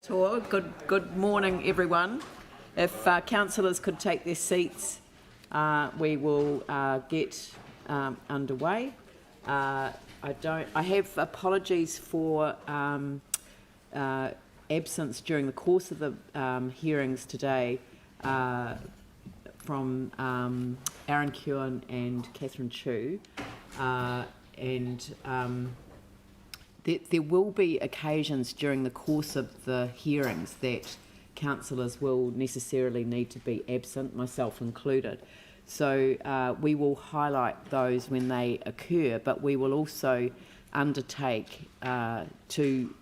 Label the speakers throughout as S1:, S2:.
S1: Good morning, everyone. If councillors could take their seats, we will get underway. I have apologies for absence during the course of the hearings today from Aaron Kewen and Catherine Chu, There will be occasions during the course of the hearings that councillors will necessarily need to be absent, myself included. So we will highlight those when they occur, but we will also undertake to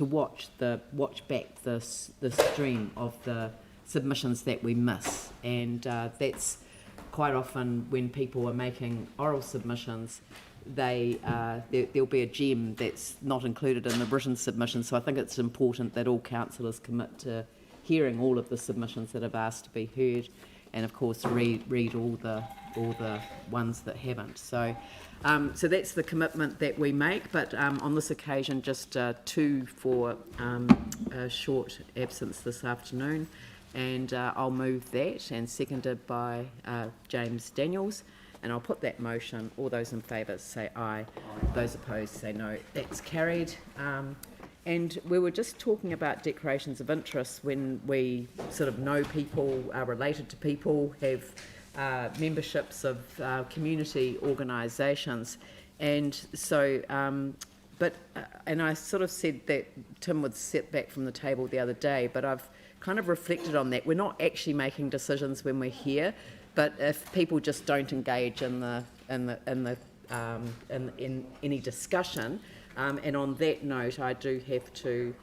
S1: watch back the stream of the submissions that we miss, and that's quite often when people are making oral submissions. There'll be a gem that's not included in the written submission, so I think it's important that all councillors commit to hearing all of the submissions that have asked to be heard, and of course read all the ones that haven't. So that's the commitment that we make, but on this occasion just two for a short absence this afternoon, and I'll move that, and seconded by James Daniels. And I'll put that motion. All those in favour say aye. Those opposed say no. That's carried. And we were just talking about declarations of interest when we sort of know people, are related to people, have memberships of community organisations. And so, and I sort of said that Tim would sit back from the table the other day, but I've kind of reflected on that. We're not actually making decisions when we're here. But if people just don't engage in any discussion, and on that note, I do have to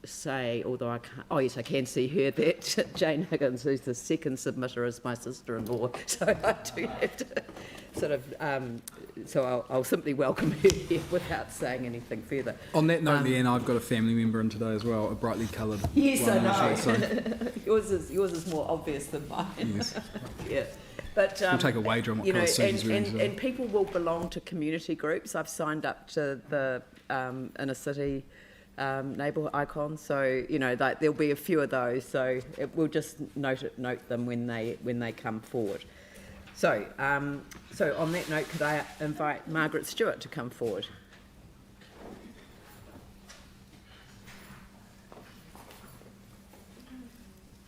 S1: say, although I can't, oh yes, I can see here that Jane Higgins, who's the second submitter, is my sister-in-law, so I do have to sort of, so I'll simply welcome her here without saying anything further.
S2: On that note, Leanne, I've got a family member in today as well, a brightly coloured.
S1: Yes, I know.
S2: So.
S1: yours is more obvious than mine. Yes. Yeah. But
S2: we'll take a wager on what colour suits we're in today.
S1: And people will belong to community groups. I've signed up to the inner city neighbourhood icon, so there'll be a few of those. So we'll just note them when they come forward. So, so on that note, could I invite Margaret Stewart to come forward?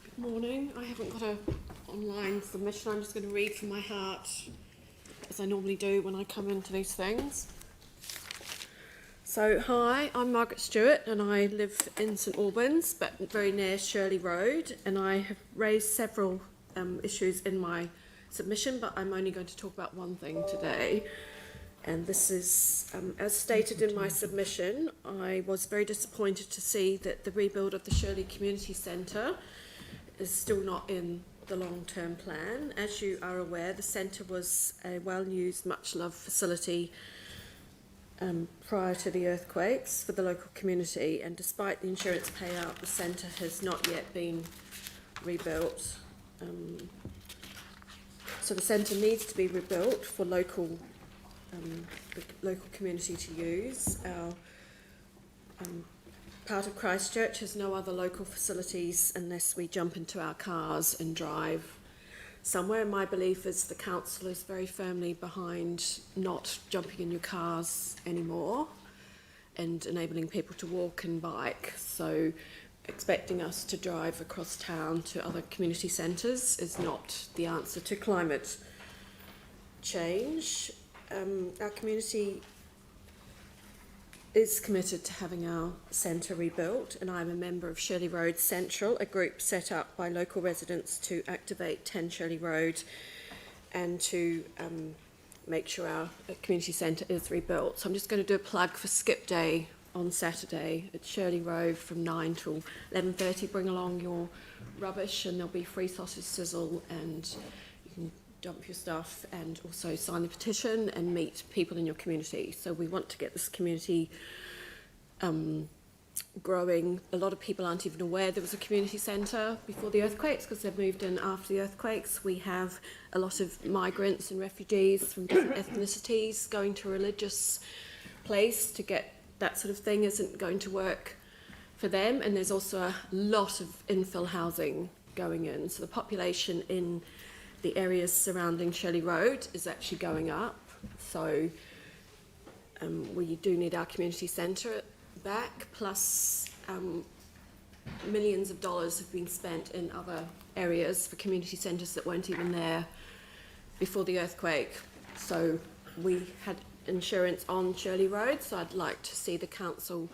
S3: Good morning. I haven't got an online submission. I'm just going to read from my heart, as I normally do when I come into these things. So, hi, I'm Margaret Stewart, and I live in St Albans, but very near Shirley Road, and I have raised several issues in my submission, but I'm only going to talk about one thing today, and this is, as stated in my submission, I was very disappointed to see that the rebuild of the Shirley Community Centre is still not in the long-term plan. As you are aware, the centre was a well-used, much-loved facility prior to the earthquakes for the local community, and despite the insurance payout, the centre has not yet been rebuilt. So the centre needs to be rebuilt for the local community to use. Our part of Christchurch has no other local facilities unless we jump into our cars and drive somewhere. My belief is the council is very firmly behind not jumping in your cars anymore and enabling people to walk and bike. So expecting us to drive across town to other community centres is not the answer to climate change. Our community is committed to having our centre rebuilt, and I'm a member of Shirley Road Central, a group set up by local residents to activate 10 Shirley Road and to make sure our community centre is rebuilt. So I'm just going to do a plug for Skip Day on Saturday at Shirley Road from 9 till 11:30. Bring along your rubbish, and there'll be free sausage sizzle, and you can dump your stuff and also sign the petition and meet people in your community. So we want to get this community growing. A lot of people aren't even aware there was a community centre before the earthquakes because they've moved in after the earthquakes. We have a lot of migrants and refugees from different ethnicities going to a religious place to get that sort of thing isn't going to work for them, and there's also a lot of infill housing going in. So the population in the areas surrounding Shirley Road is actually going up. So we do need our community centre back, plus millions of dollars have been spent in other areas for community centres that weren't even there before the earthquake. So we had insurance on Shirley Road, so I'd like to see the council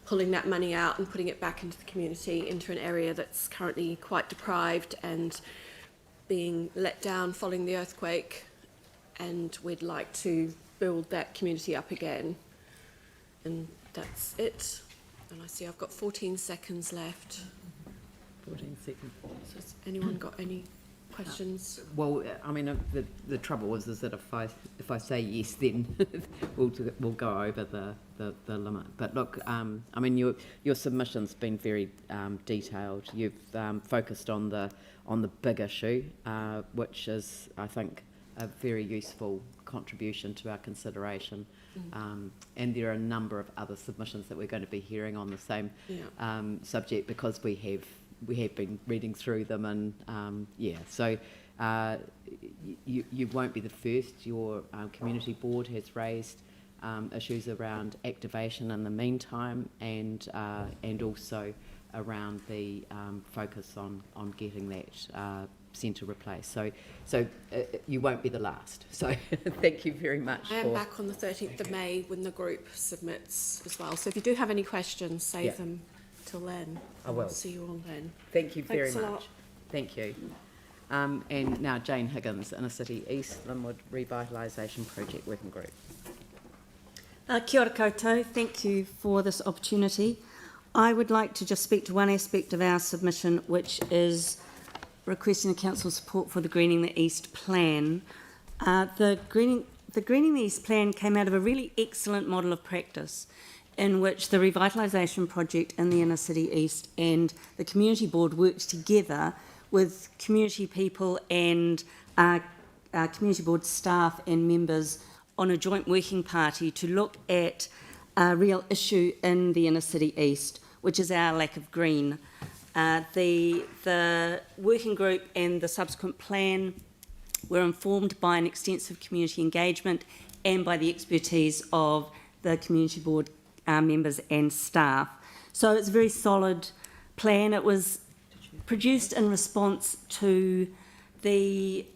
S3: pulling that money out and putting it back into the community, into an area that's currently quite deprived and being let down following the earthquake, and we'd like to build that community up again. And that's it. And I see I've got 14 seconds left.
S1: 14 seconds.
S3: So has anyone got any questions?
S1: Well, I mean, the trouble is that if I say yes, then we'll go over the limit. But look, I mean, your submission's been very detailed. You've focused on the big issue, which is, I think, a very useful contribution to our consideration. And there are a number of other submissions that we're going to be hearing on the same subject, because we have been reading through them, and so you won't be the first. Your community board has raised issues around activation in the meantime, and also around the focus on getting that centre replaced. So you won't be the last. So thank you very much.
S3: I am back on the 13th of May when the group submits as well. So if you do have any questions, save them till then.
S1: I will.
S3: I'll see you all then.
S1: Thank you very
S3: Thanks a
S1: much.
S3: lot.
S1: Thank you. And now Jane Higgins, Inner City East Linwood Revitalisation Project Working Group.
S4: Kia ora koutou, thank you for this opportunity. I would like to just speak to one aspect of our submission, which is requesting the council support for the Greening the East plan. The Greening the East plan came out of a really excellent model of practice, in which the revitalisation project in the Inner City East and the community board worked together with community people and community board staff and members on a joint working party to look at a real issue in the Inner City East, which is our lack of green. The working group and the subsequent plan were informed by an extensive community engagement and by the expertise of the community board members and staff. So it's a very solid plan. It was produced in response to the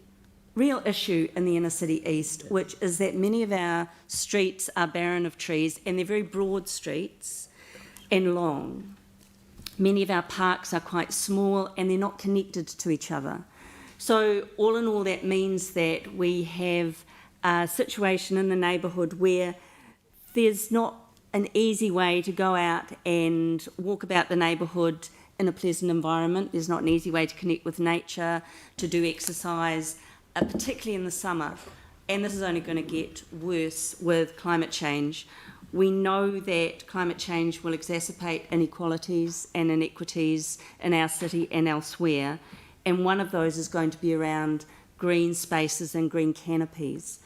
S4: real issue in the Inner City East, which is that many of our streets are barren of trees, and they're very broad streets and long. Many of our parks are quite small and they're not connected to each other. So all in all, that means that we have a situation in the neighbourhood where there's not an easy way to go out and walk about the neighbourhood in a pleasant environment. There's not an easy way to connect with nature, to do exercise, particularly in the summer. And this is only going to get worse with climate change. We know that climate change will exacerbate inequalities and inequities in our city and elsewhere, and one of those is going to be around green spaces and green canopies.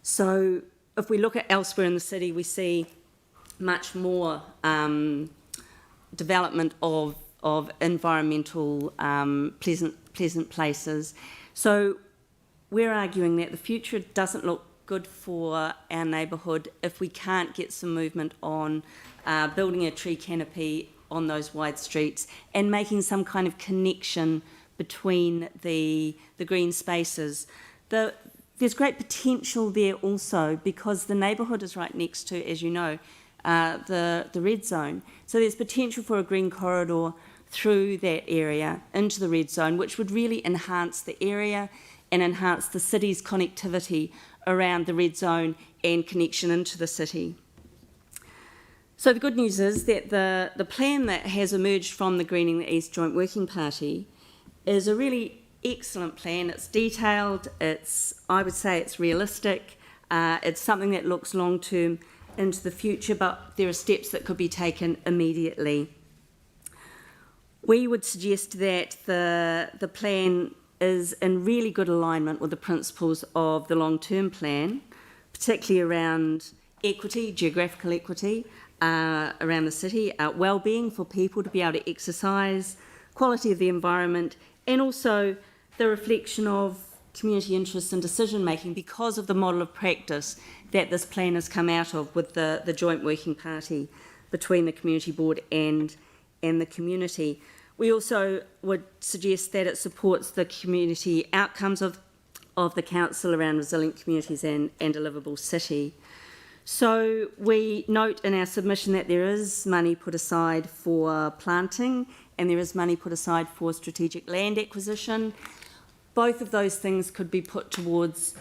S4: So if we look at elsewhere in the city, we see much more development of environmental pleasant places. So we're arguing that the future doesn't look good for our neighbourhood if we can't get some movement on building a tree canopy on those wide streets and making some kind of connection between the green spaces. There's great potential there also, because the neighbourhood is right next to, as you know, the red zone. So there's potential for a green corridor through that area into the red zone, which would really enhance the area and enhance the city's connectivity around the red zone and connection into the city. So the good news is that the plan that has emerged from the Greening the East Joint Working Party is a really excellent plan. It's detailed, I would say it's realistic, it's something that looks long term into the future, but there are steps that could be taken immediately. We would suggest that the plan is in really good alignment with the principles of the long-term plan, particularly around equity, geographical equity, around the city, well-being for people to be able to exercise, quality of the environment, and also the reflection of community interest and decision-making because of the model of practice that this plan has come out of with the joint working party between the community board and the community. We also would suggest that it supports the community outcomes of the council around resilient communities and a livable city. So we note in our submission that there is money put aside for planting and there is money put aside for strategic land acquisition. Both of those things could be put towards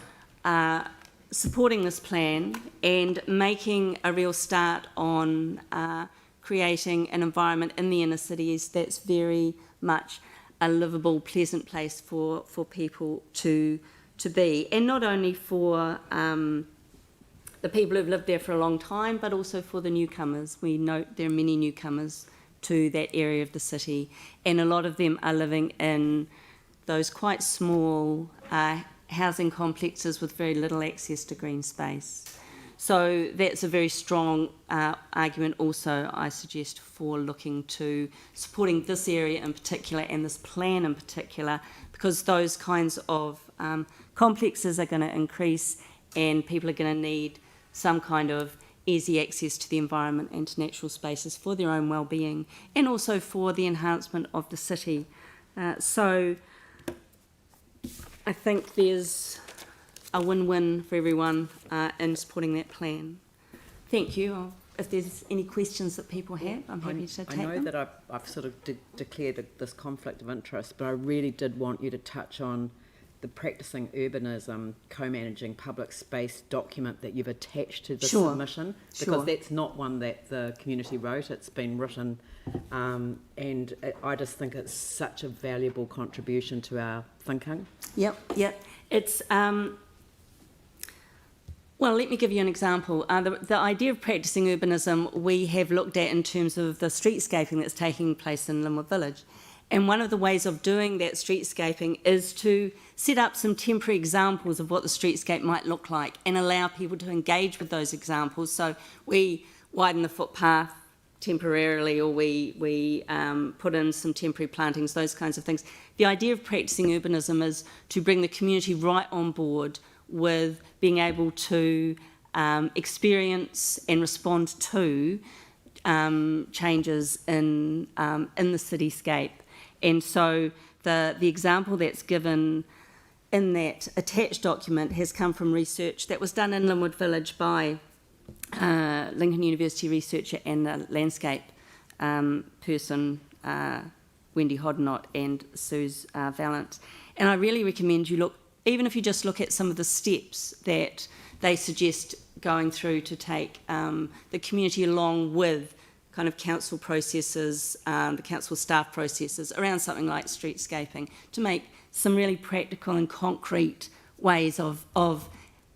S4: supporting this plan and making a real start on creating an environment in the inner cities that's very much a livable, pleasant place for people to be. And not only for the people who've lived there for a long time, but also for the newcomers. We note there are many newcomers to that area of the city, and a lot of them are living in those quite small housing complexes with very little access to green space. So that's a very strong argument also, I suggest, for looking to supporting this area in particular and this plan in particular, because those kinds of complexes are going to increase and people are going to need some kind of easy access to the environment and to natural spaces for their own well-being and also for the enhancement of the city. So I think there's a win-win for everyone in supporting that plan. Thank you. If there's any questions that people have, I'm happy to take them.
S1: I know that I've sort of declared this conflict of interest, but I really did want you to touch on the Practising Urbanism Co-Managing Public Space document that you've attached to the submission, because that's not one that the community wrote. It's been written, and I just think it's such a valuable contribution to our thinking.
S4: Yep. It's well, let me give you an example. The idea of practising urbanism we have looked at in terms of the streetscaping that's taking place in Linwood Village. And one of the ways of doing that streetscaping is to set up some temporary examples of what the streetscape might look like and allow people to engage with those examples. So we widen the footpath temporarily, or we put in some temporary plantings, those kinds of things. The idea of practising urbanism is to bring the community right on board with being able to experience and respond to changes in the cityscape. And so the example that's given in that attached document has come from research that was done in Linwood Village by Lincoln University researcher and the landscape person, Wendy Hodnott and Suze Vallant. And I really recommend you look, even if you just look at some of the steps that they suggest going through to take the community along with kind of council processes, the council staff processes around something like streetscaping, to make some really practical and concrete ways of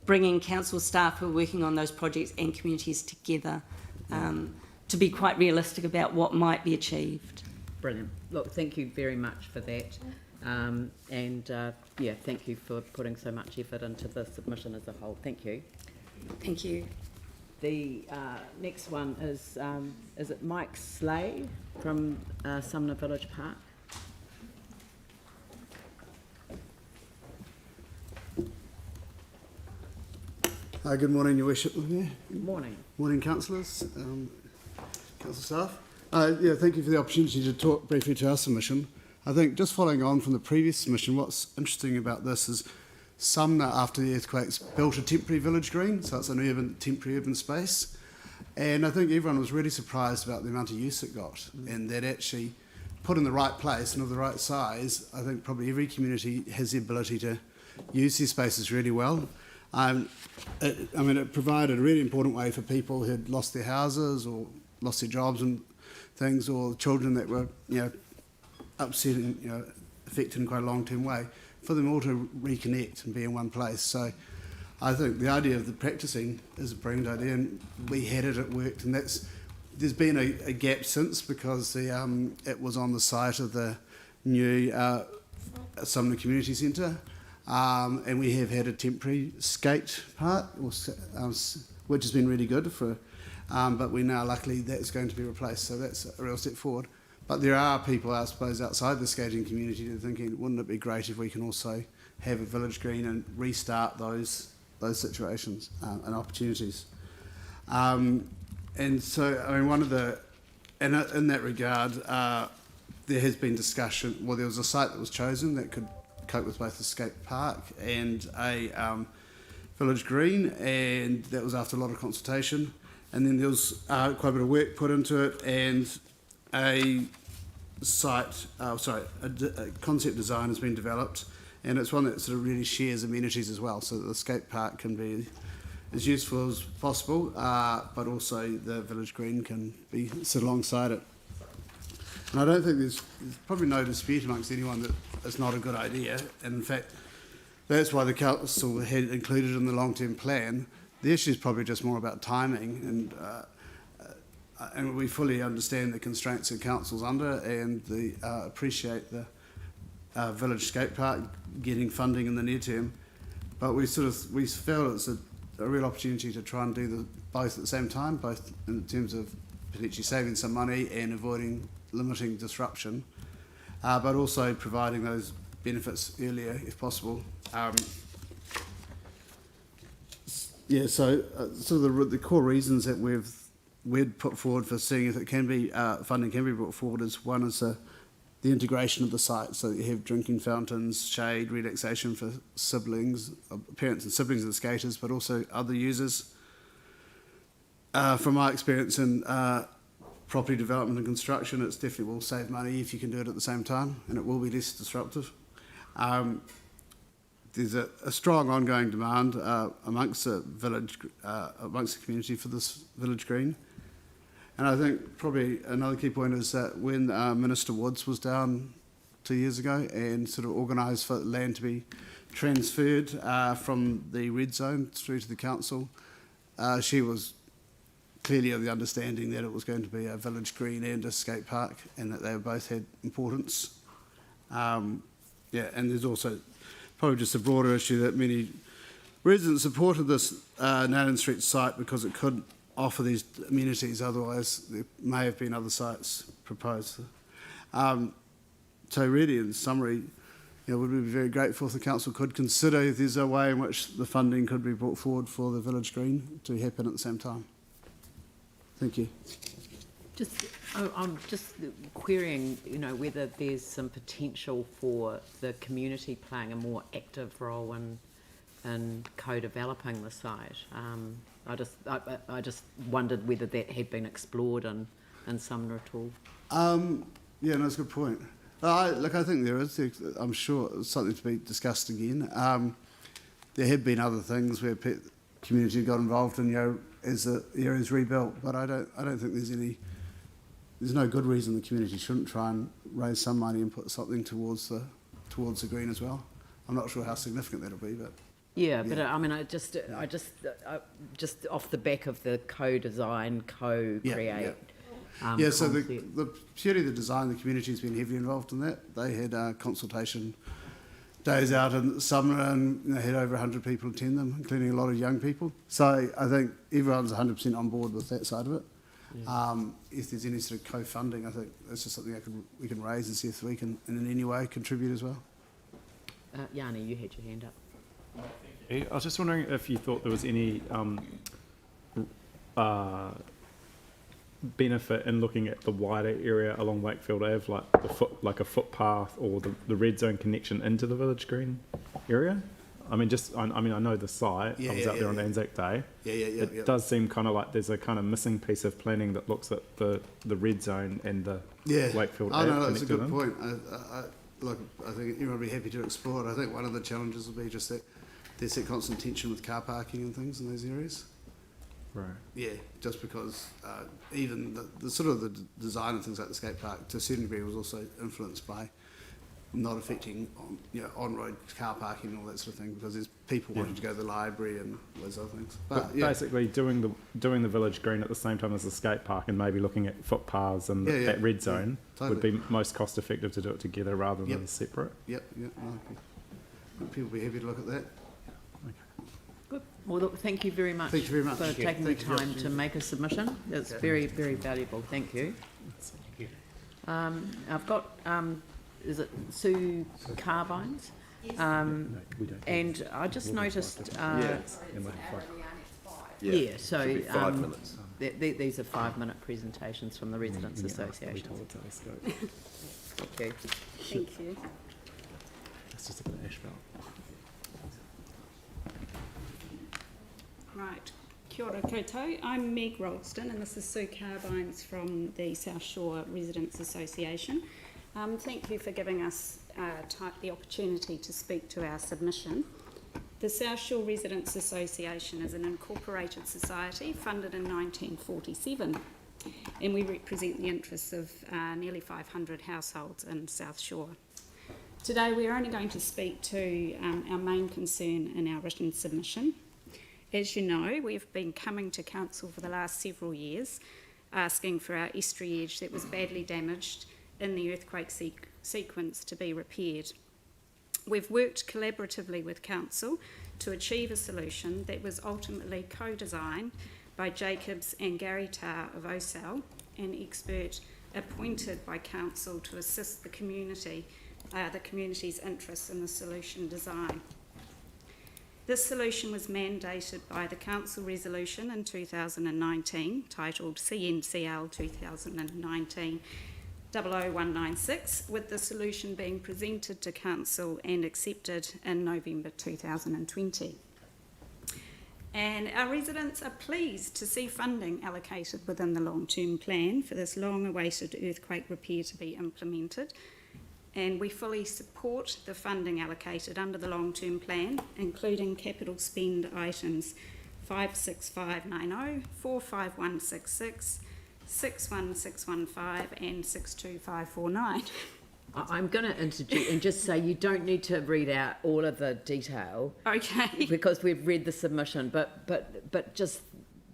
S4: bringing council staff who are working on those projects and communities together to be quite realistic about what might be achieved.
S1: Brilliant. Look, thank you very much for that. Thank you for putting so much effort into the submission as a whole. Thank you.
S4: Thank you.
S1: The next one is it Mike Slay from Sumner Village Park?
S5: Good morning, Your Worship.
S1: Morning.
S5: Morning, councillors, council staff. Thank you for the opportunity to talk briefly to our submission. I think just following on from the previous submission, what's interesting about this is Sumner, after the earthquakes, built a temporary village green, so it's an temporary urban space. And I think everyone was really surprised about the amount of use it got, and that actually put in the right place and of the right size, I think probably every community has the ability to use these spaces really well. It provided a really important way for people who had lost their houses or lost their jobs and things, or children that were, upset and, affected in quite a long-term way, for them all to reconnect and be in one place. So I think the idea of the practising is a brilliant idea, and we had it worked, and there's been a gap since, because it was on the site of the new Sumner Community Centre, and we have had a temporary skate park, which has been really good for but we know luckily that's going to be replaced, so that's a real step forward. But there are people, I suppose, outside the skating community that are thinking, wouldn't it be great if we can also have a village green and restart those situations and opportunities. And so, I mean, in that regard, there has been discussion. Well, there was a site that was chosen that could cope with both the skate park and a village green, and that was after a lot of consultation. And then there was quite a bit of work put into it, and a concept design has been developed, and it's one that sort of really shares amenities as well, so that the skate park can be as useful as possible, but also the village green can be sit alongside it. And I don't think there's probably no dispute amongst anyone that it's not a good idea, and in fact that's why the council had included it in the long-term plan. The issue is probably just more about timing, and we fully understand the constraints that council's under, and appreciate the village skate park getting funding in the near term. But we felt it's a real opportunity to try and do both at the same time, both in terms of potentially saving some money and limiting disruption, but also providing those benefits earlier if possible. So the core reasons that we'd put forward for seeing if it can be funding can be brought forward is one is the integration of the site, so that you have drinking fountains, shade, relaxation for siblings, parents and siblings of the skaters, but also other users. From my experience in property development and construction, it definitely will save money if you can do it at the same time, and it will be less disruptive. There's a strong ongoing demand amongst the community for this village green. And I think probably another key point is that when Minister Woods was down 2 years ago and sort of organised for land to be transferred from the red zone through to the council, she was clearly of the understanding that it was going to be a village green and a skate park, and that they both had importance. And there's also probably just a broader issue that many residents supported this Nairn Street site because it could offer these amenities, otherwise there may have been other sites proposed. So really, in summary, would we be very grateful if the council could consider if there's a way in which the funding could be brought forward for the village green to happen at the same time. Thank you.
S1: I'm just querying, whether there's some potential for the community playing a more active role in co-developing the site. I just wondered whether that had been explored in Sumner at all.
S5: That's a good point. I think there is. I'm sure it's something to be discussed again. There have been other things where community got involved in, as the area's rebuilt, but I don't think there's no good reason the community shouldn't try and raise some money and put something towards the green as well. I'm not sure how significant that'll be, but.
S1: But I mean, I just off the back of the co-design, co-create.
S5: So the purely the design, the community's been heavily involved in that. They had consultation days out in summer, and had over 100 people attend them, including a lot of young people. So I think everyone's 100% on board with that side of it. If there's any sort of co-funding, I think that's just something we can raise and see if we can in any way contribute as well.
S1: Yanni, you had your hand up.
S6: I was just wondering if you thought there was any benefit in looking at the wider area along Wakefield Ave, like a footpath or the red zone connection into the village green area. I mean, I know the site. I was out there on Anzac Day. It does seem kind of like there's a kind of missing piece of planning that looks at the red zone and the Wakefield Ave.
S5: No, that's a good point. I think everyone would be happy to explore it. I think one of the challenges will be just that there's that constant tension with car parking and things in those areas.
S6: Right. Yeah,
S5: just because even the sort of the design of things like the skate park to a certain degree was also influenced by not affecting on-road car parking and all that sort of thing, because there's people wanting to go to the library and those other things.
S6: But basically doing the village green at the same time as the skate park and maybe looking at footpaths and that red zone would be most cost effective to do it together rather than separate.
S5: People will be happy to look at that.
S1: Good. Well, look, thank you very much.
S5: Thank you very much.
S1: For
S5: Thank you.
S1: taking the
S5: Thank you for the
S1: time to make a submission. It's very, very valuable. Thank you. I've got, is it Sue Carbines? And I just noticed, yeah, so
S7: Should be 5 minutes.
S1: these are 5-minute presentations from the Residents Association. Thank you.
S4: Thank you.
S6: That's just a bit of asphalt.
S8: Right. Kia ora koutou. I'm Meg Rolston and this is Sue Carbines from the South Shore Residents Association. Thank you for giving us the opportunity to speak to our submission. The South Shore Residents Association is an incorporated society funded in 1947 and we represent the interests of nearly 500 households in South Shore. Today we're only going to speak to our main concern in our written submission. As you know, we've been coming to Council for the last several years asking for our estuary edge that was badly damaged in the earthquake sequence to be repaired. We've worked collaboratively with Council to achieve a solution that was ultimately co-designed by Jacobs and Gary Tarr of OSAL, an expert appointed by Council to assist the community's interests in the solution design. This solution was mandated by the Council resolution in 2019, titled CNCL 2019-00196, with the solution being presented to Council and accepted in November 2020. And our residents are pleased to see funding allocated within the long-term plan for this long-awaited earthquake repair to be implemented. And we fully support the funding allocated under the long-term plan, including capital spend items 56590, 45166, 61615 and 62549.
S1: I'm going to interject and just say you don't need to read out all of the detail.
S8: Okay.
S1: Because we've read the submission, but just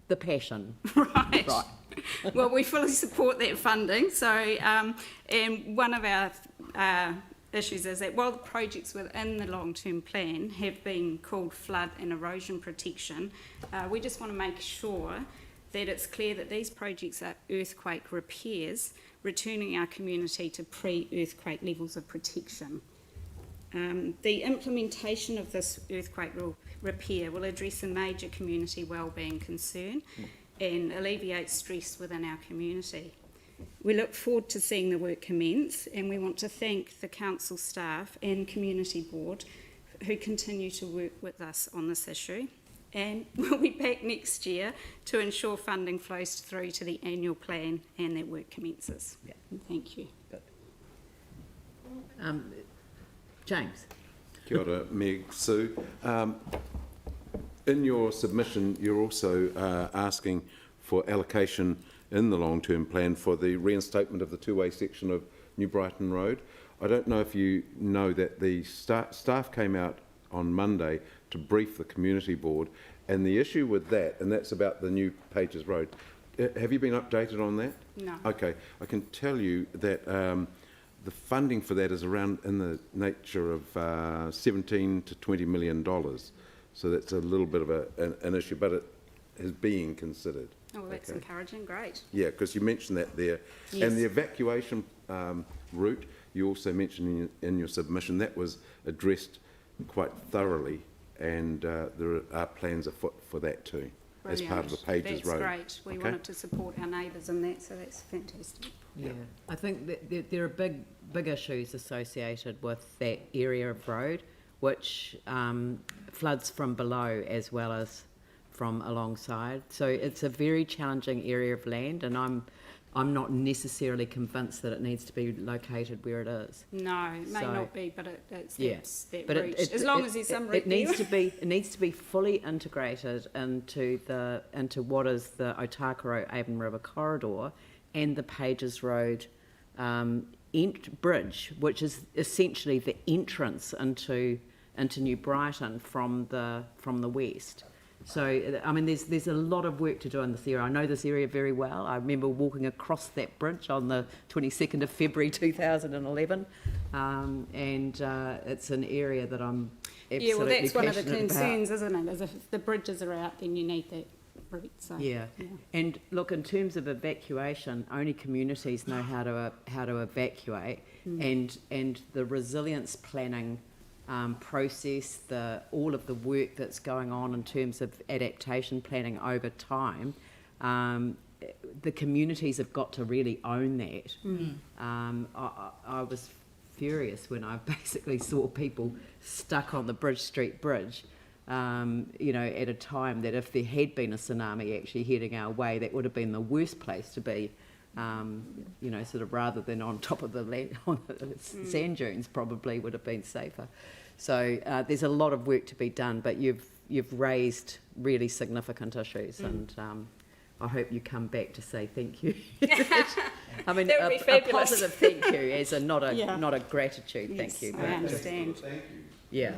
S1: the passion.
S8: Right.
S1: Right.
S8: Well, we fully support that funding. So, and one of our issues is that while the projects within the long-term plan have been called flood and erosion protection, we just want to make sure that it's clear that these projects are earthquake repairs, returning our community to pre-earthquake levels of protection. The implementation of this earthquake repair will address a major community wellbeing concern and alleviate stress within our community. We look forward to seeing the work commence, and we want to thank the council staff and community board who continue to work with us on this issue. And we'll be back next year to ensure funding flows through to the annual plan and that work commences.
S1: Yeah.
S8: Thank you.
S1: Good. James.
S7: Kia ora, Meg, Sue. In your submission, you're also asking for allocation in the long-term plan for the reinstatement of the two-way section of New Brighton Road. I don't know if you know that the staff came out on Monday to brief the community board, and the issue with that, and that's about the new Pages Road. Have you been updated on that?
S8: No.
S7: Okay, I can tell you that the funding for that is around in the nature of $17 to $20 million. So that's a little bit of an issue, but it is being considered.
S8: Oh, well, that's encouraging. Great.
S7: Yeah, because you mentioned that there.
S8: Yes.
S7: And the evacuation route, you also mentioned in your submission, that was addressed quite thoroughly, and there are plans afoot for that too, as part of the Pages Road.
S8: That's great. We wanted to support our neighbours in that, so that's fantastic.
S1: Yeah, I think that there are big issues associated with that area of road, which floods from below as well as from alongside. So it's a very challenging area of land, and I'm not necessarily convinced that it needs to be located where it is.
S8: No, it may
S1: So,
S8: not be, but it's that
S1: but
S8: route. As long as there's some route
S1: it needs to be fully integrated into what is the Otakaro Avon River corridor and the Pages Road bridge, which is essentially the entrance into New Brighton from the west. So, I mean, there's a lot of work to do in this area. I know this area very well. I remember walking across that bridge on the 22nd of February 2011, and it's an area that I'm absolutely
S8: Yeah, well, that's one of the
S1: passionate about.
S8: concerns, isn't it? Is if the bridges are out, then you need that route. So,
S1: Yeah. And look, in terms of evacuation, only communities know how to evacuate, and the resilience planning process, all of the work that's going on in terms of adaptation planning over time, the communities have got to really own that. I was furious when I basically saw people stuck on the Bridge Street Bridge, you know, at a time that if there had been a tsunami actually heading our way, that would have been the worst place to be, you know, sort of rather than on top of the land, on the sand dunes probably would have been safer. So there's a lot of work to be done, but you've raised really significant issues, and I hope you come back to say thank you. I mean,
S8: That would be
S1: a
S8: fabulous.
S1: positive thank you, as a not a
S8: Yeah.
S1: not a gratitude thank
S8: Yes,
S1: you.
S8: I
S1: But
S8: understand.
S1: yeah.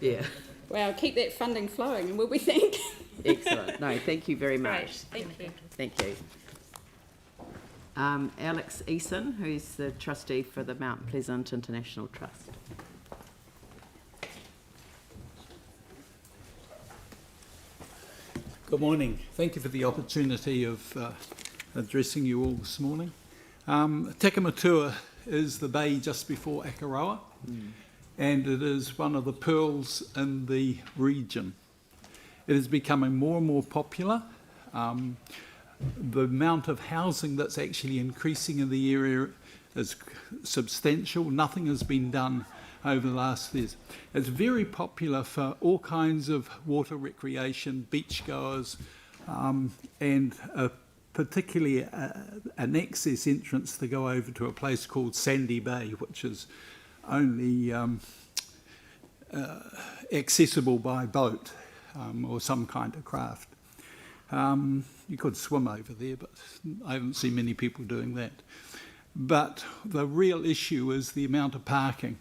S1: Yeah.
S8: Well, keep that funding flowing, and we'll be thinking.
S1: Excellent. No, thank you very
S8: Great,
S1: much.
S8: thank you.
S1: Thank you. Alex Eason, who's the trustee for the Mount Pleasant International Trust.
S9: Good morning. Thank you for the opportunity of addressing you all this morning. Takamatua is the bay just before Akaroa, and it is one of the pearls in the region. It is becoming more and more popular. The amount of housing that's actually increasing in the area is substantial. Nothing has been done over the last years. It's very popular for all kinds of water recreation, beachgoers, and particularly an access entrance to go over to a place called Sandy Bay, which is only accessible by boat or some kind of craft. You could swim over there, but I haven't seen many people doing that. But the real issue is the amount of parking.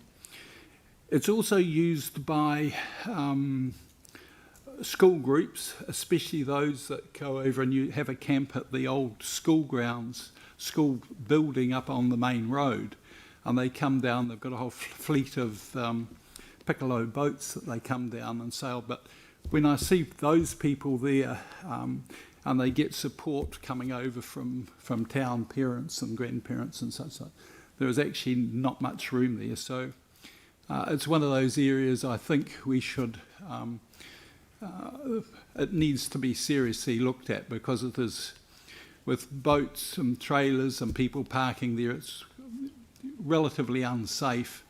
S9: It's also used by school groups, especially those that go over and you have a camp at the old school grounds, school building up on the main road. And they come down, they've got a whole fleet of piccolo boats that they come down and sail. But when I see those people there, and they get support coming over from town parents and grandparents and such, there is actually not much room there. So it's one of those areas I think we should, it needs to be seriously looked at, because it is, with boats and trailers and people parking there, it's relatively unsafe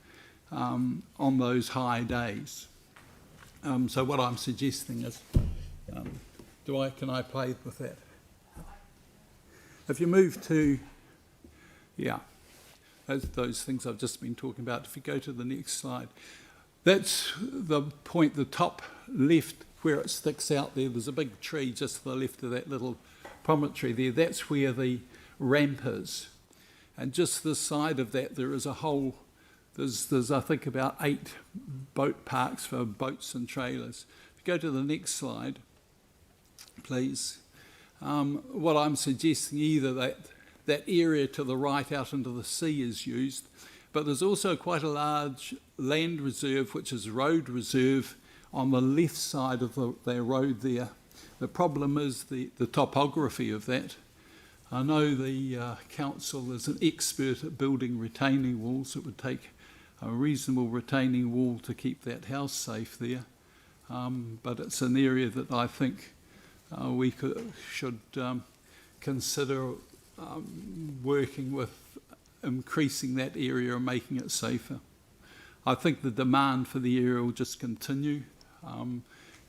S9: on those high days. So what I'm suggesting is, can I play with that? If you move to, those things I've just been talking about. If you go to the next slide, that's the point, the top left where it sticks out there. There's a big tree just to the left of that little promontory there. That's where the ramp is. And just this side of that, there is a whole, there's I think about 8 boat parks for boats and trailers. If you go to the next slide, please. What I'm suggesting, either that area to the right out into the sea is used, but there's also quite a large land reserve, which is road reserve, on the left side of their road there. The problem is the topography of that. I know the council is an expert at building retaining walls. It would take a reasonable retaining wall to keep that house safe there, but it's an area that I think we should consider working with increasing that area and making it safer. I think the demand for the area will just continue,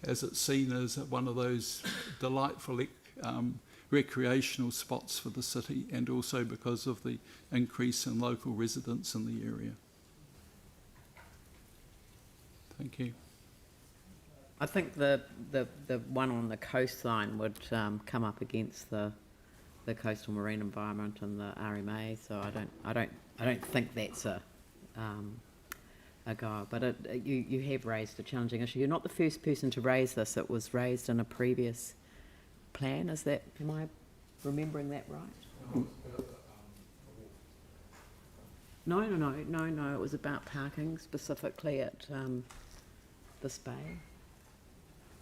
S9: as it's seen as one of those delightful recreational spots for the city, and also because of the increase in local residents in the area. Thank you.
S1: I think the one on the coastline would come up against the coastal marine environment and the RMA. So I don't think that's a go. But you have raised a challenging issue. You're not the first person to raise this. It was raised in a previous plan. Am I remembering that right? No, it was about parking specifically at this bay.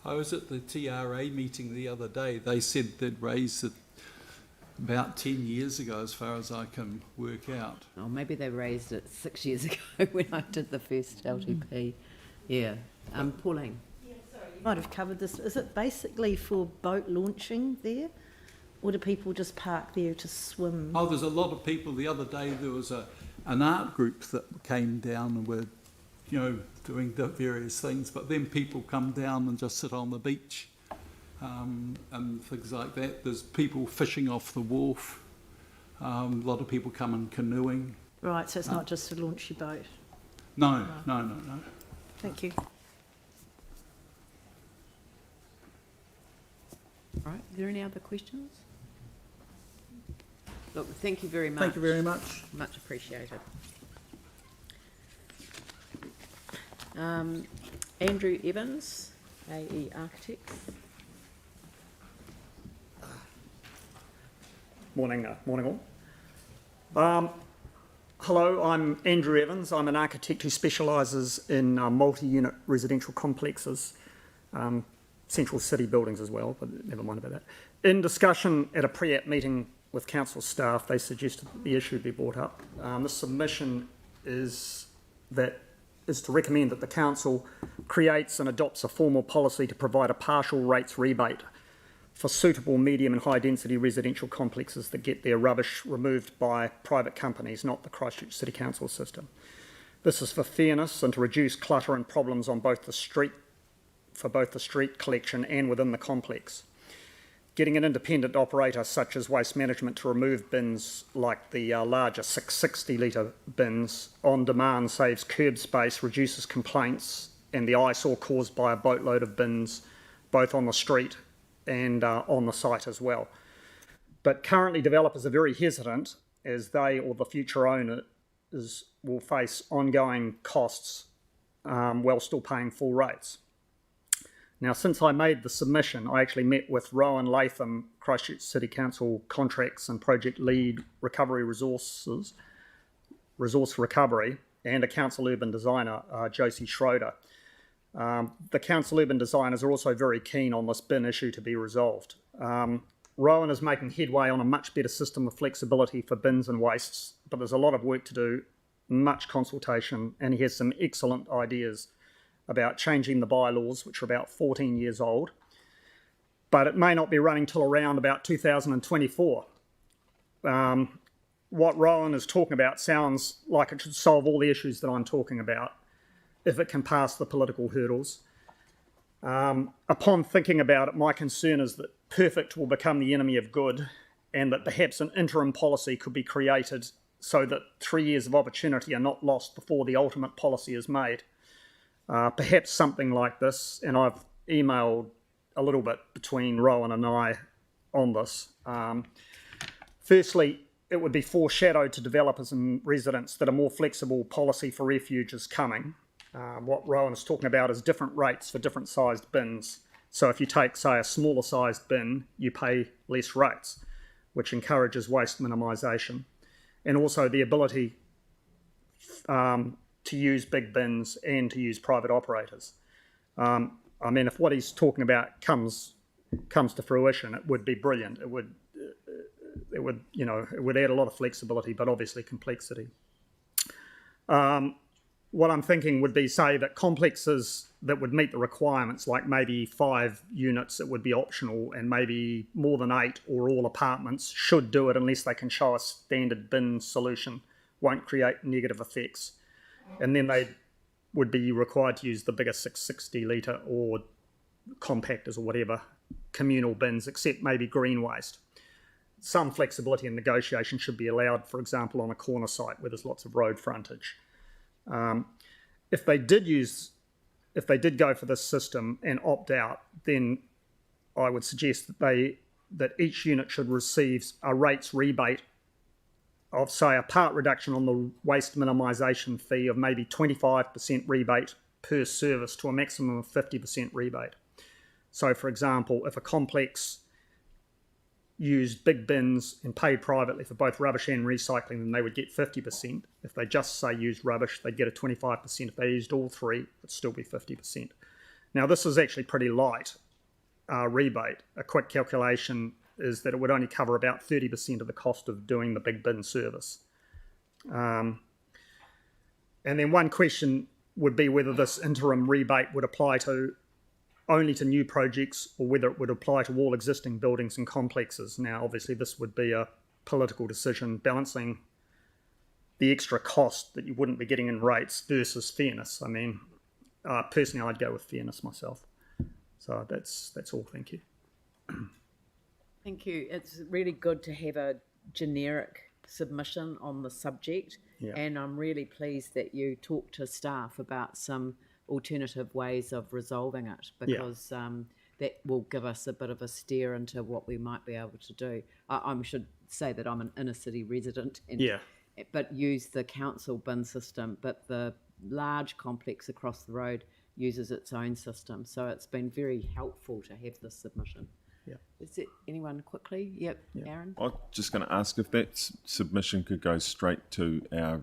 S9: I was at the TRA meeting the other day. They said they'd raised it about 10 years ago, as far as I can work out.
S1: Oh, maybe they raised it 6 years ago when I did the first LTP. Yeah. Pauline.
S10: Might have covered this. Is it basically for boat launching there? Or do people just park there to swim?
S9: Oh, there's a lot of people. The other day there was an art group that came down and were, doing the various things, but then people come down and just sit on the beach and things like that. There's people fishing off the wharf. A lot of people come and canoeing.
S10: Right, so it's not just to launch your boat.
S9: No.
S10: Thank you.
S1: All right, are there any other questions? Look, thank you very much.
S11: Thank you very much.
S1: Much appreciated. Andrew Evans, AE Architects.
S11: Morning all. Hello, I'm Andrew Evans. I'm an architect who specialises in multi-unit residential complexes, central city buildings as well, but never mind about that. In discussion at a pre-app meeting with council staff, they suggested that the issue be brought up. The submission is to recommend that the council creates and adopts a formal policy to provide a partial rates rebate for suitable medium and high density residential complexes that get their rubbish removed by private companies, not the Christchurch City Council system. This is for fairness and to reduce clutter and problems on both the street collection and within the complex. Getting an independent operator such as Waste Management to remove bins like the larger 660 litre bins on demand saves curb space, reduces complaints and the eyesore caused by a boatload of bins both on the street and on the site as well. But currently developers are very hesitant as they or the future owners will face ongoing costs while still paying full rates. Now, since I made the submission, I actually met with Rowan Latham, Christchurch City Council Contracts and Project Lead Resource Recovery, and a council urban designer, Josie Schroeder. The council urban designers are also very keen on this bin issue to be resolved. Rowan is making headway on a much better system of flexibility for bins and wastes, but there's a lot of work to do, much consultation, and he has some excellent ideas about changing the bylaws, which are about 14 years old, but it may not be running till around about 2024. What Rowan is talking about sounds like it should solve all the issues that I'm talking about if it can pass the political hurdles. Upon thinking about it, my concern is that perfect will become the enemy of good and that perhaps an interim policy could be created so that 3 years of opportunity are not lost before the ultimate policy is made. Perhaps something like this, and I've emailed a little bit between Rowan and I on this. Firstly, it would be foreshadowed to developers and residents that a more flexible policy for refuge is coming. What Rowan is talking about is different rates for different sized bins. So if you take, say, a smaller sized bin, you pay less rates, which encourages waste minimisation. And also the ability to use big bins and to use private operators. I mean, if what he's talking about comes to fruition, it would be brilliant. It would add a lot of flexibility, but obviously complexity. What I'm thinking would be, say, that complexes that would meet the requirements, like maybe 5 units, it would be optional, and maybe more than 8 or all apartments should do it unless they can show a standard bin solution, won't create negative effects. And then they would be required to use the bigger 660 litre or compactors or whatever, communal bins, except maybe green waste. Some flexibility and negotiation should be allowed, for example, on a corner site where there's lots of road frontage. If they did go for this system and opt out, then I would suggest that each unit should receive a rates rebate of, say, a part reduction on the waste minimisation fee of maybe 25% rebate per service to a maximum of 50% rebate. So, for example, if a complex used big bins and paid privately for both rubbish and recycling, then they would get 50%. If they just say used rubbish, they'd get a 25%. If they used all three, it'd still be 50%. Now, this is actually pretty light rebate. A quick calculation is that it would only cover about 30% of the cost of doing the big bin service. And then one question would be whether this interim rebate would apply to only to new projects or whether it would apply to all existing buildings and complexes. Now, obviously, this would be a political decision balancing the extra cost that you wouldn't be getting in rates versus fairness. I mean, personally, I'd go with fairness myself. So that's all. Thank you.
S1: Thank you. It's really good to have a generic submission on the subject, and I'm really pleased that you talked to staff about some alternative ways of resolving it, because that will give us a bit of a steer into what we might be able to do. I should say that I'm an inner city resident, but use the council bin system, but the large complex across the road uses its own system. So it's been very helpful to have this submission. Is it anyone quickly? Aaron?
S12: I'm just going to ask if that submission could go straight to our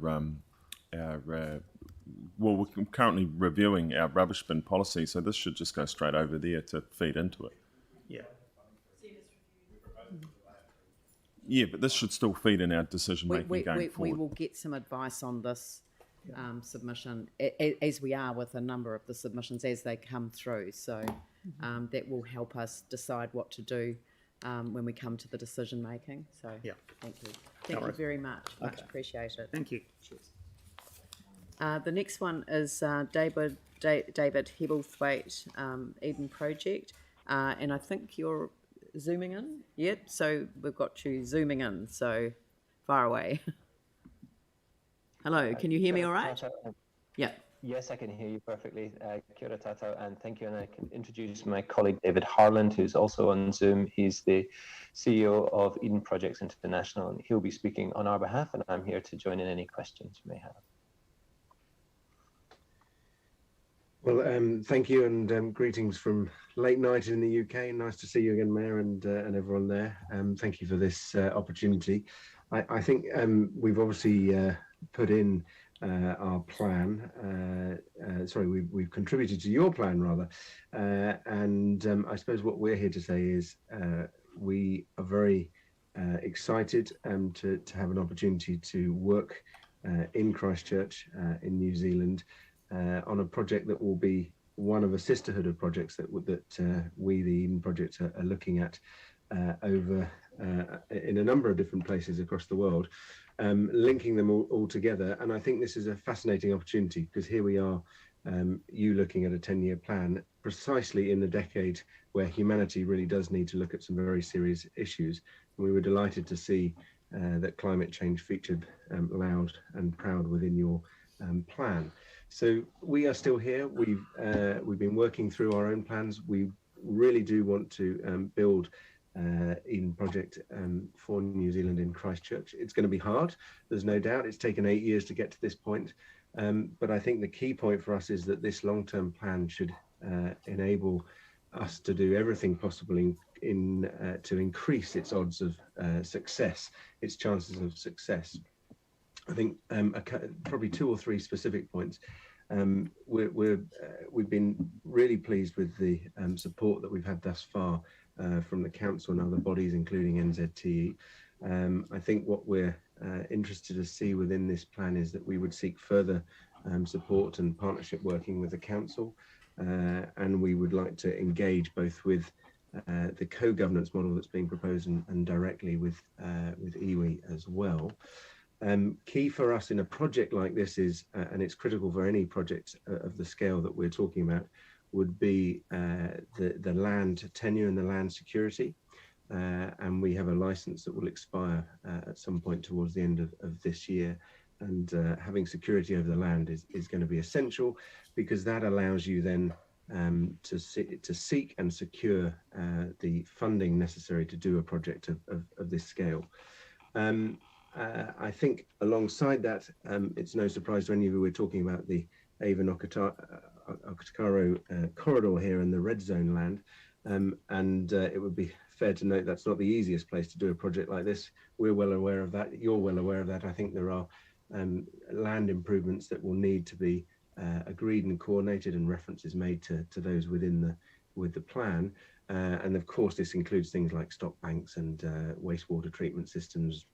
S12: well, we're currently reviewing our rubbish bin policy, so this should just go straight over there to feed into it. Yeah, but this should still feed in our decision making going forward.
S1: We will get some advice on this submission, as we are with a number of the submissions as they come through. So that will help us decide what to do when we come to the decision making. So thank you. Thank you very much. Much appreciated.
S11: Thank you.
S1: Cheers. The next one is David Hebblethwaite, Eden Project, and I think you're zooming in. Yep. So we've got you zooming in. So far away. Hello. Can you hear me all right? Yeah.
S13: Yes, I can hear you perfectly. Kia ora tātou, and thank you. And I can introduce my colleague David Harland, who's also on Zoom. He's the CEO of Eden Projects International, and he'll be speaking on our behalf, and I'm here to join in any questions you may have.
S14: Well, thank you, and greetings from late night in the UK. Nice to see you again, Mayor, and everyone there. Thank you for this opportunity. I think we've obviously put in our plan. We've contributed to your plan, rather. And I suppose what we're here to say is we are very excited to have an opportunity to work in Christchurch, in New Zealand, on a project that will be one of a sisterhood of projects that we, the Eden Project, are looking at over in a number of different places across the world, linking them all together. And I think this is a fascinating opportunity, because here we are, you looking at a 10-year plan, precisely in the decade where humanity really does need to look at some very serious issues. And we were delighted to see that climate change featured loud and proud within your plan. So we are still here. We've been working through our own plans. We really do want to build Eden Project for New Zealand in Christchurch. It's going to be hard, there's no doubt. It's taken 8 years to get to this point. But I think the key point for us is that this long-term plan should enable us to do everything possible to increase its odds of success, its chances of success. I think probably 2 or 3 specific points. We've been really pleased with the support that we've had thus far from the council and other bodies, including NZTE. I think what we're interested to see within this plan is that we would seek further support and partnership working with the council, and we would like to engage both with the co-governance model that's being proposed and directly with iwi as well. Key for us in a project like this is, and it's critical for any project of the scale that we're talking about, would be the land tenure and the land security. And we have a license that will expire at some point towards the end of this year. And having security over the land is going to be essential, because that allows you then to seek and secure the funding necessary to do a project of this scale. I think alongside that, it's no surprise to any of you we're talking about the Avon-Okataro corridor here and the red zone land. and it would be fair to note that's not the easiest place to do a project like this. We're well aware of that. You're well aware of that. I think there are land improvements that will need to be agreed and coordinated, and references made to those within the plan. And of course, this includes things like stock banks and wastewater treatment systems,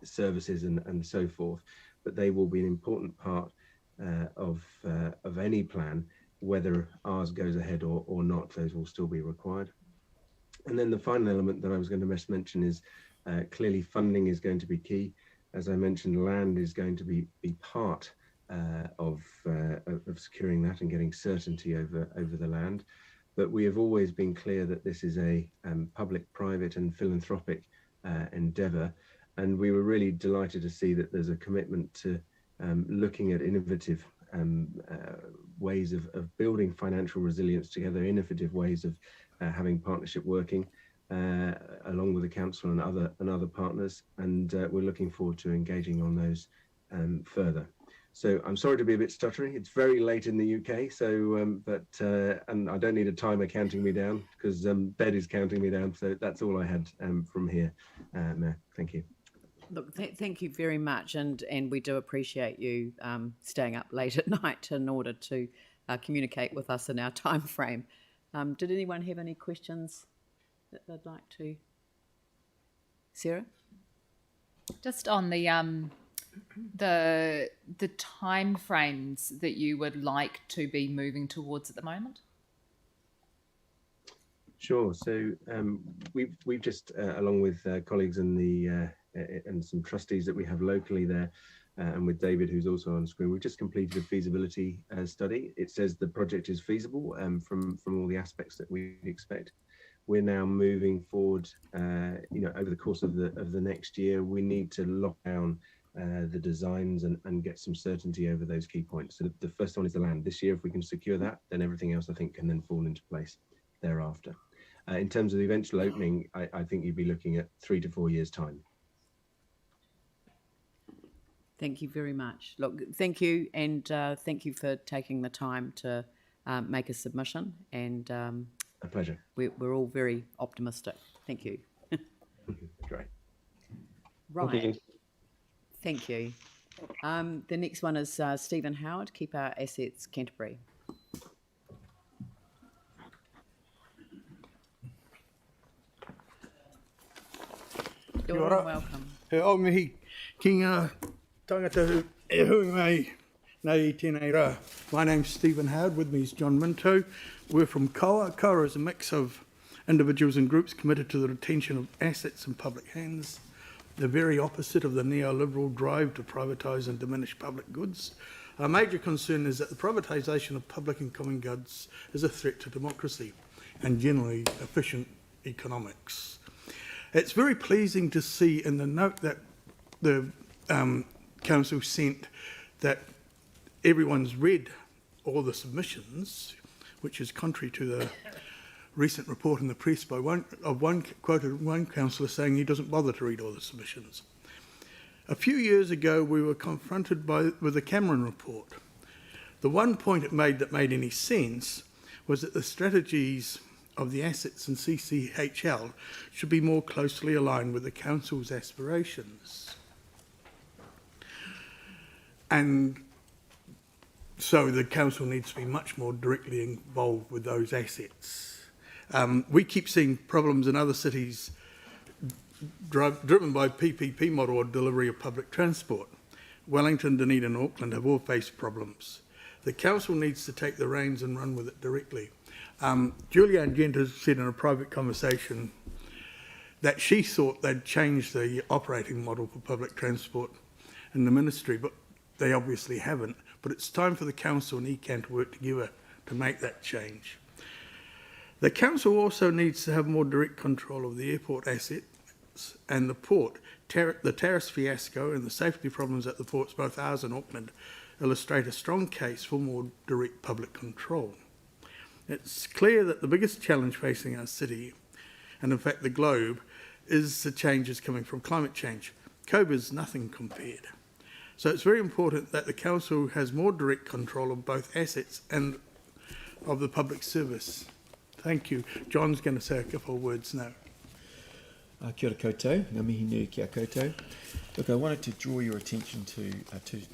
S14: services, and so forth. But they will be an important part of any plan, whether ours goes ahead or not. Those will still be required. And then the final element that I was going to mention is clearly funding is going to be key. As I mentioned, land is going to be part of securing that and getting certainty over the land. But we have always been clear that this is a public, private and philanthropic endeavour. And we were really delighted to see that there's a commitment to looking at innovative ways of building financial resilience together, innovative ways of having partnership working along with the council and other partners. And we're looking forward to engaging on those further. So I'm sorry to be a bit stuttery. It's very late in the UK, so and I don't need a timer counting me down, because Bed is counting me down. So that's all I had from here, Mayor. Thank you.
S1: Look, thank you very much, and we do appreciate you staying up late at night in order to communicate with us in our time frame. Did anyone have any questions that they'd like to? Sarah?
S15: Just on the time frames that you would like to be moving towards at the moment?
S14: Sure. So we've just, along with colleagues and and some trustees that we have locally there, and with David, who's also on screen, we've just completed a feasibility study. It says the project is feasible from all the aspects that we expect. We're now moving forward. Over the course of the next year, we need to lock down the designs and get some certainty over those key points. So the first one is the land. This year, if we can secure that, then everything else I think can then fall into place thereafter. In terms of the eventual opening, I think you'd be looking at 3 to 4 years' time.
S1: Thank you very much. Look, thank you, and thank you for taking the time to make a submission. And
S14: a pleasure.
S1: We're all very optimistic. Thank you.
S14: Great.
S1: Right.
S13: Thank you.
S1: Thank you. The next one is Stephen Howard, Keep Our Assets, Canterbury. You're welcome.
S16: O mihi ki ngā tangata e hui mai nei tēnei rā. My name's Stephen Howard, with me is John Minto. We're from Koa. Koa is a mix of individuals and groups committed to the retention of assets in public hands, the very opposite of the neoliberal drive to privatise and diminish public goods. Our major concern is that the privatisation of public and common goods is a threat to democracy and generally efficient economics. It's very pleasing to see in the note that the council sent that everyone's read all the submissions, which is contrary to the recent report in the press by one councillor saying he doesn't bother to read all the submissions. A few years ago, we were confronted with the Cameron report. The one point it made that made any sense was that the strategies of the assets in CCHL should be more closely aligned with the council's aspirations. And so the council needs to be much more directly involved with those assets. We keep seeing problems in other cities driven by PPP model or delivery of public transport. Wellington, Dunedin and Auckland have all faced problems. The council needs to take the reins and run with it directly. Julianne Gent has said in a private conversation that she thought they'd changed the operating model for public transport in the ministry, but they obviously haven't. But it's time for the council and ECAN to work together to make that change. The council also needs to have more direct control of the airport assets and the port. The Terrace fiasco and the safety problems at the ports, both ours and Auckland, illustrate a strong case for more direct public control. It's clear that the biggest challenge facing our city, and in fact the globe, is the changes coming from climate change. COVID is nothing compared. So it's very important that the council has more direct control of both assets and of the public service. Thank you. John's going to say a couple of words now.
S17: Kia ora koutou, ngā mihi nui kia koutou. Look, I wanted to draw your attention to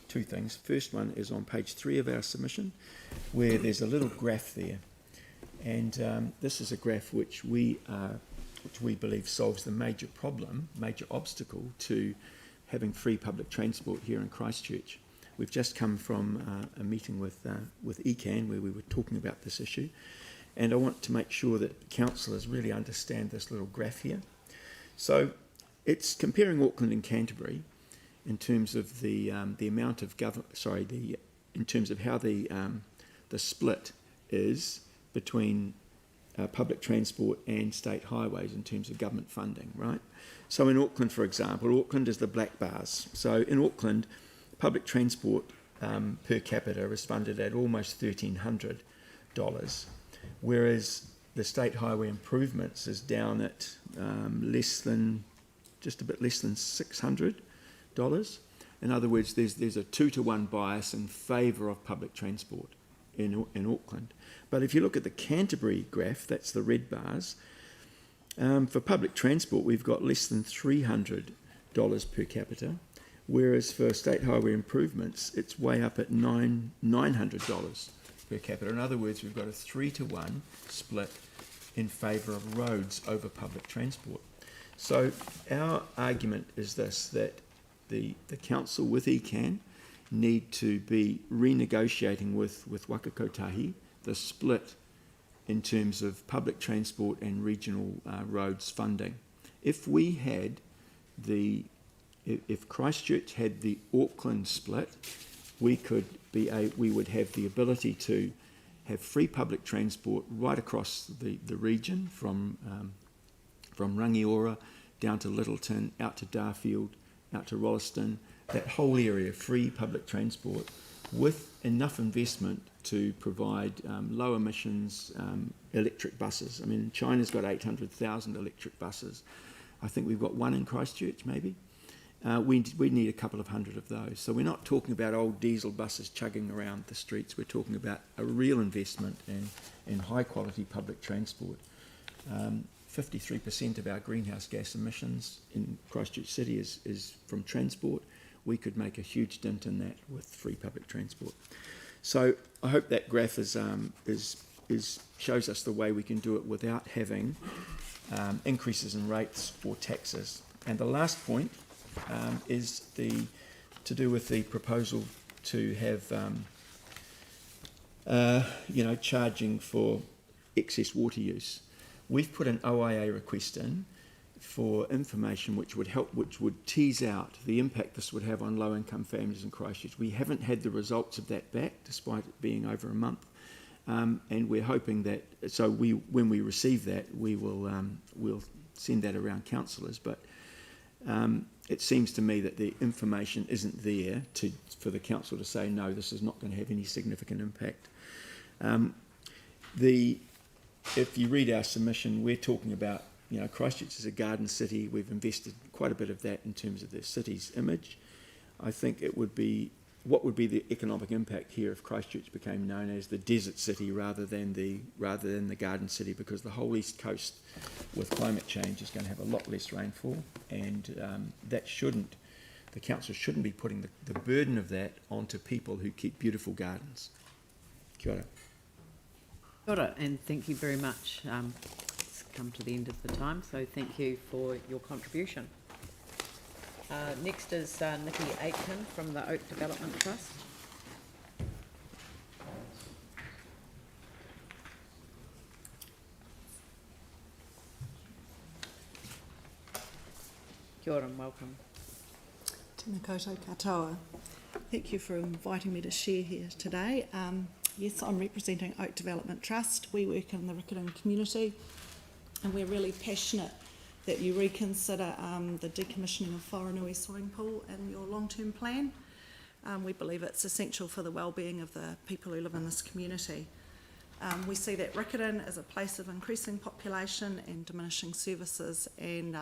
S17: two things. First one is on page 3 of our submission, where there's a little graph there. And this is a graph which we believe solves the major problem, major obstacle to having free public transport here in Christchurch. We've just come from a meeting with ECAN where we were talking about this issue. And I want to make sure that councillors really understand this little graph here. So it's comparing Auckland and Canterbury in terms of the amount of in terms of how the split is between public transport and state highways in terms of government funding, right? So in Auckland, for example, Auckland is the black bars. So in Auckland, public transport per capita is funded at almost $1,300, whereas the state highway improvements is down at just a bit less than $600. In other words, there's a 2-to-1 bias in favour of public transport in Auckland. But if you look at the Canterbury graph, that's the red bars, for public transport we've got less than $300 per capita, whereas for state highway improvements it's way up at $900 per capita. In other words, we've got a 3-to-1 split in favour of roads over public transport. So our argument is this, that the council with ECAN need to be renegotiating with Waka Kotahi the split in terms of public transport and regional roads funding. If Christchurch had the Auckland split, we would have the ability to have free public transport right across the region from Rangiora down to Littleton, out to Darfield, out to Rolleston, that whole area, free public transport with enough investment to provide low emissions electric buses. I mean, China's got 800,000 electric buses. I think we've got one in Christchurch, maybe. We need a couple of hundred of those. So we're not talking about old diesel buses chugging around the streets. We're talking about a real investment in high quality public transport. 53% of our greenhouse gas emissions in Christchurch City is from transport. We could make a huge dent in that with free public transport. So I hope that graph shows us the way we can do it without having increases in rates or taxes. And the last point is to do with the proposal to have charging for excess water use. We've put an OIA request in for information which would tease out the impact this would have on low-income families in Christchurch. We haven't had the results of that back, despite it being over a month, and we're hoping that. So when we receive that, we'll send that around councillors. But it seems to me that the information isn't there for the council to say no, this is not going to have any significant impact. If you read our submission, we're talking about, Christchurch is a garden city. We've invested quite a bit of that in terms of the city's image. I think what would be the economic impact here if Christchurch became known as the desert city rather than the garden city, because the whole east coast with climate change is going to have a lot less rainfall, and the council shouldn't be putting the burden of that onto people who keep beautiful gardens. Kia ora.
S1: Kia ora, and thank you very much. It's come to the end of the time, so thank you for your contribution. Next is Nikki Aitken from the Oak Development Trust. Kia ora and welcome.
S18: Tēnā koutou katoa. Thank you for inviting me to share here today. Yes, I'm representing Oak Development Trust. We work in the Riccarton community, and we're really passionate that you reconsider the decommissioning of Wharenui swimming pool in your long-term plan. We believe it's essential for the well-being of the people who live in this community. We see that Riccarton is a place of increasing population and diminishing services, and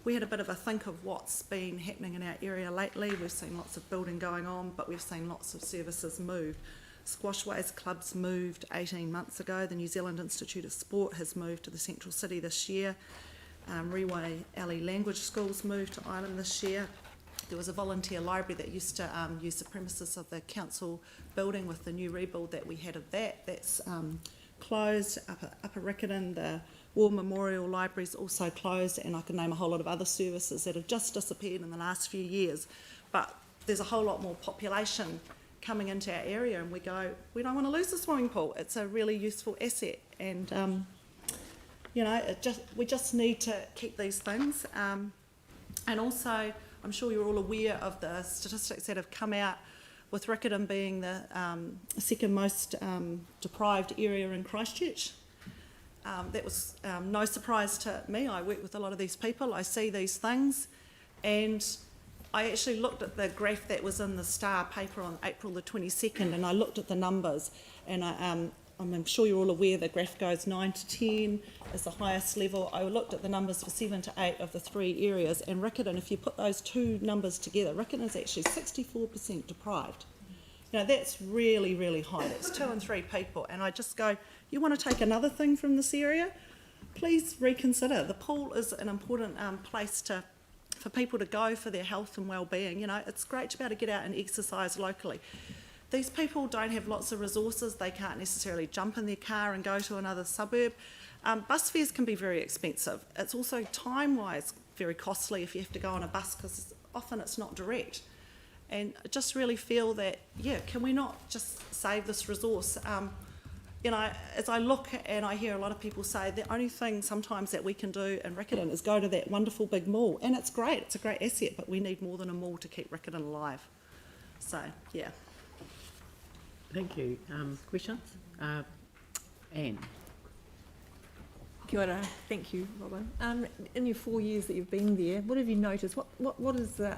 S18: we had a bit of a think of what's been happening in our area lately. We've seen lots of building going on, but we've seen lots of services move. Squashways Club's moved 18 months ago. The New Zealand Institute of Sport has moved to the central city this year. Riwai Alley Language Schools moved to Island this year. There was a volunteer library that used to use the premises of the council building with the new rebuild that we had of that. That's closed. Upper Riccarton, the War Memorial Library's also closed, and I can name a whole lot of other services that have just disappeared in the last few years. But there's a whole lot more population coming into our area, and we don't want to lose the swimming pool. It's a really useful asset, and you know, we just need to keep these things. And also, I'm sure you're all aware of the statistics that have come out with Riccarton being the second most deprived area in Christchurch. That was no surprise to me. I work with a lot of these people. I see these things, and I actually looked at the graph that was in the Star paper on April the 22nd, and I looked at the numbers, and I'm sure you're all aware the graph goes 9 to 10 is the highest level. I looked at the numbers for 7 to 8 of the 3 areas, and Riccarton, if you put those two numbers together, Riccarton is actually 64% deprived. You know, that's really, really high. That's 2 and 3 people, and I just go, you want to take another thing from this area? Please reconsider. The pool is an important place for people to go for their health and well-being. You know, it's great to be able to get out and exercise locally. These people don't have lots of resources. They can't necessarily jump in their car and go to another suburb. Bus fares can be very expensive. It's also time-wise very costly if you have to go on a bus, because often it's not direct. And I just really feel that, yeah, can we not just save this resource? You know, as I look and I hear a lot of people say the only thing sometimes that we can do in Riccarton is go to that wonderful big mall. And it's great, it's a great asset, but we need more than a mall to keep Riccarton alive. So, yeah.
S1: Thank you. Questions? Anne.
S19: Kia ora. Thank you, Robin. In your 4 years that you've been there, what have you noticed? What is the,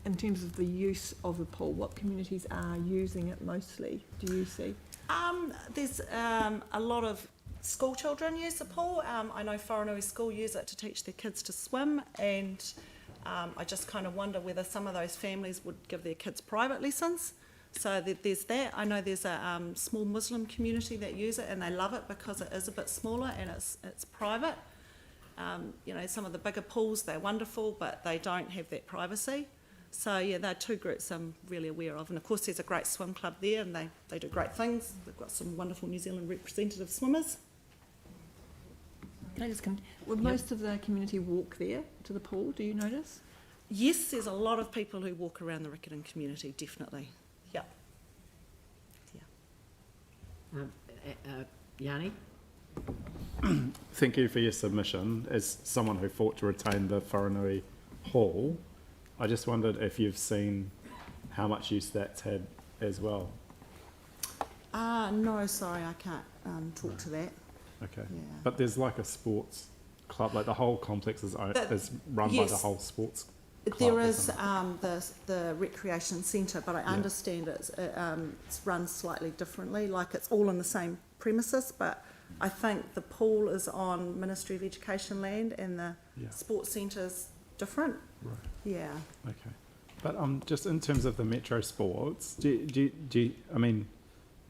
S19: in terms of the use of the pool, what communities are using it mostly, do you see?
S18: There's a lot of school children use the pool. I know Wharenui School use it to teach their kids to swim, and I just kind of wonder whether some of those families would give their kids private lessons. So there's that. I know there's a small Muslim community that use it, and they love it because it is a bit smaller and it's private. You know, some of the bigger pools, they're wonderful, but they don't have that privacy. So yeah, they're two groups I'm really aware of. And of course there's a great swim club there, and they do great things. They've got some wonderful New Zealand representative swimmers.
S19: Can I just would most of the community walk there to the pool, do you notice?
S18: Yes, there's a lot of people who walk around the Riccarton community, definitely. Yep. Yeah.
S1: Yanni?
S6: Thank you for your submission. As someone who fought to retain the Wharenui Hall, I just wondered if you've seen how much use that's had as well.
S18: No, sorry, I can't talk to that.
S6: Okay.
S18: Yeah.
S6: But there's like a sports club, like the whole complex is run
S18: yes.
S6: by the whole sports club.
S18: There is the recreation centre, but I understand it's run slightly differently, like it's all on the same premises, but I think the pool is on Ministry of Education land and the sports centre's different.
S6: Right.
S18: Yeah.
S6: Okay. But just in terms of the metro sports, do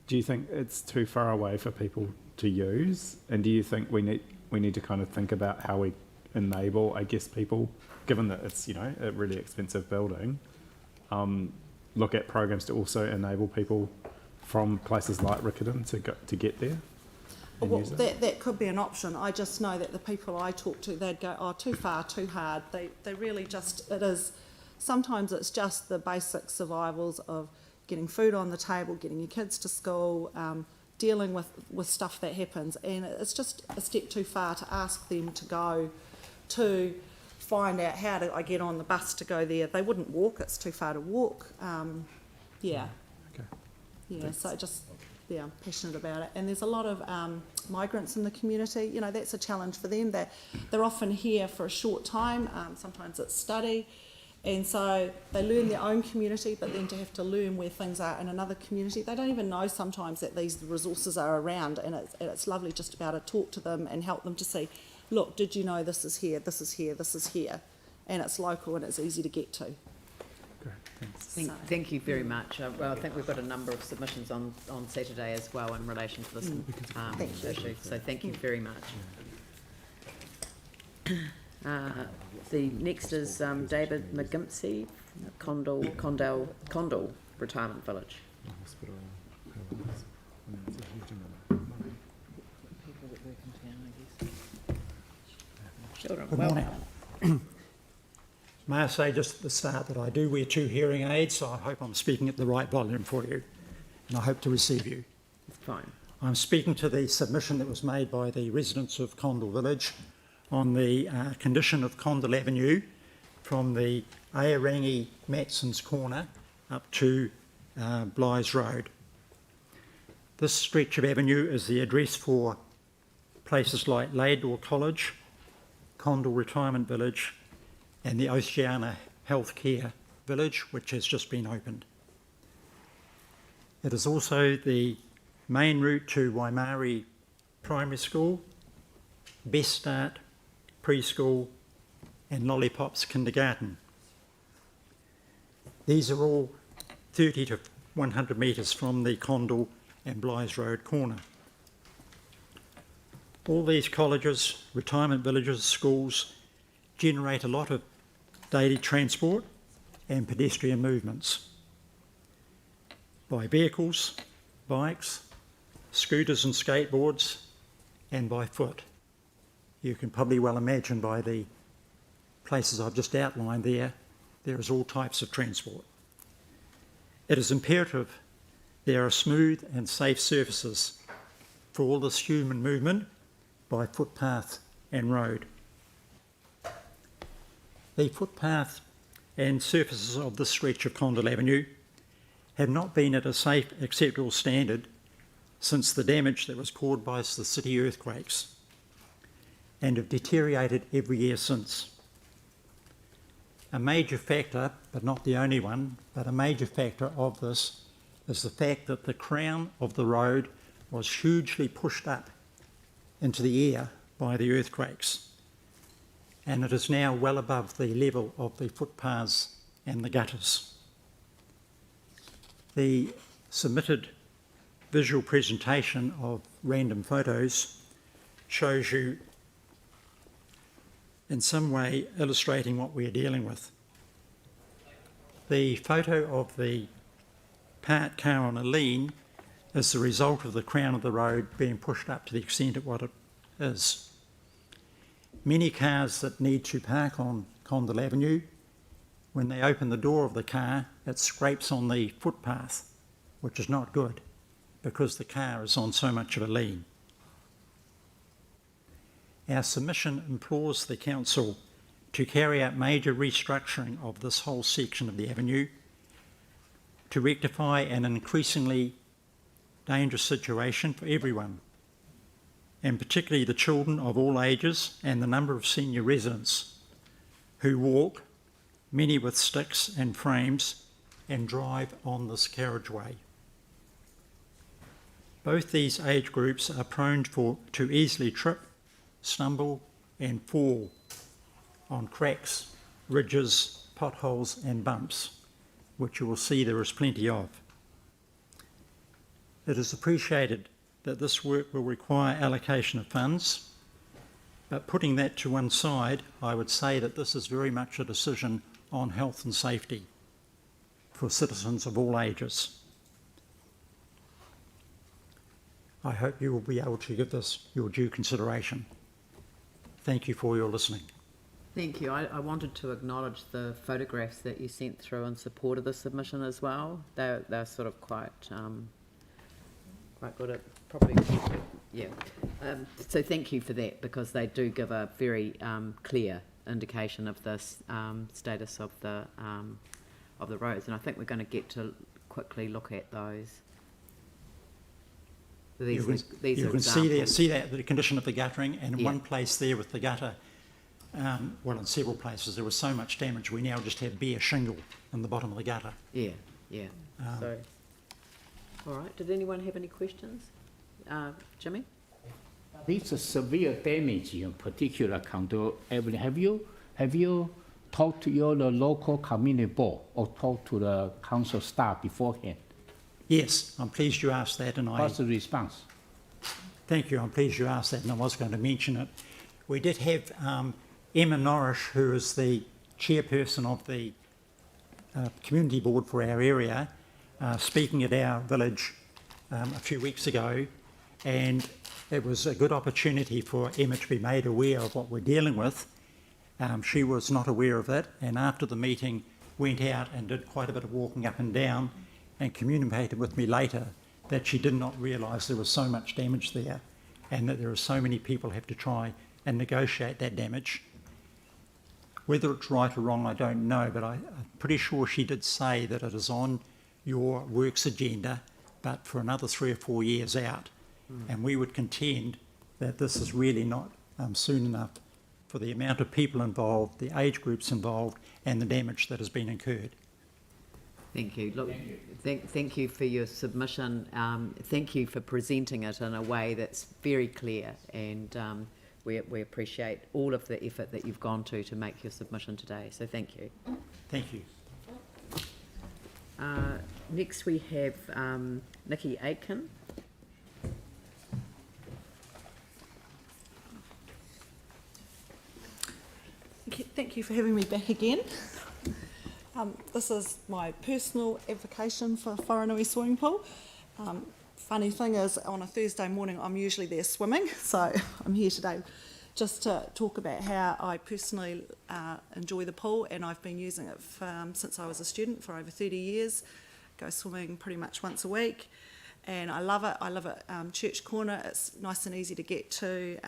S6: you think it's too far away for people to use? And do you think we need to kind of think about how we enable, I guess, people, given that it's, you know, a really expensive building, look at programs to also enable people from places like Riccarton to get there?
S18: Well, that could be an option. I just know that the people I talk to, they'd go, oh, too far, too hard. They really just, it is, sometimes it's just the basic survivals of getting food on the table, getting your kids to school, dealing with stuff that happens. And it's just a step too far to ask them to go to find out how do I get on the bus to go there. They wouldn't walk, it's too far to walk. Yeah.
S6: Okay.
S18: Yeah,
S6: Thanks.
S18: so just, yeah, I'm passionate about it. And there's a lot of migrants in the community. You know, that's a challenge for them. They're often here for a short time. Sometimes it's study. And so they learn their own community, but then to have to learn where things are in another community, they don't even know sometimes that these resources are around, and it's lovely just to be able to talk to them and help them to see, look, did you know this is here, this is here, this is here, and it's local and it's easy to get to.
S6: Great.
S1: Thank you very much. Well, I think we've got a number of submissions on Saturday as well in relation to this issue, so thank you very much. The next is David McGimpsey, Condell Retirement Village.
S20: Good morning. May I say just at the start that I do wear 2 hearing aids, so I hope I'm speaking at the right volume for you, and I hope to receive you.
S1: It's fine.
S20: I'm speaking to the submission that was made by the residents of Condell Village on the condition of Condell Avenue from the Aorangi Matson's Corner up to Blythe Road. This stretch of avenue is the address for places like Laidlaw College, Condell Retirement Village, and the Oceana Healthcare Village, which has just been opened. It is also the main route to Waimari Primary School, Best Start Preschool, and Lollipops Kindergarten. These are all 30 to 100 metres from the Condell and Blythe Road corner. All these colleges, retirement villages, schools generate a lot of daily transport and pedestrian movements by vehicles, bikes, scooters and skateboards, and by foot. You can probably well imagine by the places I've just outlined there is all types of transport. It is imperative there are smooth and safe surfaces for all this human movement by footpath and road. The footpath and surfaces of this stretch of Condell Avenue have not been at a safe, acceptable standard since the damage that was caused by the city earthquakes, and have deteriorated every year since. A major factor, but not the only one, but a major factor of this is the fact that the crown of the road was hugely pushed up into the air by the earthquakes, and it is now well above the level of the footpaths and the gutters. The submitted visual presentation of random photos shows you in some way illustrating what we are dealing with. The photo of the parked car on a lean is the result of the crown of the road being pushed up to the extent of what it is. Many cars that need to park on Condell Avenue, when they open the door of the car, it scrapes on the footpath, which is not good because the car is on so much of a lean. Our submission implores the Council to carry out major restructuring of this whole section of the avenue to rectify an increasingly dangerous situation for everyone, and particularly the children of all ages and the number of senior residents who walk, many with sticks and frames, and drive on this carriageway. Both these age groups are prone to easily trip, stumble and fall on cracks, ridges, potholes and bumps, which you will see there is plenty of. It is appreciated that this work will require allocation of funds, but putting that to one side, I would say that this is very much a decision on health and safety for citizens of all ages. I hope you will be able to give this your due consideration. Thank you for your listening.
S1: Thank you. I wanted to acknowledge the photographs that you sent through in support of the submission as well. They're sort of quite good at probably, yeah. So thank you for that, because they do give a very clear indication of this status of the roads, and I think we're going to get to quickly look at those. These
S20: you
S1: are
S20: can see that the condition of the guttering, and in one place there with the gutter, well, in several places there was so much damage we now just have bare shingle in the bottom of the gutter.
S1: Yeah. So, all right. Did anyone have any questions? Jimmy?
S21: This is severe damage in particular Condell Avenue. Have you talk to the local community board or talk to the council staff beforehand?
S20: Yes, I'm pleased you asked that, and
S21: What's the response?
S20: Thank you. I'm pleased you asked that, and I was going to mention it. We did have Emma Norrish, who is the chairperson of the community board for our area, speaking at our village a few weeks ago, and it was a good opportunity for Emma to be made aware of what we're dealing with. She was not aware of it, and after the meeting went out and did quite a bit of walking up and down and communicated with me later that she did not realise there was so much damage there and that there are so many people who have to try and negotiate that damage. Whether it's right or wrong, I don't know, but I'm pretty sure she did say that it is on your works agenda, but for another 3 or 4 years out. And we would contend that this is really not soon enough for the amount of people involved, the age groups involved, and the damage that has been incurred.
S1: Thank you. Look, thank you for your submission. Thank you for presenting it in a way that's very clear, and we appreciate all of the effort that you've gone to make your submission today. So thank you.
S20: Thank you.
S1: Next we have Nikki Aitken.
S18: Thank you for having me back again. This is my personal advocation for Wharenui swimming pool. Funny thing is, on a Thursday morning, I'm usually there swimming, so I'm here today just to talk about how I personally enjoy the pool, and I've been using it since I was a student for over 30 years. Go swimming pretty much once a week, and I love it. I love it. Church Corner, it's nice and easy to get to.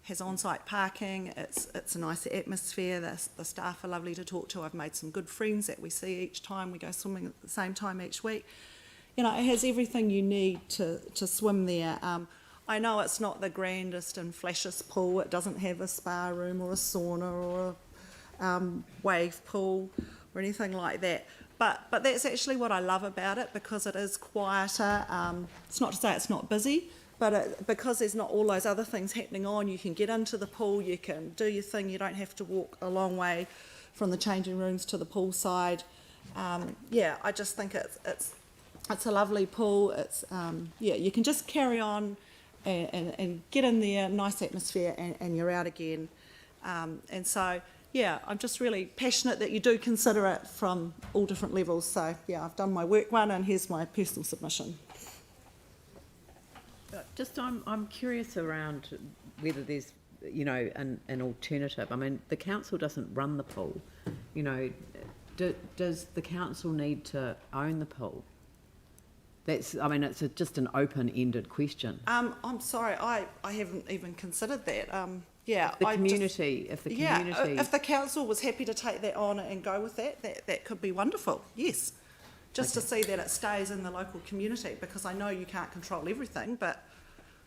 S18: Has on-site parking. It's a nice atmosphere. The staff are lovely to talk to. I've made some good friends that we see each time we go swimming at the same time each week. You know, it has everything you need to swim there. I know it's not the grandest and flashiest pool. It doesn't have a spa room or a sauna or a wave pool or anything like that. But that's actually what I love about it, because it is quieter. It's not to say it's not busy, but because there's not all those other things happening on, you can get into the pool, you can do your thing, you don't have to walk a long way from the changing rooms to the pool side. Yeah, I just think it's a lovely pool. It's yeah, you can just carry on and get in there, nice atmosphere, and you're out again. And so, yeah, I'm just really passionate that you do consider it from all different levels. So, yeah, I've done my work one, and here's my personal submission.
S1: Just I'm curious around whether there's, you know, an alternative. I mean, the council doesn't run the pool. You know, does the council need to own the pool? That's, I mean, it's just an open-ended question.
S18: I'm sorry, I haven't even considered that. Yeah,
S1: If the council was happy to take that on and go with that could be wonderful. Yes, just to see that it stays in the local community, because I know you can't control everything, but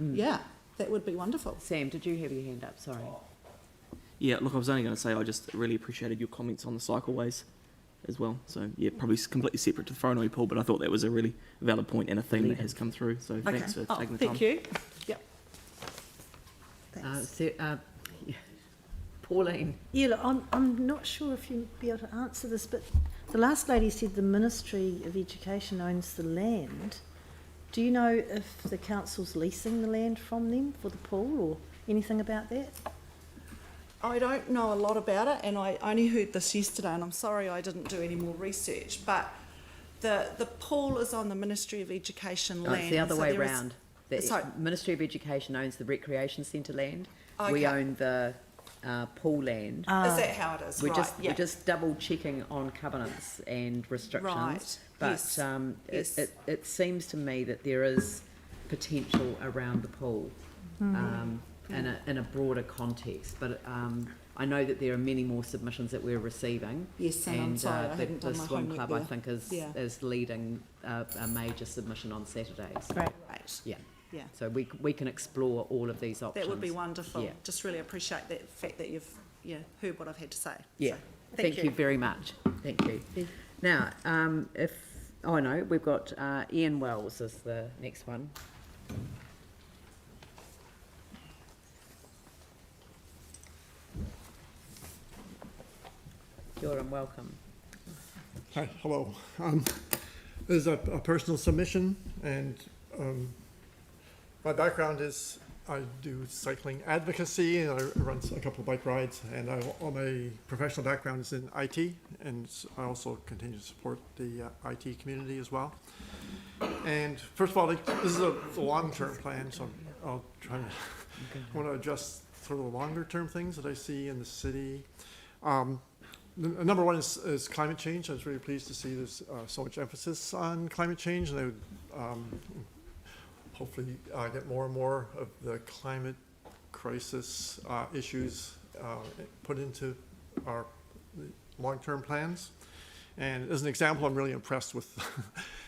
S1: yeah, that would be wonderful. Sam, did you have your hand up? Sorry.
S22: Yeah, look, I was only going to say I just really appreciated your comments on the cycleways as well. So, yeah, probably completely separate to the Wharenui pool, but I thought that was a really valid point and a theme that has come through. So thanks for taking the time.
S18: Thank you. Yep.
S1: Pauline.
S10: Yeah, look, I'm not sure if you'll be able to answer this, but the last lady said the Ministry of Education owns the land. Do you know if the council's leasing the land from them for the pool or anything about that?
S18: I don't know a lot about it, and I only heard this yesterday, and I'm sorry I didn't do any more research, but the pool is on the Ministry of Education land.
S1: It's the other way round.
S18: Sorry.
S1: Ministry of Education owns the recreation centre land.
S18: Okay.
S1: We own the pool land.
S18: Is that how it is?
S1: We're just double checking on covenants and restrictions.
S18: Right.
S1: But
S18: Yes.
S1: it seems to me that there is potential around the pool in a broader context. But I know that there are many more submissions that we're receiving.
S18: Yes, and I'm sorry, I haven't done
S1: the
S18: my
S1: swim
S18: homework
S1: club,
S18: there.
S1: I think, is leading a major submission on Saturdays.
S18: Right.
S1: Yeah.
S18: Yeah.
S1: So we can explore all of these options.
S18: That would be wonderful.
S1: Yeah.
S18: Just really appreciate that fact that you've heard what I've had to say.
S1: Yeah.
S18: So,
S1: thank you very much. Thank you. Now, we've got Ian Wells as the next one. Kia ora and welcome.
S2: Hi, hello. This is a personal submission, and my background is I do cycling advocacy, and I run a couple of bike rides, and all my professional background is in IT, and I also continue to support the IT community as well. And first of all, this is a long-term plan, so I'll try to, I want to address sort of the longer-term things that I see in the city. Number one is climate change. I was really pleased to see there's so much emphasis on climate change, and I would hopefully get more and more of the climate crisis issues put into our long-term plans. And as an example, I'm really impressed with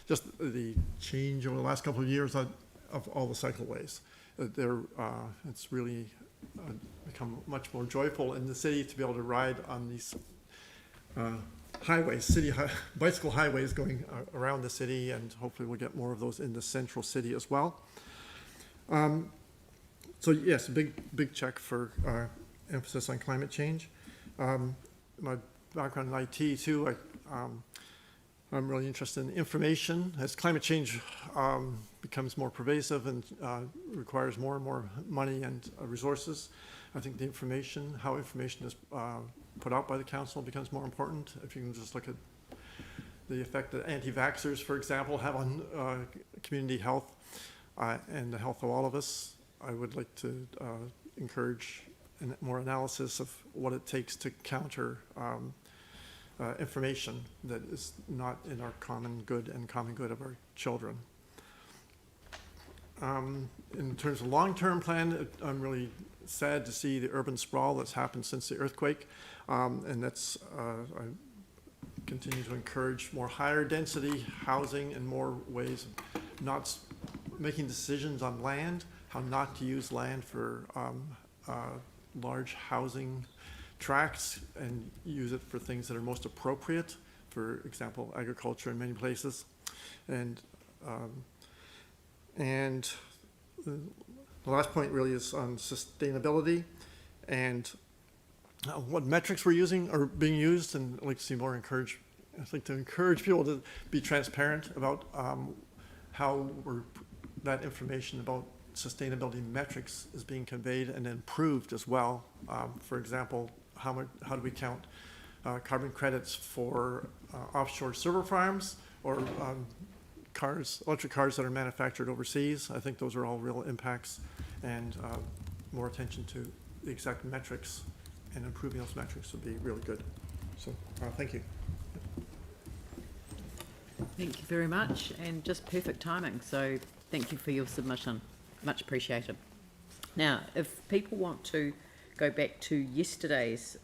S2: just the change over the last couple of years of all the cycleways. It's really become much more joyful in the city to be able to ride on these highways, bicycle highways going around the city, and hopefully we'll get more of those in the central city as well. So yes, a big check for emphasis on climate change. My background in IT too, I'm really interested in information. As climate change becomes more pervasive and requires more and more money and resources, I think the information, how information is put out by the council becomes more important. If you can just look at the effect that anti-vaxxers, for example, have on community health and the health of all of us, I would like to encourage more analysis of what it takes to counter information that is not in our common good and common good of our children. In terms of long-term plan, I'm really sad to see the urban sprawl that's happened since the earthquake, and that's I continue to encourage more higher density housing and more ways of not making decisions on land, how not to use land for large housing tracts and use it for things that are most appropriate, for example, agriculture in many places. And the last point really is on sustainability and what metrics we're using or being used, and I'd like to see more I'd like to encourage people to be transparent about how that information about sustainability metrics is being conveyed and improved as well. For example, how do we count carbon credits for offshore server farms or electric cars that are manufactured overseas? I think those are all real impacts, and more attention to the exact metrics and improving those metrics would be really good. So thank you.
S1: Thank you very much, and just perfect timing. So thank you for your submission. Much appreciated. Now, if people want to go back to yesterday's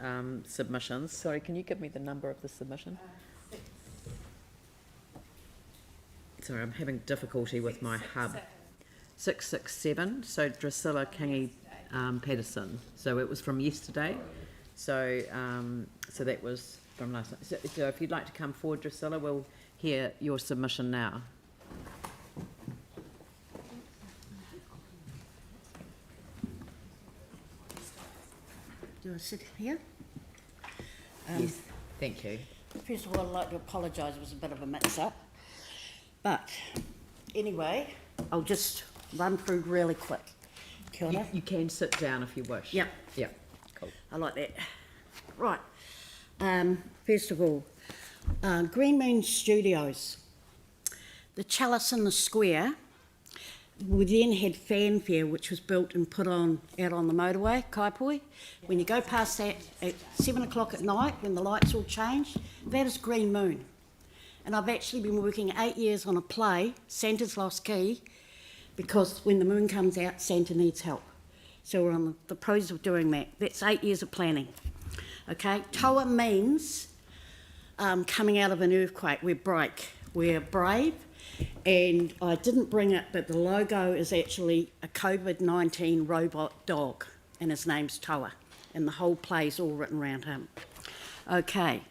S1: submissions, sorry, can you give me the number of the submission? Sorry, I'm having difficulty with my hub. 667, so Drusilla Kingy Patterson. So it was from yesterday. So so that was from last night. So if you'd like to come forward, Drusilla, we'll hear your submission now.
S3: Do I sit here?
S1: Yes, thank you.
S3: First of all, I'd like to apologise, it was a bit of a mix-up. But anyway, I'll just run through really quick. Kia ora.
S1: You can sit down if you wish.
S3: Yep.
S1: Yeah, cool.
S3: I like that. Right. First of all, Green Moon Studios. The chalice in the square, we then had Fanfare, which was built and put on out on the motorway, Kaipoi. When you go past that at 7 o'clock at night, when the lights all change, that is Green Moon. And I've actually been working 8 years on a play, Santa's Lost Key, because when the moon comes out, Santa needs help. So we're on the process of doing that. That's 8 years of planning. Okay, Toa means coming out of an earthquake. We're brave. And I didn't bring it, but the logo is actually a COVID-19 robot dog, and his name's Toa, and the whole play's all written around him. Okay.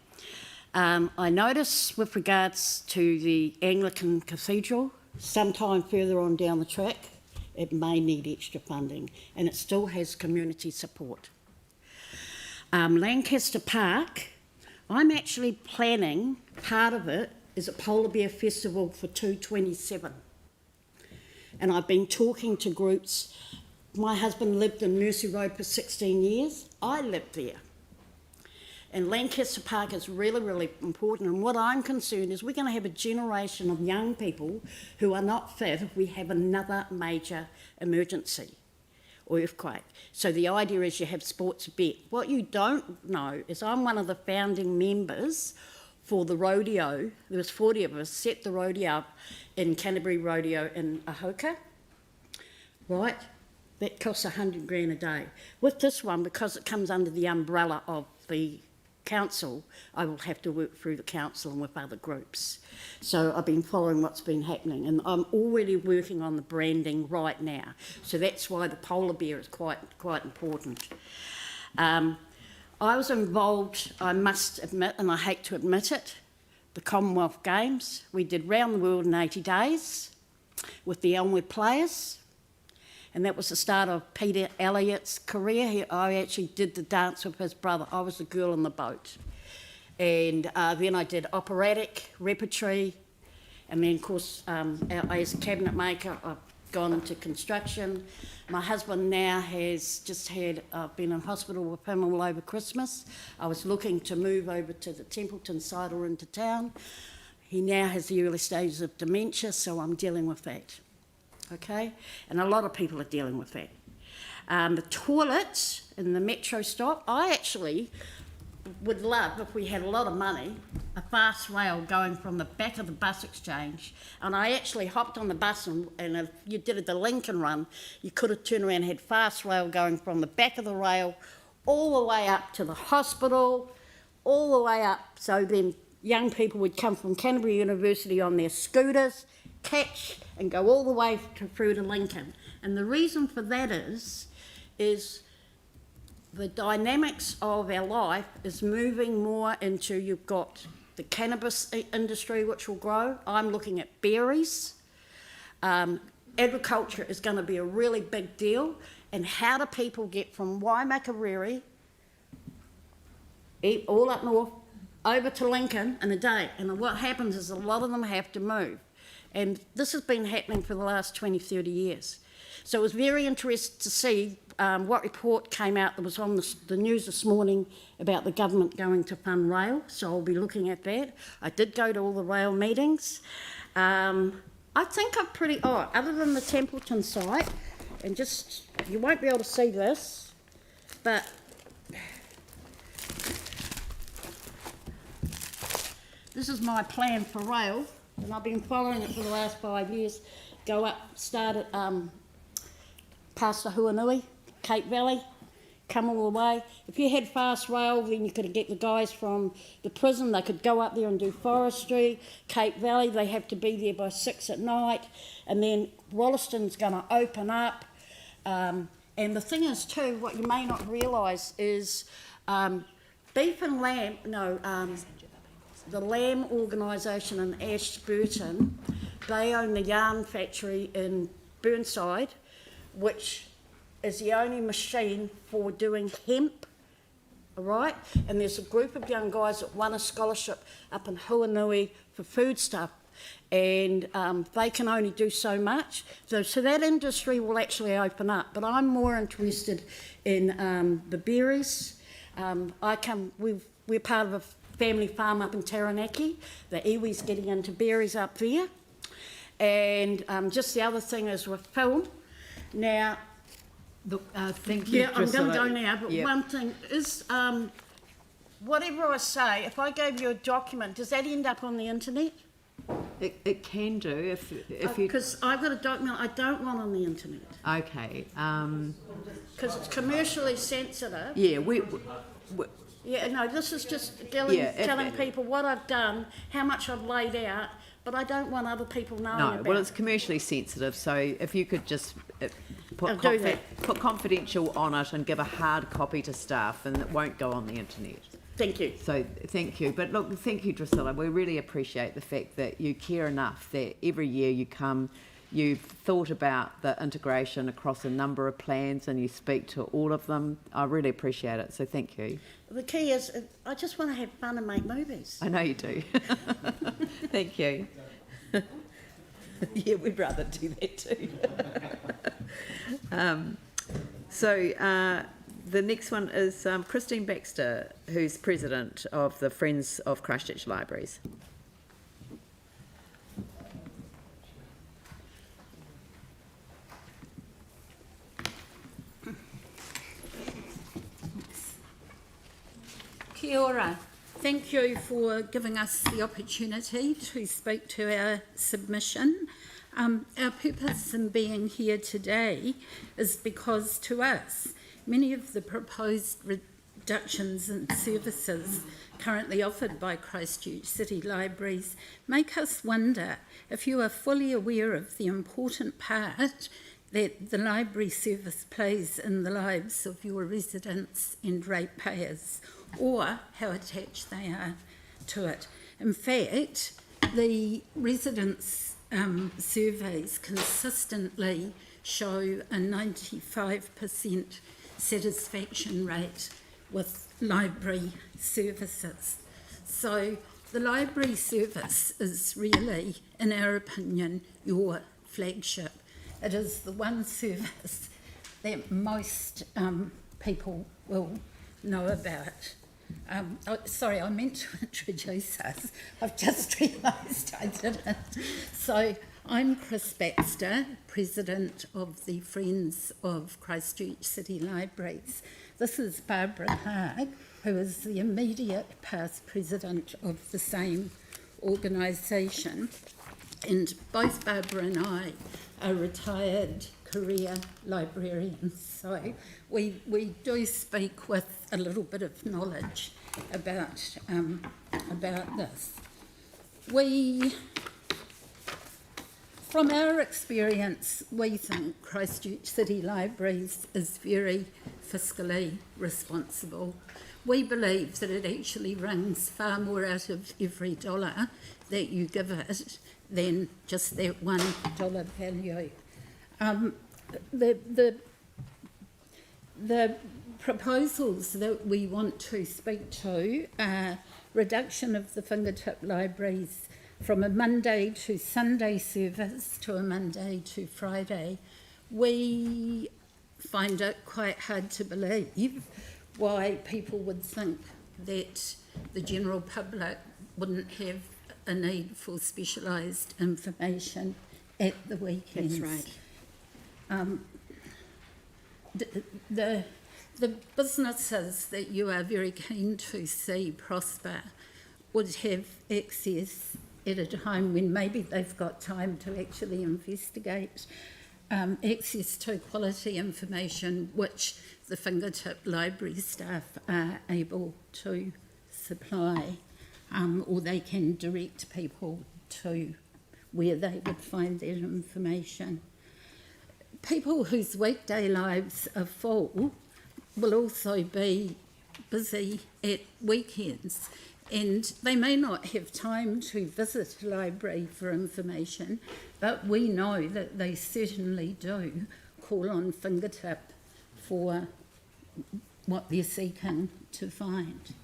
S3: I notice with regards to the Anglican Cathedral, sometime further on down the track, it may need extra funding, and it still has community support. Lancaster Park, I'm actually planning, part of it is a Polar Bear Festival for 2/27. And I've been talking to groups. My husband lived in Mercy Road for 16 years. I lived there. And Lancaster Park is really, really important. And what I'm concerned is we're going to have a generation of young people who are not fit if we have another major emergency or earthquake. So the idea is you have sports bet. What you don't know is I'm one of the founding members for the rodeo. There was 40 of us set the rodeo up in Canterbury Rodeo in Ahoka, right? That costs $100,000 a day. With this one, because it comes under the umbrella of the council, I will have to work through the council and with other groups. So I've been following what's been happening, and I'm already working on the branding right now. So that's why the polar bear is quite important. I was involved, I must admit, and I hate to admit it, the Commonwealth Games. We did round the world in 80 days with the Elmwood players. And that was the start of Peter Elliott's career. I actually did the dance with his brother. I was the girl in the boat. And then I did operatic, repertory, and then, of course, as a cabinet maker, I've gone into construction. My husband now has just had, I've been in hospital with him all over Christmas. I was looking to move over to the Templeton side or into town. He now has the early stages of dementia, so I'm dealing with that. Okay, and a lot of people are dealing with that. The toilets in the metro stop, I actually would love, if we had a lot of money, a fast rail going from the back of the bus exchange. And I actually hopped on the bus, and if you did the Lincoln run, you could have turned around and had fast rail going from the back of the rail all the way up to the hospital, all the way up. So then young people would come from Canterbury University on their scooters, catch and go all the way through to Lincoln. And the reason for that is the dynamics of our life is moving more into, you've got the cannabis industry which will grow. I'm looking at berries. Agriculture is going to be a really big deal. And how do people get from Waimakariri, all up north, over to Lincoln in a day? And what happens is a lot of them have to move. And this has been happening for the last 20, 30 years. So it was very interesting to see what report came out that was on the news this morning about the government going to fund rail. So I'll be looking at that. I did go to all the rail meetings. I think I'm pretty, other than the Templeton site, and just, you won't be able to see this, but this is my plan for rail. And I've been following it for the last 5 years. Go up, start at past the Huanui, Cape Valley, come all the way. If you had fast rail, then you could get the guys from the prison. They could go up there and do forestry. Cape Valley, they have to be there by 6 at night. And then Wollaston's going to open up. And the thing is too, what you may not realise is beef and lamb, the lamb organisation in Ashburton, they own the yarn factory in Burnside, which is the only machine for doing hemp, all right? And there's a group of young guys that won a scholarship up in Huanui for food stuff, and they can only do so much. So that industry will actually open up, but I'm more interested in the berries. We're part of a family farm up in Taranaki. The iwi's getting into berries up there. And just the other thing is with film. Now,
S1: thank you,
S3: I'm going to go
S1: Drusilla.
S3: now, but one thing is, whatever I say, if I gave you a document, does that end up on the internet?
S1: It can do if you...
S3: Because I've got a document I don't want on the internet.
S1: Okay.
S3: Because it's commercially sensitive.
S1: Yeah,
S3: Yeah, no, this is just telling people what I've done, how much I've laid out, but I don't want other people knowing about it.
S1: Well, it's commercially sensitive, so if you could just put confidential on it and give a hard copy to staff, and it won't go on the internet.
S3: Thank you.
S1: So, thank you. But look, thank you, Drusilla. We really appreciate the fact that you care enough that every year you come, you've thought about the integration across a number of plans and you speak to all of them. I really appreciate it, so thank you.
S3: The key is, I just want to have fun and make movies.
S1: I know you do. Thank you. Yeah, we'd rather do that too. The next one is Christine Baxter, who's president of the Friends of Christchurch Libraries.
S8: Kia ora. Thank you for giving us the opportunity to speak to our submission. Our purpose in being here today is because to us, many of the proposed reductions in services currently offered by Christchurch City Libraries make us wonder if you are fully aware of the important part that the library service plays in the lives of your residents and ratepayers, or how attached they are to it. In fact, the residents' surveys consistently show a 95% satisfaction rate with library services. So the library service is really, in our opinion, your flagship. It is the one service that most people will know about. Sorry, I meant to introduce us. I've just realised I didn't. So I'm Chris Baxter, President of the Friends of Christchurch City Libraries. This is Barbara Haag, who is the immediate past president of the same organisation. And both Barbara and I are retired career librarians, so we do speak with a little bit of knowledge about this. From our experience, we think Christchurch City Libraries is very fiscally responsible. We believe that it actually wrings far more out of every dollar that you give it than just that $1 value. The proposals that we want to speak to are reduction of the fingertip libraries from a Monday to Sunday service to a Monday to Friday. We find it quite hard to believe why people would think that the general public wouldn't have a need for specialised information at the weekends.
S3: That's right.
S8: The businesses that you are very keen to see prosper would have access at a time when maybe they've got time to actually investigate, access to quality information which the fingertip library staff are able to supply, or they can direct people to where they would find that information. People whose weekday lives are full will also be busy at weekends, and they may not have time to visit a library for information, but we know that they certainly do call on fingertip for what they're seeking to find.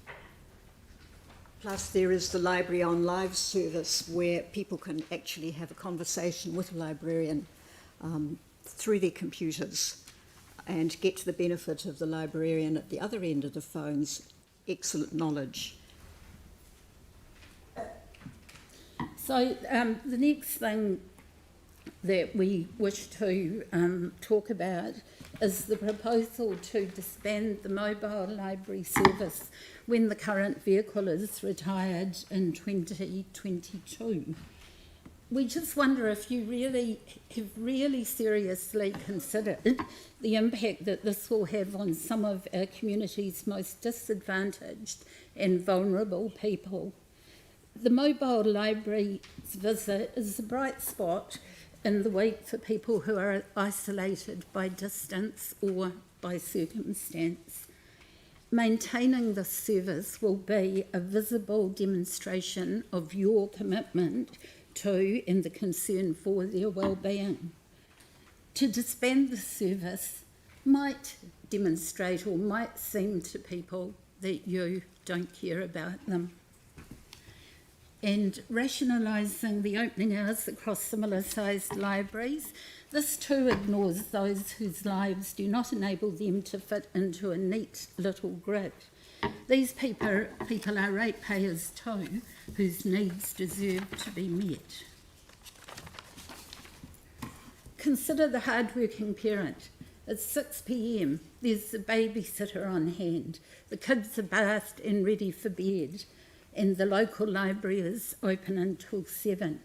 S4: Plus there is the Library on Live service where people can actually have a conversation with a librarian through their computers and get the benefit of the librarian at the other end of the phone's excellent knowledge.
S8: So the next thing that we wish to talk about is the proposal to disband the mobile library service when the current vehicle is retired in 2022. We just wonder if you have really seriously considered the impact that this will have on some of our community's most disadvantaged and vulnerable people. The mobile library's visit is a bright spot in the week for people who are isolated by distance or by circumstance. Maintaining this service will be a visible demonstration of your commitment
S5: to and the concern for their well-being. To disband the service might demonstrate or might seem to people that you don't care about them. And rationalising the opening hours across similar-sized libraries, this too ignores those whose lives do not enable them to fit into a neat little grid. These people are ratepayers too, whose needs deserve to be met. Consider the hard-working parent. At 6 p.m, there's the babysitter on hand, the kids are bathed and ready for bed, and the local library is open until 7.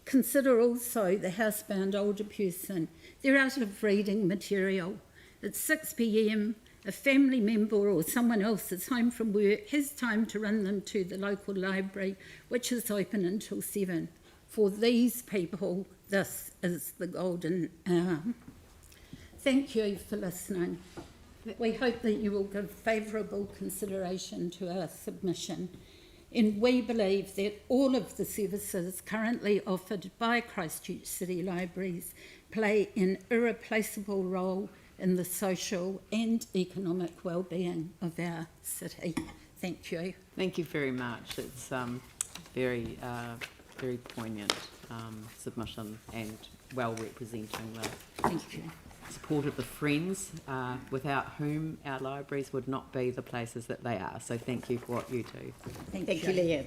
S5: Consider also the housebound older person. They're out of reading material. At 6 p.m, a family member or someone else is home from work, has time to run them to the local library, which is open until 7. For these people, this is the golden hour. Thank you for listening. We hope that you will give favourable consideration to our submission, and we believe that all of the services currently offered by Christchurch City Libraries play an irreplaceable role in the social and economic well-being of our city. Thank you.
S1: Thank you very much. It's very poignant submission and well representing the
S5: Thank you.
S1: support of the friends, without whom our libraries would not be the places that they are. So thank you for what you do.
S5: Thank you, Leah.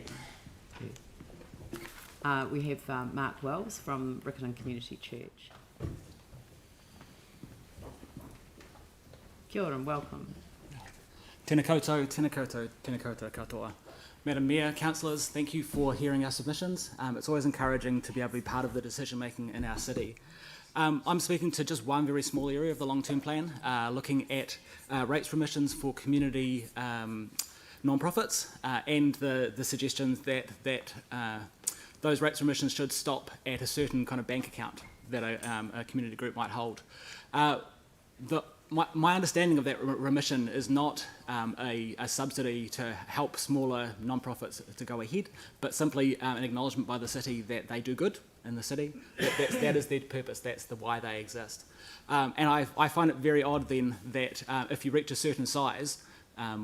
S1: We have Mark Wells from Riccarton Community Church. Kia ora and welcome.
S7: Tēnā koutou, tēnā koutou, tēnā koutou katoa. Madam Mayor, councillors, thank you for hearing our submissions. It's always encouraging to be able to be part of the decision making in our city. I'm speaking to just one very small area of the long-term plan, looking at rates remissions for community non-profits and the suggestions that those rates remissions should stop at a certain kind of bank account that a community group might hold. My understanding of that remission is not a subsidy to help smaller non-profits to go ahead, but simply an acknowledgement by the city that they do good in the city. That is their purpose, that's the why they exist. And I find it very odd then that if you reach a certain size,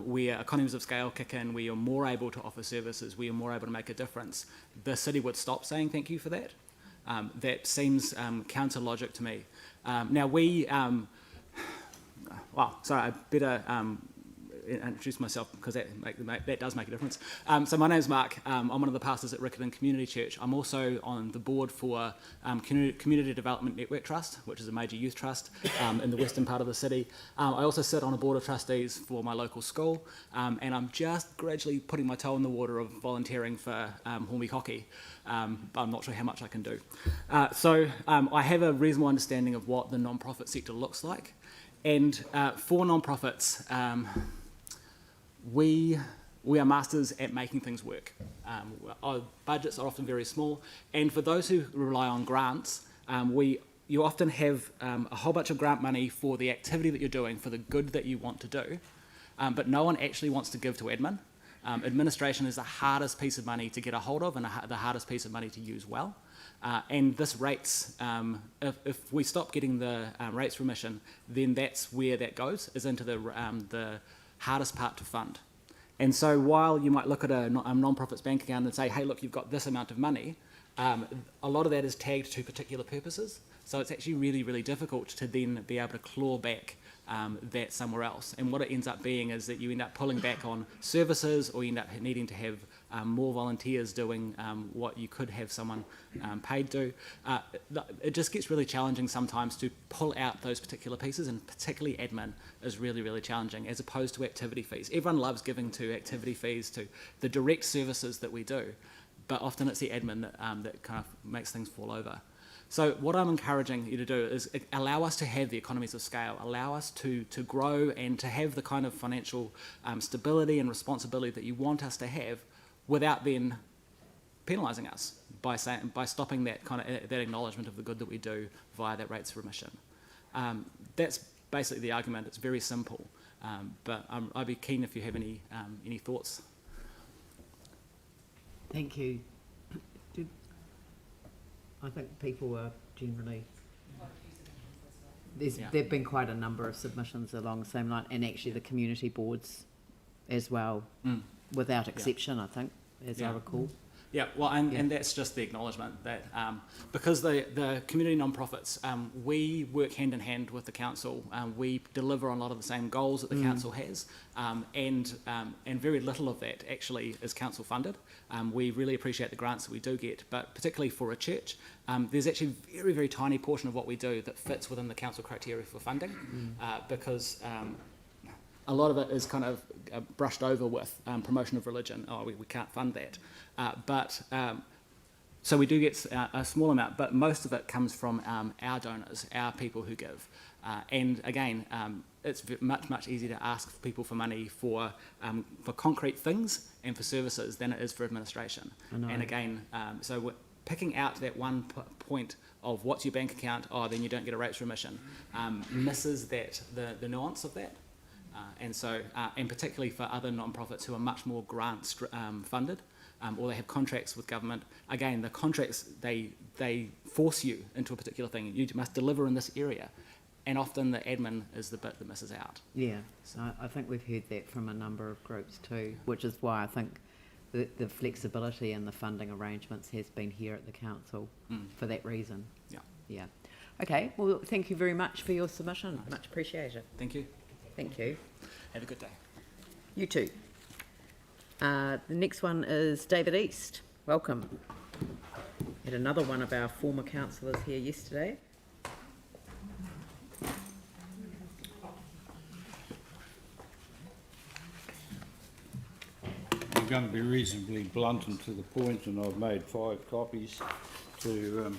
S7: where economies of scale kick in, where you're more able to offer services, where you're more able to make a difference, the city would stop saying thank you for that. That seems counter logic to me. Now we... Wow, sorry, I better introduce myself because that does make a difference. So my name's Mark. I'm one of the pastors at Riccarton Community Church. I'm also on the board for Community Development Network Trust, which is a major youth trust in the western part of the city. I also sit on a board of trustees for my local school, and I'm just gradually putting my toe in the water of volunteering for Hornby Hockey. But I'm not sure how much I can do. So I have a reasonable understanding of what the non-profit sector looks like. And for non-profits, we are masters at making things work. Our budgets are often very small, and for those who rely on grants, you often have a whole bunch of grant money for the activity that you're doing, for the good that you want to do, but no one actually wants to give to admin. Administration is the hardest piece of money to get a hold of and the hardest piece of money to use well. And this rates, if we stop getting the rates remission, then that's where that goes, is into the hardest part to fund. And so while you might look at a non-profit's bank account and say, hey, look, you've got this amount of money, a lot of that is tagged to particular purposes. So it's actually really, really difficult to then be able to claw back that somewhere else. And what it ends up being is that you end up pulling back on services, or you end up needing to have more volunteers doing what you could have someone paid do. It just gets really challenging sometimes to pull out those particular pieces, and particularly admin is really, really challenging, as opposed to activity fees. Everyone loves giving to activity fees, to the direct services that we do, but often it's the admin that kind of makes things fall over. So what I'm encouraging you to do is allow us to have the economies of scale, allow us to grow and to have the kind of financial stability and responsibility that you want us to have, without then penalising us by stopping that kind of that acknowledgement of the good that we do via that rates remission. That's basically the argument. It's very simple, but I'd be keen if you have any thoughts.
S1: Thank you. I think people are generally.
S7: Yeah.
S1: There've been quite a number of submissions along the same line, and actually the community boards as well, without exception, I think, as I recall.
S7: Yeah, well, and that's just the acknowledgement that because the community non-profits, we work hand in hand with the council. We deliver on a lot of the same goals that the council has, and very little of that actually is council funded. We really appreciate the grants that we do get, but particularly for a church, there's actually a very, very tiny portion of what we do that fits within the council criteria for funding, because a lot of it is kind of brushed over with promotion of religion. Oh, we can't fund that. So we do get a small amount, but most of it comes from our donors, our people who give. And again, it's much easier to ask people for money for concrete things and for services than it is for administration. And again, so we're picking out that one point of what's your bank account, then you don't get a rates remission, misses that the nuance of that. And so, and particularly for other non-profits who are much more grant funded, or they have contracts with government. Again, the contracts, they force you into a particular thing. You must deliver in this area. And often the admin is the bit that misses out.
S1: Yeah, so I think we've heard that from a number of groups too, which is why I think the flexibility in the funding arrangements has been here at the council for that reason. Yeah. Yeah. Okay, well, thank you very much for your submission. Nice. Much appreciated.
S7: Thank you.
S1: Thank you.
S7: Have a good day.
S1: You too. The next one is David East. Welcome. Had another one of our former councillors here yesterday.
S9: I'm going to be reasonably blunt and to the point, and I've made 5 copies to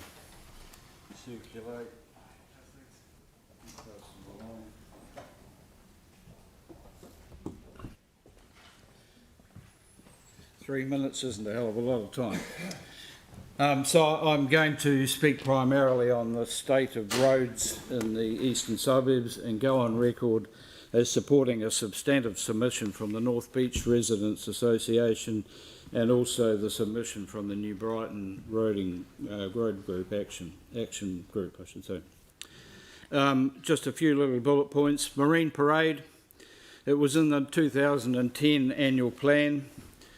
S9: circulate. 3 minutes isn't a hell of a lot of time. So I'm going to speak primarily on the state of roads in the eastern suburbs and go on record as supporting a substantive submission from the North Beach Residents Association and also the submission from the New Brighton Road Group Action Group, I should say. Just a few little bullet points. Marine Parade, it was in the 2010 annual plan,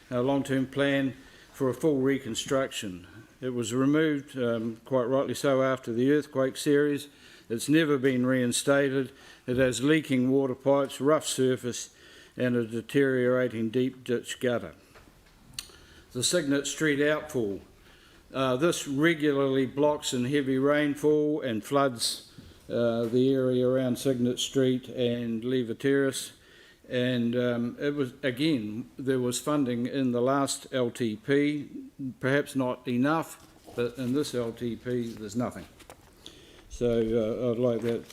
S9: long-term plan for a full reconstruction. It was removed, quite rightly so, after the earthquake series. It's never been reinstated. It has leaking water pipes, rough surface, and a deteriorating deep ditch gutter. The Signet Street outfall. This regularly blocks in heavy rainfall and floods the area around Signet Street and Lever Terrace. And it was, again, there was funding in the last LTP, perhaps not enough, but in this LTP there's nothing. So I'd like that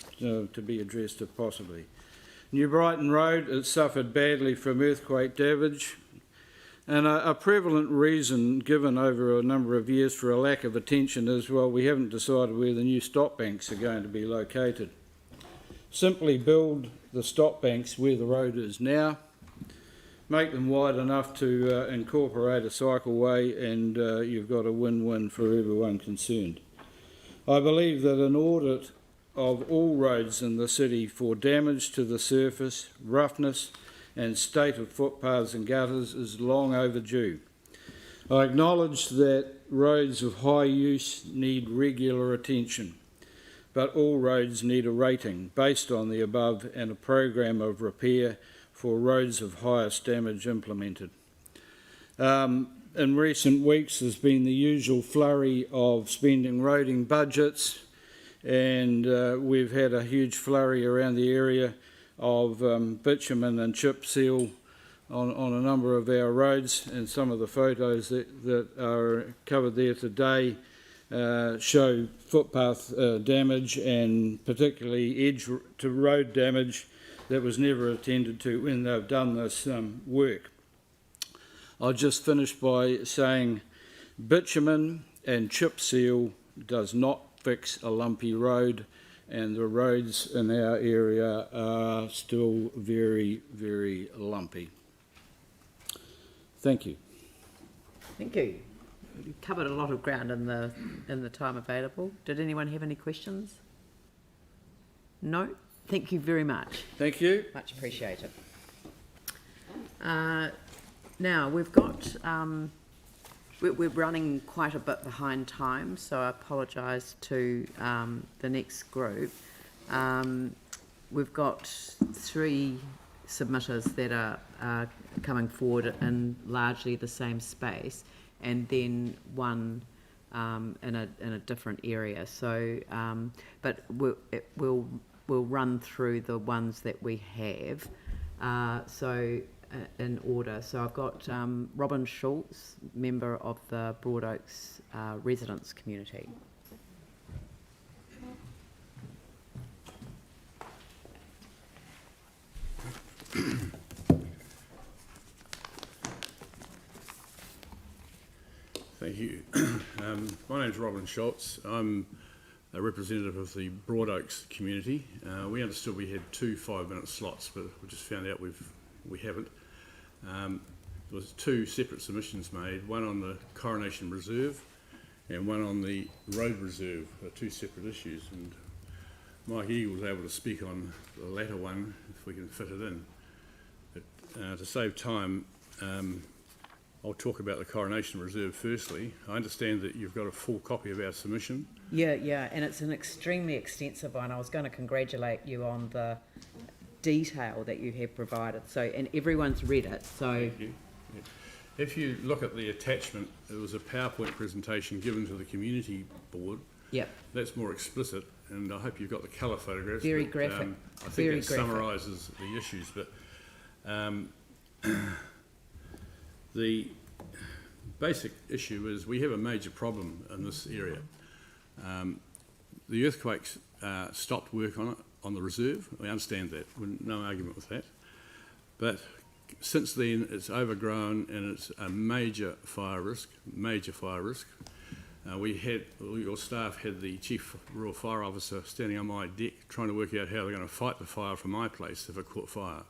S9: to be addressed if possibly. New Brighton Road, it suffered badly from earthquake damage, and a prevalent reason given over a number of years for a lack of attention is, well, we haven't decided where the new stop banks are going to be located. Simply build the stop banks where the road is now, make them wide enough to incorporate a cycleway, and you've got a win-win for everyone concerned. I believe that an audit of all roads in the city for damage to the surface, roughness and state of footpaths and gutters is long overdue. I acknowledge that roads of high use need regular attention, but all roads need a rating based on the above and a program of repair for roads of highest damage implemented. In recent weeks there's been the usual flurry of spending roading budgets, and we've had a huge flurry around the area of bitumen and chip seal on a number of our roads, and some of the photos that are covered there today show footpath damage and particularly edge to road damage that was never attended to when they've done this work. I'll just finish by saying bitumen and chip seal does not fix a lumpy road, and the roads in our area are still very, very lumpy. Thank you.
S1: Thank you. covered a lot of ground in the time available. Did anyone have any questions? No? Thank you very much.
S9: Thank you.
S1: Much appreciated. Now, we've got, we're running quite a bit behind time, so I apologise to the next group. We've got 3 submitters that are coming forward in largely the same space, and then one in a different area. So, but we'll run through the ones that we have. In order. So I've got Robin Schultz, member of the Broad Oaks residents community.
S11: Thank you. My name's Robin Schultz. I'm a representative of the Broad Oaks community. We understood we had 2 5-minute slots, but we just found out we haven't. There was 2 separate submissions made, one on the Coronation Reserve and one on the Road Reserve, 2 separate issues. And Mike Eagle was able to speak on the latter one, if we can fit it in. But to save time, I'll talk about the Coronation Reserve firstly. I understand that you've got a full copy of our submission.
S1: Yeah, and it's an extremely extensive one. I was going to congratulate you on the detail that you have provided. So, and everyone's read it. So,
S11: thank you. Yeah. If you look at the attachment, it was a PowerPoint presentation given to the community board.
S1: Yep. That's
S11: more explicit, and I hope you've got the colour photographs.
S1: Very graphic.
S11: I think it summarises the issues, but the basic issue is we have a major problem in this area. The earthquakes stopped work on the reserve. We understand that. No argument with that. But since then, it's overgrown and it's a major fire risk. Your staff had the Chief Rural Fire Officer standing on my deck trying to work out how they're going to fight the fire from my place if it caught fire.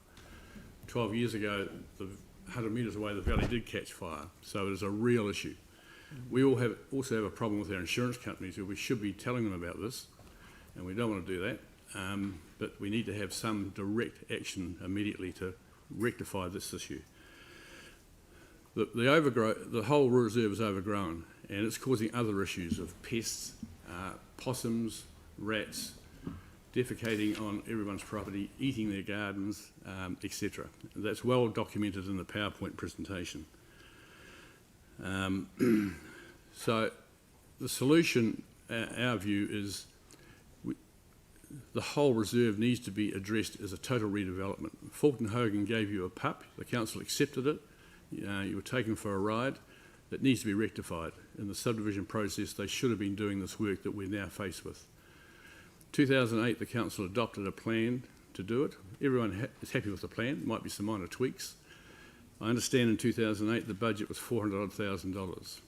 S11: 12 years ago, 100 metres away, the valley did catch fire. So it is a real issue. We also have a problem with our insurance companies who we should be telling them about this, and we don't want to do that. But we need to have some direct action immediately to rectify this issue. The whole reserve is overgrown, and it's causing other issues of pests, possums, rats, defecating on everyone's property, eating their gardens, etc. That's well documented in the PowerPoint presentation. So the solution, our view, is the whole reserve needs to be addressed as a total redevelopment. Fulton Hogan gave you a pup, the council accepted it, you were taken for a ride. That needs to be rectified. In the subdivision process, they should have been doing this work that we're now faced with. 2008, the council adopted a plan to do it. Everyone is happy with the plan, might be some minor tweaks. I understand in 2008 the budget was $400,000.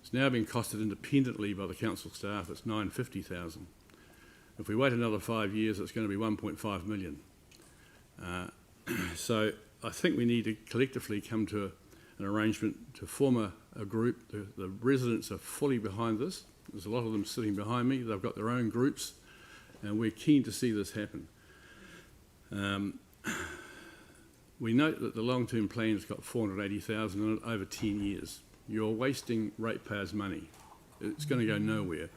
S11: It's now been costed independently by the council staff, it's $950,000. If we wait another 5 years, it's going to be $1.5 million. So I think we need to collectively come to an arrangement to form a group. The residents are fully behind this. There's a lot of them sitting behind me. They've got their own groups, and we're keen to see this happen. We note that the long-term plan's got $480,000 in it over 10 years. You're wasting ratepayers' money. It's going to go nowhere.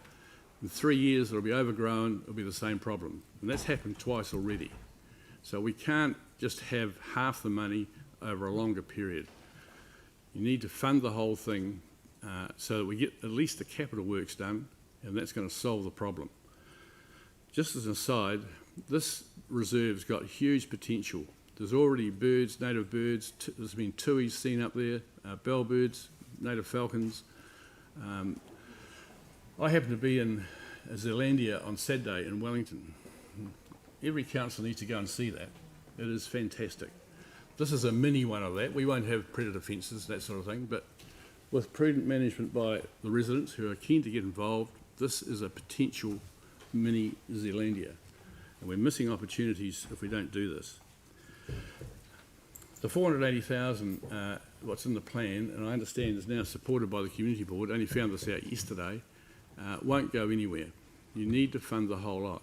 S11: In 3 years, it'll be overgrown, it'll be the same problem. And that's happened twice already. So we can't just have half the money over a longer period. You need to fund the whole thing so that we get at least the capital works done, and that's going to solve the problem. Just as an aside, this reserve's got huge potential. There's already birds, native birds. There's been tuis seen up there, bellbirds, native falcons. I happened to be in Zealandia on Saturday in Wellington. Every council needs to go and see that. It is fantastic. This is a mini one of that. We won't have predator fences, that sort of thing, but with prudent management by the residents who are keen to get involved, this is a potential mini Zealandia. And we're missing opportunities if we don't do this. The 480,000, what's in the plan, and I understand is now supported by the community board, only found this out yesterday, won't go anywhere. You need to fund the whole lot.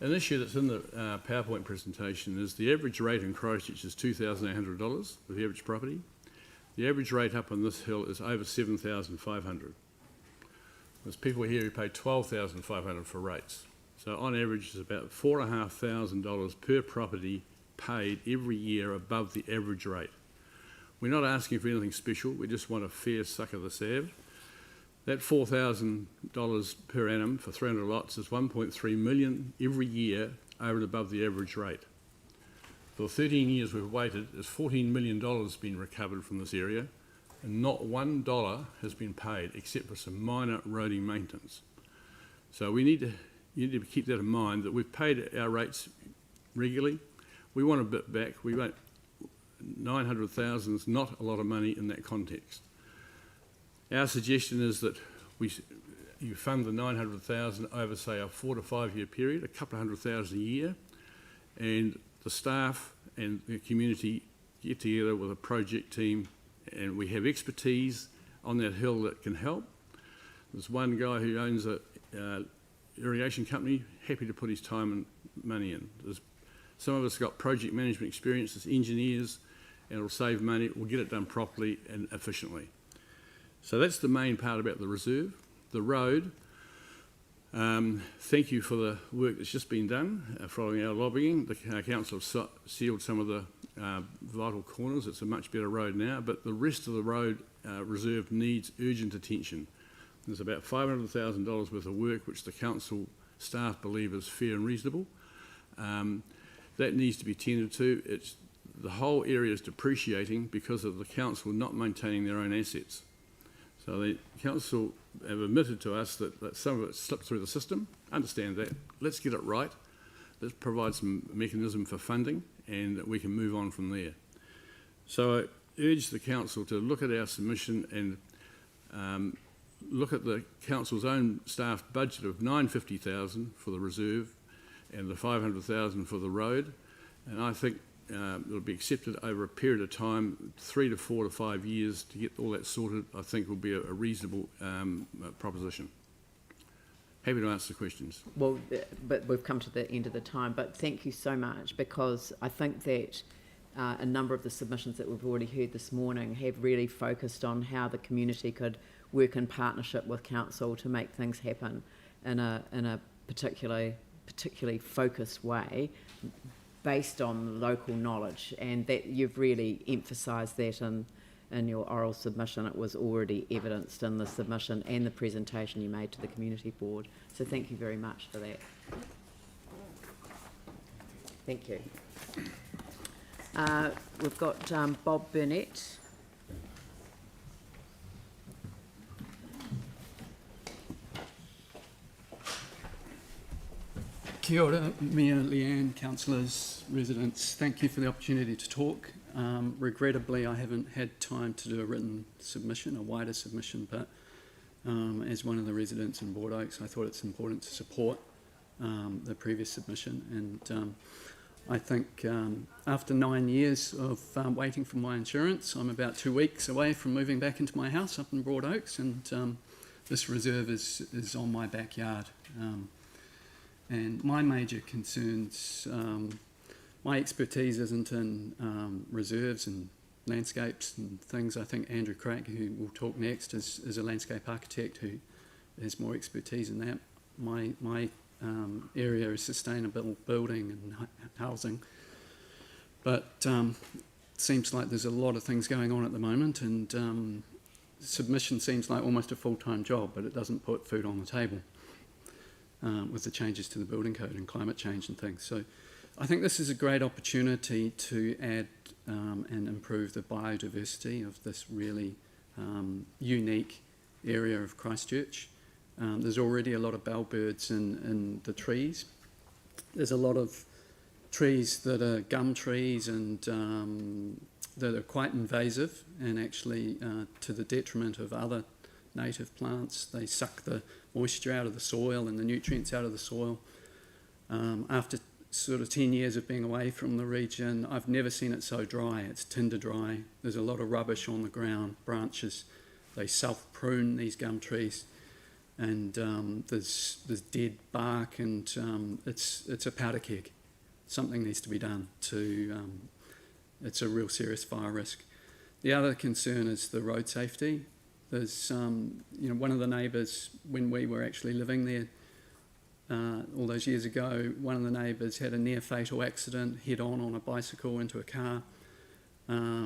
S11: An issue that's in the PowerPoint presentation is the average rate in Christchurch is $2,800 for the average property. The average rate up on this hill is over $7,500. There's people here who pay $12,500 for rates. So on average, it's about $4,500 per property paid every year above the average rate. We're not asking for anything special, we just want a fair suck of the salve. That $4,000 per annum for 300 lots is $1.3 million every year over and above the average rate. For 13 years we've waited, there's $14 million been recovered from this area, and not $1 has been paid except for some minor roading maintenance. So you need to keep that in mind, that we've paid our rates regularly. We want a bit back. We won't. 900,000 is not a lot of money in that context. Our suggestion is that you fund the 900,000 over, say, a 4 to 5 year period, a couple of $100,000 a year, and the staff and the community get together with a project team, and we have expertise on that hill that can help. There's one guy who owns a irrigation company, happy to put his time and money in. There's some of us got project management experience as engineers, and it'll save money, we'll get it done properly and efficiently. So that's the main part about the reserve. The road, thank you for the work that's just been done following our lobbying. The council have sealed some of the vital corners. It's a much better road now, but the rest of the road reserve needs urgent attention. There's about $500,000 worth of work which the council staff believe is fair and reasonable. That needs to be tended to. The whole area is depreciating because of the council not maintaining their own assets. So the council have admitted to us that some of it slipped through the system. Understand that. Let's get it right. Let's provide some mechanism for funding, and we can move on from there. So I urge the council to look at our submission and look at the council's own staff budget of $950,000 for the reserve and the $500,000 for the road, and I think it'll be accepted over a period of time, 3 to 4 to 5 years to get all that sorted. I think will be a reasonable proposition. Happy to answer questions.
S1: Well, but we've come to the end of the time, but thank you so much, because I think that a number of the submissions that we've already heard this morning have really focused on how the community could work in partnership with council to make things happen in a particularly focused way, based on local knowledge, and that you've really emphasised that in your oral submission. It was already evidenced in the submission and the presentation you made to the community board. So thank you very much for that. Thank you. We've got Bob Burnett.
S12: Kia ora, Mayor Leanne, councillors, residents. Thank you for the opportunity to talk. Regrettably, I haven't had time to do a written submission, a wider submission, but as one of the residents in Broad Oaks, I thought it's important to support the previous submission. And I think after 9 years of waiting for my insurance, I'm about 2 weeks away from moving back into my house up in Broad Oaks, and this reserve is on my backyard. And my major concerns, my expertise isn't in reserves and landscapes and things. I think Andrew Crack, who will talk next, is a landscape architect who has more expertise in that. My area is sustainable building and housing. But it seems like there's a lot of things going on at the moment, and submission seems like almost a full-time job, but it doesn't put food on the table. With the changes to the building code and climate change and things. So I think this is a great opportunity to add and improve the biodiversity of this really unique area of Christchurch. There's already a lot of bellbirds in the trees. There's a lot of trees that are gum trees and that are quite invasive and actually to the detriment of other native plants. They suck the moisture out of the soil and the nutrients out of the soil. After sort of 10 years of being away from the region, I've never seen it so dry. It's tinder dry. There's a lot of rubbish on the ground, branches. They self-prune these gum trees, and there's dead bark, and it's a powder keg. Something needs to be done to. It's a real serious fire risk. The other concern is the road safety. There's one of the neighbours, when we were actually living there all those years ago, one of the neighbours had a near fatal accident head-on a bicycle into a car.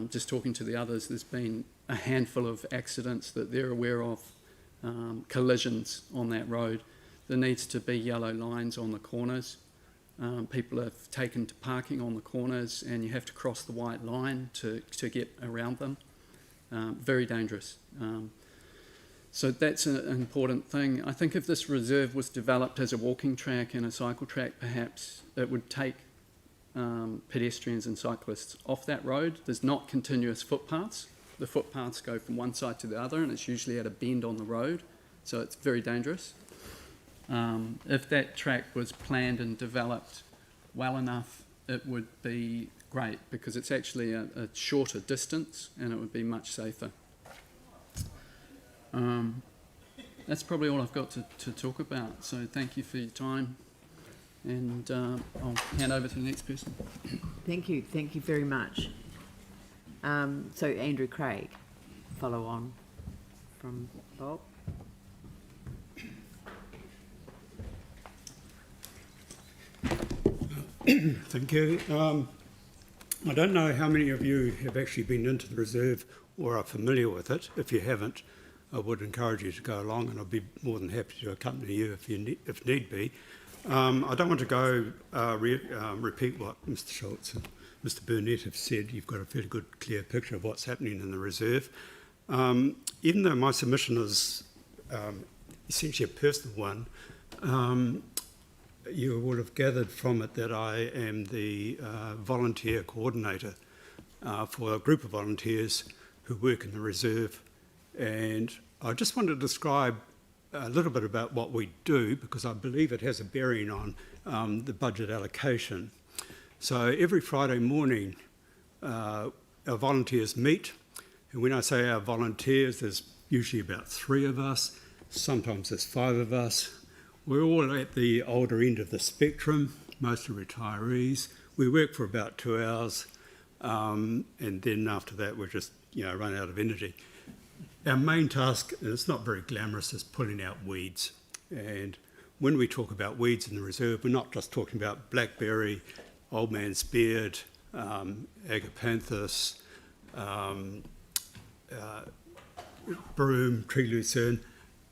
S12: Just talking to the others, there's been a handful of accidents that they're aware of, collisions on that road. There needs to be yellow lines on the corners. People have taken to parking on the corners, and you have to cross the white line to get around them. Very dangerous. So that's an important thing. I think if this reserve was developed as a walking track and a cycle track, perhaps it would take pedestrians and cyclists off that road. There's not continuous footpaths. The footpaths go from one side to the other, and it's usually at a bend on the road, so it's very dangerous. If that track was planned and developed well enough, it would be great, because it's actually a shorter distance and it would be much safer. That's probably all I've got to talk about, so thank you for your time, and I'll hand over to the next person.
S1: Thank you very much. So Andrew Craig, follow on from Bob.
S14: Thank you. I don't know how many of you have actually been into the reserve or are familiar with it. If you haven't, I would encourage you to go along, and I'd be more than happy to accompany you if need be. I don't want to go repeat what Mr. Schultz and Mr. Burnett have said. You've got a fairly good, clear picture of what's happening in the reserve. Even though my submission is essentially a personal one, you would have gathered from it that I am the volunteer coordinator for a group of volunteers who work in the reserve. And I just want to describe a little bit about what we do, because I believe it has a bearing on the budget allocation. So every Friday morning, our volunteers meet. And when I say our volunteers, there's usually about 3 of us. Sometimes there's 5 of us. We're all at the older end of the spectrum, mostly retirees. We work for about 2 hours, and then after that we're just, run out of energy. Our main task, and it's not very glamorous, is pulling out weeds. And when we talk about weeds in the reserve, we're not just talking about blackberry, old man's beard, agapanthus, broom, tree lucerne.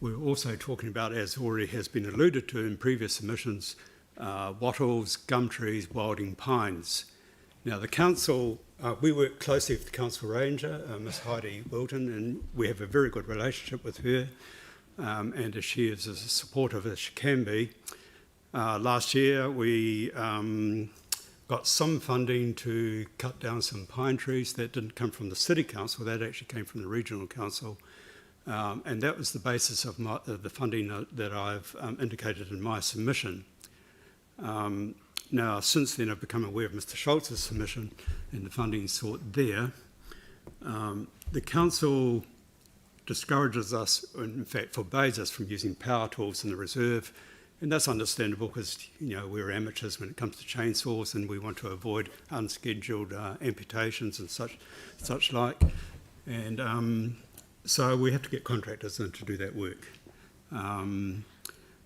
S14: We're also talking about, as already has been alluded to in previous submissions, wattles, gum trees, wilding pines. Now the council, we work closely with the council ranger, Miss Heidi Wilton, and we have a very good relationship with her, and as she is as supportive as she can be. Last year we got some funding to cut down some pine trees. That didn't come from the city council, that actually came from the regional council. And that was the basis of the funding that I've indicated in my submission. Now, since then, I've become aware of Mr. Schultz's submission and the funding sought there. The council discourages us, and in fact forbids us from using power tools in the reserve, and that's understandable because we're amateurs when it comes to chainsaws, and we want to avoid unscheduled amputations and such like. And so we have to get contractors in to do that work.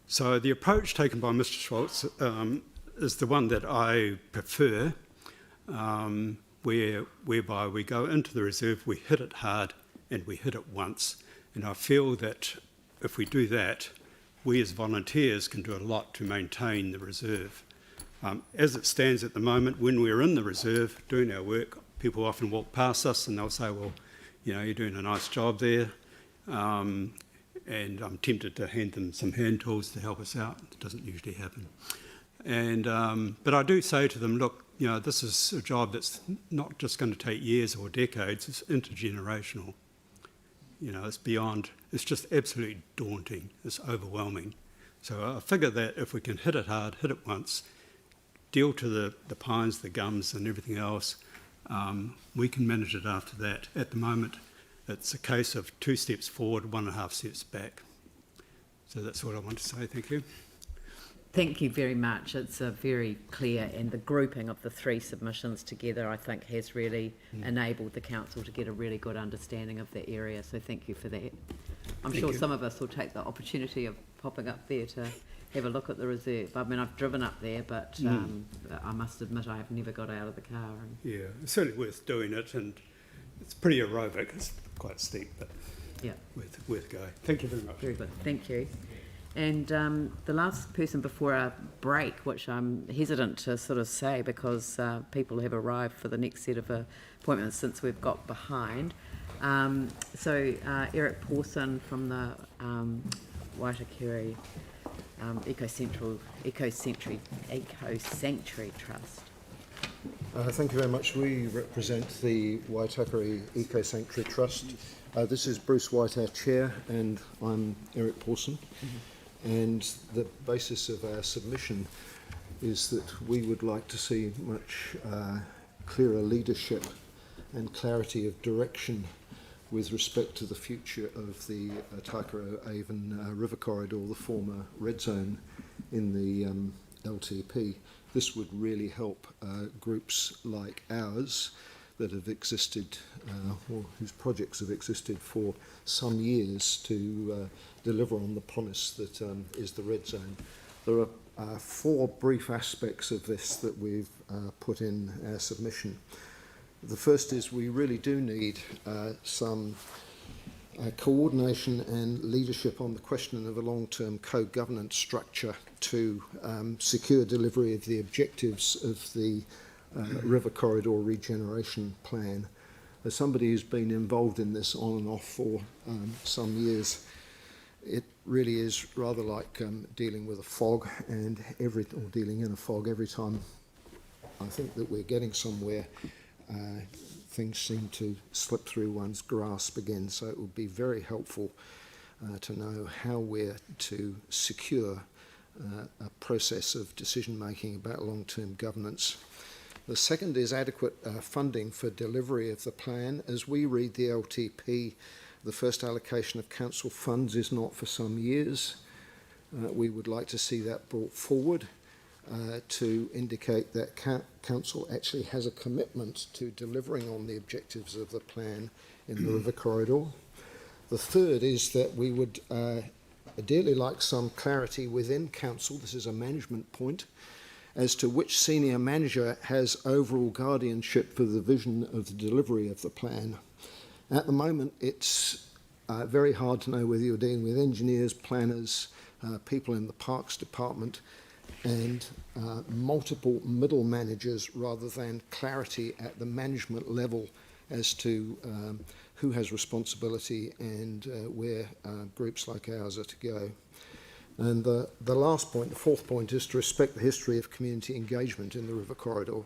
S14: So the approach taken by Mr. Schultz is the one that I prefer, whereby we go into the reserve, we hit it hard, and we hit it once. And I feel that if we do that, we as volunteers can do a lot to maintain the reserve. As it stands at the moment, when we're in the reserve doing our work, people often walk past us and they'll say, well, you're doing a nice job there. And I'm tempted to hand them some hand tools to help us out. It doesn't usually happen. And but I do say to them, look, this is a job that's not just going to take years or decades, it's intergenerational. It's beyond, it's just absolutely daunting, it's overwhelming. So I figure that if we can hit it hard, hit it once, deal to the pines, the gums and everything else, we can manage it after that. At the moment, it's a case of 2 steps forward, 1.5 steps back. So that's what I want to say. Thank you.
S1: Thank you very much. It's very clear, and the grouping of the 3 submissions together, I think, has really enabled the council to get a really good understanding of the area. So thank you for that. I'm sure some of us will take the opportunity of popping up there to have a look at the reserve. I mean, I've driven up there, but I must admit I have never got out of the car. And
S14: Yeah, it's certainly worth doing it, and it's pretty aerobic. It's quite steep, but
S1: yeah,
S14: worth going. Thank you very much.
S1: Very good. Thank you. And the last person before our break, which I'm hesitant to sort of say because people have arrived for the next set of appointments since we've got behind. So Eric Pawson from the Waitakere Eco Sanctuary Trust.
S13: Thank you very much. We represent the Waitakere Eco Sanctuary Trust. This is Bruce White, our chair, and I'm Eric Pawson. And the basis of our submission is that we would like to see much clearer leadership and clarity of direction with respect to the future of the Taikaro-Avon River Corridor, the former red zone in the LTP. This would really help groups like ours that have existed, or whose projects have existed for some years to deliver on the promise that is the red zone. There are 4 brief aspects of this that we've put in our submission. The first is we really do need some coordination and leadership on the question of a long-term co-governance structure to secure delivery of the objectives of the River Corridor Regeneration Plan. As somebody who's been involved in this on and off for some years, it really is rather like dealing with a fog, and dealing in a fog. Every time I think that we're getting somewhere, things seem to slip through one's grasp again. So it would be very helpful to know how we're to secure a process of decision making about long-term governance. The second is adequate funding for delivery of the plan. As we read the LTP, the first allocation of council funds is not for some years. We would like to see that brought forward to indicate that council actually has a commitment to delivering on the objectives of the plan in the river corridor. The third is that we would ideally like some clarity within council, this is a management point, as to which senior manager has overall guardianship for the vision of the delivery of the plan. At the moment, it's very hard to know whether you're dealing with engineers, planners, people in the parks department, and multiple middle managers rather than clarity at the management level as to who has responsibility and where groups like ours are to go. And the last point, the fourth point, is to respect the history of community engagement in the river corridor,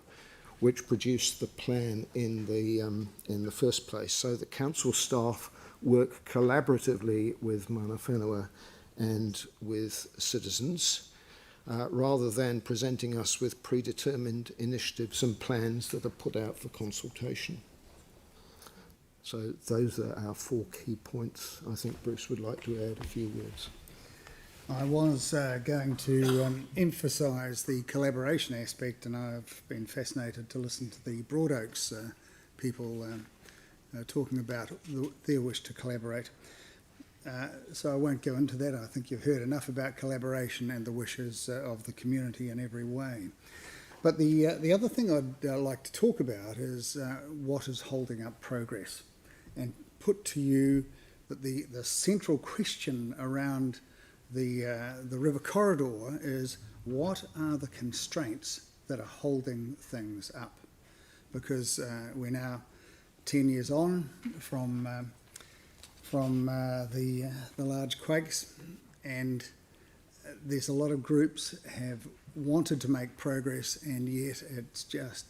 S13: which produced the plan in the first place. So the council staff work collaboratively with mana whenua and with citizens, rather than presenting us with predetermined initiatives and plans that are put out for consultation. So those are our 4 key points. I think Bruce would like to add a few words.
S15: I was going to emphasise the collaboration aspect, and I've been fascinated to listen to the Broad Oaks people talking about their wish to collaborate. So I won't go into that. I think you've heard enough about collaboration and the wishes of the community in every way. But the other thing I'd like to talk about is what is holding up progress, and put to you that the central question around the river corridor is what are the constraints that are holding things up? Because we're now 10 years on from the large quakes, and there's a lot of groups have wanted to make progress, and yet it just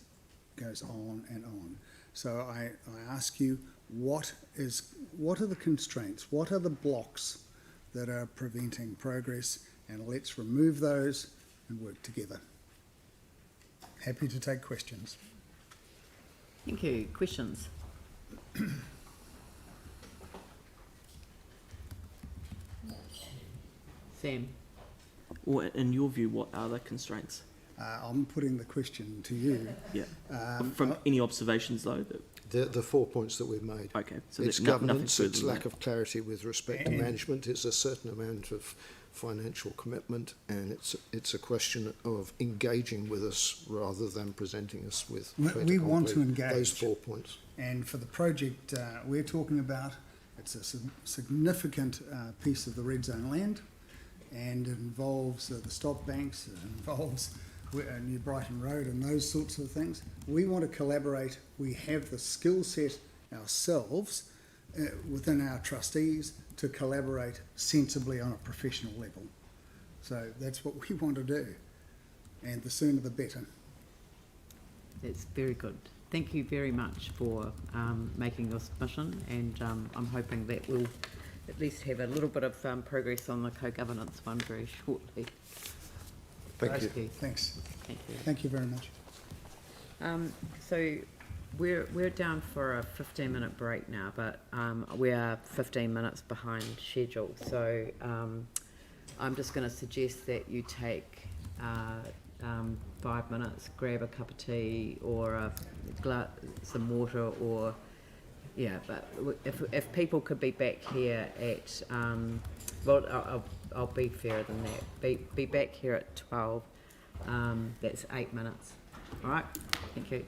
S15: goes on and on. So I ask you, what are the constraints? What are the blocks that are preventing progress? And let's remove those and work together. happy to take questions.
S1: Thank you. Questions? Sam?
S22: Or in your view, what are the constraints?
S15: I'm putting the question to you.
S22: Yeah. From any observations though?
S13: The 4 points that we've made.
S22: Okay. So
S13: It's
S22: nothing
S13: governance,
S22: further
S13: it's
S22: than
S13: lack
S22: that.
S13: of clarity with respect to management, it's a certain amount of financial commitment, and it's a question of engaging with us rather than presenting us with
S15: We want to engage.
S13: those 4 points.
S15: And for the project we're talking about, it's a significant piece of the red zone land, and it involves the stop banks, it involves New Brighton Road and those sorts of things. We want to collaborate. We have the skill set ourselves within our trustees to collaborate sensibly on a professional level. So that's what we want to do, and the sooner the better.
S1: That's very good. Thank you very much for making your submission, and I'm hoping that we'll at least have a little bit of progress on the co-governance one very shortly.
S13: Thank you.
S15: Thanks.
S1: Thank you.
S15: Thank you very much.
S1: So we're down for a 15-minute break now, but we are 15 minutes behind schedule. So I'm just going to suggest that you take 5 minutes, grab a cup of tea or some water, or but if people could be back here at I'll be fairer than that. Be back here at 12. That's 8 minutes. All right. Thank you.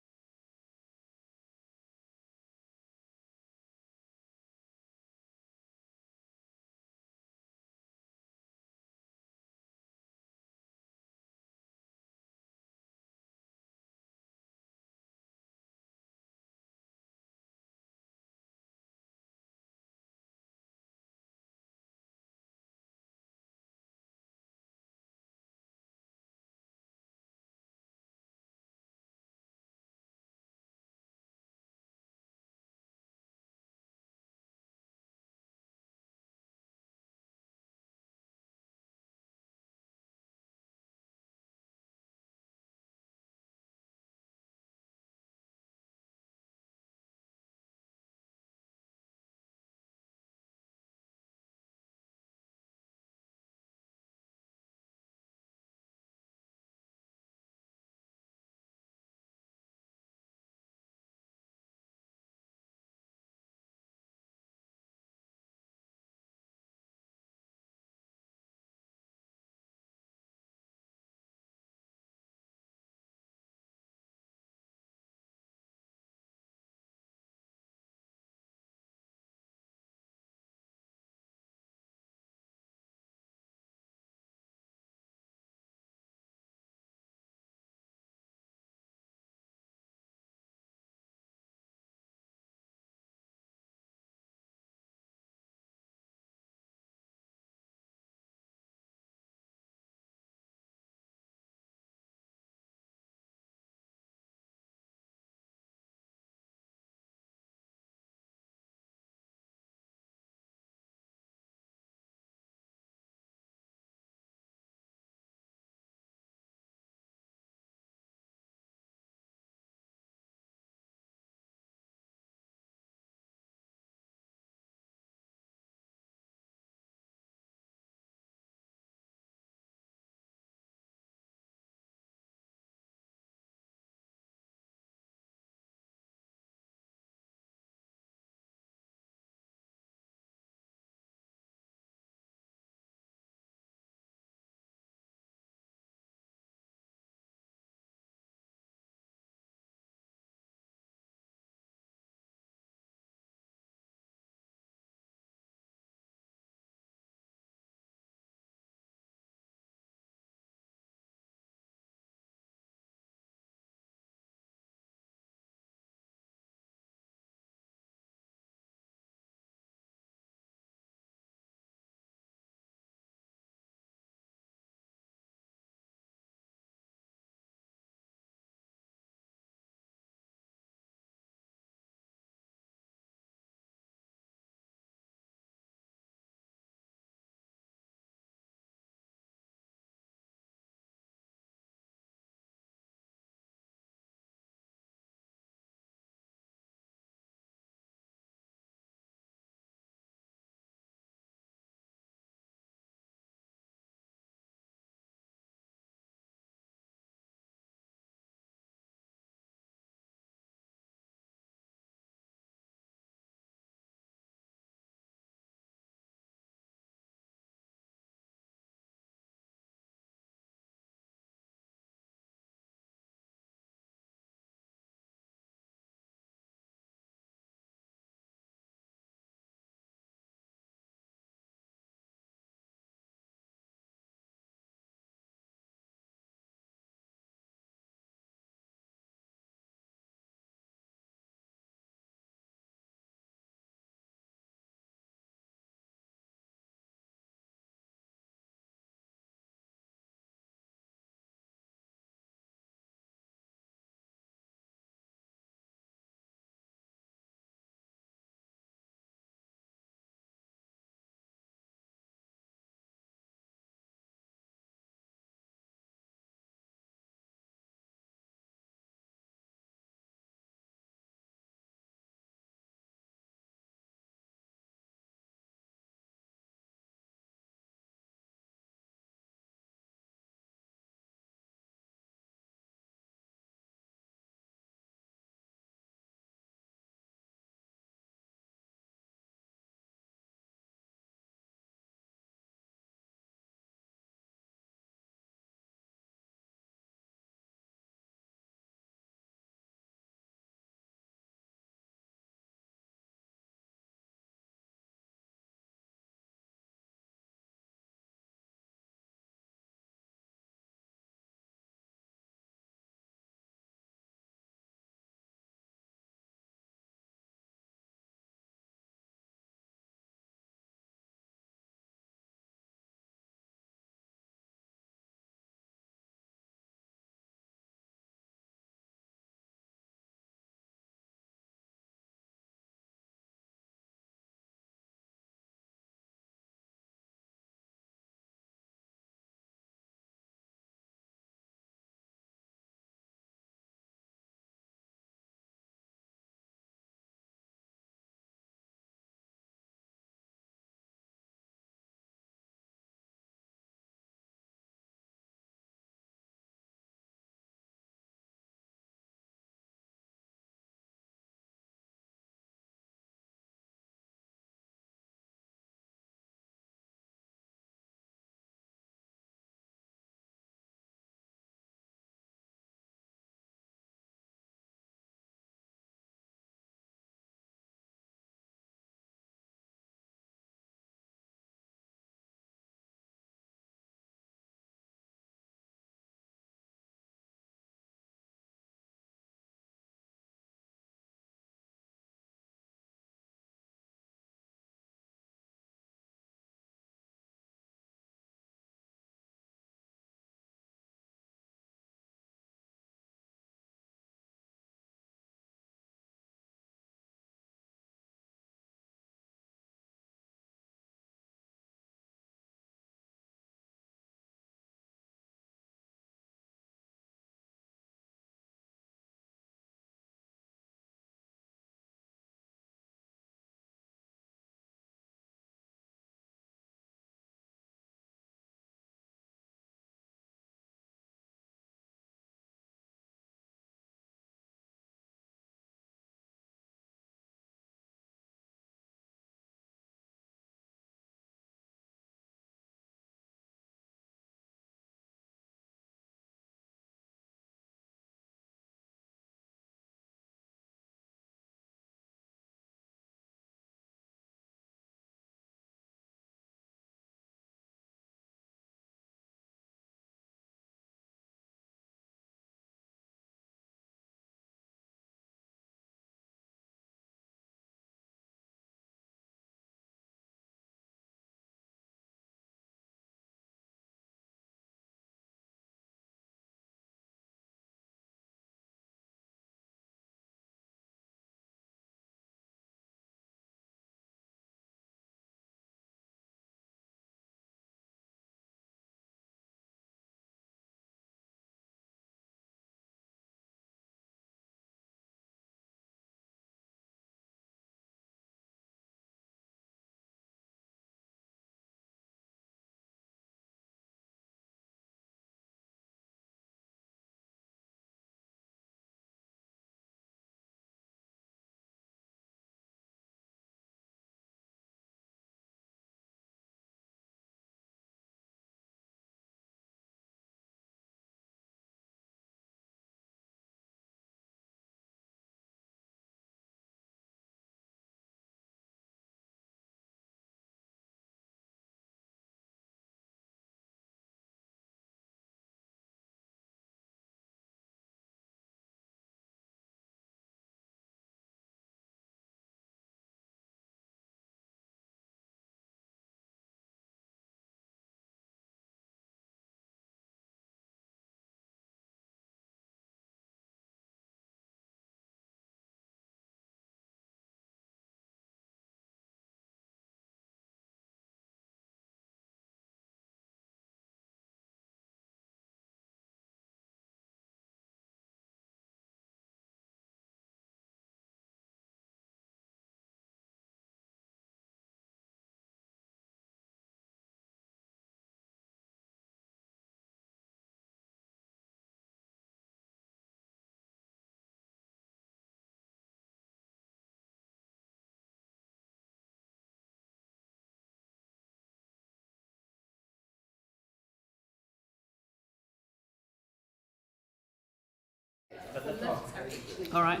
S1: All right,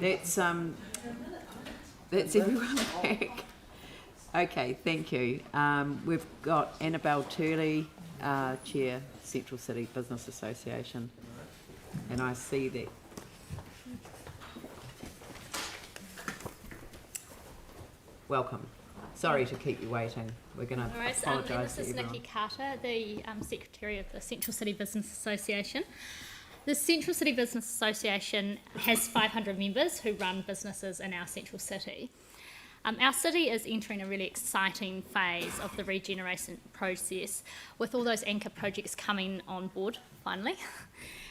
S1: that's everyone back. Okay, thank you. We've got Annabelle Turley, Chair, Central City Business Association, and I see that. Welcome. Sorry to keep you waiting. We're going to apologise to
S16: This is
S1: everyone.
S16: Nikki Carter, the Secretary of the Central City Business Association. The Central City Business Association has 500 members who run businesses in our central city. Our city is entering a really exciting phase of the regeneration process with all those anchor projects coming on board finally.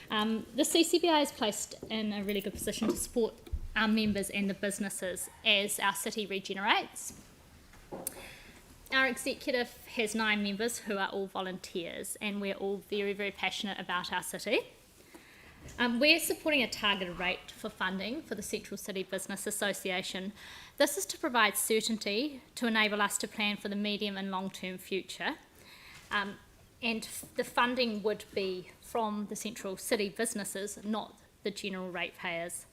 S16: The CCBA is placed in a really good position to support our members and the businesses as our city regenerates. Our executive has 9 members who are all volunteers, and we're all very, very passionate about our city. We're supporting a targeted rate for funding for the Central City Business Association. This is to provide certainty to enable us to plan for the medium and long-term future. And the funding would be from the Central City businesses, not the general ratepayers.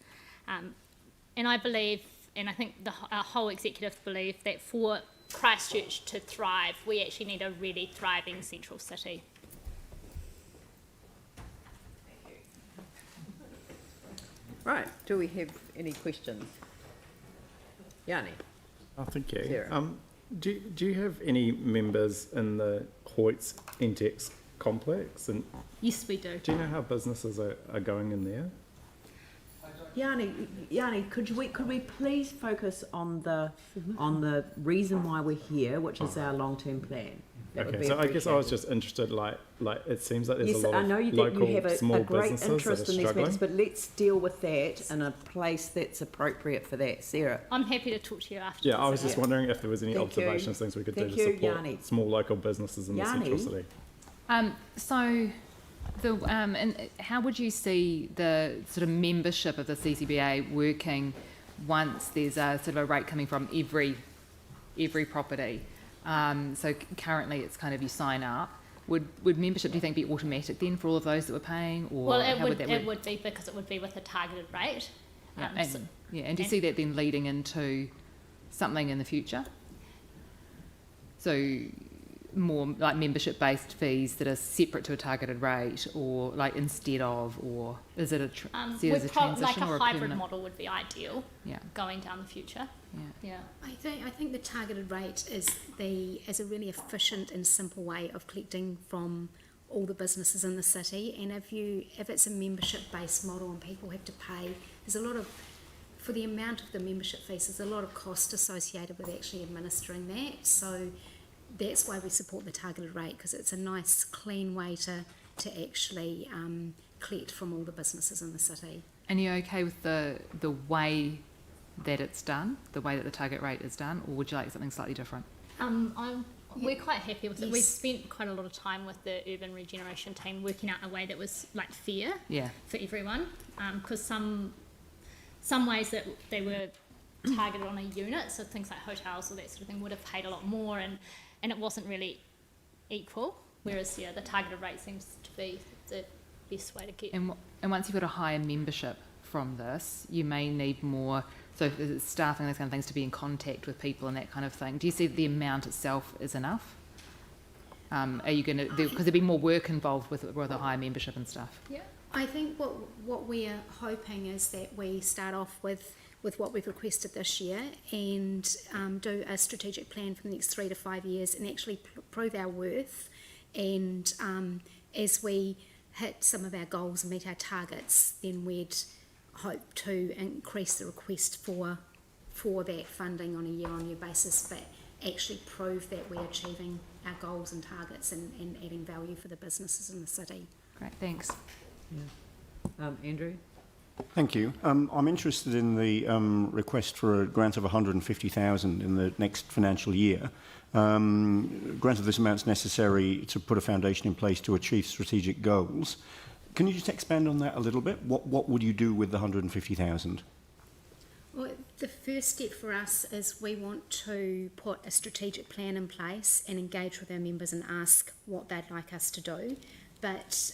S16: And I believe, and I think our whole executive believe, that for Christchurch to thrive, we actually need a really thriving central city.
S1: Right, do we have any questions? Yanni?
S6: Oh, thank you.
S1: Sarah?
S6: Do you have any members in the Hoyts Entex complex? And
S16: Yes, we do.
S6: do you know how businesses are going in there?
S1: Yanni, could we please focus on the reason why we're here, which is our long-term plan? That would
S6: Okay,
S1: be
S6: so I guess I was
S1: appreciated.
S6: just interested, like it seems like there's
S1: Yes,
S6: a lot
S1: I
S6: of
S1: know that
S6: local
S1: you have
S6: small
S1: a great
S6: businesses
S1: interest
S6: that are
S1: in these
S6: struggling.
S1: matters, but let's deal with that in a place that's appropriate for that. Sarah?
S16: I'm happy to talk to you after.
S6: Yeah, I was just wondering if there was any
S1: Thank you.
S6: observations, things we could
S1: Thank
S6: do
S1: you,
S6: to support
S1: Yanni.
S6: small local businesses in the central city.
S17: So, and how would you see the sort of membership of the CCBA working once there's a sort of a rate coming from every property? So currently it's kind of you sign up. Would membership, do you think, be automatic then for all of those that were paying, or
S16: Well,
S17: how would that work?
S16: it would be, because it would be with a targeted rate.
S17: Yeah,
S16: So-
S17: and do you see that then leading into something in the future? So more like membership-based fees that are separate to a targeted rate, or like instead of, or is it see it as a transition
S16: like a
S17: or a
S16: hybrid
S17: permanent?
S16: model would be ideal.
S17: Yeah.
S16: Going down the future. Yeah.
S23: I think the targeted rate is a really efficient and simple way of collecting from all the businesses in the city. And if it's a membership based model and people have to pay, there's a lot of, for the amount of the membership fees, there's a lot of cost associated with actually administering that. So that's why we support the targeted rate, because it's a nice clean way to actually collect from all the businesses in the city.
S17: And you're okay with the way that it's done, the way that the target rate is done, or would you like something slightly different?
S16: We're quite happy with it.
S23: Yes.
S16: We've spent quite a lot of time with the urban regeneration team working out a way that was like fair for everyone, because some ways that they were targeted on a unit, so things like hotels or that sort of thing would have paid a lot more, and it wasn't really equal, whereas the targeted rate seems to be the best way to get.
S17: And once you've got a higher membership from this, you may need more, so if it's staffing, those kind of things, to be in contact with people and that kind of thing. Do you see that the amount itself is enough? Are you going to, because there'd be more work involved with a higher membership and stuff?
S23: Yeah, I think what we are hoping is that we start off with what we've requested this year and do a strategic plan for the next 3 to 5 years and actually prove our worth. And as we hit some of our goals and meet our targets, then we'd hope to increase the request for that funding on a year-on-year basis, but actually prove that we're achieving our goals and targets and adding value for the businesses in the city.
S17: Great, thanks.
S1: Andrew?
S13: Thank you. I'm interested in the request for a grant of $150,000 in the next financial year. Granted, this amount is necessary to put a foundation in place to achieve strategic goals. Can you just expand on that a little bit? What would you do with the $150,000?
S23: Well, the first step for us is we want to put a strategic plan in place and engage with our members and ask what they'd like us to do. but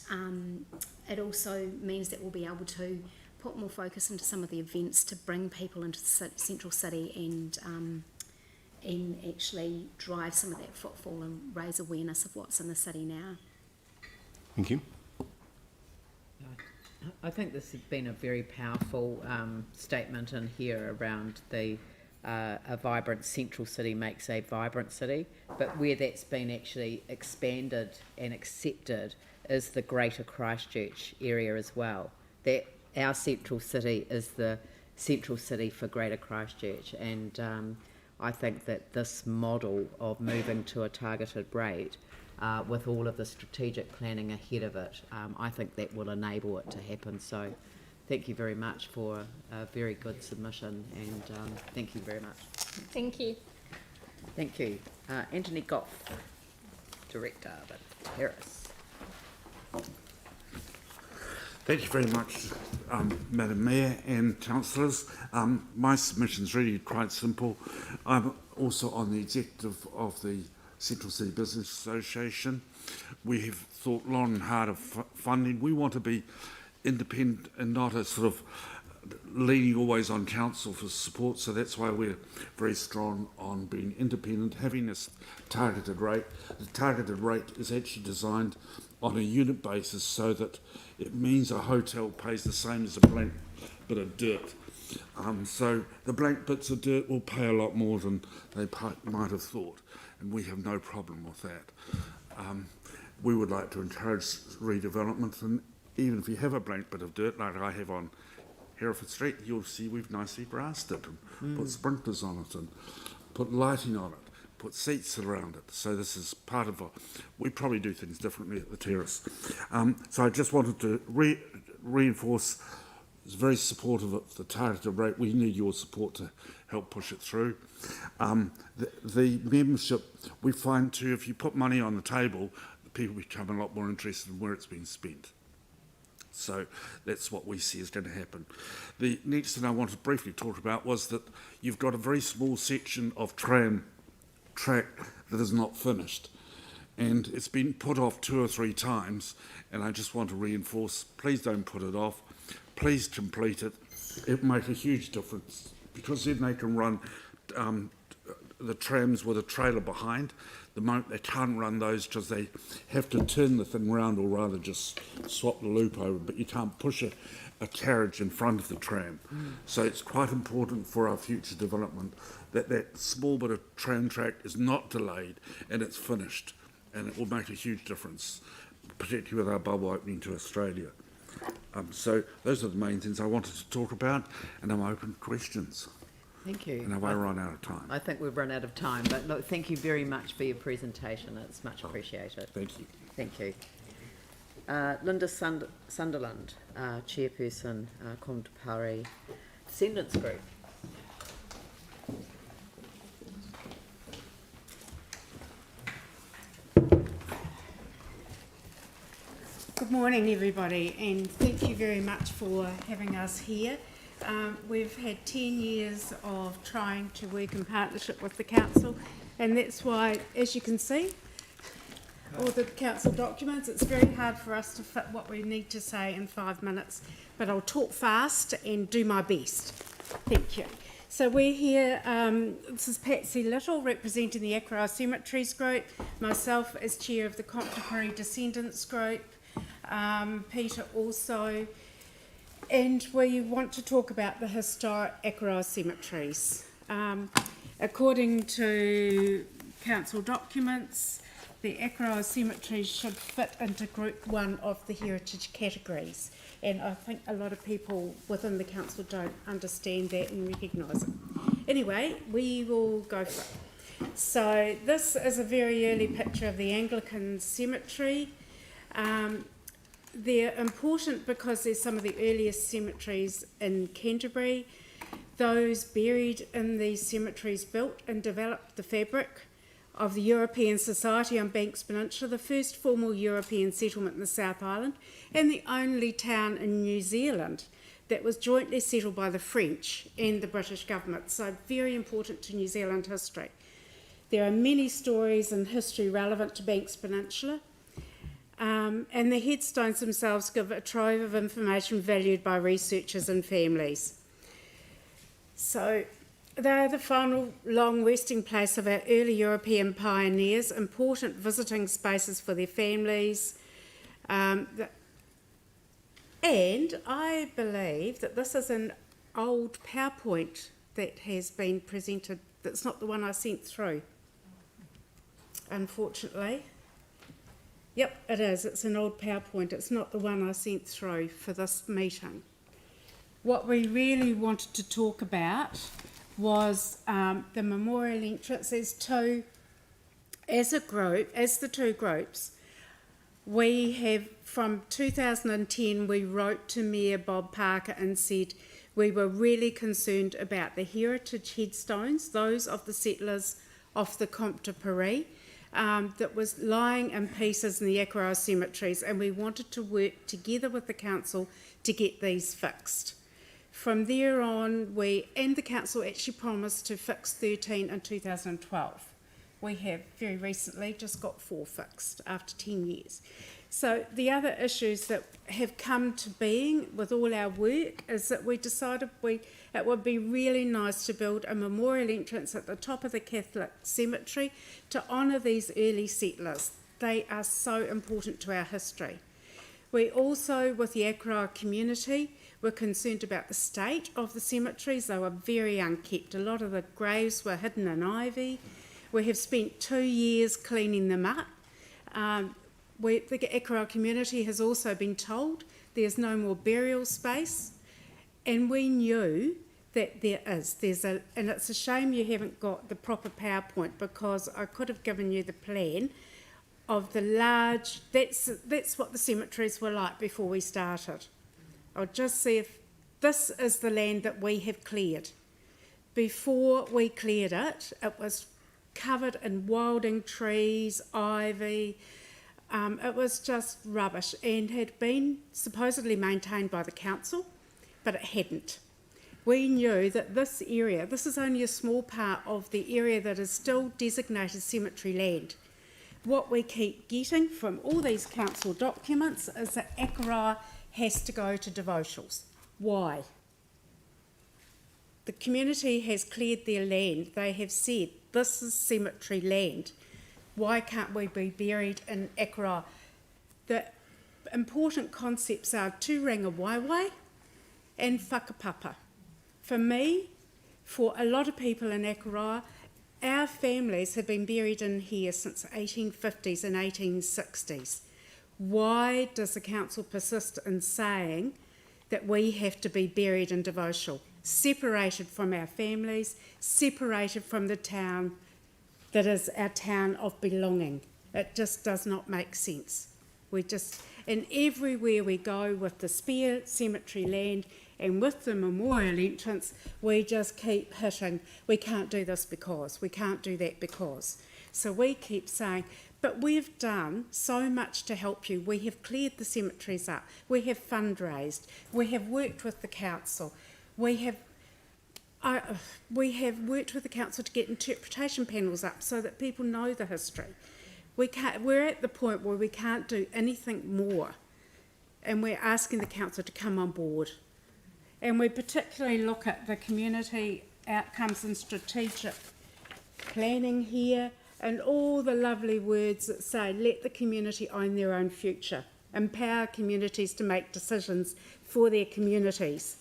S23: it also means that we'll be able to put more focus into some of the events to bring people into the central city and actually drive some of that footfall and raise awareness of what's in the city now.
S19: Thank you.
S1: I think this has been a very powerful statement in here around a vibrant central city makes a vibrant city, but where that's been actually expanded and accepted is the greater Christchurch area as well. That our central city is the central city for greater Christchurch, and I think that this model of moving to a targeted rate with all of the strategic planning ahead of it, I think that will enable it to happen. So thank you very much for a very good submission, and thank you very much.
S16: Thank you.
S1: Thank you. Anthony Goff, Director of the Terrace.
S20: Thank you very much, Madam Mayor and councillors. My submission is really quite simple. I'm also on the executive of the Central City Business Association. We have thought long and hard of funding. We want to be independent and not a sort of leaning always on council for support, so that's why we're very strong on being independent, having this targeted rate. The targeted rate is actually designed on a unit basis so that it means a hotel pays the same as a blank bit of dirt. So the blank bits of dirt will pay a lot more than they might have thought, and we have no problem with that. We would like to encourage redevelopment, and even if you have a blank bit of dirt like I have on Hereford Street, you'll see we've nicely grassed it and put sprinklers on it and put lighting on it, put seats around it. So this is part of we probably do things differently at the terrace. So I just wanted to reinforce, it's very supportive of the targeted rate. We need your support to help push it through. The membership, we find too, if you put money on the table, people become a lot more interested in where it's been spent. So that's what we see is going to happen. The next thing I wanted to briefly talk about was that you've got a very small section of tram track that is not finished, and it's been put off 2 or 3 times, and I just want to reinforce, please don't put it off, please complete it. It will make a huge difference, because then they can run the trams with a trailer behind. The moment they can't run those because they have to turn the thing round, or rather just swap the loop over, but you can't push a carriage in front of the tram. So it's quite important for our future development that that small bit of tram track is not delayed and it's finished, and it will make a huge difference, particularly with our bubble opening to Australia. So those are the main things I wanted to talk about, and I'm open to questions.
S1: Thank you.
S20: And have I run out of time?
S1: I think we've run out of time, but look, thank you very much for your presentation. It's much appreciated.
S20: Thank you.
S1: Thank you. Linda Sunderland, Chairperson, Komtapari Descendants Group.
S21: Good morning, everybody, and thank you very much for having us here. We've had 10 years of trying to work in partnership with the council, and that's why, as you can see, all the council documents, it's very hard for us to fit what we need to say in 5 minutes, but I'll talk fast and do my best. Thank you. So we're here, this is Patsy Little representing the Akara Cemeteries Group, myself as chair of the Komtapari Descendants Group, Peter also, and we want to talk about the historic Akara cemeteries. According to council documents, the Akara cemeteries should fit into Group 1 of the heritage categories, and I think a lot of people within the council don't understand that and recognise it. Anyway, we will go for it. So this is a very early picture of the Anglican cemetery. They're important because they're some of the earliest cemeteries in Canterbury. Those buried in these cemeteries built and developed the fabric of the European society on Banks Peninsula, the first formal European settlement in the South Island, and the only town in New Zealand that was jointly settled by the French and the British government. So very important to New Zealand history. There are many stories in history relevant to Banks Peninsula. and the headstones themselves give a trove of information valued by researchers and families. So they are the final long resting place of our early European pioneers, important visiting spaces for their families. And I believe that this is an old PowerPoint that has been presented. That's not the one I sent through, unfortunately. Yep, it is. It's an old PowerPoint. It's not the one I sent through for this meeting. What we really wanted to talk about was the memorial entrance. As the two groups, we have, from 2010, we wrote to Mayor Bob Parker and said we were really concerned about the heritage headstones, those of the settlers off the Comte de Paris, that was lying in pieces in the Akaroa cemeteries, and we wanted to work together with the council to get these fixed. From there on, and the council actually promised to fix 13 in 2012. We have very recently just got 4 fixed after 10 years. So the other issues that have come to being with all our work is that we decided it would be really nice to build a memorial entrance at the top of the Catholic cemetery to honour these early settlers. They are so important to our history. We also, with the Akaroa community, were concerned about the state of the cemeteries. They were very unkept. A lot of the graves were hidden in ivy. We have spent 2 years cleaning them up. The Akaroa community has also been told there's no more burial space, and we knew that there is. And it's a shame you haven't got the proper PowerPoint, because I could have given you the plan of the large. That's what the cemeteries were like before we started. I'll just see if this is the land that we have cleared. Before we cleared it, it was covered in wilding trees, ivy. It was just rubbish and had been supposedly maintained by the council, but it hadn't. We knew that this area, this is only a small part of the area that is still designated cemetery land. What we keep getting from all these council documents is that Akaroa has to go to devotionals. Why? The community has cleared their land. They have said, this is cemetery land. Why can't we be buried in Akaroa? The important concepts are tūranga waiwai and whakapapa. For me, for a lot of people in Akaroa, our families have been buried in here since the 1850s and 1860s. Why does the council persist in saying that we have to be buried in devotional, separated from our families, separated from the town that is our town of belonging? It just does not make sense. And everywhere we go with the spare cemetery land and with the memorial entrance, we just keep hitting, we can't do this because, we can't do that because. So we keep saying, but we've done so much to help you. We have cleared the cemeteries up. We have fundraised. We have worked with the council. We have worked with the council to get interpretation panels up so that people know the history. We're at the point where we can't do anything more, and we're asking the council to come on board. And we particularly look at the community outcomes and strategic planning here, and all the lovely words that say, let the community own their own future, empower communities to make decisions for their communities.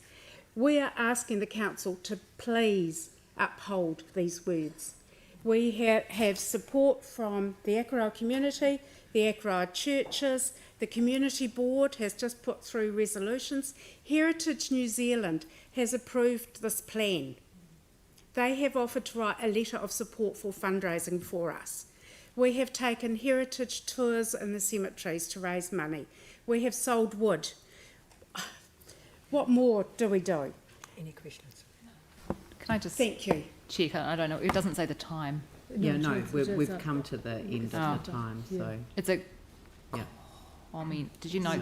S21: We are asking the council to please uphold these words. We have support from the Akaroa community, the Akaroa churches. The community board has just put through resolutions. Heritage New Zealand has approved this plan. They have offered to write a letter of support for fundraising for us. We have taken heritage tours in the cemeteries to raise money. We have sold wood. What more do we do?
S1: Any questions?
S17: Can I just
S21: Thank you.
S17: check? I don't know. It doesn't say the time.
S1: Yeah, no, we've come to the end of the time, so.
S17: It's a
S1: yeah.
S17: I mean, did you know?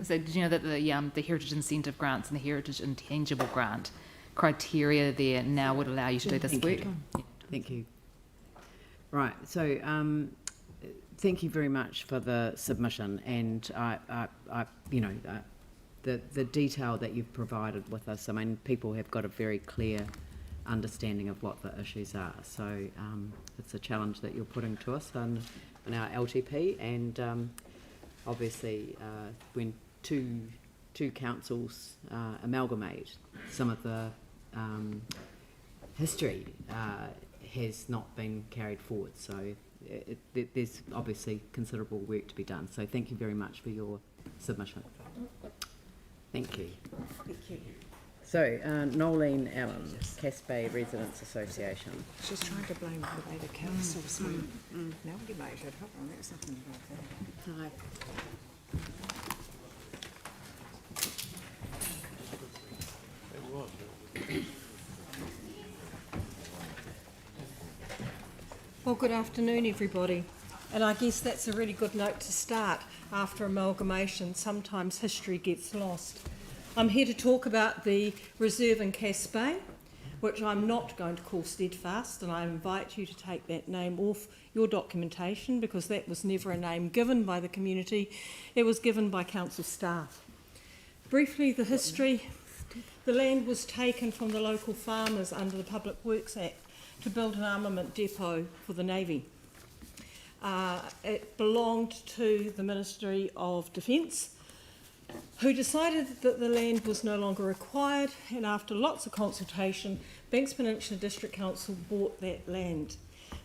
S17: So did you know that the Heritage Incentive Grants and the Heritage Intangible Grant criteria there now would allow you to do this work?
S1: Thank you. Right, so thank you very much for the submission, and the detail that you've provided with us. I mean, people have got a very clear understanding of what the issues are. So it's a challenge that you're putting to us in our LTP, and obviously when two councils amalgamate, some of the history has not been carried forward. So there's obviously considerable work to be done. So thank you very much for your submission. Thank you.
S4: Thank you.
S1: So, Nolene Allen, Casbay Residents Association.
S4: She's trying to blame the way the council's amalgamated. Hold on, there's nothing about that.
S1: Hi.
S2: Well, good afternoon, everybody. And I guess that's a really good note to start. After amalgamation, sometimes history gets lost. I'm here to talk about the reserve in Casbay, which I'm not going to call Steadfast, and I invite you to take that name off your documentation, because that was never a name given by the community. It was given by council staff. Briefly, the history. The land was taken from the local farmers under the Public Works Act to build an armament depot for the Navy. It belonged to the Ministry of Defence, who decided that the land was no longer required, and after lots of consultation, Banks Peninsula District Council bought that land.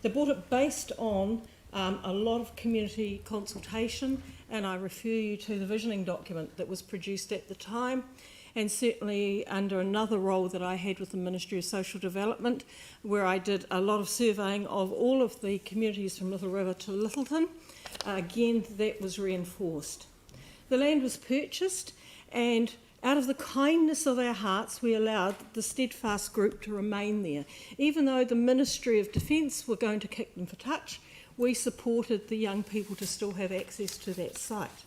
S2: They bought it based on a lot of community consultation, and I refer you to the visioning document that was produced at the time, and certainly under another role that I had with the Ministry of Social Development, where I did a lot of surveying of all of the communities from Little River to Littleton. Again, that was reinforced. The land was purchased, and out of the kindness of our hearts, we allowed the Steadfast group to remain there. Even though the Ministry of Defence were going to kick them for touch, we supported the young people to still have access to that site.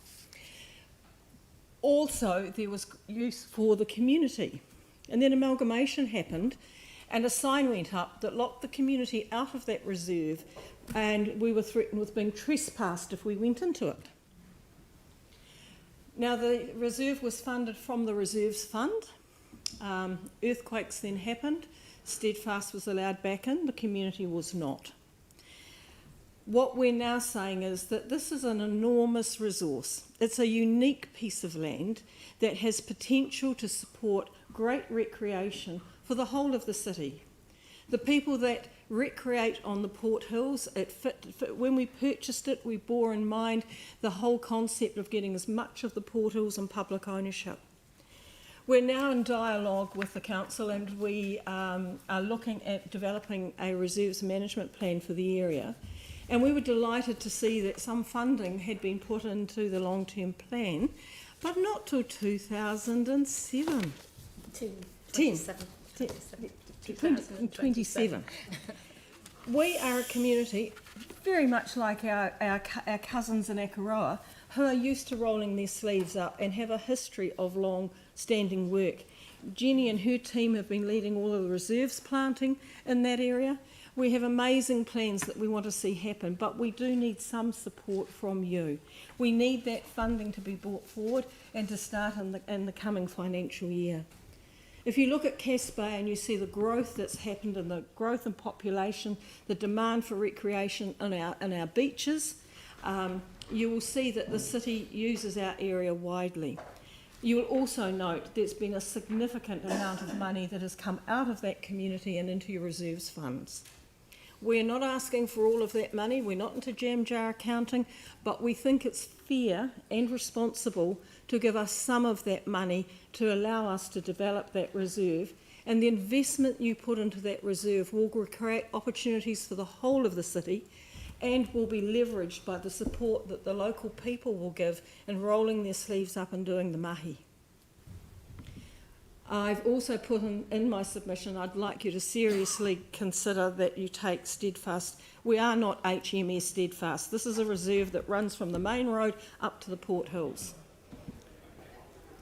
S2: Also, there was use for the community. And then amalgamation happened, and a sign went up that locked the community out of that reserve, and we were threatened with being trespassed if we went into it. Now, the reserve was funded from the Reserves Fund. Earthquakes then happened. Steadfast was allowed back in, the community was not. What we're now saying is that this is an enormous resource. It's a unique piece of land that has potential to support great recreation for the whole of the city. The people that recreate on the Port Hills, when we purchased it, we bore in mind the whole concept of getting as much of the Port Hills in public ownership. We're now in dialogue with the council, and we are looking at developing a reserves management plan for the area. And we were delighted to see that some funding had been put into the long-term plan, but not till 2007. 2027. We are a community, very much like our cousins in Akaroa, who are used to rolling their sleeves up and have a history of long-standing work. Jenny and her team have been leading all of the reserves planting in that area. We have amazing plans that we want to see happen, but we do need some support from you. We need that funding to be brought forward and to start in the coming financial year. If you look at Casbay and you see the growth that's happened and the growth in population, the demand for recreation in our beaches, you will see that the city uses our area widely. You will also note there's been a significant amount of money that has come out of that community and into your reserves funds. We're not asking for all of that money, we're not into jam jar accounting, but we think it's fair and responsible to give us some of that money to allow us to develop that reserve, and the investment you put into that reserve will create opportunities for the whole of the city and will be leveraged by the support that the local people will give in rolling their sleeves up and doing the mahi. I've also put in my submission, I'd like you to seriously consider that you take Steadfast. We are not HMS Steadfast. This is a reserve that runs from the main road up to the Port Hills.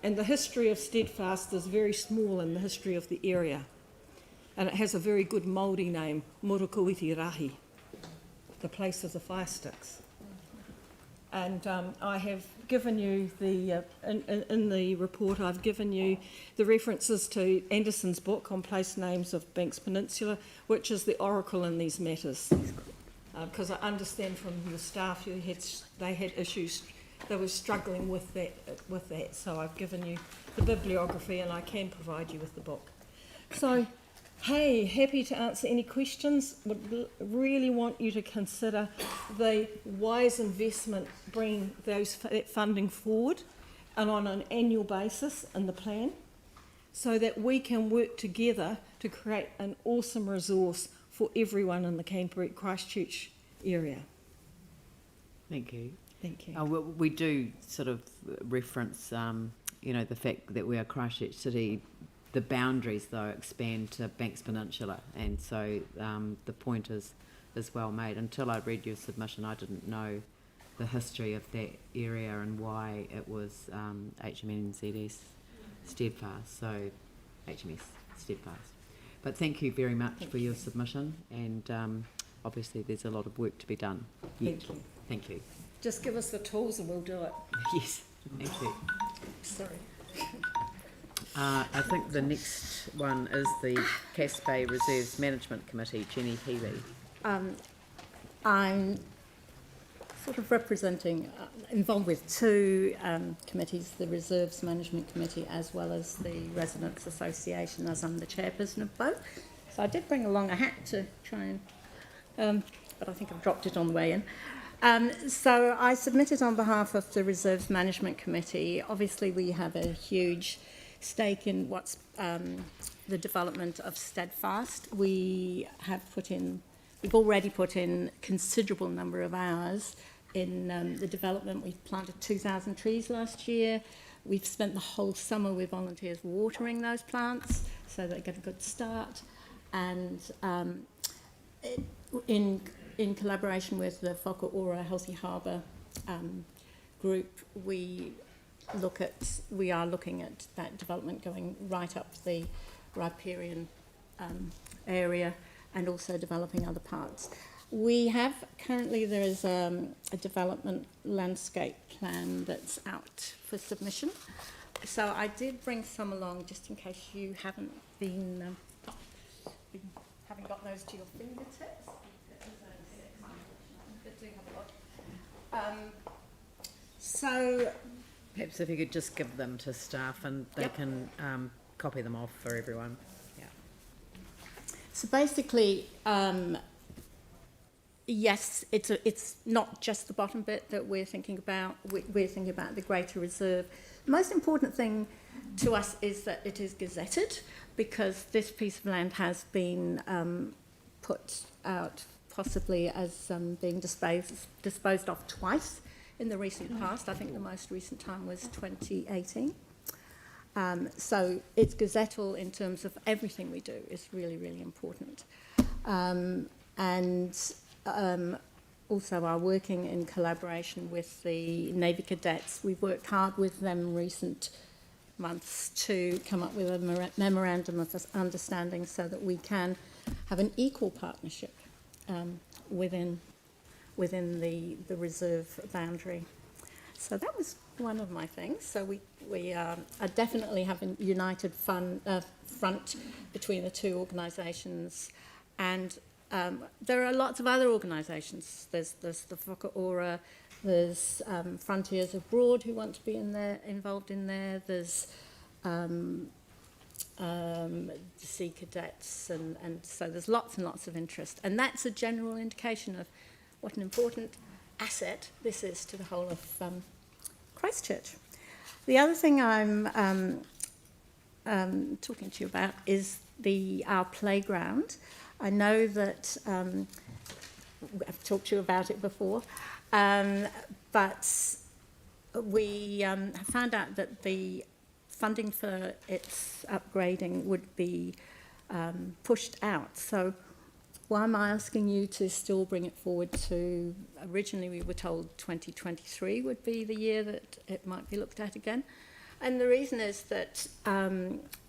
S2: And the history of Steadfast is very small in the history of the area. And it has a very good Māori name, Murukuiti Rahi, the place of the fire sticks. And I have given you in the report, I've given you the references to Anderson's book on place names of Banks Peninsula, which is the oracle in these matters. Because I understand from your staff they had issues, they were struggling with that. So I've given you the bibliography, and I can provide you with the book. So, hey, happy to answer any questions. Would really want you to consider the wise investment, bringing that funding forward and on an annual basis in the plan, so that we can work together to create an awesome resource for everyone in the Canterbury Christchurch area.
S1: Thank you.
S2: Thank you.
S1: We do sort of reference, the fact that we are Christchurch City. The boundaries, though, expand to Banks Peninsula, and so the point is well made. Until I read your submission, I didn't know the history of that area and why it was HMNZS steadfast, so HMS steadfast. But thank you very much for your submission, and obviously there's a lot of work to be done yet.
S2: Thank you.
S1: Thank you.
S2: Just give us the tools and we'll do it.
S1: Yes, thank you.
S2: Sorry.
S1: I think the next one is the Cass Bay Reserves Management Committee, Jenny Healy.
S5: I'm sort of representing, involved with two committees, the Reserves Management Committee as well as the Residents Association, as I'm the chairperson of both. So I did bring along a hat to try and, but I think I've dropped it on the way in. So I submitted on behalf of the Reserves Management Committee. Obviously we have a huge stake in what's the development of Steadfast. We've already put in considerable number of hours in the development. We've planted 2,000 trees last year. We've spent the whole summer with volunteers watering those plants so they get a good start. And in collaboration with the Whakaora Healthy Harbour group, we are looking at that development going right up the riparian area and also developing other parts. We have currently, there is a development landscape plan that's out for submission. So I did bring some along just in case you haven't haven't got those to your fingertips. So
S1: perhaps if you could just give them to staff and they can copy them off for everyone. Yeah.
S5: So basically, yes, it's not just the bottom bit that we're thinking about. We're thinking about the greater reserve. The most important thing to us is that it is gazetted, because this piece of land has been put out possibly as being disposed of twice in the recent past. I think the most recent time was 2018. So it's gazettal in terms of everything we do is really, really important. Also are working in collaboration with the Navy cadets. We've worked hard with them in recent months to come up with a memorandum of understanding so that we can have an equal partnership within the reserve boundary. So that was one of my things. So we are definitely having a united front between the two organisations, and there are lots of other organisations. There's the Whakaora, there's Frontiers Abroad who want to be involved in there. There's the Sea Cadets, and so there's lots and lots of interest. And that's a general indication of what an important asset this is to the whole of Christchurch. The other thing I'm talking to you about is our playground. I know that I've talked to you about it before, but we have found out that the funding for its upgrading would be pushed out. So why am I asking you to still bring it forward to, originally we were told 2023 would be the year that it might be looked at again. And the reason is that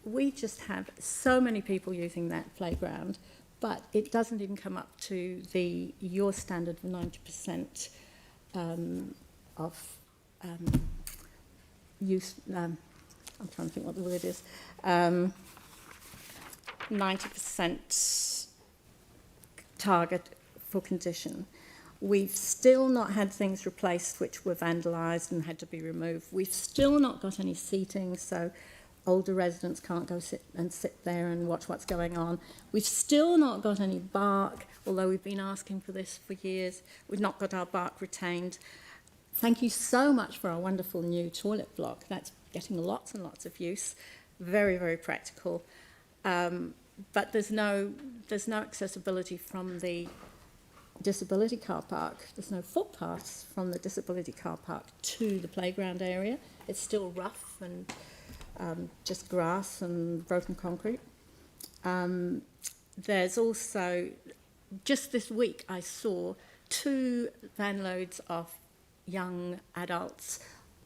S5: we just have so many people using that playground, but it doesn't even come up to your standard of 90%
S4: use. I'm trying to think what the word is. 90% target for condition. We've still not had things replaced which were vandalised and had to be removed. We've still not got any seating, so older residents can't go sit there and watch what's going on. We've still not got any bark, although we've been asking for this for years. We've not got our bark retained. Thank you so much for our wonderful new toilet block. That's getting lots and lots of use. Very, very practical. But there's no accessibility from the disability car park. There's no footpaths from the disability car park to the playground area. It's still rough and just grass and broken concrete. There's also, just this week I saw 2 van loads of young adults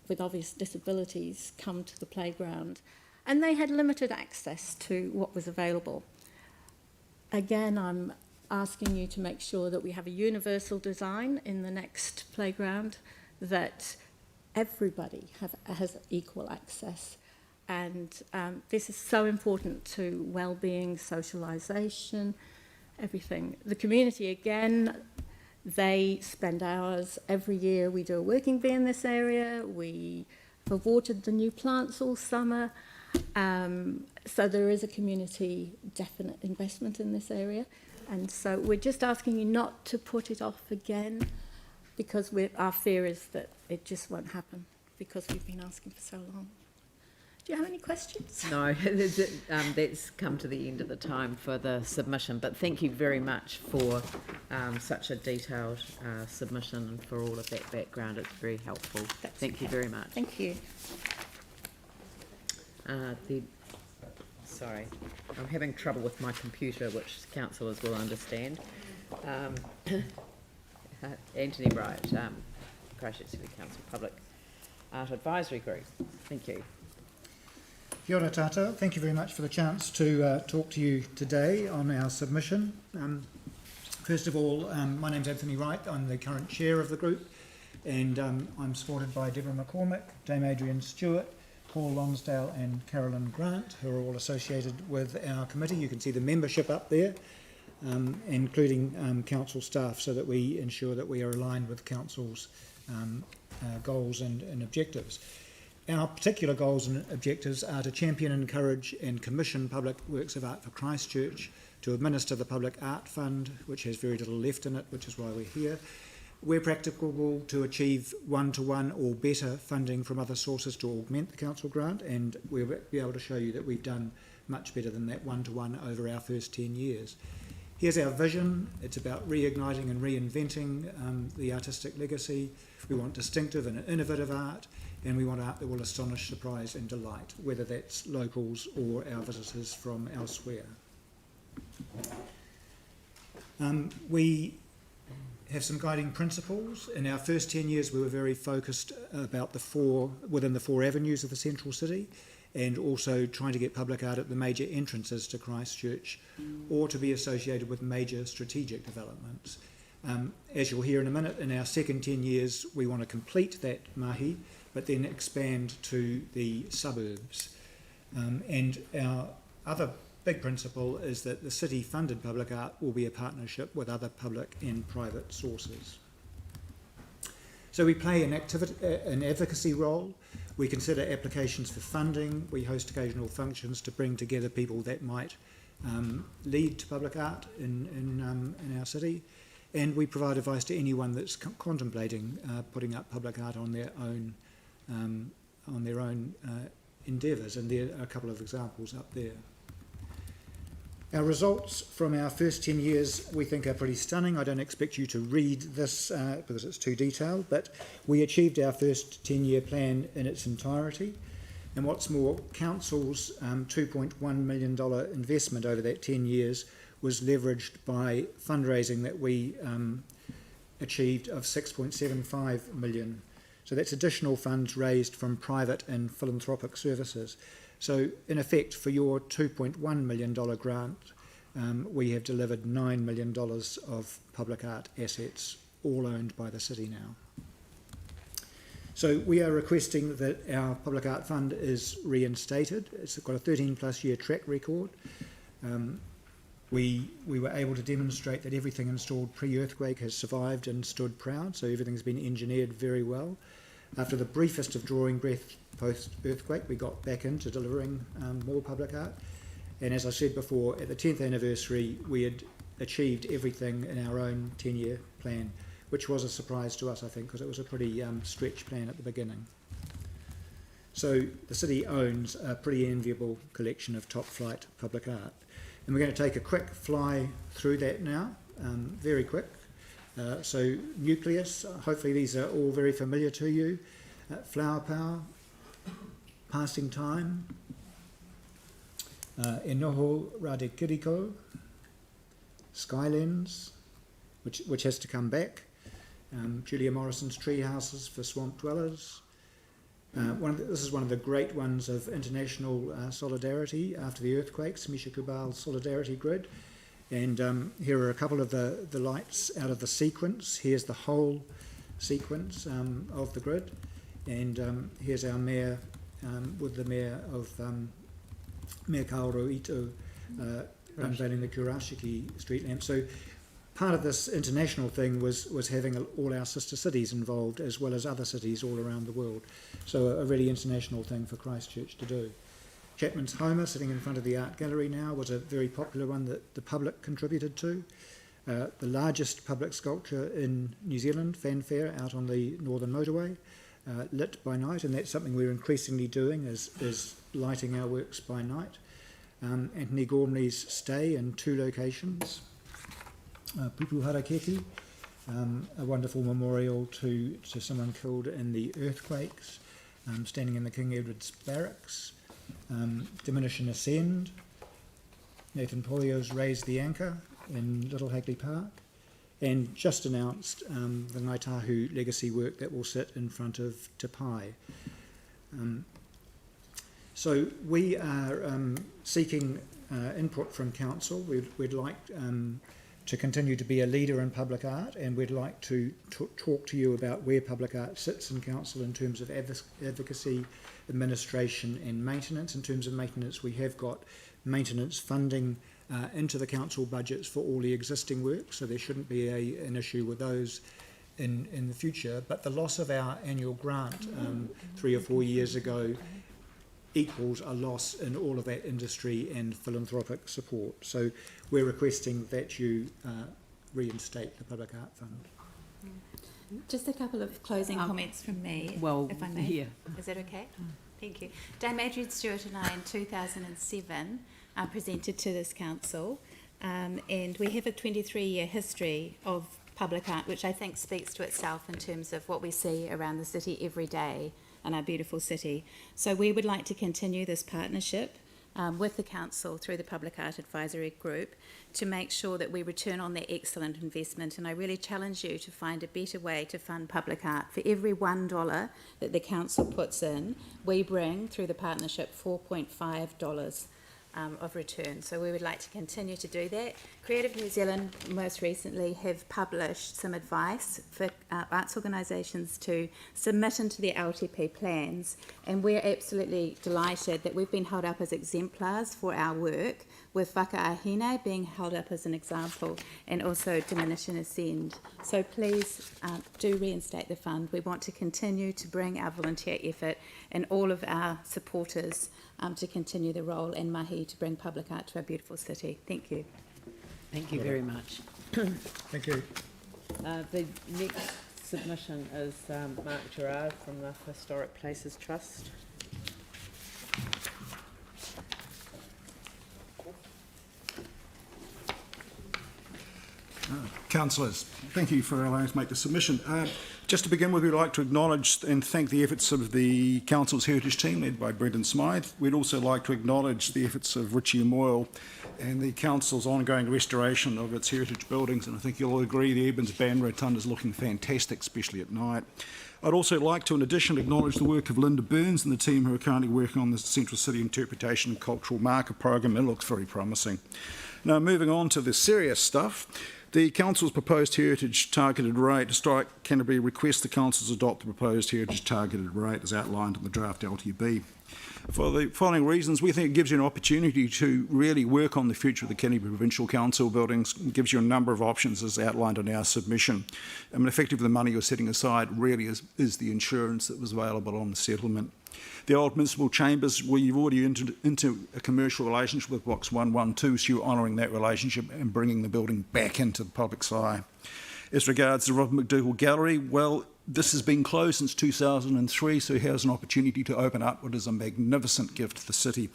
S4: with obvious disabilities come to the playground, and they had limited access to what was available. Again, I'm asking you to make sure that we have a universal design in the next playground, that everybody has equal access. And this is so important to well-being, socialisation, everything. The community, again, they spend hours every year. We do a working bee in this area. We have watered the new plants all summer. So there is a community definite investment in this area. And so we're just asking you not to put it off again, because our fear is that it just won't happen because we've been asking for so long. Do you have any questions?
S1: No, that's come to the end of the time for the submission, but thank you very much for such a detailed submission and for all of that background. It's very helpful. Thank you very much.
S4: Thank you.
S1: Sorry, I'm having trouble with my computer, which councillors will understand. Anthony Wright, Christchurch City Council Public Art Advisory Group. Thank you.
S3: Kia ora tātou. Thank you very much for the chance to talk to you today on our submission. First of all, my name's Anthony Wright. I'm the current chair of the group, and I'm supported by Deborah McCormick, Dame Adrian Stewart, Paul Lonsdale and Carolyn Grant, who are all associated with our committee. You can see the membership up there, including council staff, so that we ensure that we are aligned with council's goals and objectives. Our particular goals and objectives are to champion, encourage and commission public works of art for Christchurch, to administer the Public Art Fund, which has very little left in it, which is why we're here. Where practicable, to achieve one-to-one or better funding from other sources to augment the council grant, and we'll be able to show you that we've done much better than that one-to-one over our first 10 years. Here's our vision. It's about reigniting and reinventing the artistic legacy. We want distinctive and innovative art, and we want art that will astonish, surprise and delight, whether that's locals or our visitors from elsewhere. We have some guiding principles. In our first 10 years, we were very focused about within the 4 avenues of the central city, and also trying to get public art at the major entrances to Christchurch, or to be associated with major strategic developments. As you'll hear in a minute, in our second 10 years, we want to complete that mahi, but then expand to the suburbs. And our other big principle is that the city-funded public art will be a partnership with other public and private sources. So we play an advocacy role. We consider applications for funding. We host occasional functions to bring together people that might lead to public art in our city. And we provide advice to anyone that's contemplating putting up public art on their own endeavours. And there are a couple of examples up there. Our results from our first 10 years we think are pretty stunning. I don't expect you to read this because it's too detailed, but we achieved our first 10-year plan in its entirety. And what's more, Council's $2.1 million investment over that 10 years was leveraged by fundraising that we achieved of $6.75 million. So that's additional funds raised from private and philanthropic services. So in effect, for your $2.1 million grant, we have delivered $9 million of public art assets, all owned by the city now. So we are requesting that our Public Art Fund is reinstated. It's got a 13+ year track record. We were able to demonstrate that everything installed pre-earthquake has survived and stood proud, so everything's been engineered very well. After the briefest of drawing breath post-earthquake, we got back into delivering more public art. And as I said before, at the 10th anniversary, we had achieved everything in our own 10-year plan, which was a surprise to us, I think, because it was a pretty stretched plan at the beginning. So the city owns a pretty enviable collection of top-flight public art. And we're going to take a quick fly through that now, very quick. So Nucleus, hopefully these are all very familiar to you. Flower Power, Passing Time, Enoho Radikiriko, Skylens, which has to come back, Julia Morrison's Tree Houses for Swamp Dwellers. This is one of the great ones of international solidarity after the earthquakes, Misha Kubal's Solidarity Grid. And here are a couple of the lights out of the sequence. Here's the whole sequence of the grid. And here's our mayor with the mayor of Mayor Kaoru Ito unveiling the Kurashiki street lamp. So part of this international thing was having all our sister cities involved, as well as other cities all around the world. So a really international thing for Christchurch to do. Chapman's Homer, sitting in front of the art gallery now, was a very popular one that the public contributed to. The largest public sculpture in New Zealand, Fanfare, out on the Northern Motorway, lit by night, and that's something we're increasingly doing, is lighting our works by night. Anthony Gormley's Stay in 2 locations. Pupu Haraketi, a wonderful memorial to someone killed in the earthquakes, standing in the King Edward's Barracks. Diminish and Ascend, Nathan Polio's Raise the Anchor in Little Hagley Park, and just announced the Ngaitahu legacy work that will sit in front of Te Pai. So we are seeking input from council. We'd like to continue to be a leader in public art, and we'd like to talk to you about where public art sits in council in terms of advocacy, administration and maintenance. In terms of maintenance, we have got maintenance funding into the council budgets for all the existing work, so there shouldn't be an issue with those in the future. But the loss of our annual grant 3 or 4 years ago equals a loss in all of that industry and philanthropic support. So we're requesting that you reinstate the Public Art Fund.
S8: Just a couple of closing comments from me, if I may.
S1: Yeah.
S8: Is that okay? Thank you. Dame Adrian Stewart and I in 2007 presented to this council, and we have a 23-year history of public art, which I think speaks to itself in terms of what we see around the city every day in our beautiful city. So we would like to continue this partnership with the council through the Public Art Advisory Group to make sure that we return on their excellent investment. And I really challenge you to find a better way to fund public art. For every $1 that the council puts in, we bring through the partnership $4.5 of return. So we would like to continue to do that. Creative New Zealand most recently have published some advice for arts organisations to submit into their LTP plans, and we're absolutely delighted that we've been held up as exemplars for our work, with Whakaahine being held up as an example, and also Diminish and Ascend. So please do reinstate the fund. We want to continue to bring our volunteer effort and all of our supporters to continue the role, and mahi to bring public art to our beautiful city. Thank you.
S1: Thank you very much.
S3: Thank you.
S1: The next submission is Mark Gerard from the Historic Places Trust.
S10: Councillors, thank you for allowing us to make the submission. Just to begin with, we'd like to acknowledge and thank the efforts of the Council's Heritage team led by Brendan Smythe. We'd also like to acknowledge the efforts of Richie Moyle and the Council's ongoing restoration of its heritage buildings, and I think you'll all agree the Evans Band Rotunda is looking fantastic, especially at night. I'd also like to, in addition, acknowledge the work of Linda Burns and the team who are currently working on the Central City Interpretation and Cultural Marker Program. It looks very promising. Now, moving on to the serious stuff. The Council's proposed heritage targeted rate, Strike Canterbury requests the Councils adopt the proposed heritage targeted rate as outlined in the draft LTB. For the following reasons, we think it gives you an opportunity to really work on the future of the Canterbury Provincial Council buildings. It gives you a number of options as outlined in our submission. I mean, effectively the money you're setting aside really is the insurance that was available on the settlement. The old municipal chambers, where you've already entered into a commercial relationship with Box 112, so you're honouring that relationship and bringing the building back into the public's eye. As regards the Robert McDougall Gallery, well, this has been closed since 2003, so here's an opportunity to open up what is a magnificent gift to the city.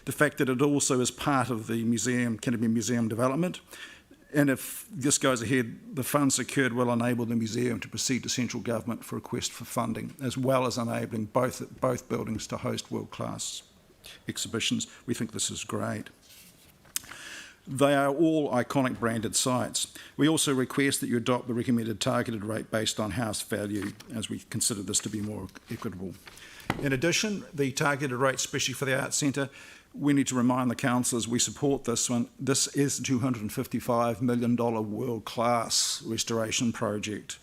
S10: The fact that it also is part of the museum, Canterbury Museum development, and if this goes ahead, the funds secured will enable the museum to proceed to central government for request for funding, as well as enabling both buildings to host world-class exhibitions. We think this is great. They are all iconic branded sites. We also request that you adopt the recommended targeted rate based on house value, as we consider this to be more equitable. In addition, the targeted rate, especially for the Arts Centre, we need to remind the councillors we support this one. This is a $255 million world-class restoration project.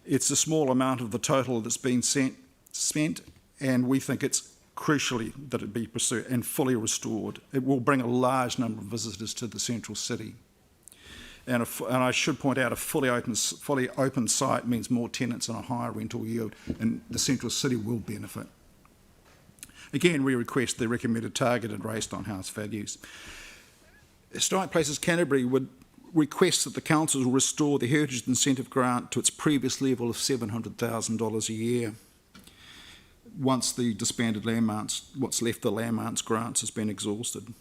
S10: It's a small amount of the total that's been spent, and we think it's crucially that it be pursued and fully restored. It will bring a large number of visitors to the central city. And I should point out, a fully open site means more tenants and a higher rental yield, and the central city will benefit. Again, we request the recommended targeted rate on house values. Strike Places Canterbury would request that the council restore the Heritage Incentive Grant to its previous level of $700,000 a year once the disbanded landmarks, what's left of the landmarks grants has been exhausted.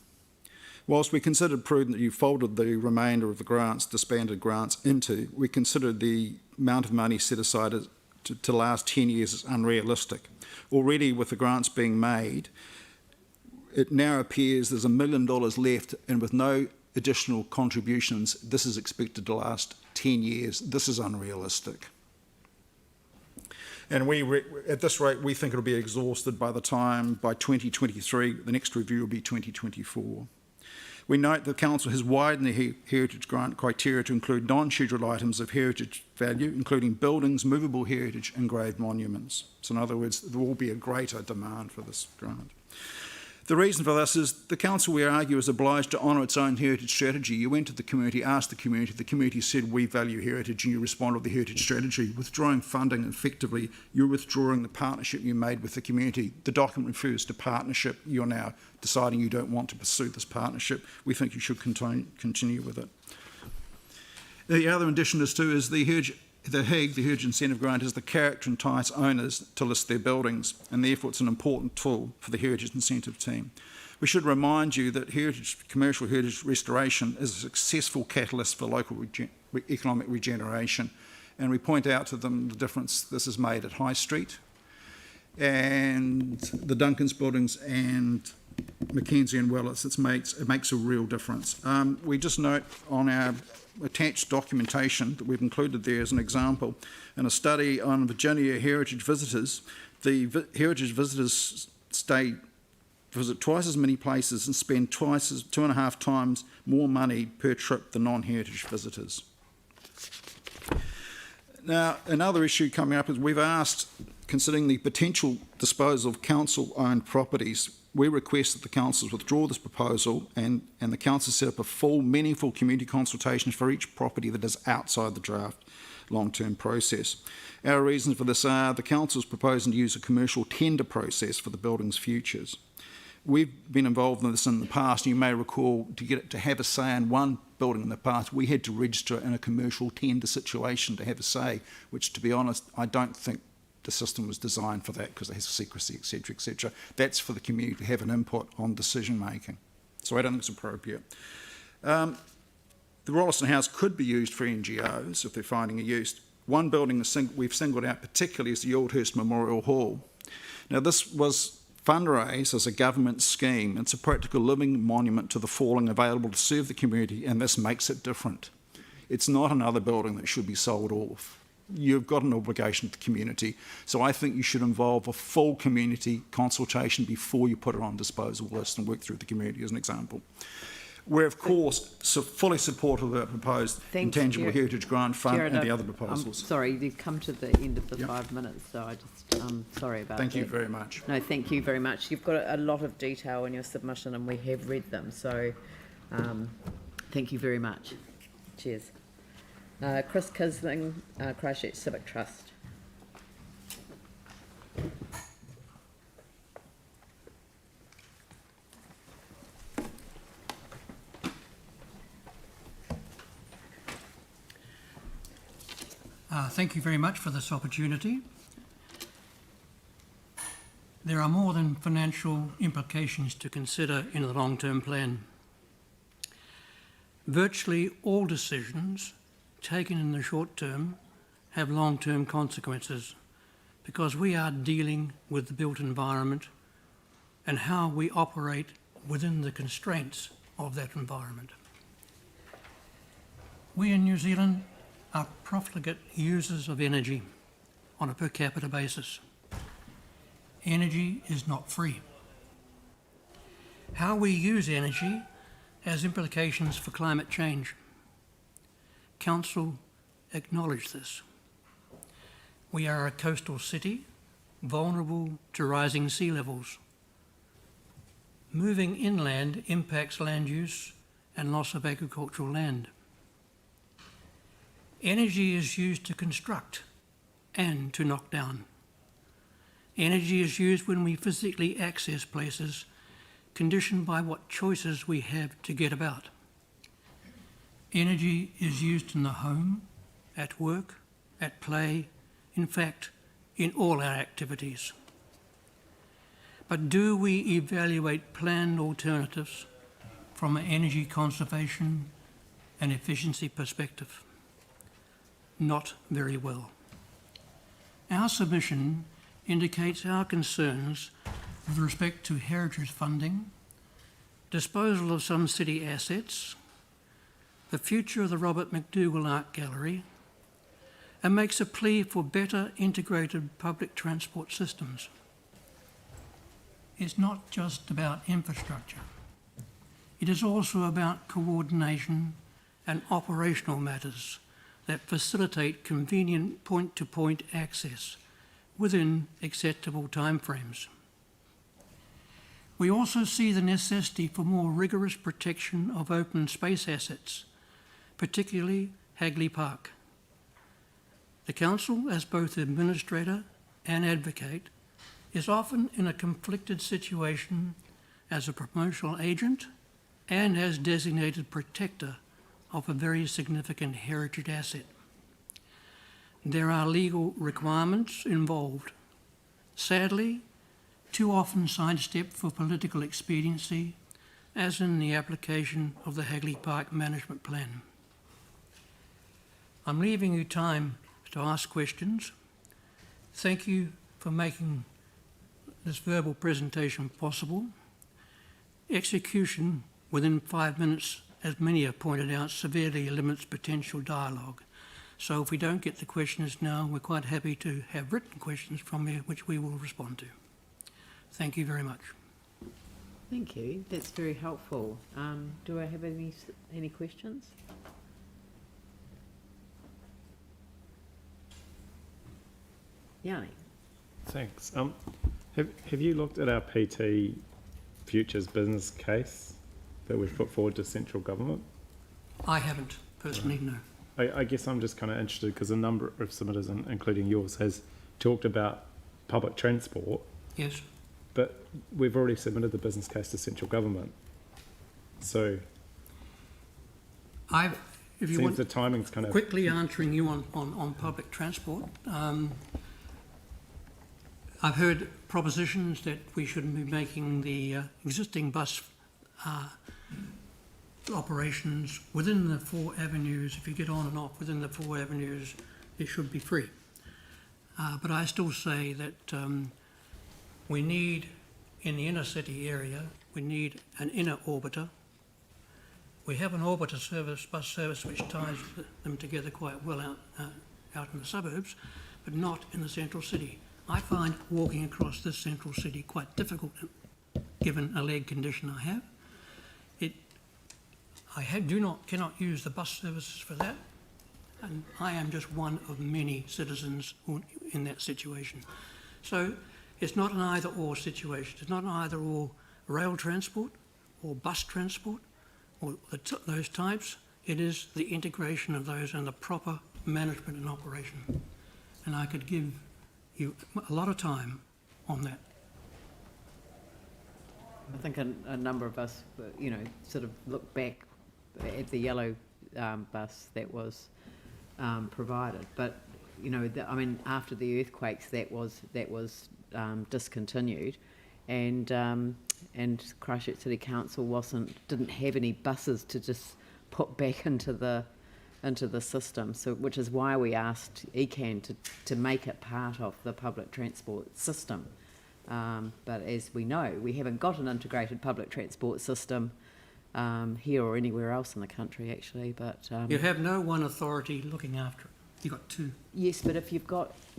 S10: Whilst we considered prudent that you folded the remainder of the grants, disbanded grants, into, we considered the amount of money set aside to last 10 years as unrealistic. Already with the grants being made, it now appears there's $1 million left, and with no additional contributions, this is expected to last 10 years. This is unrealistic. And at this rate, we think it'll be exhausted by 2023. The next review will be 2024. We note the Council has widened the Heritage Grant criteria to include non-scheduled items of heritage value, including buildings, movable heritage, and engraved monuments. So in other words, there will be a greater demand for this grant. The reason for this is the Council, we argue, is obliged to honour its own heritage strategy. You went to the community, asked the community said we value heritage, and you responded with the heritage strategy. Withdrawing funding, effectively, you're withdrawing the partnership you made with the community. The document refers to partnership. You're now deciding you don't want to pursue this partnership. We think you should continue with it. The other addition is the HIG, the Heritage Incentive Grant, has the character and entice owners to list their buildings, and therefore it's an important tool for the Heritage Incentive team. We should remind you that commercial heritage restoration is a successful catalyst for local economic regeneration, and we point out to them the difference this has made at High Street and the Duncan's buildings and Mackenzie and Willis. It makes a real difference. We just note on our attached documentation that we've included there as an example, in a study on Virginia heritage visitors, the heritage visitors visit twice as many places and spend 2.5 times more money per trip than non-heritage visitors. Now, another issue coming up is we've asked, considering the potential disposal of council-owned properties, we request that the councils withdraw this proposal and the council set up a full, meaningful community consultation for each property that is outside the draft long-term process. Our reasons for this are the council is proposing to use a commercial tender process for the building's futures. We've been involved in this in the past. You may recall to have a say in one building in the past, we had to register in a commercial tender situation to have a say, which, to be honest, I don't think the system was designed for that because it has secrecy, etc., etc. That's for the community to have an input on decision making. So I don't think it's appropriate. The Rolleston House could be used for NGOs if they're finding a use. One building we've singled out particularly is the Aldhurst Memorial Hall. Now this was fundraised as a government scheme. It's a practical living monument to the fallen available to serve the community, and this makes it different. It's not another building that should be sold off. You've got an obligation to the community. So I think you should involve a full community consultation before you put it on disposal list and work through the community as an example. We're, of course, fully supportive of the proposed Intangible Heritage Grant Fund and the other proposals.
S1: Sorry, you've come to the end of the 5 minutes, so I just, sorry about that.
S10: Thank you very much.
S1: No, thank you very much. You've got a lot of detail in your submission and we have read them, so thank you very much. Cheers. Chris Kisling, Christchurch Civic Trust.
S7: Thank you very much for this opportunity. There are more than financial implications to consider in the long-term plan. Virtually all decisions taken in the short term have long-term consequences because we are dealing with the built environment and how we operate within the constraints of that environment. We in New Zealand are profligate users of energy on a per capita basis. Energy is not free. How we use energy has implications for climate change. Council acknowledge this. We are a coastal city, vulnerable to rising sea levels. Moving inland impacts land use and loss of agricultural land. Energy is used to construct and to knock down. Energy is used when we physically access places, conditioned by what choices we have to get about. Energy is used in the home, at work, at play, in fact, in all our activities. But do we evaluate planned alternatives from an energy conservation and efficiency perspective? Not very well. Our submission indicates our concerns with respect to heritage funding, disposal of some city assets, the future of the Robert McDougall Art Gallery, and makes a plea for better integrated public transport systems. It's not just about infrastructure. It is also about coordination and operational matters that facilitate convenient point-to-point access within acceptable timeframes. We also see the necessity for more rigorous protection of open space assets, particularly Hagley Park. The Council, as both administrator and advocate, is often in a conflicted situation as a promotional agent and as designated protector of a very significant heritage asset. There are legal requirements involved. Sadly, too often sidestepped for political expediency, as in the application of the Hagley Park Management Plan. I'm leaving you time to ask questions. Thank you for making this verbal presentation possible. Execution within 5 minutes, as many have pointed out, severely limits potential dialogue. So if we don't get the questions now, we're quite happy to have written questions from you, which we will respond to. Thank you very much.
S1: Thank you. That's very helpful. Do I have any questions? Yanni.
S6: Thanks. Have you looked at our PT Futures business case that we've put forward to central government?
S7: I haven't, personally, no.
S6: I guess I'm just kind of interested because a number of submitters, including yours, has talked about public transport.
S7: Yes.
S6: But we've already submitted the business case to central government. So
S7: if you want
S6: the timing's kind of
S7: quickly answering you on public transport, I've heard propositions that we should be making the existing bus operations within the 4 avenues. If you get on and off within the 4 avenues, it should be free. But I still say that we need, in the inner city area, we need an inner orbiter. We have an orbiter service, bus service, which ties them together quite well out in the suburbs, but not in the central city. I find walking across this central city quite difficult, given a leg condition I have. cannot use the bus services for that, and I am just one of many citizens in that situation. So it's not an either-or situation. It's not an either-or rail transport or bus transport or those types. It is the integration of those and the proper management and operation. And I could give you a lot of time on that.
S1: I think a number of us, sort of look back at the yellow bus that was provided. But, after the earthquakes, that was discontinued, and Christchurch City Council didn't have any buses to just put back into the system. So, which is why we asked ECAN to make it part of the public transport system. But as we know, we haven't got an integrated public transport system here or anywhere else in the country, actually. But
S7: you have no one authority looking after it. You've got two.
S1: Yes, but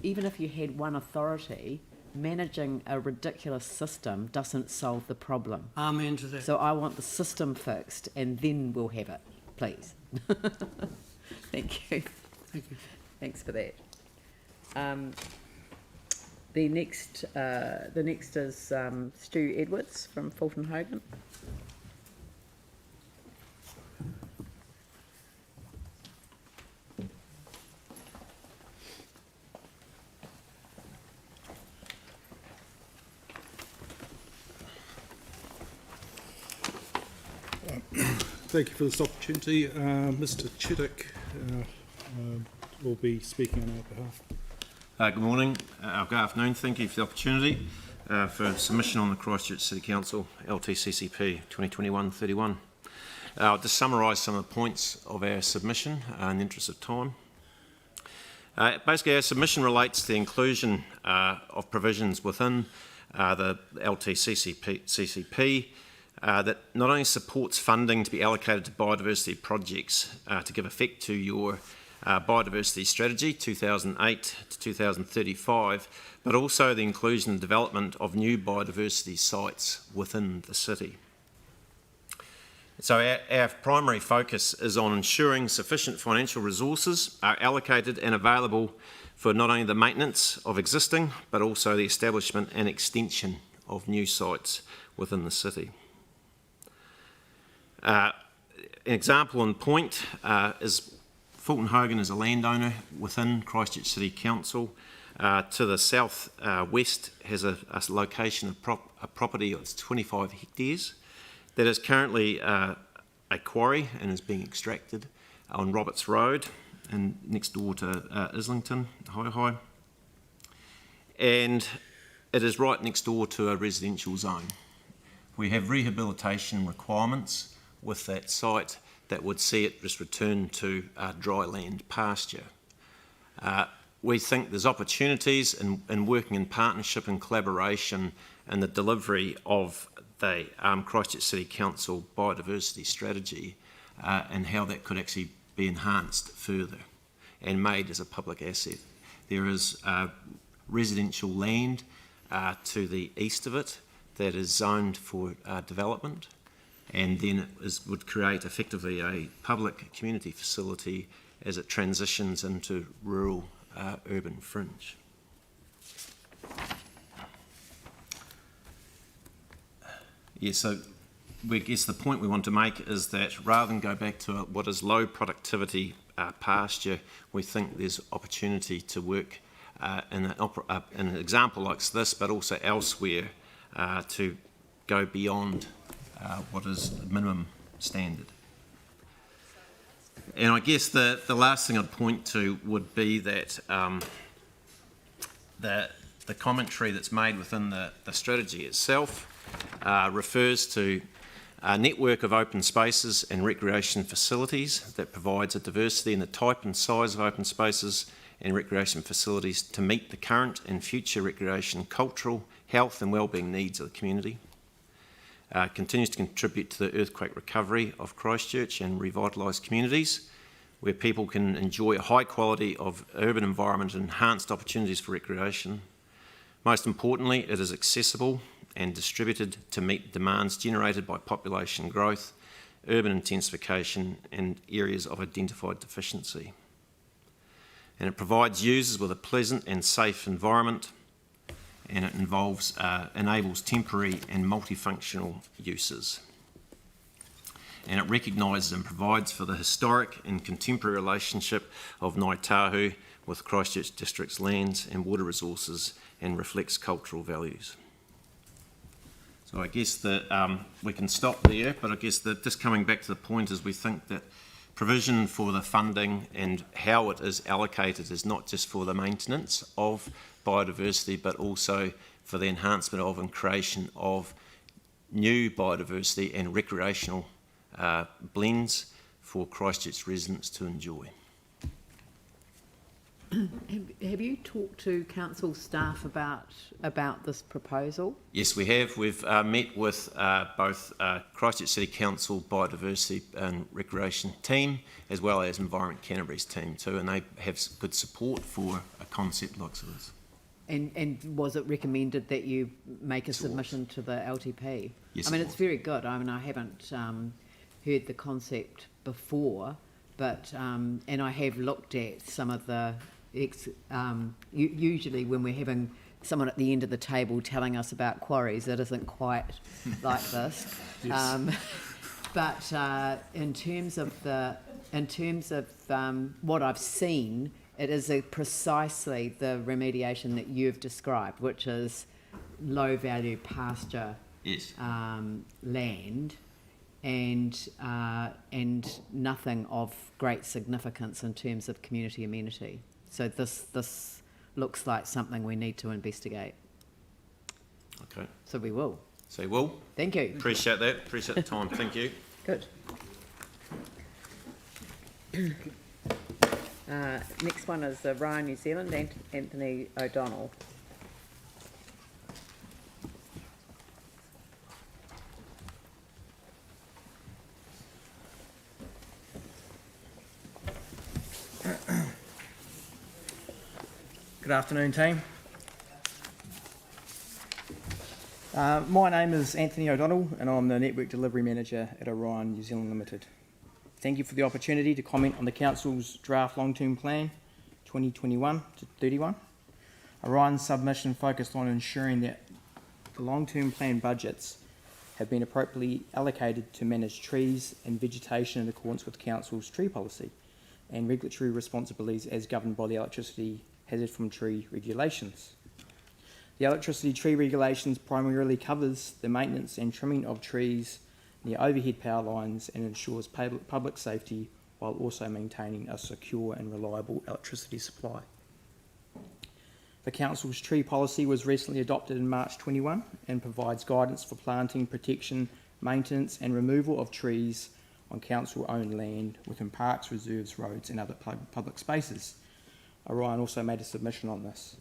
S1: even if you had one authority, managing a ridiculous system doesn't solve the problem.
S7: Amen to that.
S1: So I want the system fixed, and then we'll have it, please. Thank you.
S7: Thank you.
S1: Thanks for that. The next is Stu Edwards from Fulton Hogan.
S9: Thank you for this opportunity. Mr. Chittick will be speaking on our behalf.
S11: Good morning, good afternoon. Thank you for the opportunity for submission on the Christchurch City Council LTCCP 2021-31. I'll just summarise some of the points of our submission in the interest of time. Basically, our submission relates to the inclusion of provisions within the LTCCP that not only supports funding to be allocated to biodiversity projects to give effect to your biodiversity strategy 2008 to 2035, but also the inclusion and development of new biodiversity sites within the city. So our primary focus is on ensuring sufficient financial resources are allocated and available for not only the maintenance of existing, but also the establishment and extension of new sites within the city. An example in point is Fulton Hogan is a landowner within Christchurch City Council. To the south west has a location of a property that's 25 hectares that is currently a quarry and is being extracted on Roberts Road and next door to Islington, High. And it is right next door to a residential zone. We have rehabilitation requirements with that site that would see it just return to dry land pasture. We think there's opportunities in working in partnership and collaboration in the delivery of the Christchurch City Council biodiversity strategy and how that could actually be enhanced further and made as a public asset. There is residential land to the east of it that is zoned for development, and then would create effectively a public community facility as it transitions into rural urban fringe. Yeah, so I guess the point we want to make is that rather than go back to what is low productivity pasture, we think there's opportunity to work in an example like this, but also elsewhere to go beyond what is the minimum standard. And I guess the last thing I'd point to would be that the commentary that's made within the strategy itself refers to a network of open spaces and recreation facilities that provides a diversity in the type and size of open spaces and recreation facilities to meet the current and future recreation, cultural, health and wellbeing needs of the community. Continues to contribute to the earthquake recovery of Christchurch and revitalise communities where people can enjoy a high quality of urban environment and enhanced opportunities for recreation. Most importantly, it is accessible and distributed to meet demands generated by population growth urban intensification and areas of identified deficiency. And it provides users with a pleasant and safe environment, and it enables temporary and multifunctional uses. And it recognises and provides for the historic and contemporary relationship of Ngāi Tahu with Christchurch District's lands and water resources, and reflects cultural values. So I guess that we can stop there, but I guess that just coming back to the point is we think that provision for the funding and how it is allocated is not just for the maintenance of biodiversity, but also for the enhancement of and creation of new biodiversity and recreational blends for Christchurch residents to enjoy.
S1: Have you talked to council staff about this proposal?
S11: Yes, we have. We've met with both Christchurch City Council Biodiversity and Recreation team, as well as Environment Canterbury's team too, and they have good support for a concept like this.
S1: And was it recommended that you make a submission to the LTP?
S11: Yes,
S1: I mean,
S11: it
S1: it's
S11: was.
S1: very good. I mean, I haven't heard the concept before, but and I have looked at some of the usually when we're having someone at the end of the table telling us about quarries, it isn't quite like this. But in terms of what I've seen, it is precisely the remediation that you've described, which is low value pasture land, and nothing of great significance in terms of community amenity. So this looks like something we need to investigate.
S11: Okay.
S1: So we will.
S11: So you will.
S1: Thank you.
S11: Appreciate that. Appreciate the time. Thank you.
S1: Good. Next one is Ryan New Zealand, Anthony O'Donnell.
S12: Good afternoon, team. My name is Anthony O'Donnell and I'm the Network Delivery Manager at Orion New Zealand Limited. Thank you for the opportunity to comment on the Council's draft long-term plan 2021 to 31. Orion's submission focused on ensuring that the long-term plan budgets have been appropriately allocated to manage trees and vegetation in accordance with Council's tree policy and regulatory responsibilities as governed by the Electricity Hazard from Tree regulations. The electricity tree regulations primarily covers the maintenance and trimming of trees near overhead power lines and ensures public safety while also maintaining a secure and reliable electricity supply. The Council's tree policy was recently adopted in March 21 and provides guidance for planting, protection, maintenance and removal of trees on Council-owned land within parks, reserves, roads and other public spaces. Orion also made a submission on this.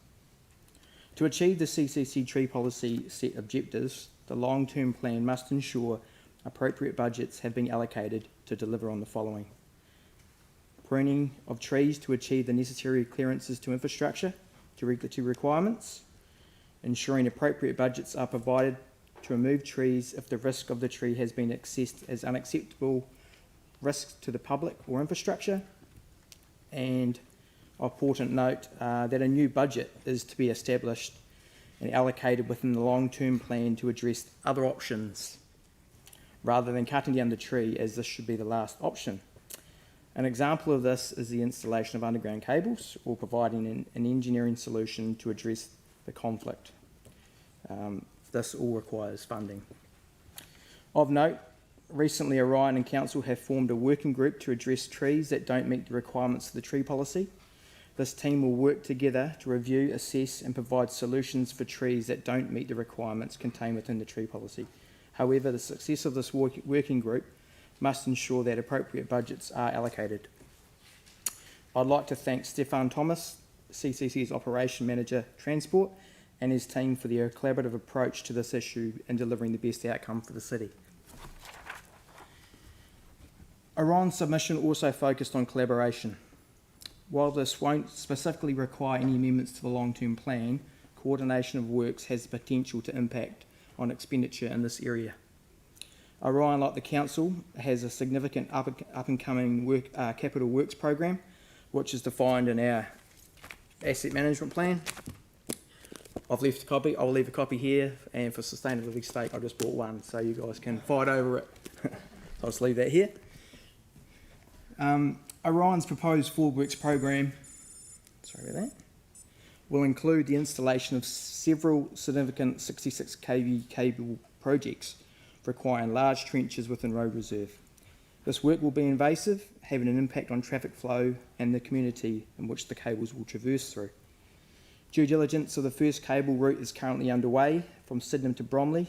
S12: To achieve the CCC tree policy set objectives, the long-term plan must ensure appropriate budgets have been allocated to deliver on the following: pruning of trees to achieve the necessary clearances to infrastructure to regulatory requirements, ensuring appropriate budgets are provided to remove trees if the risk of the tree has been assessed as unacceptable risks to the public or infrastructure, and of important note that a new budget is to be established and allocated within the long-term plan to address other options rather than cutting down the tree, as this should be the last option. An example of this is the installation of underground cables or providing an engineering solution to address the conflict. This all requires funding. Of note, recently Orion and Council have formed a working group to address trees that don't meet the requirements of the tree policy. This team will work together to review, assess and provide solutions for trees that don't meet the requirements contained within the tree policy. However, the success of this working group must ensure that appropriate budgets are allocated. I'd like to thank Stefan Thomas, CCC's Operation Manager Transport, and his team for their collaborative approach to this issue and delivering the best outcome for the city. Orion's submission also focused on collaboration. While this won't specifically require any amendments to the long-term plan, coordination of works has the potential to impact on expenditure in this area. Orion, like the council, has a significant up-and-coming capital works program, which is defined in our asset management plan. I've left a copy. I'll leave a copy here, and for sustainability's sake, I just bought one, so you guys can fight over it. I'll just leave that here. Orion's proposed forward works program, sorry about that, will include the installation of several significant 66 kV cable projects requiring large trenches within road reserve. This work will be invasive, having an impact on traffic flow and the community in which the cables will traverse through. Due diligence of the first cable route is currently underway from Sydenham to Bromley,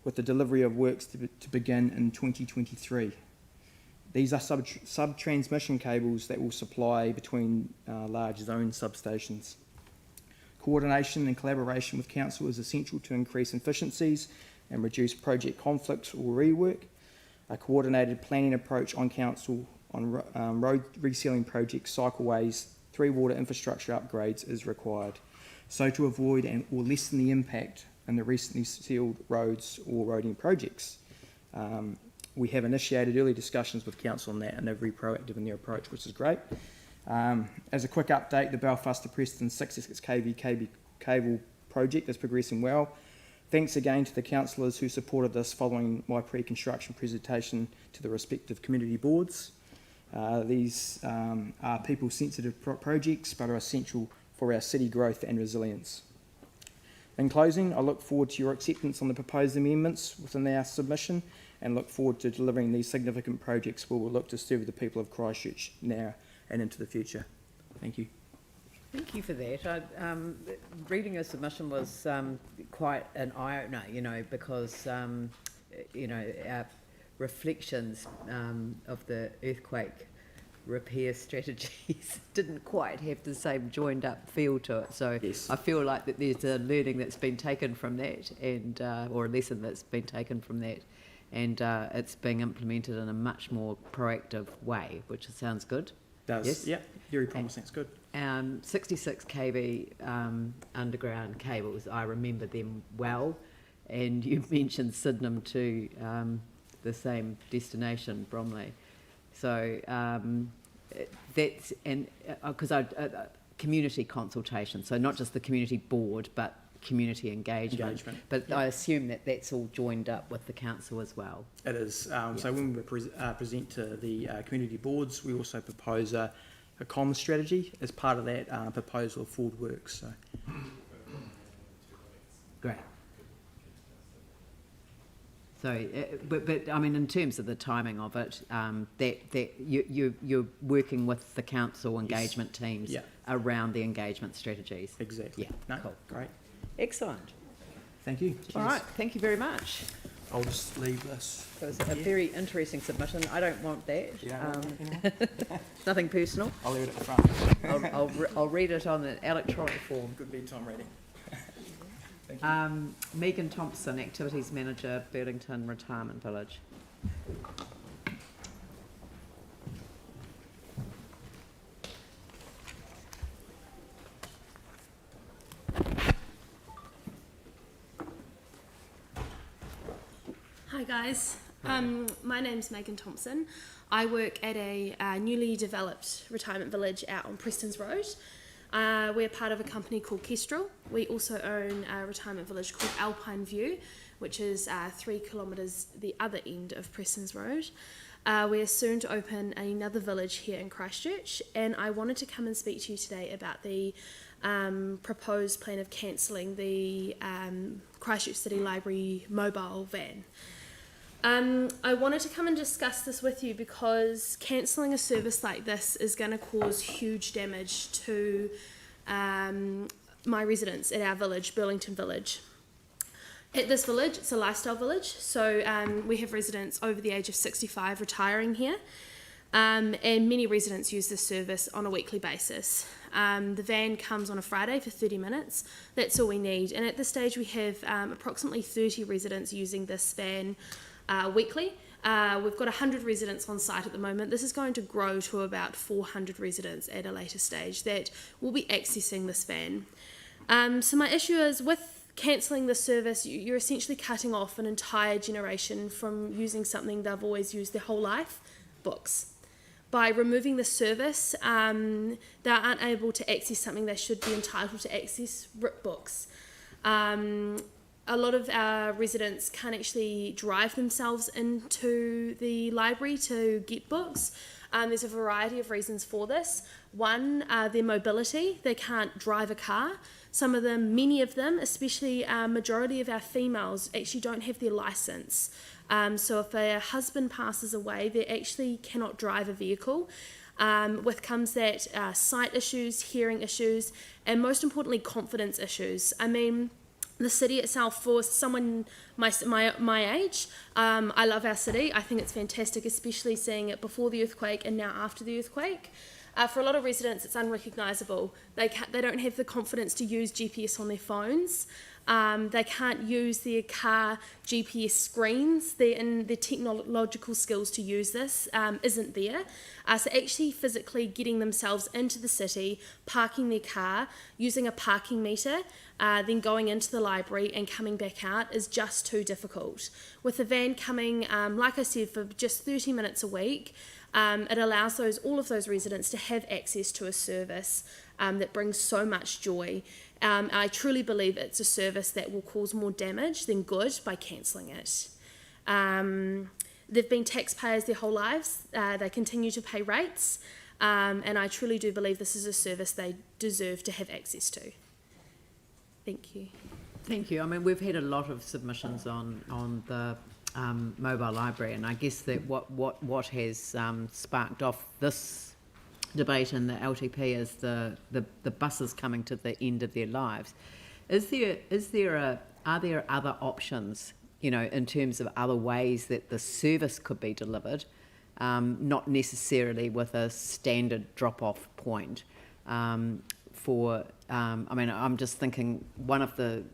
S12: with the delivery of works to begin in 2023. These are sub-transmission cables that will supply between large zone substations. Coordination and collaboration with council is essential to increase efficiencies and reduce project conflicts or rework. A coordinated planning approach on council on road resealing projects, cycleways, 3 water infrastructure upgrades is required, so to avoid or lessen the impact in the recently sealed roads or roading projects. We have initiated early discussions with council on that, and they're very proactive in their approach, which is great. As a quick update, the Belfast to Preston 66 kV cable project is progressing well. Thanks again to the councillors who supported this following my pre-construction presentation to the respective community boards. These are people-sensitive projects, but are essential for our city growth and resilience. In closing, I look forward to your acceptance on the proposed amendments within our submission, and look forward to delivering these significant projects where we'll look to serve the people of Christchurch now and into the future. Thank you.
S1: Thank you for that. Reading your submission was quite an eye-opener, you know, because, you know, our reflections of the earthquake repair strategies didn't quite have the same joined-up feel to it. So yes. I feel like that there's a learning that's been taken from that, and or a lesson that's been taken from that, and it's being implemented in a much more proactive way, which sounds good.
S12: Does.
S1: Yes?
S12: Yeah, very promising. It's good.
S1: 66 kV underground cables, I remember them well, and you mentioned Sydenham to the same destination, Bromley. So that's, and because community consultation, so not just the community board, but community engagement. But yeah. I assume that that's all joined up with the council as well.
S12: It is. So when we present to the community boards, we also propose a comms strategy as part of that proposal of forward works. So.
S1: Great. So, but I mean, in terms of the timing of it, that you're working with the council engagement teams around the engagement strategies.
S12: Exactly.
S1: Yeah.
S12: No,
S1: cool.
S12: Great.
S1: Excellent.
S12: Thank you.
S1: All right. Thank you very much.
S12: I'll just leave this.
S1: It was a very interesting submission. I don't want that. Nothing personal.
S12: I'll leave it at the front.
S1: I'll read it on an electronic form.
S12: Good bedtime reading.
S1: Megan Thompson, Activities Manager, Burlington Retirement Village.
S14: Hi guys, my name's Megan Thompson. I work at a newly developed retirement village out on Preston's Road. We're part of a company called Kestrel. We also own a retirement village called Alpine View, which is 3 kilometres the other end of Preston's Road. We're soon to open another village here in Christchurch, and I wanted to come and speak to you today about the proposed plan of cancelling the Christchurch City Library mobile van. I wanted to come and discuss this with you because cancelling a service like this is going to cause huge damage to my residents at our village, Burlington Village. At this village, it's a lifestyle village, so we have residents over the age of 65 retiring here, and many residents use this service on a weekly basis. The van comes on a Friday for 30 minutes, that's all we need, and at this stage we have approximately 30 residents using this van weekly. We've got 100 residents on site at the moment. This is going to grow to about 400 residents at a later stage that will be accessing this van. So my issue is with cancelling the service, you're essentially cutting off an entire generation from using something they've always used their whole life, books. By removing the service, they aren't able to access something they should be entitled to access, books. A lot of our residents can't actually drive themselves into the library to get books. There's a variety of reasons for this. One, their mobility. They can't drive a car. Some of them, many of them, especially a majority of our females, actually don't have their licence. So if their husband passes away, they actually cannot drive a vehicle. With comes that sight issues, hearing issues, and most importantly, confidence issues. I mean, the city itself, for someone my age, I love our city. I think it's fantastic, especially seeing it before the earthquake and now after the earthquake. For a lot of residents, it's unrecognisable. They don't have the confidence to use GPS on their phones. They can't use their car GPS screens. The technological skills to use this isn't there. So actually physically getting themselves into the city, parking their car, using a parking meter, then going into the library and coming back out is just too difficult. With the van coming, like I said, for just 30 minutes a week, it allows all of those residents to have access to a service that brings so much joy. I truly believe it's a service that will cause more damage than good by cancelling it. They've been taxpayers their whole lives. They continue to pay rates, and I truly do believe this is a service they deserve to have access to. Thank you.
S1: Thank you. I mean, we've had a lot of submissions on the mobile library, and I guess that what has sparked off this debate in the LTP is the buses coming to the end of their lives. Are there other options, you know, in terms of other ways that the service could be delivered, not necessarily with a standard drop-off point? I mean, I'm just thinking one of the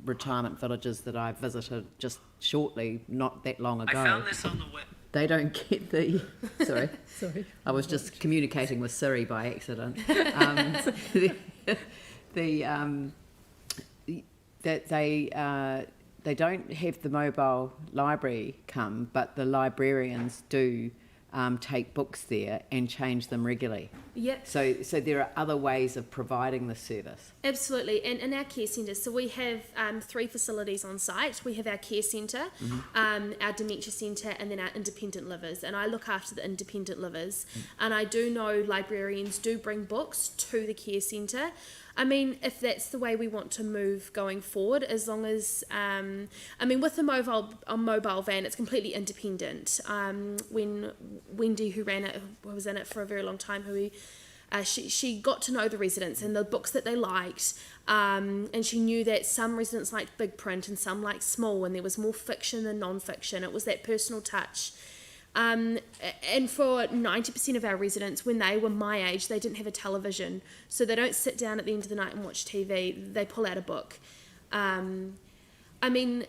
S1: retirement villages that I visited just shortly, not that long ago.
S15: I found this on the web.
S1: They don't get the. Sorry.
S2: Sorry.
S1: I was just communicating with Siri by accident. They don't have the mobile library come, but the librarians do take books there and change them regularly.
S14: Yep.
S1: So there are other ways of providing the service.
S14: Absolutely, and in our care centres, so we have 3 facilities on site. We have our care centre, our dementia centre, and then our independent livers. And I look after the independent livers. And I do know librarians do bring books to the care centre. I mean, if that's the way we want to move going forward, as long as, I mean, with the mobile van, it's completely independent. When Wendy, who ran it, who was in it for a very long time, she got to know the residents and the books that they liked, and she knew that some residents liked big print and some liked small, and there was more fiction than non-fiction. It was that personal touch. And for 90% of our residents, when they were my age, they didn't have a television, so they don't sit down at the end of the night and watch TV. They pull out a book. I mean,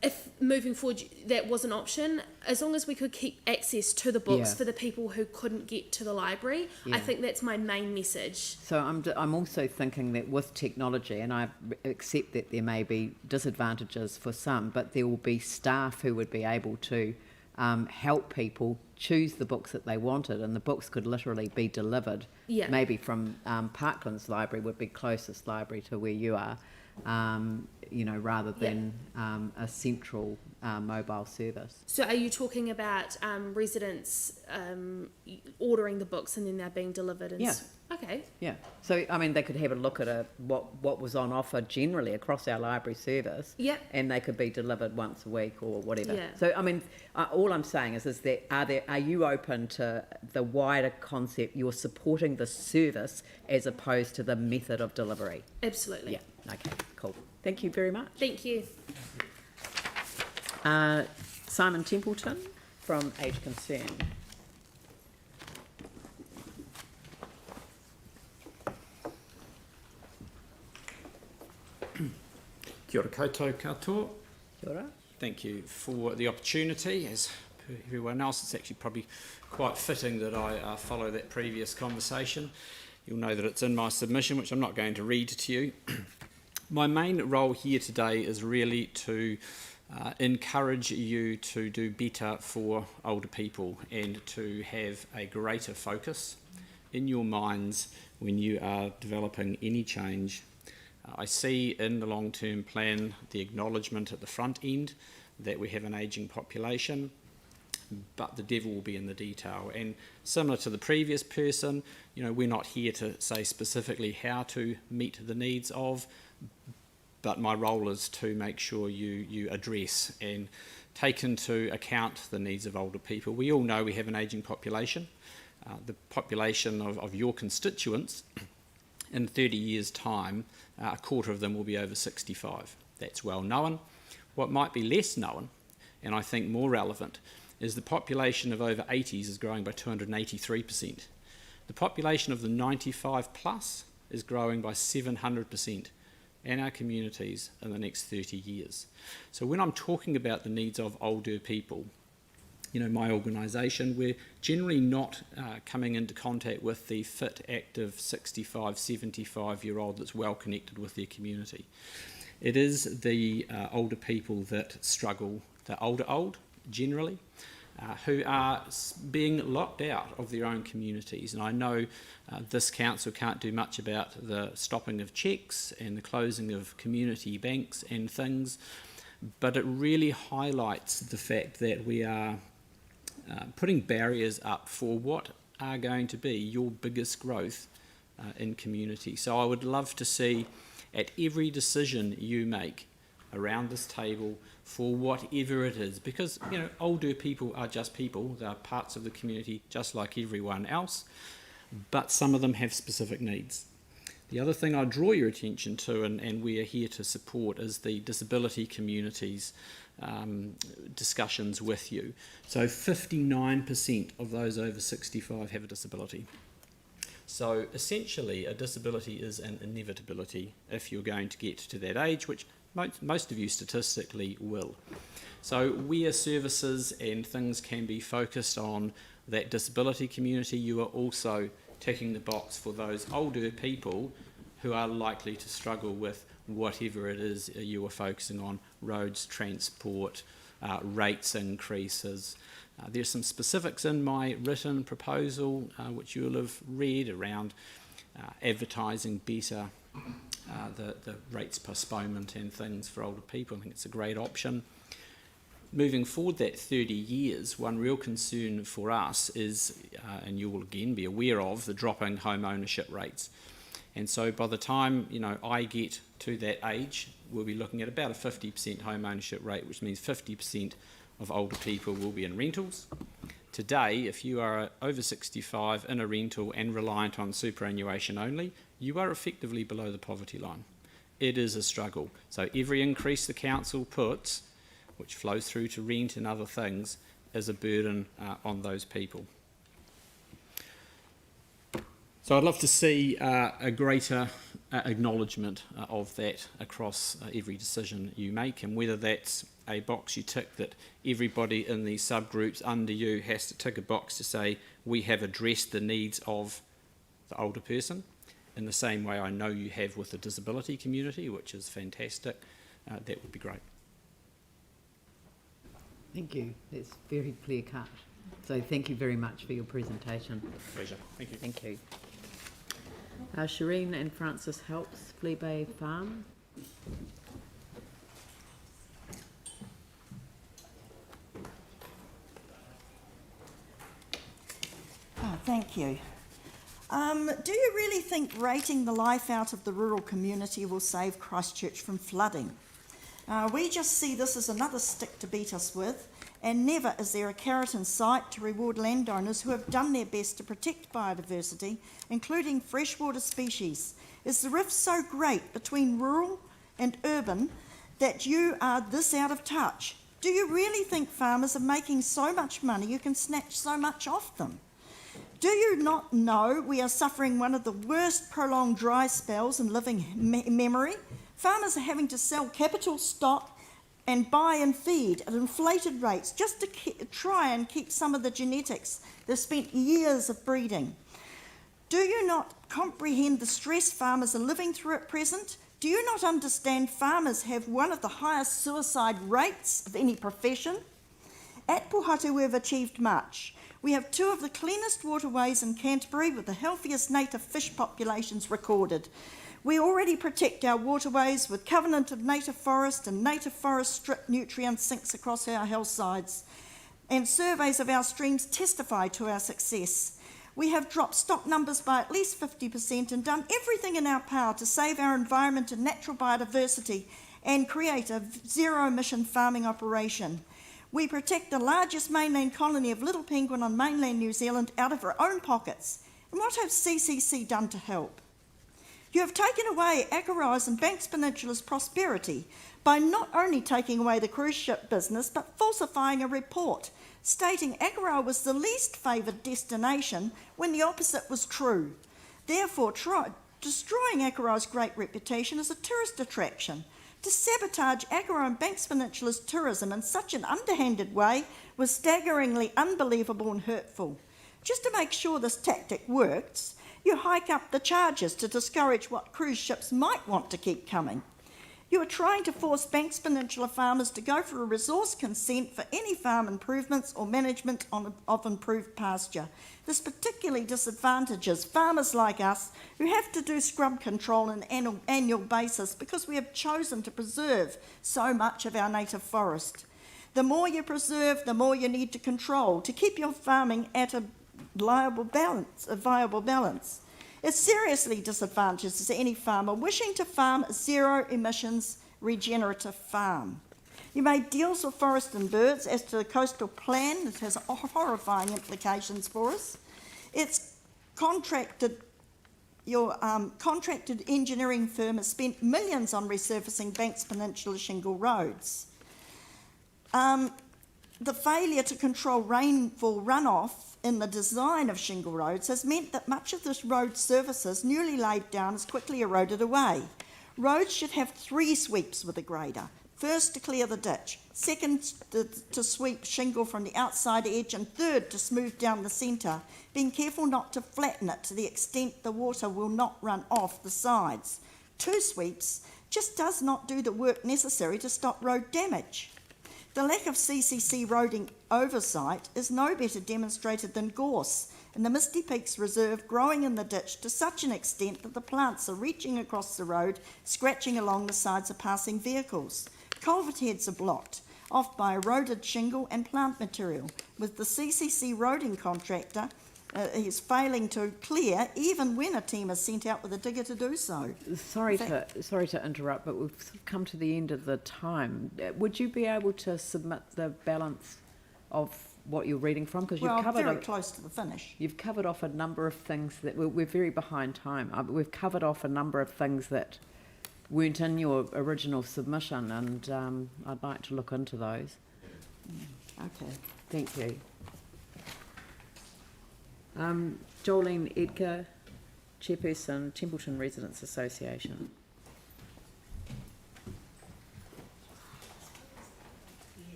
S14: if moving forward that was an option, as long as we could keep access to the books for the people who couldn't get to the library, I think that's my main message. So
S1: I'm also thinking that with technology, and I accept that there may be disadvantages for some, but there will be staff who would be able to help people choose the books that they wanted, and the books could literally be delivered. Maybe from Parkland's library would be closest library to where you are, you know, rather than a central mobile service.
S14: So are you talking about residents ordering the books and then they're being delivered? And okay.
S1: Yeah. So, I mean, they could have a look at what was on offer generally across our library service. And they could be delivered once a week or whatever. So, I mean, all I'm saying is that are you open to the wider concept? You're supporting the service as opposed to the method of delivery?
S14: Absolutely.
S1: Yeah. Okay, cool. Thank you very much.
S14: Thank you.
S1: Simon Templeton from Age Concern.
S18: Kia ora koutou katoa.
S1: Kia ora.
S18: Thank you for the opportunity. As per everyone else, it's actually probably quite fitting that I follow that previous conversation. You'll know that it's in my submission, which I'm not going to read to you. My main role here today is really to encourage you to do better for older people and to have a greater focus in your minds when you are developing any change. I see in the long-term plan the acknowledgement at the front end that we have an ageing population, but the devil will be in the detail. And similar to the previous person, we're not here to say specifically how to meet the needs of, but my role is to make sure you address and take into account the needs of older people. We all know we have an ageing population. The population of your constituents, in 30 years' time, a quarter of them will be over 65. That's well known. What might be less known, and I think more relevant, is the population of over 80s is growing by 283%. The population of the 95 plus is growing by 700% in our communities in the next 30 years. So when I'm talking about the needs of older people, my organisation, we're generally not coming into contact with the fit, active 65, 75-year-old that's well connected with their community. It is the older people that struggle, the old generally, who are being locked out of their own communities. And I know this council can't do much about the stopping of cheques and the closing of community banks and things, but it really highlights the fact that we are putting barriers up for what are going to be your biggest growth in community. So I would love to see at every decision you make around this table for whatever it is, because older people are just people. They are parts of the community just like everyone else, but some of them have specific needs. The other thing I draw your attention to, and we are here to support, is the disability community's discussions with you. So 59% of those over 65 have a disability. So essentially a disability is an inevitability if you're going to get to that age, which most of you statistically will. So where services and things can be focused on that disability community, you are also ticking the box for those older people who are likely to struggle with whatever it is you are focusing on: roads, transport, rates increases. There's some specifics in my written proposal which you'll have read around advertising better, the rates postponement and things for older people. I think it's a great option. Moving forward that 30 years, one real concern for us is, and you will again be aware of, the dropping home ownership rates. And so by the time I get to that age, we'll be looking at about a 50% home ownership rate, which means 50% of older people will be in rentals. Today, if you are over 65 in a rental and reliant on superannuation only, you are effectively below the poverty line. It is a struggle. So every increase the council puts, which flows through to rent and other things, is a burden on those people. So I'd love to see a greater acknowledgement of that across every decision you make, and whether that's a box you tick that everybody in the subgroups under you has to tick a box to say we have addressed the needs of the older person, in the same way I know you have with the disability community, which is fantastic. That would be great.
S1: Thank you. That's very clear cut. So thank you very much for your presentation.
S18: Pleasure. Thank you.
S1: Thank you. Shireen and Francis Helps, Flea Bay Farm.
S13: Thank you. Do you really think rating the life out of the rural community will save Christchurch from flooding? We just see this as another stick to beat us with, and never is there a carrot in sight to reward landowners who have done their best to protect biodiversity, including freshwater species. Is the rift so great between rural and urban that you are this out of touch? Do you really think farmers are making so much money you can snatch so much off them? Do you not know we are suffering one of the worst prolonged dry spells in living memory? Farmers are having to sell capital stock and buy and feed at inflated rates just to try and keep some of the genetics they've spent years of breeding. Do you not comprehend the stress farmers are living through at present? Do you not understand farmers have one of the highest suicide rates of any profession? At Pohatu we've achieved much. We have 2 of the cleanest waterways in Canterbury with the healthiest native fish populations recorded. We already protect our waterways with covenanted native forest and native forest strip nutrient sinks across our hillsides, and surveys of our streams testify to our success. We have dropped stock numbers by at least 50% and done everything in our power to save our environment and natural biodiversity and create a zero-emission farming operation. We protect the largest mainland colony of little penguin on mainland New Zealand out of our own pockets. And what have CCC done to help? You have taken away Akaroa's and Banks Peninsula's prosperity by not only taking away the cruise ship business, but falsifying a report stating Akaroa was the least favoured destination when the opposite was true. Therefore, destroying Akaroa's great reputation as a tourist attraction. To sabotage Akaroa and Banks Peninsula's tourism in such an underhanded way was staggeringly unbelievable and hurtful. Just to make sure this tactic works, you hike up the charges to discourage what cruise ships might want to keep coming. You are trying to force Banks Peninsula farmers to go for a resource consent for any farm improvements or management of improved pasture. This particularly disadvantages farmers like us who have to do scrub control on an annual basis because we have chosen to preserve so much of our native forest. The more you preserve, the more you need to control to keep your farming at a viable balance. It seriously disadvantages any farmer wishing to farm a zero-emissions regenerative farm. You made deals with Forest and Birds as to the coastal plan that has horrifying implications for us. Your contracted engineering firm has spent millions on resurfacing Banks Peninsula shingle roads. The failure to control rainfall runoff in the design of shingle roads has meant that much of this road surfaces newly laid down is quickly eroded away. Roads should have 3 sweeps with a grader. First, to clear the ditch. Second, to sweep shingle from the outside edge. And third, to smooth down the centre, being careful not to flatten it to the extent the water will not run off the sides. 2 sweeps just does not do the work necessary to stop road damage. The lack of CCC roading oversight is no better demonstrated than gorse in the Misty Peaks Reserve, growing in the ditch to such an extent that the plants are reaching across the road, scratching along the sides of passing vehicles. Culvert heads are blocked off by eroded shingle and plant material, with the CCC roading contractor is failing to clear even when a team is sent out with a digger to do so.
S1: Sorry to interrupt, but we've sort of come to the end of the time. Would you be able to submit the balance of what you're reading from? Because you've covered
S13: very close to the finish.
S1: You've covered off a number of things that we're very behind time. We've covered off a number of things that weren't in your original submission, and I'd like to look into those.
S13: Okay.
S1: Thank you. Jolene Edgar, Chairperson, Templeton Residents Association.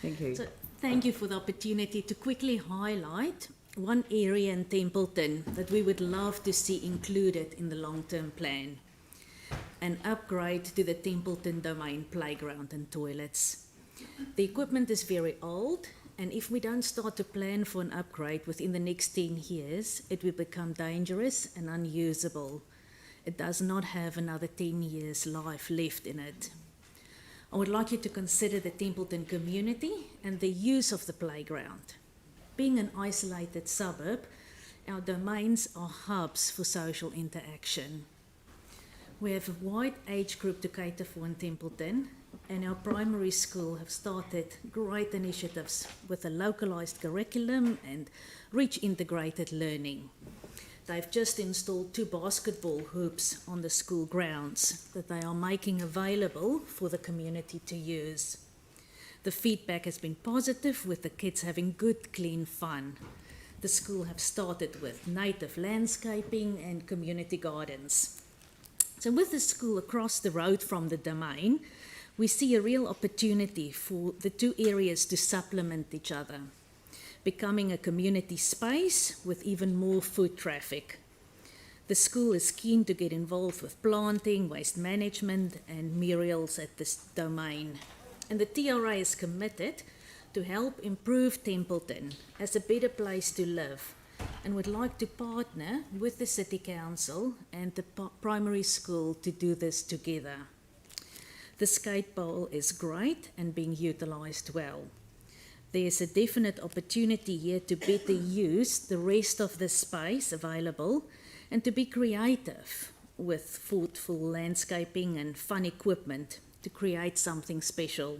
S1: Thank you.
S15: So, thank you for the opportunity to quickly highlight one area in Templeton that we would love to see included in the long-term plan: an upgrade to the Templeton Domain playground and toilets. The equipment is very old, and if we don't start to plan for an upgrade within the next 10 years, it will become dangerous and unusable. It does not have another 10 years life left in it. I would like you to consider the Templeton community and the use of the playground. Being an isolated suburb, our domains are hubs for social interaction. We have a wide age group to cater for in Templeton, and our primary school have started great initiatives with a localised curriculum and rich integrated learning. They've just installed 2 basketball hoops on the school grounds that they are making available for the community to use. The feedback has been positive, with the kids having good, clean fun. The school have started with native landscaping and community gardens. So with the school across the road from the domain, we see a real opportunity for the two areas to supplement each other, becoming a community space with even more foot traffic. The school is keen to get involved with planting, waste management and murals at this domain. And the TRA is committed to help improve Templeton as a better place to live and would like to partner with the City Council and the primary school to do this together. The skate bowl is great and being utilised well. There's a definite opportunity here to better use the rest of the space available and to be creative with thoughtful landscaping and fun equipment to create something special.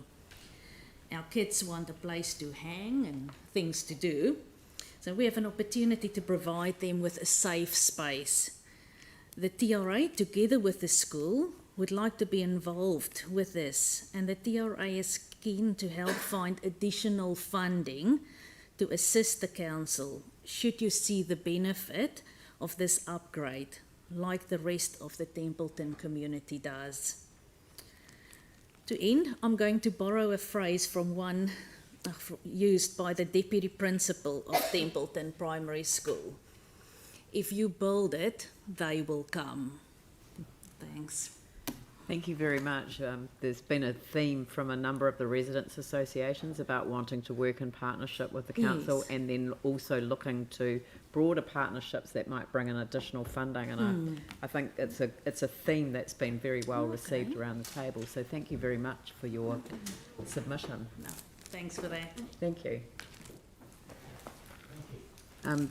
S15: Our kids want a place to hang and things to do, so we have an opportunity to provide them with a safe space. The TRA, together with the school, would like to be involved with this, and the TRA is keen to help find additional funding to assist the council should you see the benefit of this upgrade, like the rest of the Templeton community does. To end, I'm going to borrow a phrase from one used by the Deputy Principal of Templeton Primary School. If you build it, they will come. Thanks.
S1: Thank you very much. There's been a theme from a number of the residents' associations about wanting to work in partnership with the council,
S15: Yes.
S1: and then also looking to broader partnerships that might bring in additional funding. And I think it's a theme that's been very well received around the table. So thank you very much for your submission.
S15: No, thanks for that.
S1: Thank you.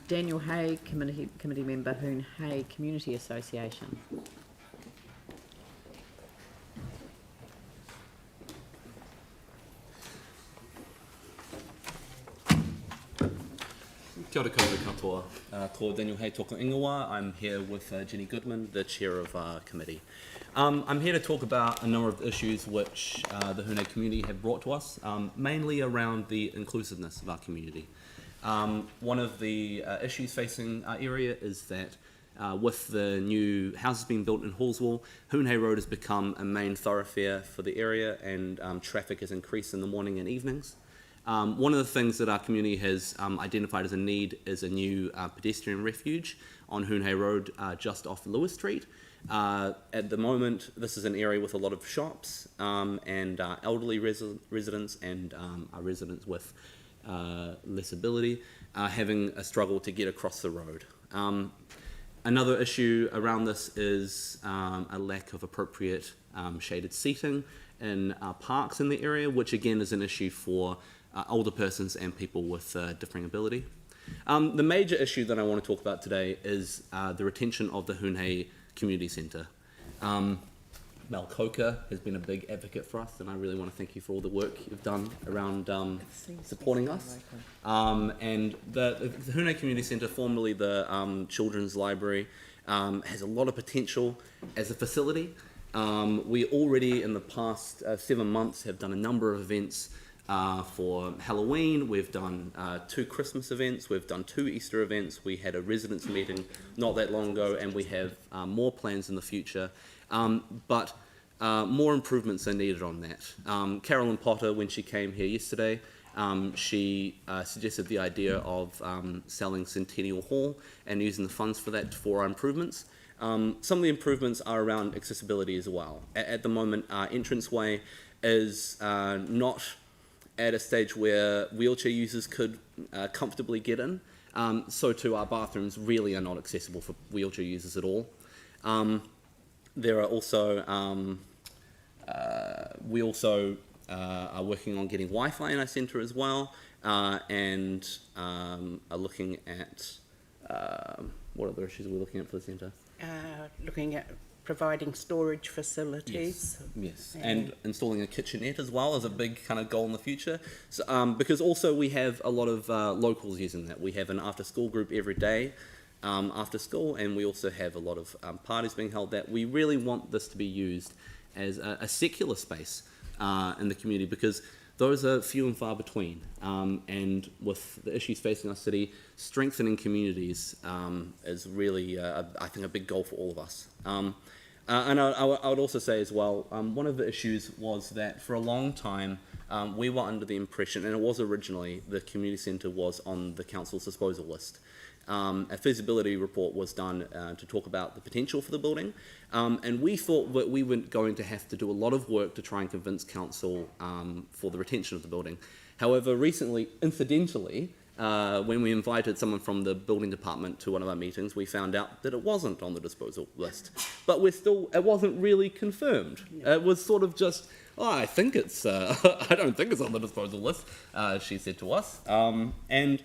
S1: Daniel Hay, committee member, Hoon Hay Community Association.
S19: Kia ora koutou katoa. Ko Daniel Hay toko ingoa. I'm here with Jenny Goodman, the chair of our committee. I'm here to talk about a number of issues which the Hune community have brought to us, mainly around the inclusiveness of our community. One of the issues facing our area is that with the new houses being built in Hallswell, Hune Road has become a main thoroughfare for the area, and traffic has increased in the morning and evenings. One of the things that our community has identified as a need is a new pedestrian refuge on Hune Road just off Lewis Street. At the moment, this is an area with a lot of shops and elderly residents and our residents with less ability having a struggle to get across the road. Another issue around this is a lack of appropriate shaded seating in parks in the area, which again is an issue for older persons and people with differing ability. The major issue that I want to talk about today is the retention of the Hune Community Centre. Mel Coker has been a big advocate for us, and I really want to thank you for all the work you've done around supporting us. And the Hune Community Centre, formerly the Children's Library, has a lot of potential as a facility. We already, in the past 7 months, have done a number of events for Halloween. We've done 2 Christmas events, we've done 2 Easter events, we had a residents meeting not that long ago, and we have more plans in the future. But more improvements are needed on that. Carolyn Potter, when she came here yesterday, she suggested the idea of selling Centennial Hall and using the funds for that for our improvements. Some of the improvements are around accessibility as well. At the moment, our entranceway is not at a stage where wheelchair users could comfortably get in. So too, our bathrooms really are not accessible for wheelchair users at all. There are also, we also are working on getting Wi-Fi in our centre as well, and are looking at, what other issues are we looking at for the centre?
S22: Looking at providing storage facilities.
S19: Yes. And installing a kitchenette as well is a big kind of goal in the future. So, because also we have a lot of locals using that. We have an after-school group every day after school, and we also have a lot of parties being held that we really want this to be used as a secular space in the community, because those are few and far between. And with the issues facing our city, strengthening communities is really, I think, a big goal for all of us. And I would also say as well, one of the issues was that for a long time, we were under the impression, and it was originally, the community centre was on the council's disposal list. A feasibility report was done to talk about the potential for the building, and we thought that we were going to have to do a lot of work to try and convince council for the retention of the building. However, recently, incidentally, when we invited someone from the building department to one of our meetings, we found out that it wasn't on the disposal list. But it wasn't really confirmed. It was sort of just, oh, I think it's, I don't think it's on the disposal list, she said to us. And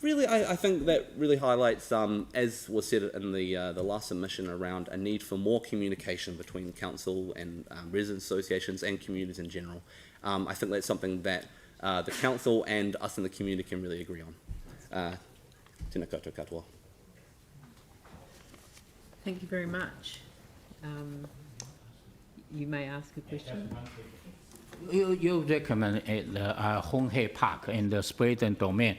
S19: really, I think that really highlights, as was said in the last submission, around a need for more communication between council and resident associations and communities in general. I think that's something that the council and us in the community can really agree on. Tēnā koutou katoa.
S1: Thank you very much. You may ask a question.
S16: You recommend at the Hong He Park in the Spredon domain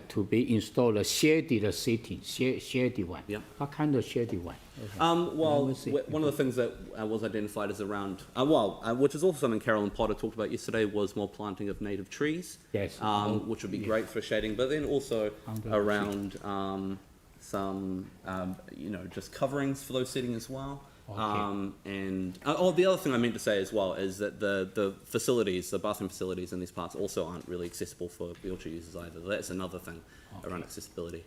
S16: to be installed a shaded seating, shaded one.
S19: Yeah.
S16: What kind of shaded one?
S19: Well, one of the things that was identified is around, which is also something Carolyn Potter talked about yesterday, was more planting of native trees.
S16: Yes.
S19: Which would be great for shading, but then also around some, just coverings for those seating as well.
S16: Okay.
S19: And the other thing I meant to say as well is that the facilities, the bathroom facilities in these parks also aren't really accessible for wheelchair users either. That's another thing around accessibility.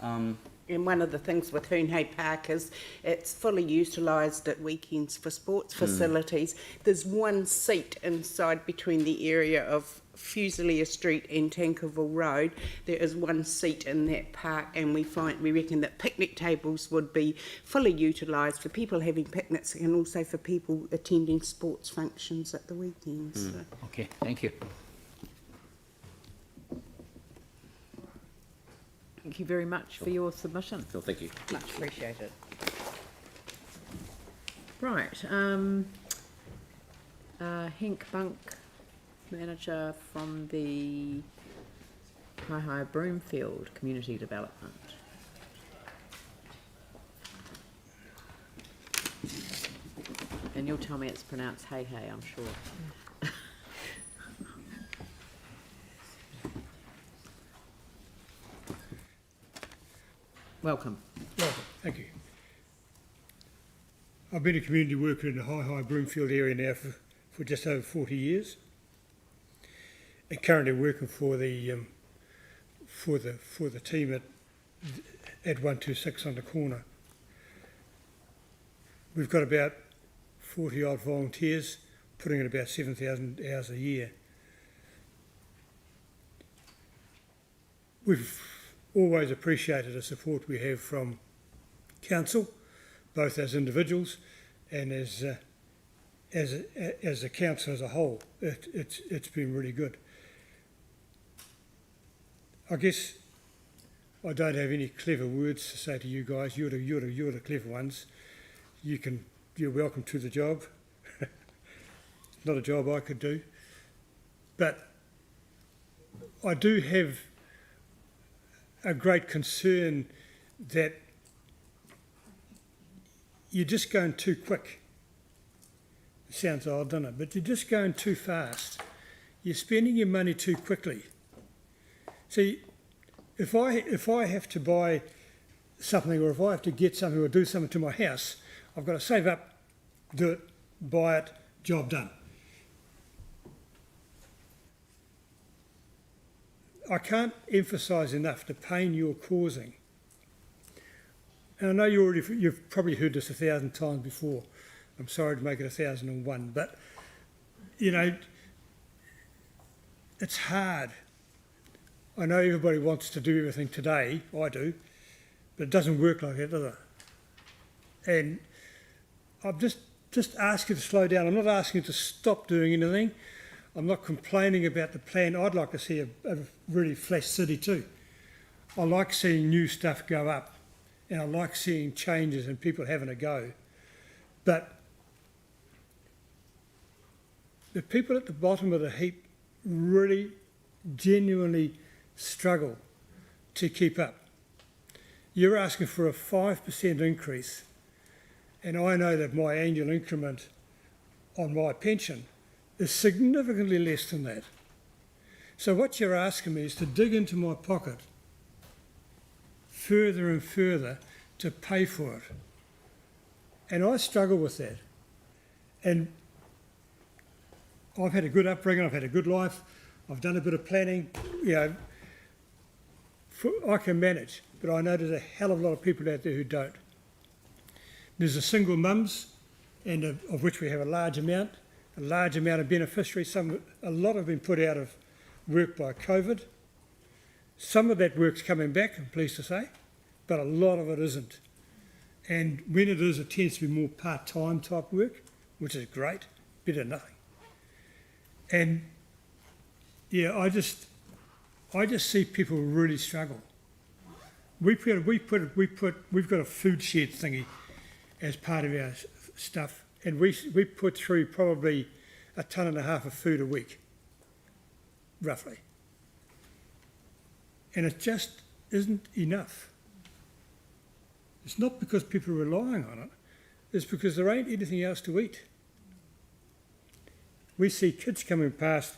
S22: And one of the things with Hoon Hay Park is it's fully utilised at weekends for sports facilities. There's one seat inside between the area of Fusilier Street and Tankerville Road. There is one seat in that park, and we reckon that picnic tables would be fully utilised for people having picnics and also for people attending sports functions at the weekends. So.
S16: Okay, thank you.
S1: Thank you very much for your submission.
S19: Well, thank you.
S1: Much appreciated. Right. Henk Bunk, manager from the Hi Broomfield Community Development. And you'll tell me it's pronounced hey, I'm sure. Welcome.
S20: Welcome, thank you. I've been a community worker in the Hi Broomfield area now for just over 40 years, and currently working for the team at 126 on the corner. We've got about 40 odd volunteers, putting in about 7,000 hours a year. We've always appreciated the support we have from council, both as individuals and as a council as a whole. It's been really good. I guess I don't have any clever words to say to you guys. You're the clever ones. You're welcome to the job. Not a job I could do, but I do have a great concern that you're just going too quick. It sounds odd, doesn't it? But you're just going too fast. You're spending your money too quickly. See, if I have to buy something, or if I have to get something or do something to my house, I've got to save up, do it, buy it, job done. I can't emphasise enough the pain you're causing. And I know you've probably heard this 1,000 times before. I'm sorry to make it 1,001, but it's hard. I know everybody wants to do everything today, I do, but it doesn't work like that, does it? And I'm just asking you to slow down. I'm not asking you to stop doing anything. I'm not complaining about the plan. I'd like to see a really flash city too. I like seeing new stuff go up, and I like seeing changes and people having a go. But the people at the bottom of the heap really genuinely struggle to keep up. You're asking for a 5% increase and I know that my annual increment on my pension is significantly less than that. So what you're asking me is to dig into my pocket further and further to pay for it. And I struggle with that. And I've had a good upbringing, I've had a good life, I've done a bit of planning, you know, I can manage, but I know there's a hell of a lot of people out there who don't. There's the single mums, and of which we have a large amount of beneficiaries. A lot have been put out of work by COVID. Some of that work's coming back, I'm pleased to say, but a lot of it isn't. And when it is, it tends to be more part-time type work, which is great, better than nothing. And yeah, I just see people really struggle. We've got a food shed thingy as part of our stuff, and we put through probably 1.5 tons of food a week, roughly. And it just isn't enough. It's not because people are relying on it, it's because there ain't anything else to eat. We see kids coming past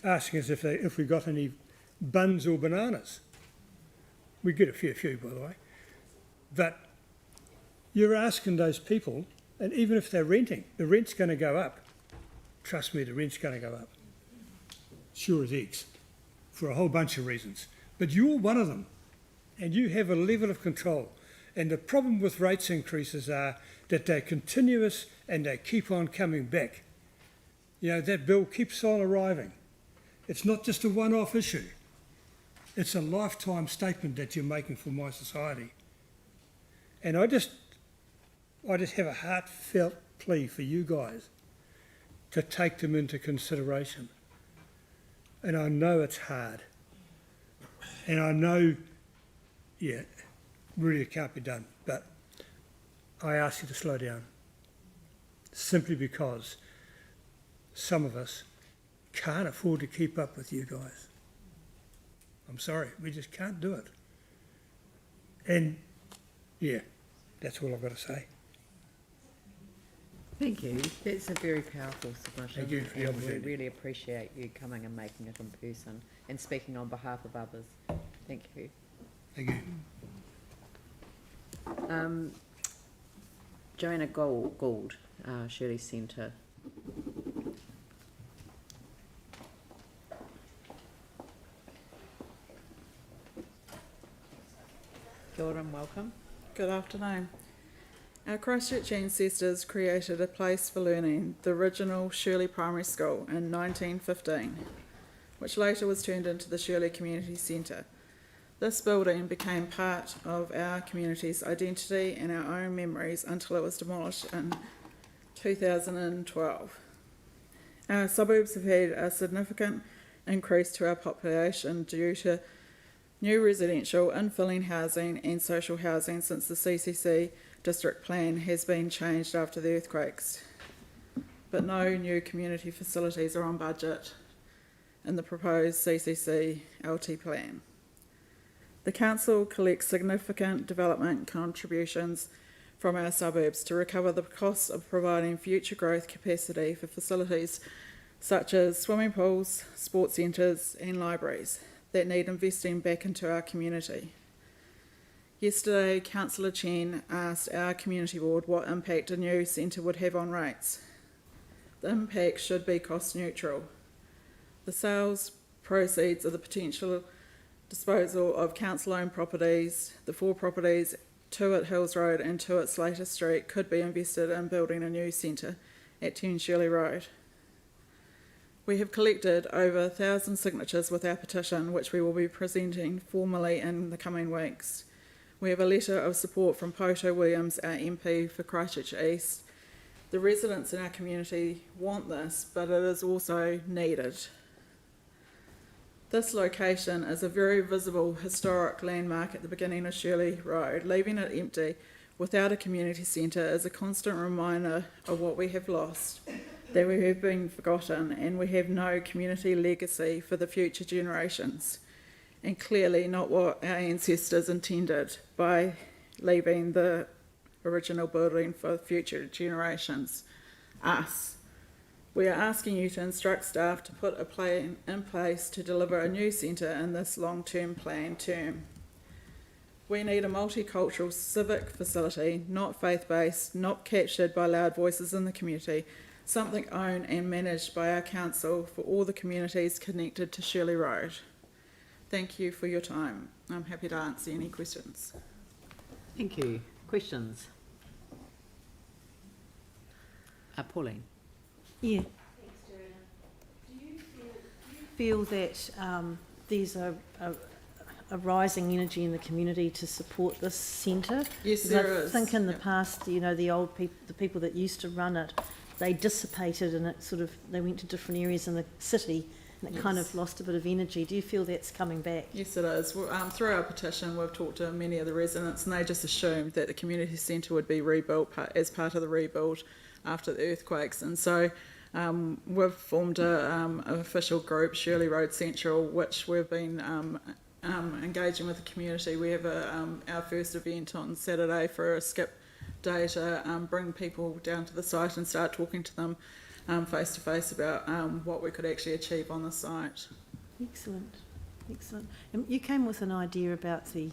S20: asking us if we got any buns or bananas. We get a fair few, by the way. But you're asking those people, and even if they're renting, the rent's going to go up. Trust me, the rent's going to go up. Sure as eggs, for a whole bunch of reasons. But you're one of them, and you have a level of control. And the problem with rates increases are that they're continuous and they keep on coming back. You know, that bill keeps on arriving. It's not just a one-off issue. It's a lifetime statement that you're making for my society. And I just have a heartfelt plea for you guys to take them into consideration. And I know it's hard. And I know, yeah, really it can't be done. But I ask you to slow down. Simply because some of us can't afford to keep up with you guys. I'm sorry, we just can't do it. And yeah, that's all I've got to say.
S1: Thank you. That's a very powerful submission.
S20: Thank you for the
S1: and
S20: opportunity.
S1: we really appreciate you coming and making it in person and speaking on behalf of others. Thank you.
S20: Thank you.
S1: Joanna Gould, Shirley Centre. Kia ora and welcome.
S17: Good afternoon. Our Christchurch ancestors created a place for learning, the original Shirley Primary School, in 1915, which later was turned into the Shirley Community Centre. This building became part of our community's identity and our own memories until it was demolished in 2012. Our suburbs have had a significant increase to our population due to new residential, infilling housing and social housing since the CCC district plan has been changed after the earthquakes. But no new community facilities are on budget in the proposed CCC LT plan. The council collects significant development contributions from our suburbs to recover the cost of providing future growth capacity for facilities such as swimming pools, sports centres and libraries that need investing back into our community. Yesterday, Councillor Chen asked our community board what impact a new centre would have on rates. The impact should be cost neutral. The sales proceeds of the potential disposal of council-owned properties, the 4 properties, 2 at Hills Road and 2 at Slater Street, could be invested in building a new centre at 10 Shirley Road. We have collected over 1,000 signatures with our petition, which we will be presenting formally in the coming weeks. We have a letter of support from Poto Williams, our MP for Christchurch East. The residents in our community want this, but it is also needed. This location is a very visible historic landmark at the beginning of Shirley Road. Leaving it empty without a community centre is a constant reminder of what we have lost, that we have been forgotten, and we have no community legacy for the future generations, and clearly not what our ancestors intended by leaving the original building for future generations, us. We are asking you to instruct staff to put a plan in place to deliver a new centre in this long-term plan term. We need a multicultural civic facility, not faith-based, not captured by loud voices in the community, something owned and managed by our council for all the communities connected to Shirley Road. Thank you for your time. I'm happy to answer any questions.
S1: Thank you. Questions? Pauline.
S5: Yeah. Do you feel that there's a rising energy in the community to support this centre?
S17: Yes,
S5: Because
S17: there
S5: I
S17: is.
S5: think in the past, you know, the people that used to run it, they dissipated and they went to different areas in the city and it kind of lost a bit of energy. Do you feel that's coming back?
S17: Yes, it is. Through our petition, we've talked to many of the residents and they just assumed that the community centre would be rebuilt as part of the rebuild after the earthquakes. And so we've formed an official group, Shirley Road Central, which we've been engaging with the community. We have our first event on Saturday for a skip day to bring people down to the site and start talking to them face to face about what we could actually achieve on the site.
S5: Excellent, excellent. And you came with an idea about the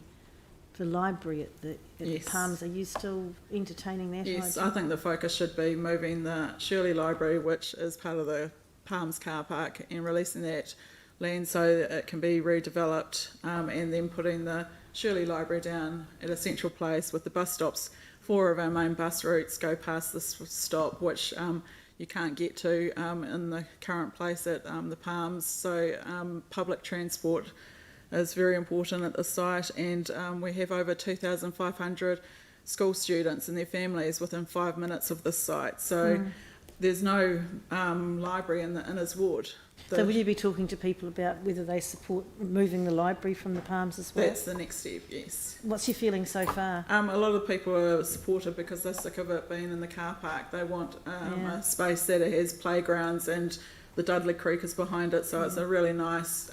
S5: library at the
S17: Yes.
S5: Palms. Are you still entertaining that
S17: Yes,
S5: idea?
S17: I think the focus should be moving the Shirley Library, which is part of the Palms car park, and releasing that land so that it can be redeveloped, and then putting the Shirley Library down at a central place with the bus stops. 4 of our main bus routes go past this stop, which you can't get to in the current place at the Palms. So public transport is very important at the site, and we have over 2,500 school students and their families within 5 minutes of this site. So there's no library in the Innes Ward.
S5: So will you be talking to people about whether they support moving the library from the Palms as well?
S17: That's the next step, yes.
S5: What's your feeling so far?
S17: A lot of people are supportive because they're sick of it being in the car park. They want a space that has playgrounds, and the Dudley Creek is behind it, so it's a really nice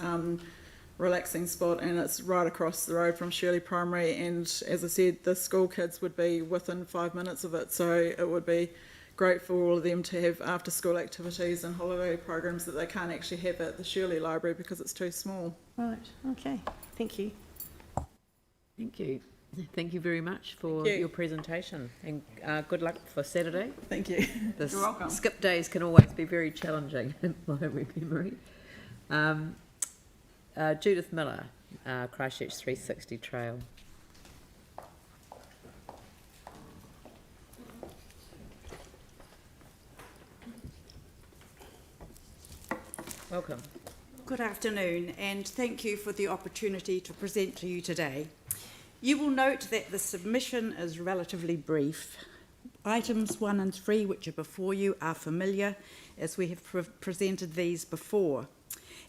S17: relaxing spot, and it's right across the road from Shirley Primary, and as I said, the school kids would be within 5 minutes of it, so it would be great for all of them to have after school activities and holiday programs that they can't actually have at the Shirley Library because it's too small.
S5: Right, okay, thank you.
S1: Thank you. Thank you very much for your presentation, and good luck for Saturday.
S17: Thank you.
S1: The
S17: You're welcome.
S1: skip days can always be very challenging in my memory. Judith Miller, Christchurch 360 Trail. Welcome.
S21: Good afternoon, and thank you for the opportunity to present to you today. You will note that the submission is relatively brief. Items 1 and 3, which are before you, are familiar, as we have presented these before.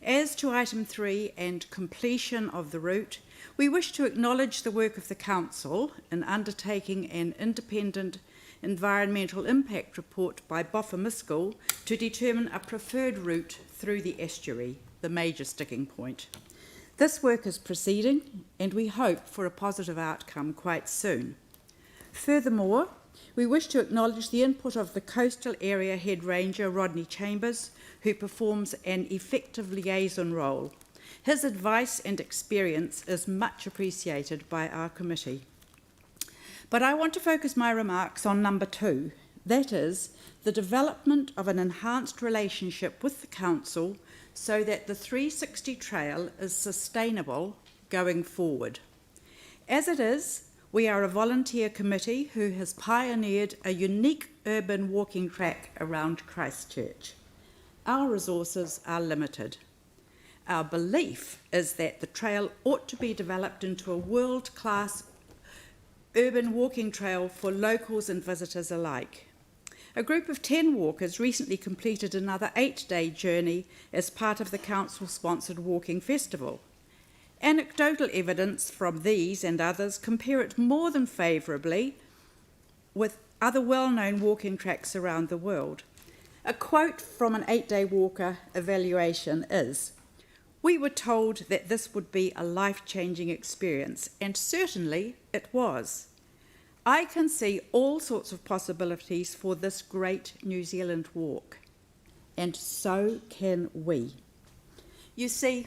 S21: As to item 3 and completion of the route, we wish to acknowledge the work of the Council in undertaking an independent environmental impact report by Boffa-Miskell to determine a preferred route through the estuary, the major sticking point. This work is proceeding, and we hope for a positive outcome quite soon. Furthermore, we wish to acknowledge the input of the Coastal Area Head Ranger Rodney Chambers, who performs an effective liaison role. His advice and experience is much appreciated by our committee. But I want to focus my remarks on number 2, that is, the development of an enhanced relationship with the Council so that the 360 Trail is sustainable going forward. As it is, we are a volunteer committee who has pioneered a unique urban walking track around Christchurch. Our resources are limited. Our belief is that the trail ought to be developed into a world-class urban walking trail for locals and visitors alike. A group of 10 walkers recently completed another 8-day journey as part of the council-sponsored walking festival. Anecdotal evidence from these and others compare it more than favourably with other well-known walking tracks around the world. A quote from an 8-day walker evaluation is, "We were told that this would be a life-changing experience, and certainly it was. I can see all sorts of possibilities for this great New Zealand walk, and so can we. You see,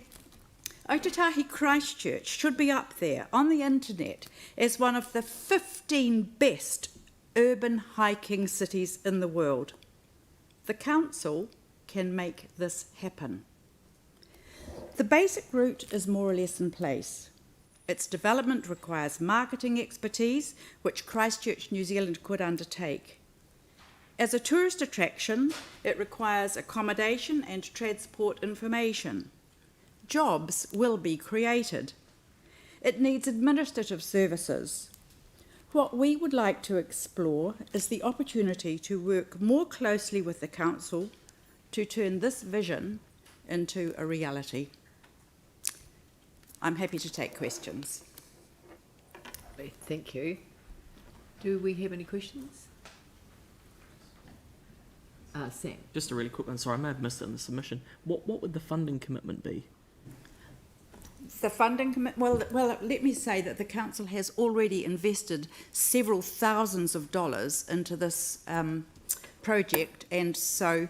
S21: Aotearoa Christchurch should be up there on the internet as one of the 15 best urban hiking cities in the world. The council can make this happen. The basic route is more or less in place. Its development requires marketing expertise, which Christchurch, New Zealand could undertake. As a tourist attraction, it requires accommodation and transport information. Jobs will be created. It needs administrative services. What we would like to explore is the opportunity to work more closely with the council to turn this vision into a reality. I'm happy to take questions.
S1: Thank you. Do we have any questions? Sam.
S4: Just a really quick one. Sorry, I may have missed it in the submission. What would the funding commitment be?
S21: The funding commitment, well, let me say that the council has already invested several thousands of dollars into this project, and so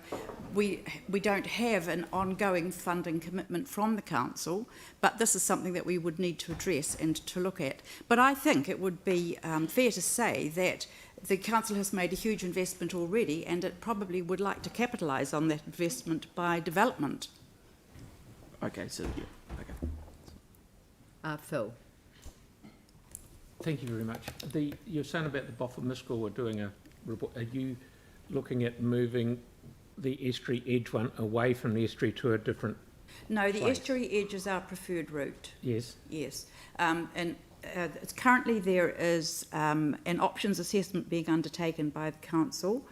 S21: we don't have an ongoing funding commitment from the council, but this is something that we would need to address and to look at. But I think it would be fair to say that the council has made a huge investment already, and it probably would like to capitalise on that investment by development.
S4: Okay, so yeah, okay.
S1: Phil.
S16: Thank you very much. You're saying about the Boffin-Miscall were doing a report. Are you looking at moving the estuary edge one away from the estuary to a different
S21: No, the
S16: place?
S21: estuary edge is our preferred route.
S16: Yes.
S21: Yes. Currently there is an options assessment being undertaken by the council,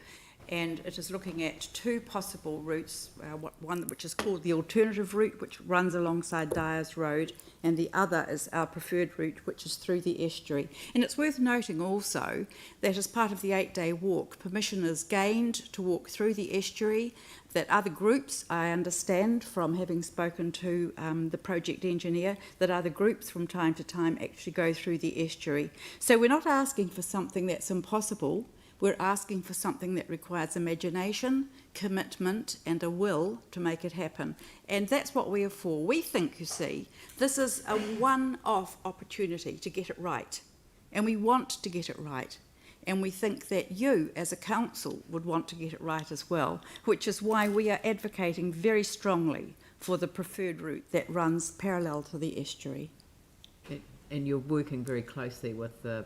S21: and it is looking at two possible routes, one which is called the alternative route, which runs alongside Dyers Road, and the other is our preferred route, which is through the estuary. And it's worth noting also that as part of the 8-day walk, permission is gained to walk through the estuary, that other groups, I understand from having spoken to the project engineer, that other groups from time to time actually go through the estuary. So we're not asking for something that's impossible. We're asking for something that requires imagination, commitment, and a will to make it happen. And that's what we are for. We think, you see, this is a one-off opportunity to get it right. And we want to get it right. And we think that you, as a council, would want to get it right as well, which is why we are advocating very strongly for the preferred route that runs parallel to the estuary.
S1: And you're working very closely with the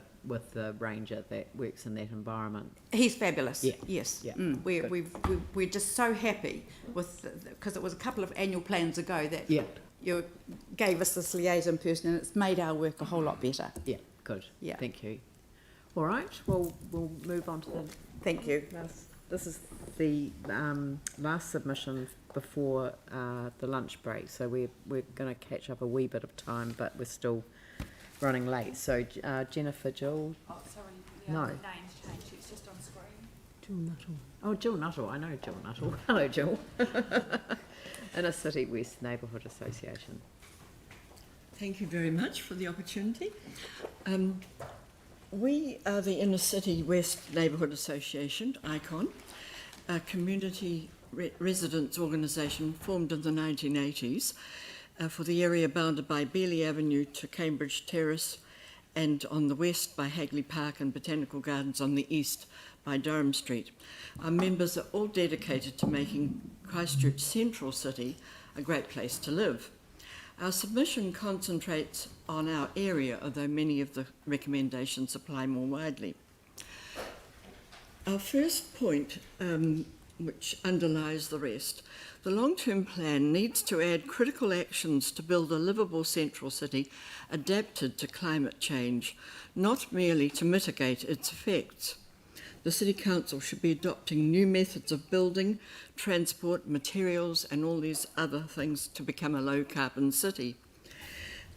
S1: ranger that works in that environment.
S21: He's fabulous.
S1: Yeah.
S21: Yes.
S1: Yeah.
S21: We're just so happy with because it was a couple of annual plans ago that you gave us this liaison person, and it's made our work a whole lot better.
S1: Yeah. Good.
S21: Yeah.
S1: Thank you. All right. Well, we'll move on to the.
S21: Thank you.
S1: This is the last submission before the lunch break, so we're going to catch up a wee bit of time, but we're still running late. So Jennifer, Jill.
S8: Oh, sorry.
S1: No.
S8: The name's changed. It's just on screen.
S1: Jill Nuttall. Oh, Jill Nuttall. I know Jill Nuttall. Hello, Jill. Inner City West Neighbourhood Association.
S23: Thank you very much for the opportunity. We are the Inner City West Neighbourhood Association, ICON, a community residents organisation formed in the 1980s for the area bounded by Beeley Avenue to Cambridge Terrace, and on the west by Hagley Park and Botanical Gardens, on the east by Durham Street. Our members are all dedicated to making Christchurch Central City a great place to live. Our submission concentrates on our area, although many of the recommendations apply more widely. Our first point, which underlies the rest, the long-term plan needs to add critical actions to build a livable central city adapted to climate change, not merely to mitigate its effects. The City Council should be adopting new methods of building, transport, materials, and all these other things to become a low-carbon city.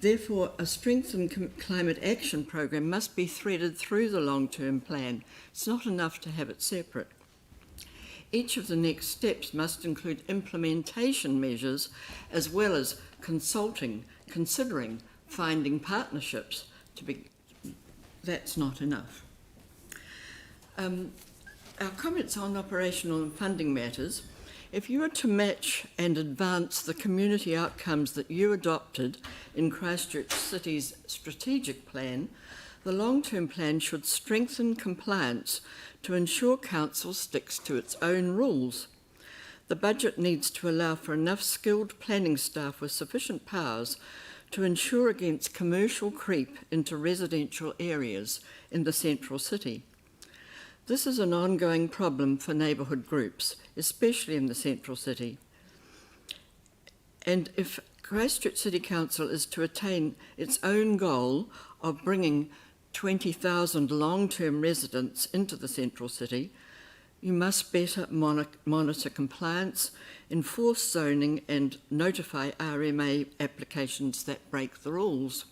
S23: Therefore, a strengthened climate action program must be threaded through the long-term plan. It's not enough to have it separate. Each of the next steps must include implementation measures as well as consulting, considering, finding partnerships. That's not enough. Our comments on operational and funding matters. If you were to match and advance the community outcomes that you adopted in Christchurch City's strategic plan, the long-term plan should strengthen compliance to ensure council sticks to its own rules. The budget needs to allow for enough skilled planning staff with sufficient powers to ensure against commercial creep into residential areas in the central city. This is an ongoing problem for neighbourhood groups, especially in the central city. And if Christchurch City Council is to attain its own goal of bringing 20,000 long-term residents into the central city, you must better monitor compliance, enforce zoning and notify RMA applications that break the rules.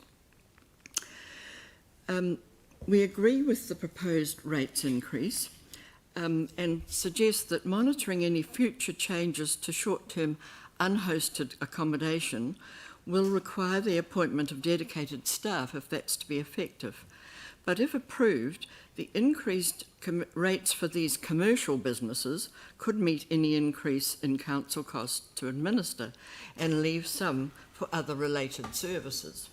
S23: We agree with the proposed rates increase and suggest that monitoring any future changes to short-term unhosted accommodation will require the appointment of dedicated staff if that's to be effective. But if approved, the increased rates for these commercial businesses could meet any increase in council costs to administer and leave some for other related services.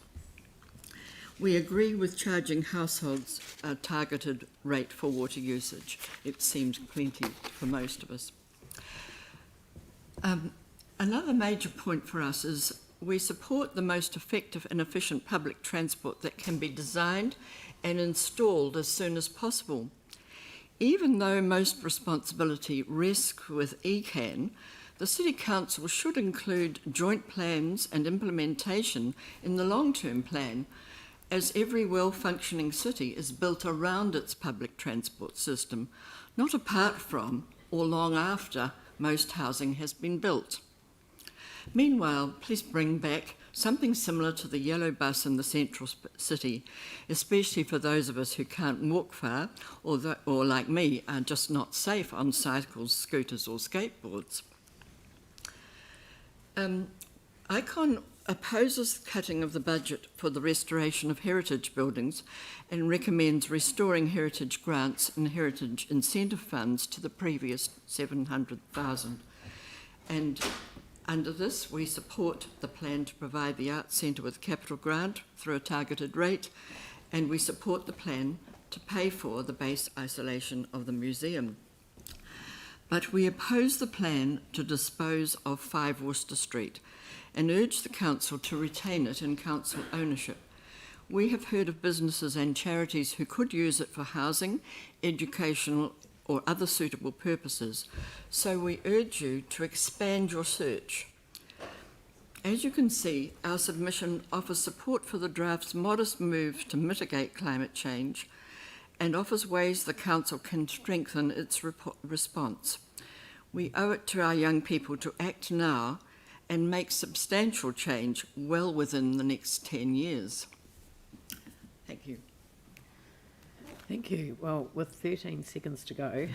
S23: We agree with charging households a targeted rate for water usage. It seems plenty for most of us. Another major point for us is we support the most effective and efficient public transport that can be designed and installed as soon as possible. Even though most responsibility rests with ECAN, the City Council should include joint plans and implementation in the long-term plan, as every well-functioning city is built around its public transport system, not apart from or long after most housing has been built. Meanwhile, please bring back something similar to the yellow bus in the central city, especially for those of us who can't walk far or like me, are just not safe on cycles, scooters or skateboards. ICON opposes cutting of the budget for the restoration of heritage buildings and recommends restoring heritage grants and heritage incentive funds to the previous 700,000. And under this, we support the plan to provide the Arts Centre with capital grant through a targeted rate, and we support the plan to pay for the base isolation of the museum. But we oppose the plan to dispose of 5 Worcester Street and urge the council to retain it in council ownership. We have heard of businesses and charities who could use it for housing, educational or other suitable purposes, so we urge you to expand your search. As you can see, our submission offers support for the draft's modest move to mitigate climate change and offers ways the council can strengthen its response. We owe it to our young people to act now and make substantial change well within the next 10 years. Thank you.
S1: Thank you. Well, with 13 seconds to go,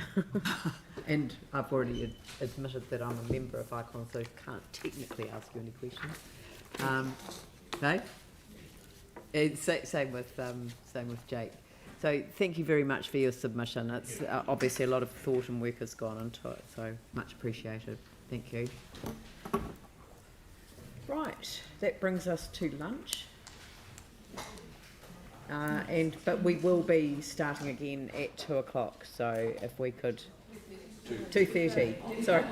S1: and I've already admitted that I'm a member of ICON, so can't technically ask you any questions. Dave? Same with Jake. So thank you very much for your submission. It's obviously a lot of thought and work has gone into it, so much appreciated. Thank you. Right, that brings us to lunch. But we will be starting again at 2 o'clock, so if we could... 2:30, sorry.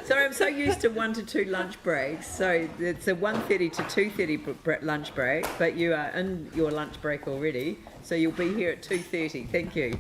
S1: Sorry, I'm so used to 1 to 2 lunch breaks, so it's a 1:30 to 2:30 lunch break, but you are in your lunch break already, so you'll be here at 2:30. Thank you.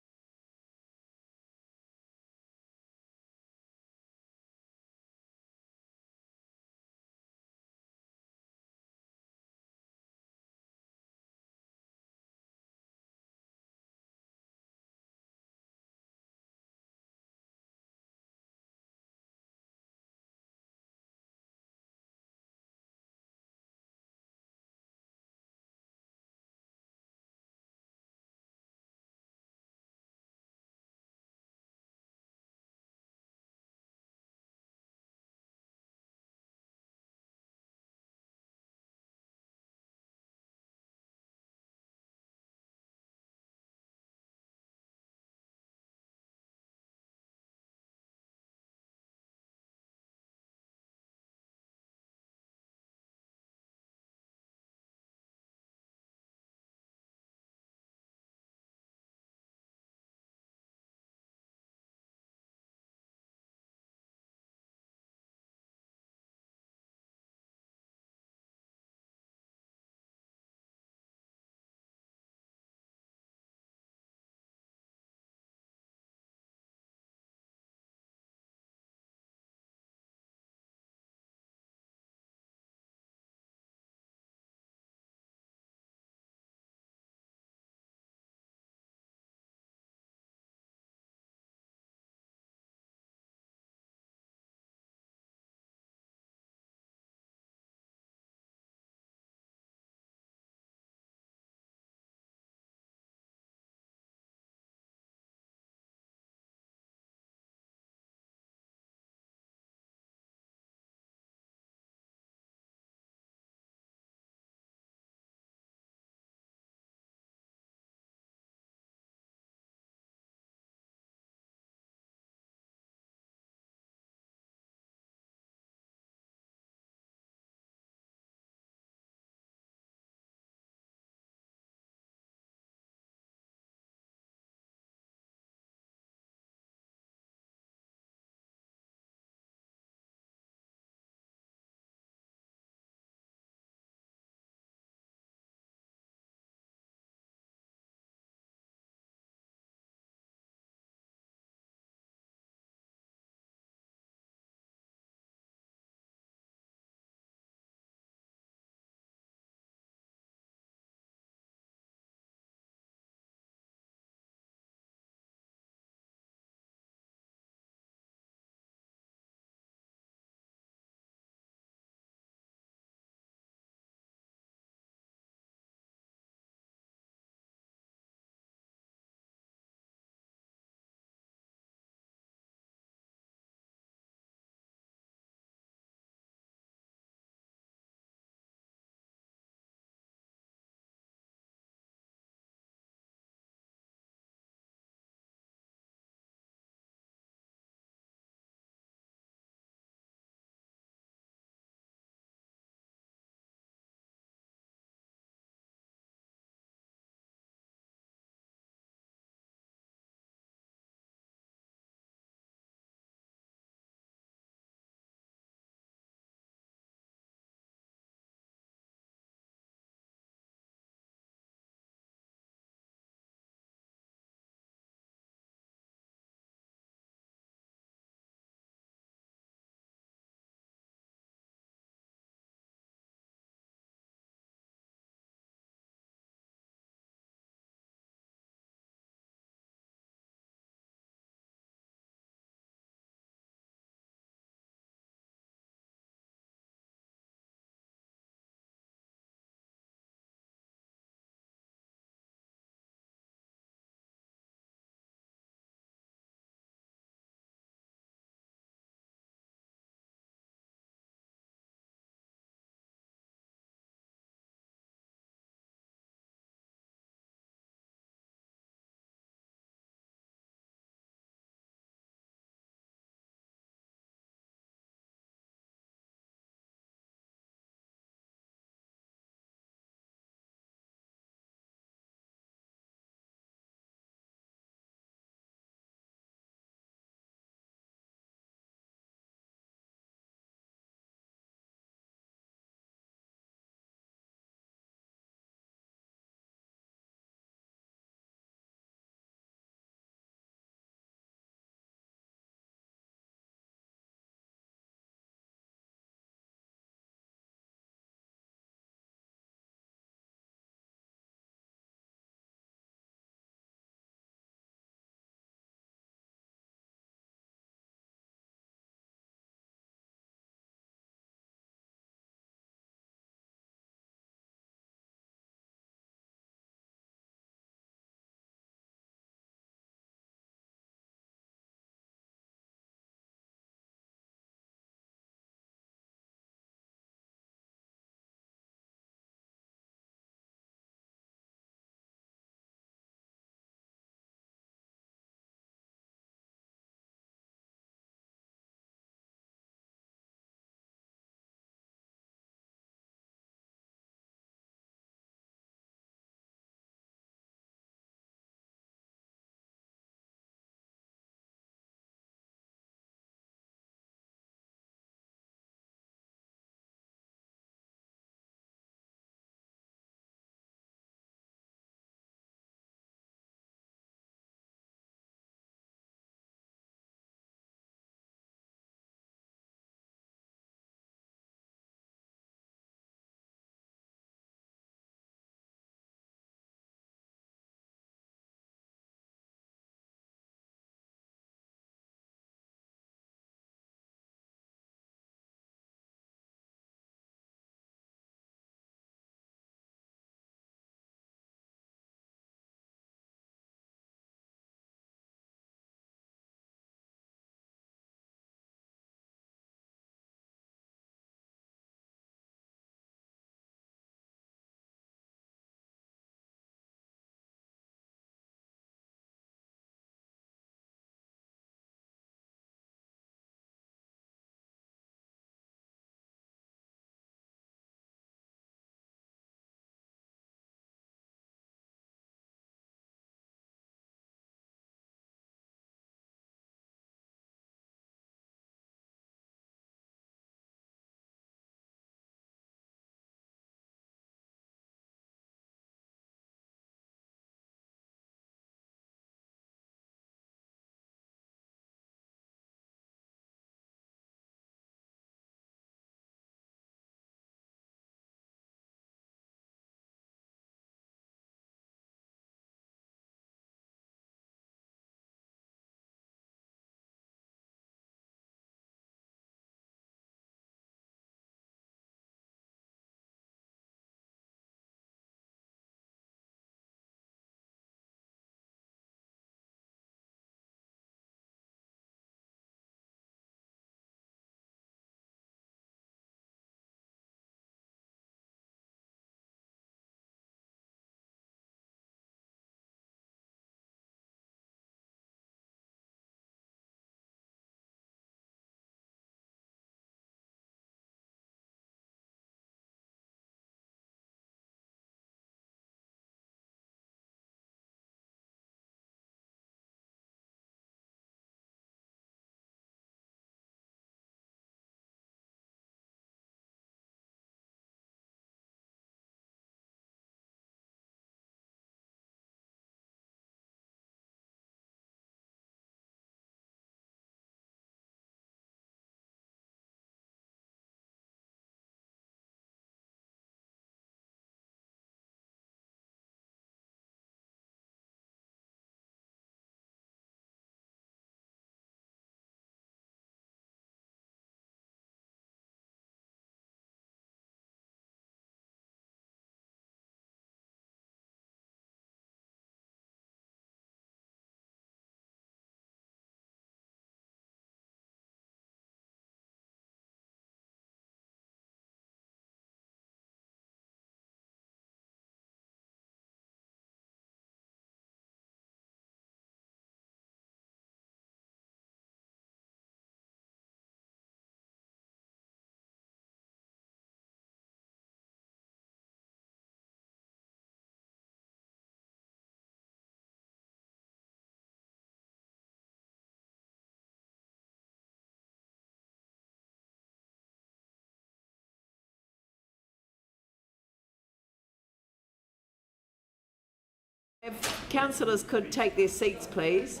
S1: If councillors could take their seats, please.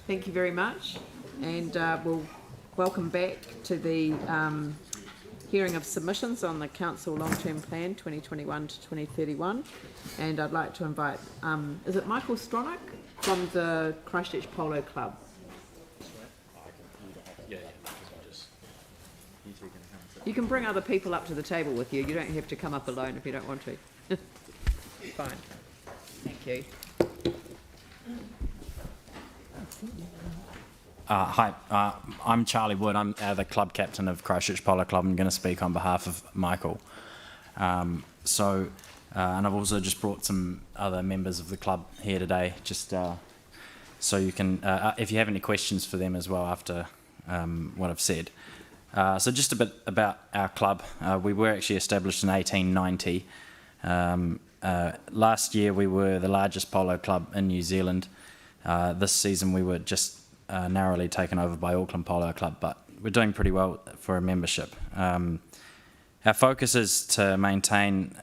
S1: Thank you very much. And we'll welcome back to the hearing of submissions on the Council Long-Term Plan 2021 to 2031. And I'd like to invite, is it Michael Stronach from the Christchurch Polo Club? You can bring other people up to the table with you. You don't have to come up alone if you don't want to. Fine. Thank you.
S3: Hi, I'm Charlie Wood. I'm the club captain of Christchurch Polo Club. I'm going to speak on behalf of Michael. And I've also just brought some other members of the club here today, just so you can, if you have any questions for them as well after what I've said. So just a bit about our club. We were actually established in 1890. Last year we were the largest polo club in New Zealand. This season we were just narrowly taken over by Auckland Polo Club, but we're doing pretty well for a membership. Our focus is to maintain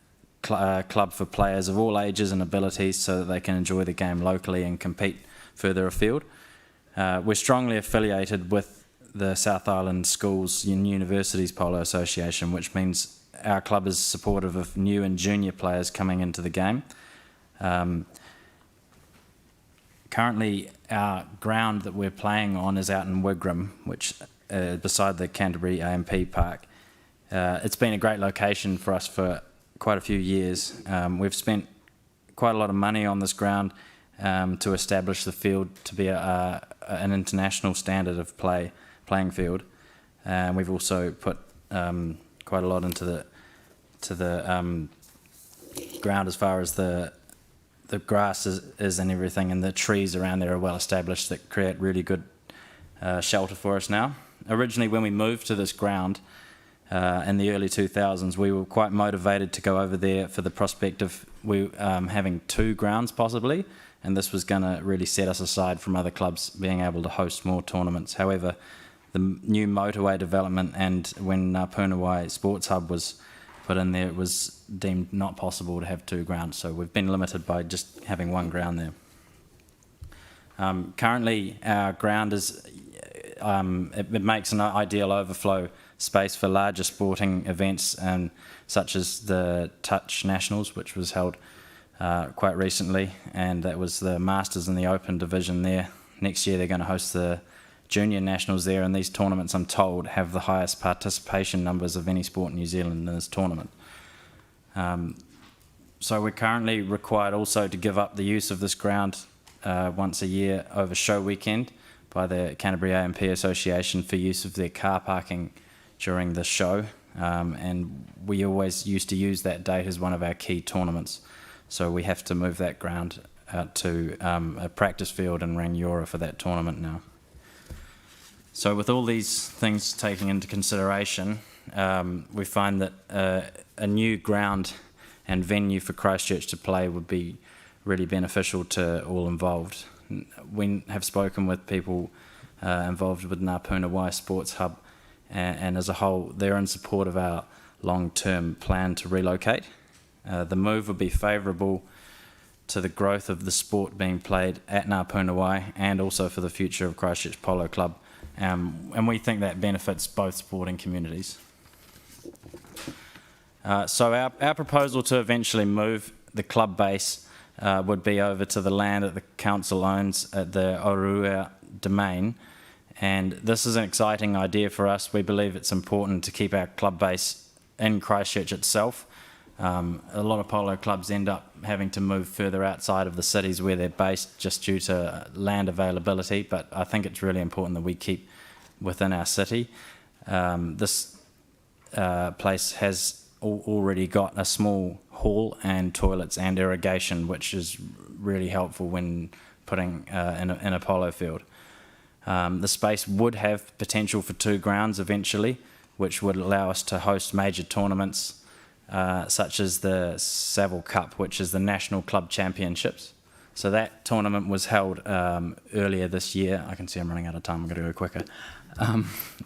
S3: a club for players of all ages and abilities so that they can enjoy the game locally and compete further afield. We're strongly affiliated with the South Island Schools and Universities Polo Association, which means our club is supportive of new and junior players coming into the game. Currently, our ground that we're playing on is out in Wigram, which beside the Canterbury AMP Park. It's been a great location for us for quite a few years. We've spent quite a lot of money on this ground to establish the field to be an international standard of playing field. We've also put quite a lot into the ground as far as the grass is and everything, and the trees around there are well established that create really good shelter for us now. Originally, when we moved to this ground in the early 2000s, we were quite motivated to go over there for the prospect of having two grounds possibly, and this was going to really set us aside from other clubs being able to host more tournaments. However, the new motorway development and when Punawai Sports Hub was put in there, it was deemed not possible to have two grounds, so we've been limited by just having one ground there. Currently, our ground is it makes an ideal overflow space for larger sporting events, such as the Touch Nationals, which was held quite recently, and that was the Masters and the Open division there. Next year, they're going to host the Junior Nationals there, and these tournaments, I'm told, have the highest participation numbers of any sport in New Zealand in this tournament. So we're currently required also to give up the use of this ground once a year over show weekend by the Canterbury AMP Association for use of their car parking during the show, and we always used to use that date as one of our key tournaments, so we have to move that ground out to a practice field in Rangiora for that tournament now. So with all these things taken into consideration, we find that a new ground and venue for Christchurch to play would be really beneficial to all involved. We have spoken with people involved with Punawai Sports Hub, and as a whole, they're in support of our long-term plan to relocate. The move would be favourable to the growth of the sport being played at Punawai and also for the future of Christchurch Polo Club. And we think that benefits both sporting communities. So our proposal to eventually move the club base would be over to the land that the council owns at the Orua domain. And this is an exciting idea for us. We believe it's important to keep our club base in Christchurch itself. A lot of polo clubs end up having to move further outside of the cities where they're based just due to land availability, but I think it's really important that we keep within our city. This place has already got a small hall and toilets and irrigation, which is really helpful when putting in a polo field. The space would have potential for two grounds eventually, which would allow us to host major tournaments such as the Savile Cup, which is the National Club Championships. So that tournament was held earlier this year. I can see I'm running out of time, I'm going to go quicker.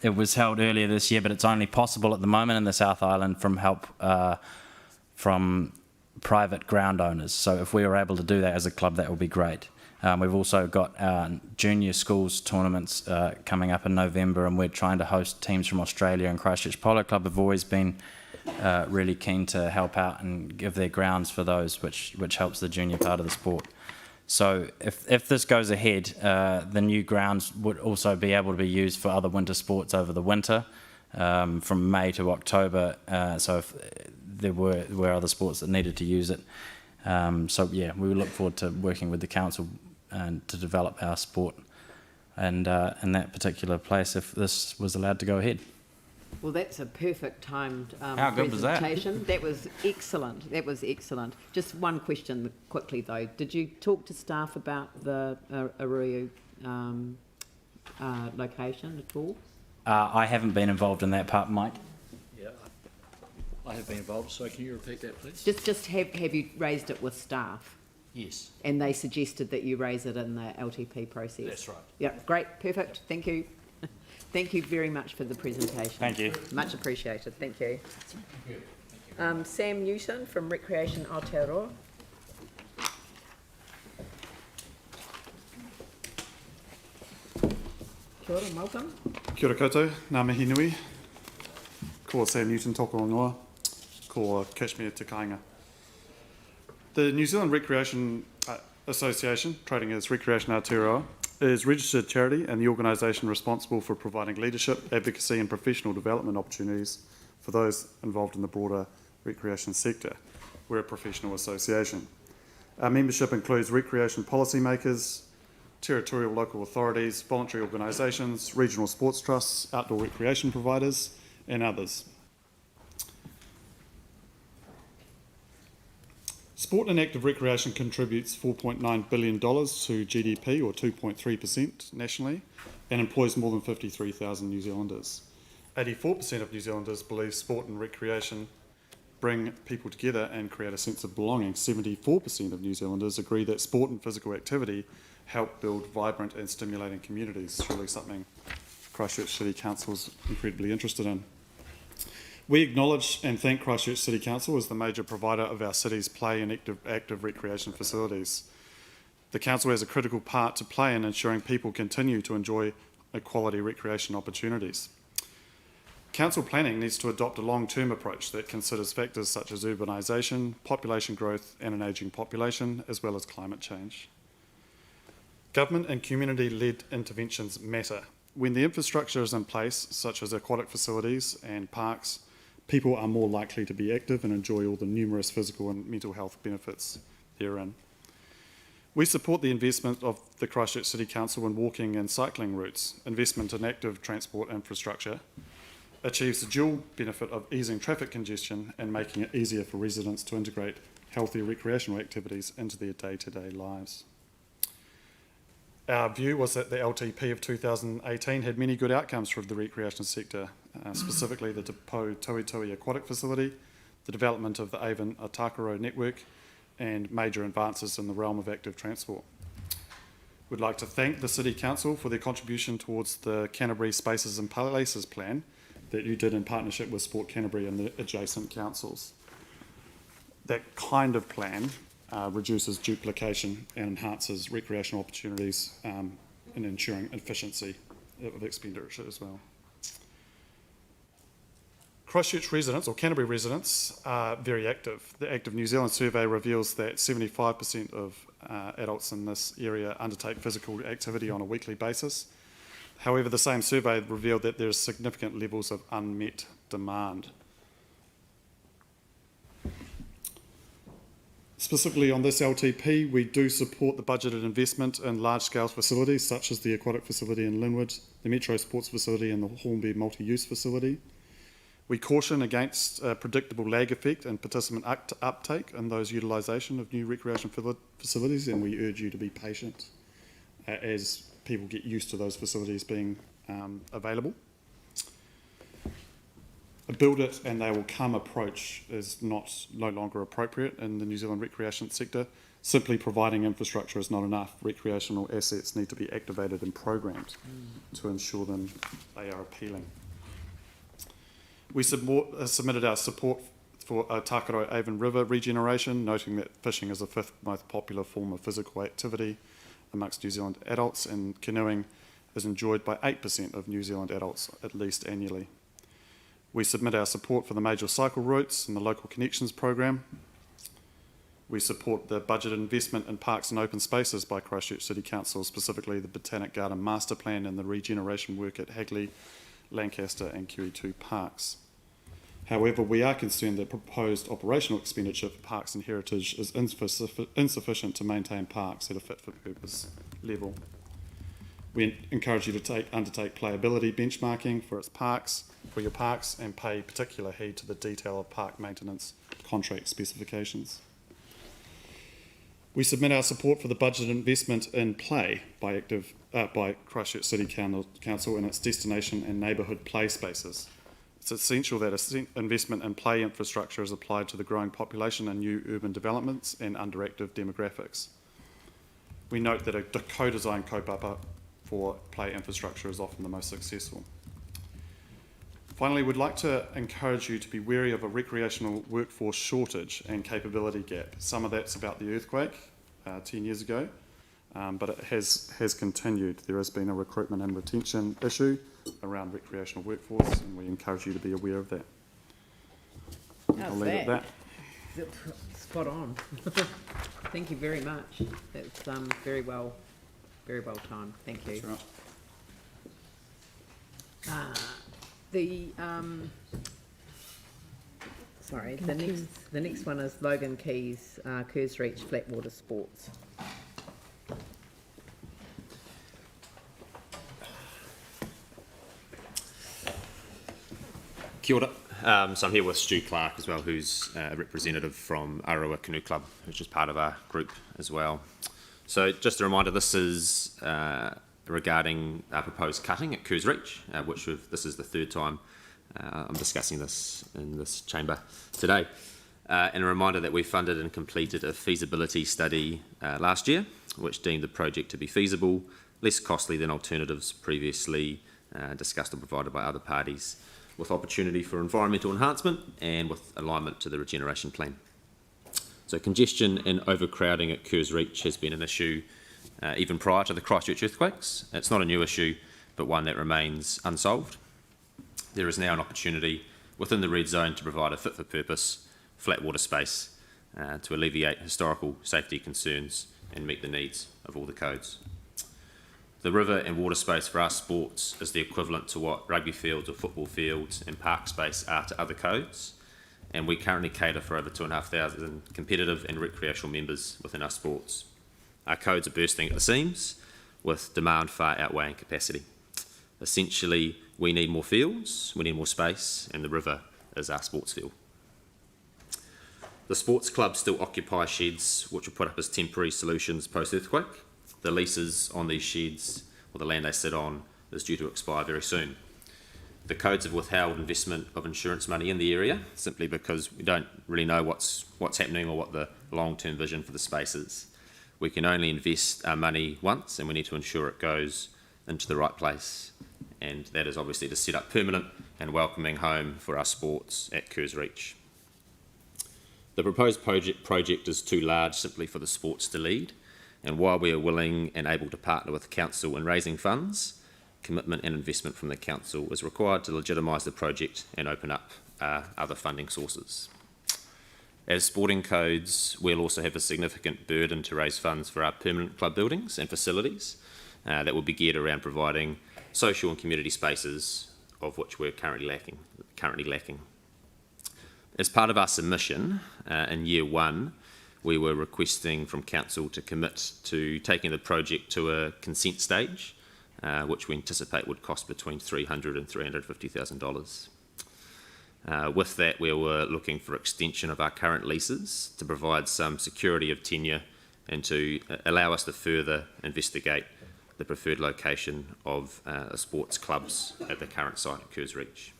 S3: It was held earlier this year, but it's only possible at the moment in the South Island from help from private ground owners. So if we were able to do that as a club, that would be great. We've also got our junior schools tournaments coming up in November, and we're trying to host teams from Australia, and Christchurch Polo Club have always been really keen to help out and give their grounds for those, which helps the junior part of the sport. So if this goes ahead, the new grounds would also be able to be used for other winter sports over the winter, from May to October. So if there were other sports that needed to use it. So yeah, we look forward to working with the council and to develop our sport and in that particular place if this was allowed to go ahead.
S1: Well, that's a perfect timed
S3: How good was that?
S1: presentation. That was excellent. That was excellent. Just one question quickly though. Did you talk to staff about the Arroyo location at all?
S3: I haven't been involved in that part, Mike.
S6: Yeah, I have been involved, so can you repeat that, please?
S1: Just have you raised it with staff?
S6: Yes.
S1: And they suggested that you raise it in the LTP process?
S6: That's right.
S1: Yeah, great, perfect, thank you. Thank you very much for the presentation.
S3: Thank you.
S1: Much appreciated, thank you. Sam Newton from Recreation Aotearoa. Kia ora, welcome.
S7: Kia ora koutou, ngā mihi nui. Ko Sam Newton toko ingoa, ko Kashmir te kāinga. The New Zealand Recreation Association, trading as Recreation Aotearoa, is a registered charity and the organisation responsible for providing leadership, advocacy and professional development opportunities for those involved in the broader recreation sector. We're a professional association. Our membership includes recreation policymakers, territorial local authorities, voluntary organisations, regional sports trusts, outdoor recreation providers and others. Sport and active recreation contributes $4.9 billion to GDP, or 2.3% nationally, and employs more than 53,000 New Zealanders. 84% of New Zealanders believe sport and recreation bring people together and create a sense of belonging. 74% of New Zealanders agree that sport and physical activity help build vibrant and stimulating communities, surely something Christchurch City Council is incredibly interested in. We acknowledge and thank Christchurch City Council as the major provider of our city's play and active recreation facilities. The council has a critical part to play in ensuring people continue to enjoy quality recreation opportunities. Council planning needs to adopt a long-term approach that considers factors such as urbanisation, population growth and an ageing population, as well as climate change. Government and community-led interventions matter. When the infrastructure is in place, such as aquatic facilities and parks, people are more likely to be active and enjoy all the numerous physical and mental health benefits therein. We support the investment of the Christchurch City Council in walking and cycling routes. Investment in active transport infrastructure achieves the dual benefit of easing traffic congestion and making it easier for residents to integrate healthy recreational activities into their day-to-day lives. Our view was that the LTP of 2018 had many good outcomes for the recreation sector, specifically the Te Pou Tuitui Aquatic Facility, the development of the Avon Atakaro network, and major advances in the realm of active transport. We'd like to thank the City Council for their contribution towards the Canterbury Spaces and Places plan that you did in partnership with Sport Canterbury and the adjacent councils. That kind of plan reduces duplication and enhances recreational opportunities and ensuring efficiency of expenditure as well. Christchurch residents, or Canterbury residents, are very active. The Active New Zealand survey reveals that 75% of adults in this area undertake physical activity on a weekly basis. However, the same survey revealed that there are significant levels of unmet demand. Specifically on this LTP, we do support the budgeted investment in large-scale facilities such as the aquatic facility in Linwood, the Metro Sports facility and the Hornby multi-use facility. We caution against a predictable lag effect and participant uptake in those utilisation of new recreation facilities, and we urge you to be patient as people get used to those facilities being available. A build it and they will come approach is no longer appropriate in the New Zealand recreation sector. Simply providing infrastructure is not enough. Recreational assets need to be activated and programmed to ensure they are appealing. We submitted our support for Takarau Avon River regeneration, noting that fishing is the 5th most popular form of physical activity amongst New Zealand adults, and canoeing is enjoyed by 8% of New Zealand adults at least annually. We submit our support for the major cycle routes and the local connections program. We support the budget investment in parks and open spaces by Christchurch City Council, specifically the Botanic Garden Master Plan and the regeneration work at Hagley, Lancaster and QE2 parks. However, we are concerned that proposed operational expenditure for parks and heritage is insufficient to maintain parks at a fit-for-purpose level. We encourage you to undertake playability benchmarking for your parks, and pay particular heed to the detail of park maintenance contract specifications. We submit our support for the budget investment in play by Christchurch City Council in its destination and neighbourhood play spaces. It's essential that investment in play infrastructure is applied to the growing population and new urban developments and underactive demographics. We note that a co-design kaupapa for play infrastructure is often the most successful. Finally, we'd like to encourage you to be wary of a recreational workforce shortage and capability gap. Some of that's about the earthquake 10 years ago, but it has continued. There has been a recruitment and retention issue around recreational workforce, and we encourage you to be aware of that. I'll leave it at that.
S1: Spot on. Thank you very much. That's very well timed. Thank you.
S7: That's right.
S1: The next one is Logan Keys, Kerrs Reach Flatwater Sports.
S9: Kia ora. So I'm here with Stu Clark as well, who's a representative from Aroa Canoe Club, which is part of our group as well. So just a reminder, this is regarding our proposed cutting at Kerrs Reach, this is the third time I'm discussing this in this chamber today. And a reminder that we funded and completed a feasibility study last year, which deemed the project to be feasible, less costly than alternatives previously discussed or provided by other parties, with opportunity for environmental enhancement and with alignment to the regeneration plan. So congestion and overcrowding at Kerrs Reach has been an issue even prior to the Christchurch earthquakes. It's not a new issue, but one that remains unsolved. There is now an opportunity within the red zone to provide a fit-for-purpose flat water space to alleviate historical safety concerns and meet the needs of all the codes. The river and water space for our sports is the equivalent to what rugby fields or football fields and park space are to other codes, and we currently cater for over 2,500 competitive and recreational members within our sports. Our codes are bursting at the seams, with demand far outweighing capacity. Essentially, we need more fields, we need more space, and the river is our sports field. The sports clubs still occupy sheds which were put up as temporary solutions post-earthquake. The leases on these sheds, or the land they sit on, is due to expire very soon. The codes have withheld investment of insurance money in the area, simply because we don't really know what's happening or what the long-term vision for the space is. We can only invest our money once, and we need to ensure it goes into the right place. And that is obviously to set up permanent and welcoming home for our sports at Kerrs Reach. The proposed project is too large simply for the sports to lead, and while we are willing and able to partner with the council in raising funds, commitment and investment from the council is required to legitimise the project and open up other funding sources. As sporting codes, we'll also have a significant burden to raise funds for our permanent club buildings and facilities that will be geared around providing social and community spaces, of which we're currently lacking. As part of our submission in year one, we were requesting from council to commit to taking the project to a consent stage, which we anticipate would cost between $300,000 and $350,000. With that, we were looking for extension of our current leases to provide some security of tenure and to allow us to further investigate the preferred location of sports clubs at the current site at Kerrs Reach.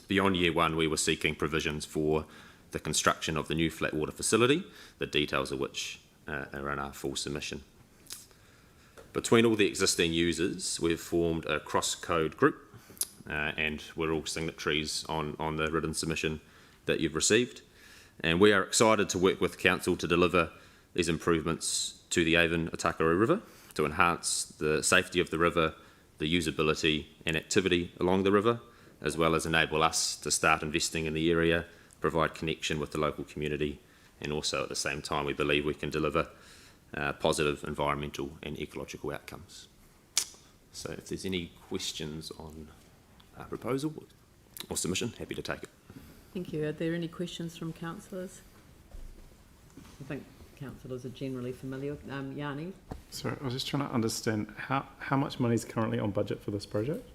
S9: Beyond year one, we were seeking provisions for the construction of the new flat water facility, the details of which are in our full submission. Between all the existing users, we've formed a cross-code group, and we're all signatories on the written submission that you've received. And we are excited to work with Council to deliver these improvements to the Avon Otakaro River to enhance the safety of the river, the usability and activity along the river, as well as enable us to start investing in the area, provide connection with the local community, and also at the same time we believe we can deliver positive environmental and ecological outcomes. So if there's any questions on our proposal or submission, happy to take it.
S1: Thank you. Are there any questions from councillors? I think councillors are generally familiar. Yanni?
S10: Sorry, I was just trying to understand how much money is currently on budget for this project?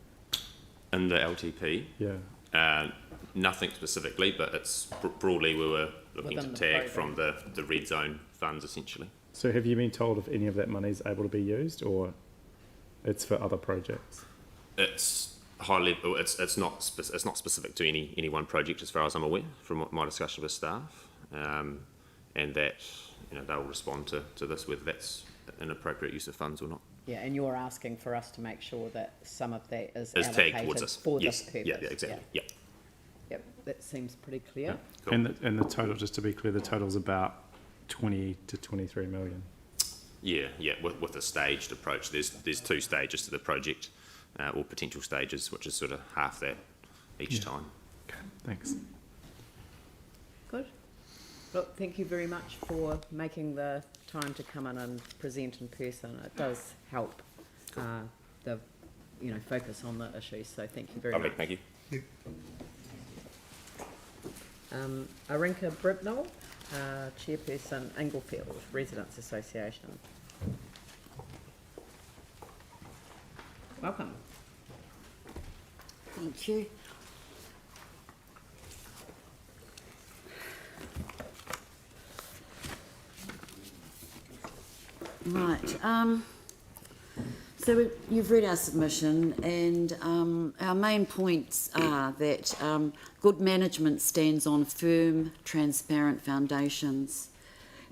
S9: In the LTP?
S10: Yeah.
S9: Nothing specifically, but it's broadly we were looking
S1: Within
S9: to
S1: the
S9: tag from the red zone funds essentially.
S10: So have you been told if any of that money is able to be used, or it's for other projects?
S9: It's highly. It's not specific to any one project, as far as I'm aware, from my discussion with staff, and that they'll respond to this whether that's an appropriate use of funds or not.
S1: Yeah, and you're asking for us to make sure that some of that is
S9: tagged
S1: allocated
S9: towards us.
S1: for
S9: Yes.
S1: this purpose.
S9: Yeah, exactly. Yeah.
S1: Yep, that seems pretty clear.
S9: Cool.
S10: And the total, just to be clear, the total's about 20 to 23 million.
S9: Yeah. With a staged approach, there's two stages to the project, or potential stages, which is sort of half that each time.
S10: Okay, thanks.
S1: Good. Look, thank you very much for making the time to come in and present in person. It does help the focus on the issue. So thank you very
S9: Lovely,
S1: much.
S9: thank you.
S1: Arinka Bribnell, Chairperson, Inglefield Residents Association. Welcome.
S23: Thank you. Right. So you've read our submission, and our main points are that good management stands on firm, transparent foundations.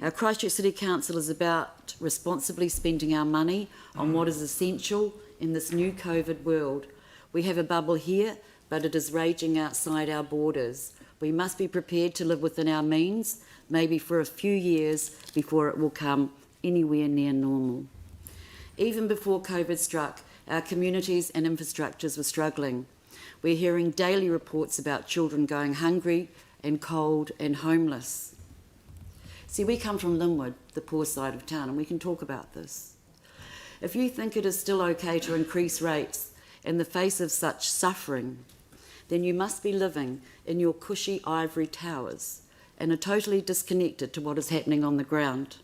S23: Our Christchurch City Council is about responsibly spending our money on what is essential in this new COVID world. We have a bubble here, but it is raging outside our borders. We must be prepared to live within our means, maybe for a few years before it will come anywhere near normal. Even before COVID struck, our communities and infrastructures were struggling. We're hearing daily reports about children going hungry and cold and homeless. See, we come from Linwood, the poor side of town, and we can talk about this. If you think it is still okay to increase rates in the face of such suffering, then you must be living in your cushy ivory towers and are totally disconnected to what is happening on the ground.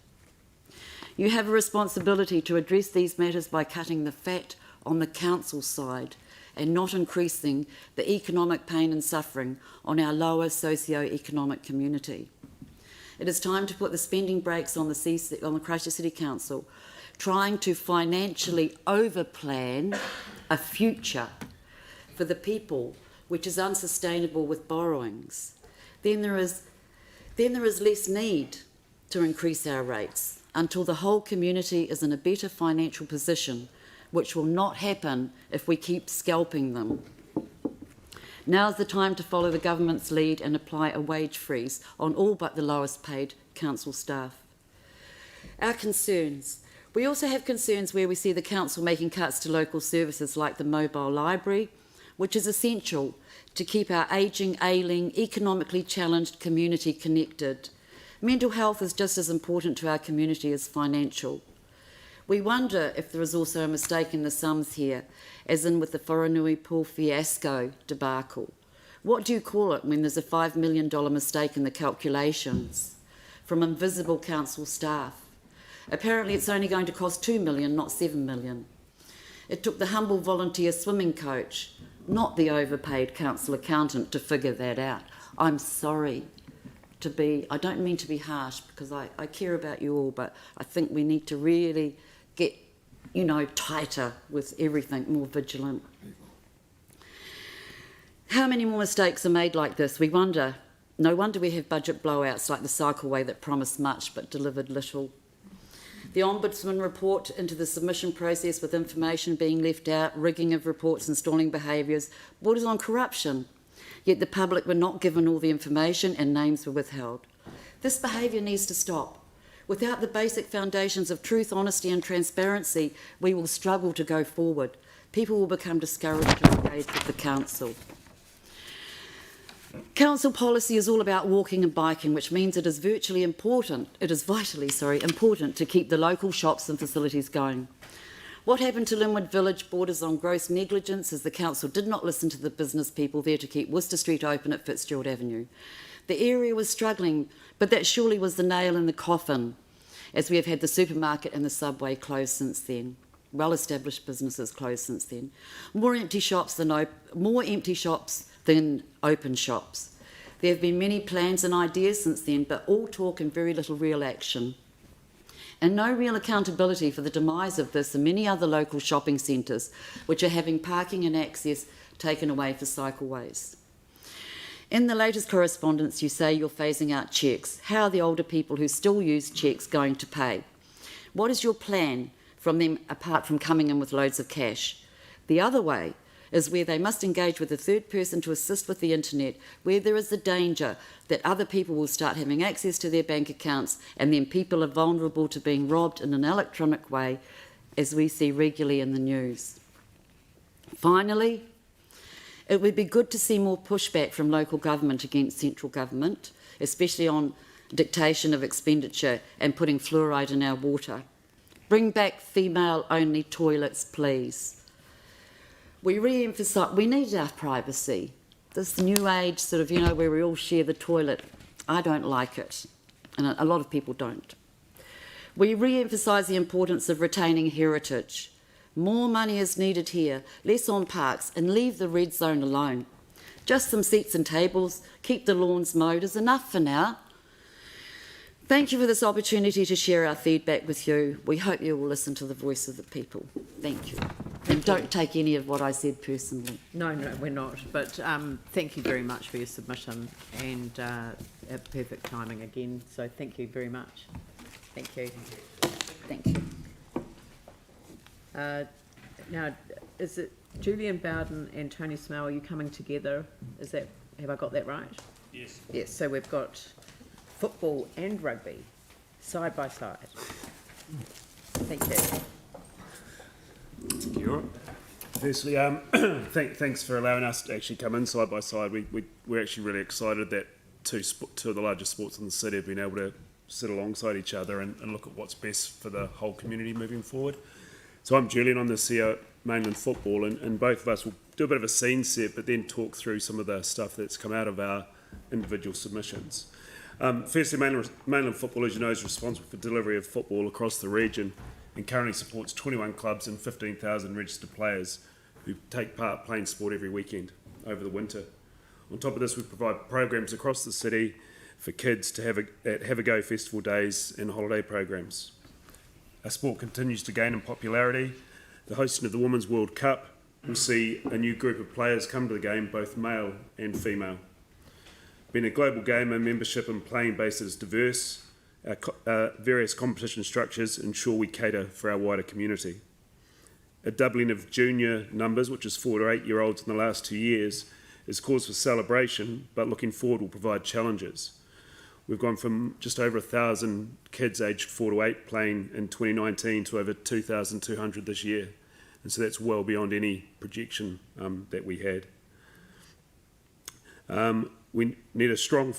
S23: You have a responsibility to address these matters by cutting the fat on the council side and not increasing the economic pain and suffering on our lower socio-economic community. It is time to put the spending brakes on the Christchurch City Council, trying to financially overplan a future for the people which is unsustainable with borrowings. Then there is less need to increase our rates until the whole community is in a better financial position, which will not happen if we keep scalping them. Now's the time to follow the government's lead and apply a wage freeze on all but the lowest paid council staff. Our concerns. We also have concerns where we see the council making cuts to local services like the mobile library, which is essential to keep our ageing, ailing, economically challenged community connected. Mental health is just as important to our community as financial. We wonder if there is also a mistake in the sums here, as in with the Whoronui Pool fiasco debacle. What do you call it when there's a $5 million mistake in the calculations from invisible council staff? Apparently it's only going to cost $2 million, not $7 million. It took the humble volunteer swimming coach, not the overpaid council accountant, to figure that out. I'm sorry. I don't mean to be harsh because I care about you all, but I think we need to really get, tighter with everything, more vigilant. How many more mistakes are made like this? We wonder. No wonder we have budget blowouts like the cycleway that promised much but delivered little. The Ombudsman report into the submission process with information being left out, rigging of reports and stalling behaviours borders on corruption.
S2: yet the public were not given all the information and names were withheld. This behaviour needs to stop. Without the basic foundations of truth, honesty and transparency, we will struggle to go forward. People will become discouraged to engage with the council. Council policy is all about walking and biking, which means it is vitally important to keep the local shops and facilities going. What happened to Linwood Village borders on gross negligence, as the council did not listen to the business people there to keep Worcester Street open at Fitzgerald Avenue. The area was struggling, but that surely was the nail in the coffin, as we have had the supermarket and the subway closed since then. Well-established businesses closed since then. More empty shops than open shops. There have been many plans and ideas since then, but all talk and very little real action. And no real accountability for the demise of this and many other local shopping centres, which are having parking and access taken away for cycleways. In the latest correspondence, you say you're phasing out cheques. How are the older people who still use cheques going to pay? What is your plan from them apart from coming in with loads of cash? The other way is where they must engage with a third person to assist with the internet, where there is the danger that other people will start having access to their bank accounts and then people are vulnerable to being robbed in an electronic way, as we see regularly in the news. Finally, it would be good to see more pushback from local government against central government, especially on dictation of expenditure and putting fluoride in our water. Bring back female-only toilets, please. We need our privacy. This new age sort of, where we all share the toilet, I don't like it, and a lot of people don't. We re-emphasise the importance of retaining heritage. More money is needed here, less on parks, and leave the red zone alone. Just some seats and tables, keep the lawns mowed is enough for now. Thank you for this opportunity to share our feedback with you. We hope you will listen to the voice of the people. Thank you. And don't take any of what I said personally.
S1: No, we're not. But thank you very much for your submission and perfect timing again. So thank you very much. Thank you.
S2: Thank you.
S1: Now, is it Julian Bowden and Tony Smell, are you coming together? Have I got that right?
S6: Yes.
S1: Yes, so we've got football and rugby side by side. Thank you.
S11: Kia ora. Firstly, thanks for allowing us to actually come in side by side. We're actually really excited that two of the largest sports in the city have been able to sit alongside each other and look at what's best for the whole community moving forward. So I'm Julian, I'm the CEO at Mainland Football, and both of us will do a bit of a scene set, but then talk through some of the stuff that's come out of our individual submissions. Firstly, Mainland Football, as you know, is responsible for delivery of football across the region and currently supports 21 clubs and 15,000 registered players who take part playing sport every weekend over the winter. On top of this, we provide programs across the city for kids to have a go festival days and holiday programs. Our sport continues to gain in popularity. The hosting of the Women's World Cup will see a new group of players come to the game, both male and female. Being a global game, our membership and playing base is diverse. Our various competition structures ensure we cater for our wider community. A doubling of junior numbers, which is 4 to 8-year-olds in the last 2 years, is cause for celebration, but looking forward will provide challenges. We've gone from just over 1,000 kids aged 4 to 8 playing in 2019 to over 2,200 this year. And so that's well beyond any projection that we had. We have a strong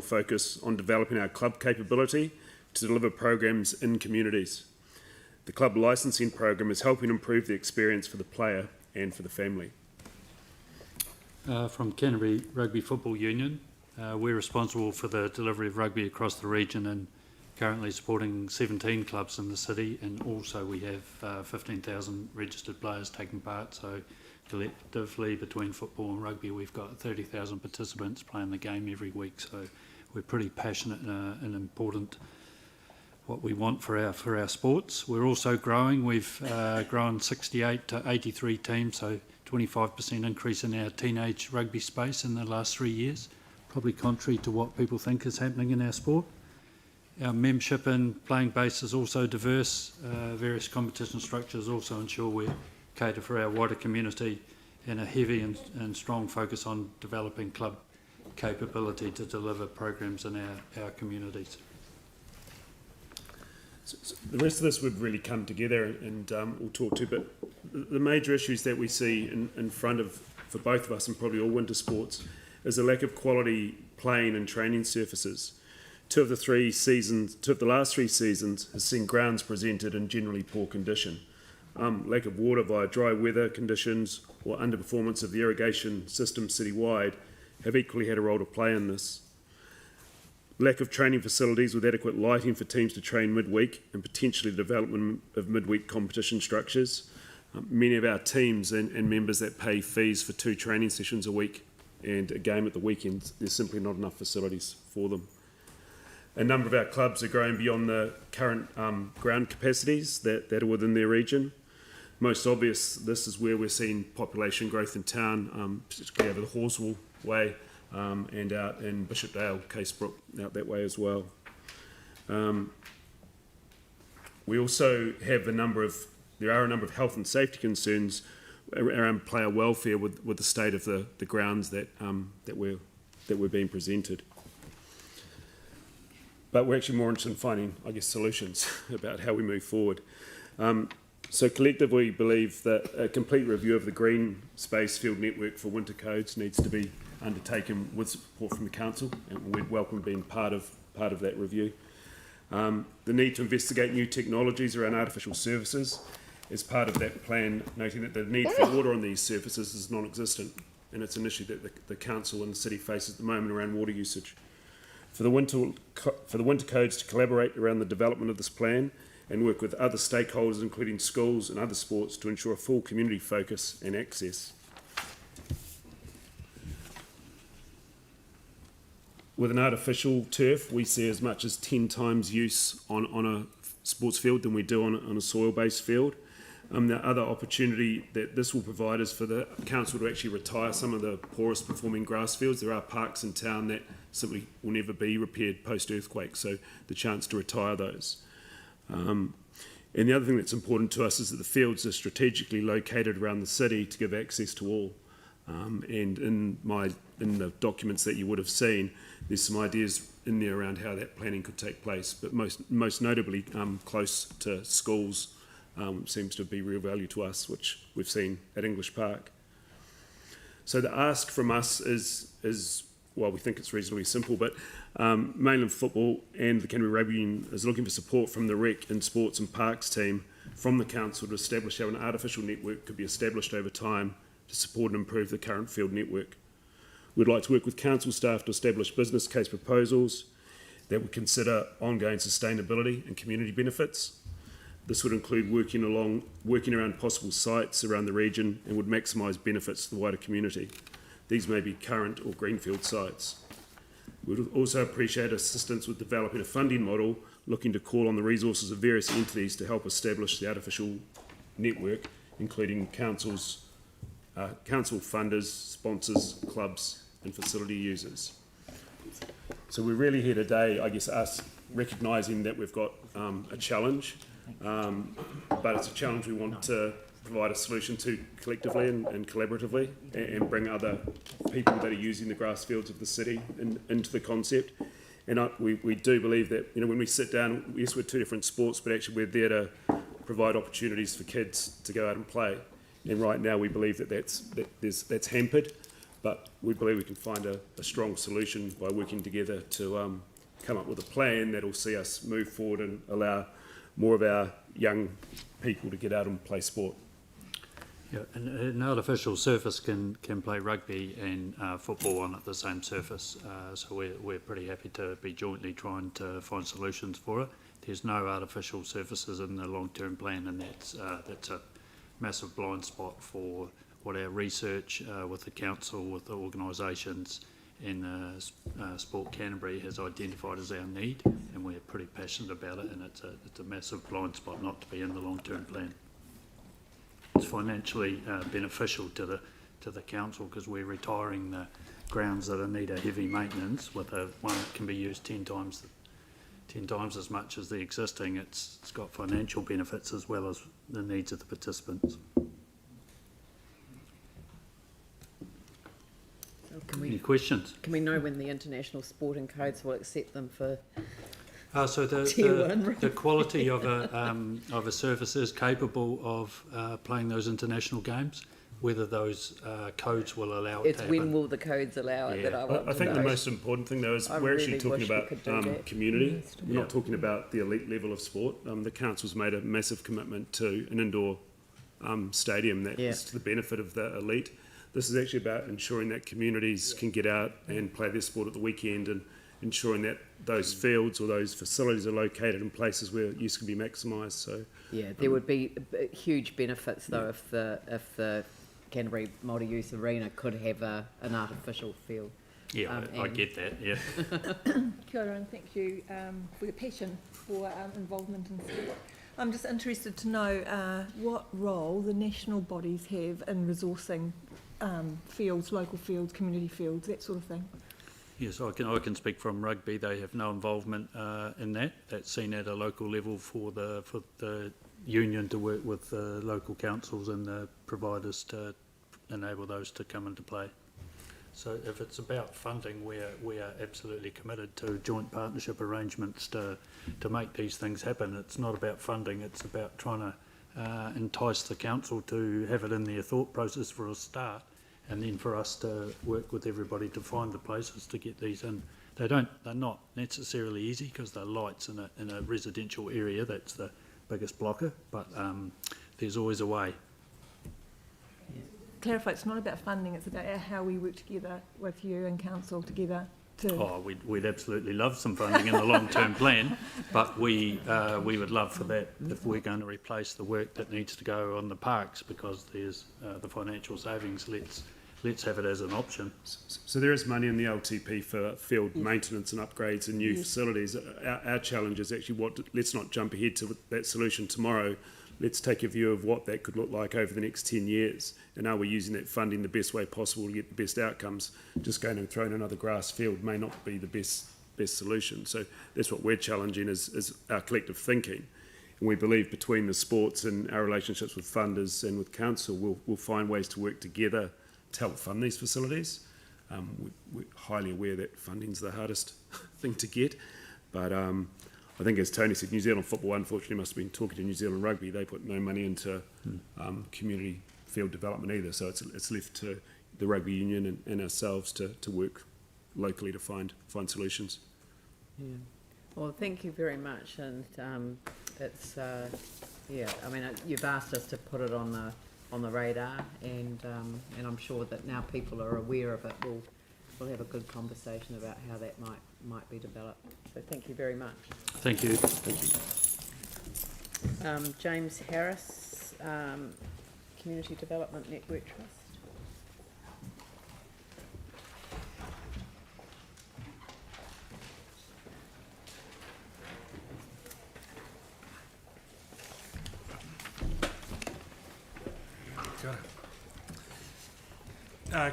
S11: focus on developing our club capability to deliver programs in communities. The club licensing program is helping improve the experience for the player and for the family.
S6: From Canterbury Rugby Football Union, we're responsible for the delivery of rugby across the region and currently supporting 17 clubs in the city, and also we have 15,000 registered players taking part, so collectively between football and rugby we've got 30,000 participants playing the game every week, so we're pretty passionate and important what we want for our sports. We're also growing. We've grown 68 to 83 teams, so 25% increase in our teenage rugby space in the last 3 years, probably contrary to what people think is happening in our sport. Our membership and playing base is also diverse. Various competition structures also ensure we cater for our wider community, and a heavy and strong focus on developing club capability to deliver programs in our communities.
S11: So the rest of this would really come together and we'll talk to, but the major issues that we see in front of, for both of us and probably all winter sports, is a lack of quality playing and training surfaces. Two of the last 3 seasons has seen grounds presented in generally poor condition. Lack of water via dry weather conditions or underperformance of the irrigation system citywide have equally had a role to play in this. Lack of training facilities with adequate lighting for teams to train midweek and potentially the development of midweek competition structures. Many of our teams and members that pay fees for 2 training sessions a week and a game at the weekend, there's simply not enough facilities for them. A number of our clubs are growing beyond the current ground capacities that are within their region. Most obvious, this is where we're seeing population growth in town, particularly over the Horswell Way and out in Bishopdale, Casebrook, out that way as well. We also have there are a number of health and safety concerns around player welfare with the state of the grounds that we're being presented. But we're actually more interested in finding, I guess, solutions about how we move forward. So collectively, we believe that a complete review of the green space field network for winter codes needs to be undertaken with support from the council, and we'd welcome being part of that review. The need to investigate new technologies around artificial surfaces is part of that plan, noting that the need for water on these surfaces is non-existent, and it's an issue that the council and the city face at the moment around water usage. For the winter codes to collaborate around the development of this plan and work with other stakeholders, including schools and other sports, to ensure a full community focus and access. With an artificial turf, we see as much as 10 times use on a sports field than we do on a soil-based field. The other opportunity that this will provide is for the council to actually retire some of the poorest performing grass fields. There are parks in town that simply will never be repaired post-earthquake, so the chance to retire those. And the other thing that's important to us is that the fields are strategically located around the city to give access to all. And in the documents that you would have seen, there's some ideas in there around how that planning could take place, but most notably close to schools seems to be real value to us, which we've seen at English Park. So the ask from us is well, we think it's reasonably simple, but Mainland Football and the Canterbury Rugby Union is looking for support from the Rec and Sports and Parks team from the council to establish how an artificial network could be established over time to support and improve the current field network. We'd like to work with council staff to establish business case proposals that would consider ongoing sustainability and community benefits. This would include working around possible sites around the region and would maximise benefits to the wider community. These may be current or greenfield sites. We would also appreciate assistance with developing a funding model looking to call on the resources of various entities to help establish the artificial network, including council funders, sponsors, clubs and facility users. So we're really here today, I guess, us recognising that we've got a challenge, but it's a challenge we want to provide a solution to collectively and collaboratively, and bring other people that are using the grass fields of the city into the concept. And we do believe that, you know, when we sit down, yes, we're 2 different sports, but actually we're there to provide opportunities for kids to go out and play. And right now we believe that's hampered, but we believe we can find a strong solution by working together to come up with a plan that will see us move forward and allow more of our young people to get out and play sport.
S6: Yeah, and an artificial surface can play rugby and football on the same surface, so we're pretty happy to be jointly trying to find solutions for it. There's no artificial surfaces in the long-term plan, and that's a massive blind spot for what our research with the council, with the organisations and Sport Canterbury has identified as our need, and we're pretty passionate about it, and it's a massive blind spot not to be in the long-term plan. It's financially beneficial to the council because we're retiring the grounds that need a heavy maintenance with one that can be used 10 times as much as the existing. It's got financial benefits as well as the needs of the participants. Any questions?
S1: Can we know when the international sporting codes will accept them for?
S6: So the quality of a surface is capable of playing those international games. Whether those codes will allow it
S1: It's
S6: to
S1: when
S6: happen.
S1: will the codes allow it that I want
S11: I
S1: to
S11: think
S1: know.
S11: the most important thing though is
S1: I
S11: we're actually
S1: really
S11: talking
S1: wish we
S11: about
S1: could do that.
S11: community. We're not talking about the elite level of sport. The council's made a massive commitment to an indoor stadium that is to the benefit of the elite. This is actually about ensuring that communities can get out and play their sport at the weekend, and ensuring that those fields or those facilities are located in places where use can be maximised. So
S1: yeah, there would be huge benefits though if the Canterbury Multi-Use Arena could have an artificial field.
S6: Yeah, I get that. Yeah.
S8: Kia ora, and thank you for your passion for involvement in sport. I'm just interested to know what role the national bodies have in resourcing fields, local fields, community fields, that sort of thing.
S6: Yes, I can speak from rugby. They have no involvement in that. That's seen at a local level for the union to work with the local councils and the providers to enable those to come into play. So if it's about funding, we are absolutely committed to joint partnership arrangements to make these things happen. It's not about funding, it's about trying to entice the council to have it in their thought process for a start, and then for us to work with everybody to find the places to get these in. They're not necessarily easy because they're lights in a residential area. That's the biggest blocker, but there's always a way.
S8: Clarify, it's not about funding, it's about how we work together with you and council together to...
S6: Oh, we'd absolutely love some funding in the long-term plan, but we would love for that if we're going to replace the work that needs to go on the parks, because there's the financial savings. Let's have it as an option.
S11: So there is money in the LTP for field maintenance and upgrades and new facilities. Our challenge is actually let's not jump ahead to that solution tomorrow. Let's take a view of what that could look like over the next 10 years. And are we using that funding the best way possible to get the best outcomes? Just going and throwing another grass field may not be the best solution. So that's what we're challenging is our collective thinking. And we believe between the sports and our relationships with funders and with council, we'll find ways to work together to help fund these facilities. We're highly aware that funding's the hardest thing to get. But I think, as Tony said, New Zealand football unfortunately must have been talking to New Zealand rugby. They put no money into community field development either. So it's left to the rugby union and ourselves to work locally to find solutions.
S1: Yeah. Well, thank you very much, and it's I mean, you've asked us to put it on the radar, and I'm sure that now people are aware of it. We'll have a good conversation about how that might be developed. So thank you very much.
S6: Thank you.
S1: James Harris, Community Development Network Trust.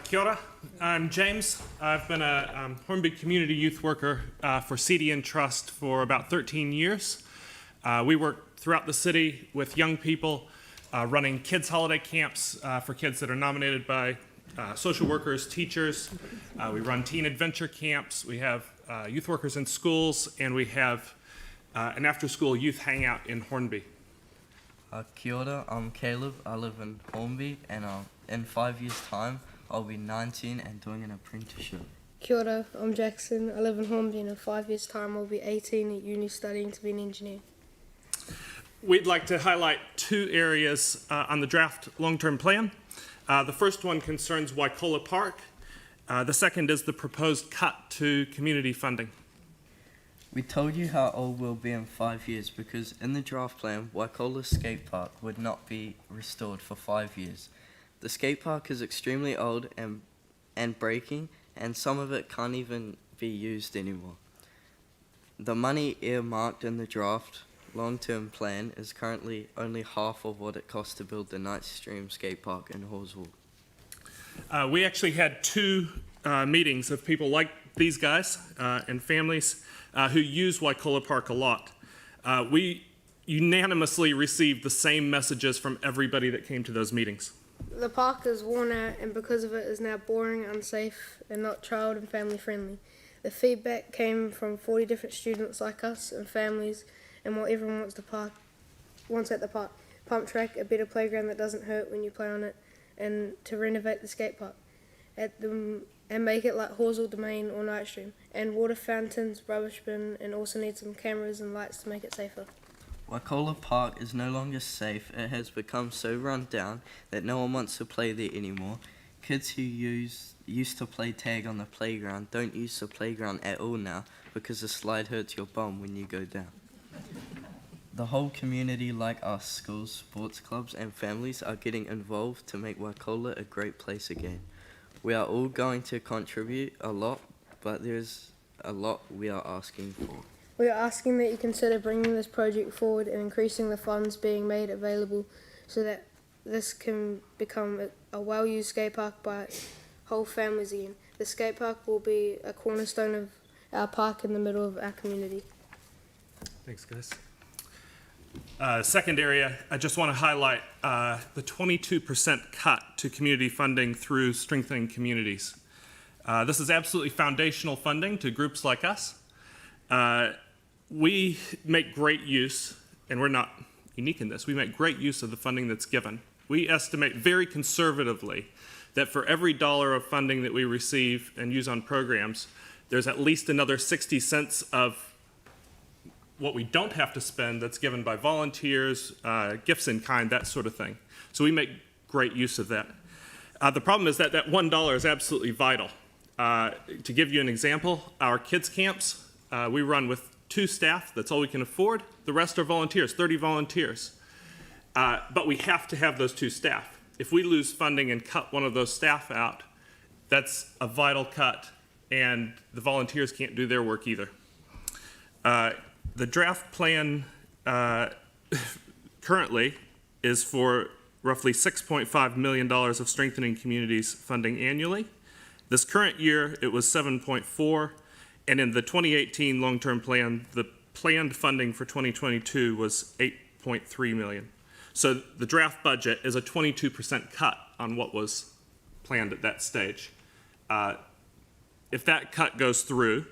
S12: Kia ora, I'm James. I've been a Hornby community youth worker for CDN Trust for about 13 years. We work throughout the city with young people, running kids' holiday camps for kids that are nominated by social workers, teachers. We run teen adventure camps. We have youth workers in schools, and we have an after-school youth hangout in Hornby.
S14: Kia ora, I'm Caleb. I live in Hornby, and in 5 years' time, I'll be 19 and doing an apprenticeship.
S18: Kia ora, I'm Jackson. I live in Hornby, and in 5 years' time I'll be 18 at uni studying to be an engineer.
S12: We'd like to highlight two areas on the draft long-term plan. The first one concerns Waikola Park. The second is the proposed cut to community funding.
S14: We told you how old we'll be in 5 years because in the draft plan, Waikola Skate Park would not be restored for 5 years. The skate park is extremely old and breaking, and some of it can't even be used anymore. The money earmarked in the draft long-term plan is currently only half of what it costs to build the Night Stream skate park in Horswell.
S12: We actually had two meetings of people like these guys and families who use Waikola Park a lot. We unanimously received the same messages from everybody that came to those meetings.
S18: The park is worn out and because of it is now boring, unsafe and not child and family friendly. The feedback came from 40 different students like us and families and what everyone wants at the park. Pump track, a better playground that doesn't hurt when you play on it, and to renovate the skate park and make it like Horsell Domain or Nightstream, and water fountains, rubbish bin, and also need some cameras and lights to make it safer.
S14: Waikola Park is no longer safe. It has become so run down that no one wants to play there anymore. Kids who used to play tag on the playground don't use the playground at all now because the slide hurts your bum when you go down. The whole community, like us, schools, sports clubs and families, are getting involved to make Waikola a great place again. We are all going to contribute a lot, but there's a lot we are asking for.
S18: We are asking that you consider bringing this project forward and increasing the funds being made available so that this can become a well-used skate park by whole families again. The skate park will be a cornerstone of our park in the middle of our community.
S12: Thanks, guys. Second area, I just want to highlight the 22% cut to community funding through strengthening communities. This is absolutely foundational funding to groups like us. We make great use, and we're not unique in this, we make great use of the funding that's given. We estimate very conservatively that for every dollar of funding that we receive and use on programs, there's at least another 60 cents of what we don't have to spend that's given by volunteers, gifts in kind, that sort of thing. So we make great use of that. The problem is that that $1 is absolutely vital. To give you an example, our kids camps, we run with 2 staff, that's all we can afford. The rest are volunteers, 30 volunteers. But we have to have those 2 staff. If we lose funding and cut one of those staff out, that's a vital cut, and the volunteers can't do their work either. The draft plan currently is for roughly $6.5 million of strengthening communities funding annually. This current year, it was 7.4, and in the 2018 long-term plan, the planned funding for 2022 was 8.3 million. So the draft budget is a 22% cut on what was planned at that stage. If that cut goes through,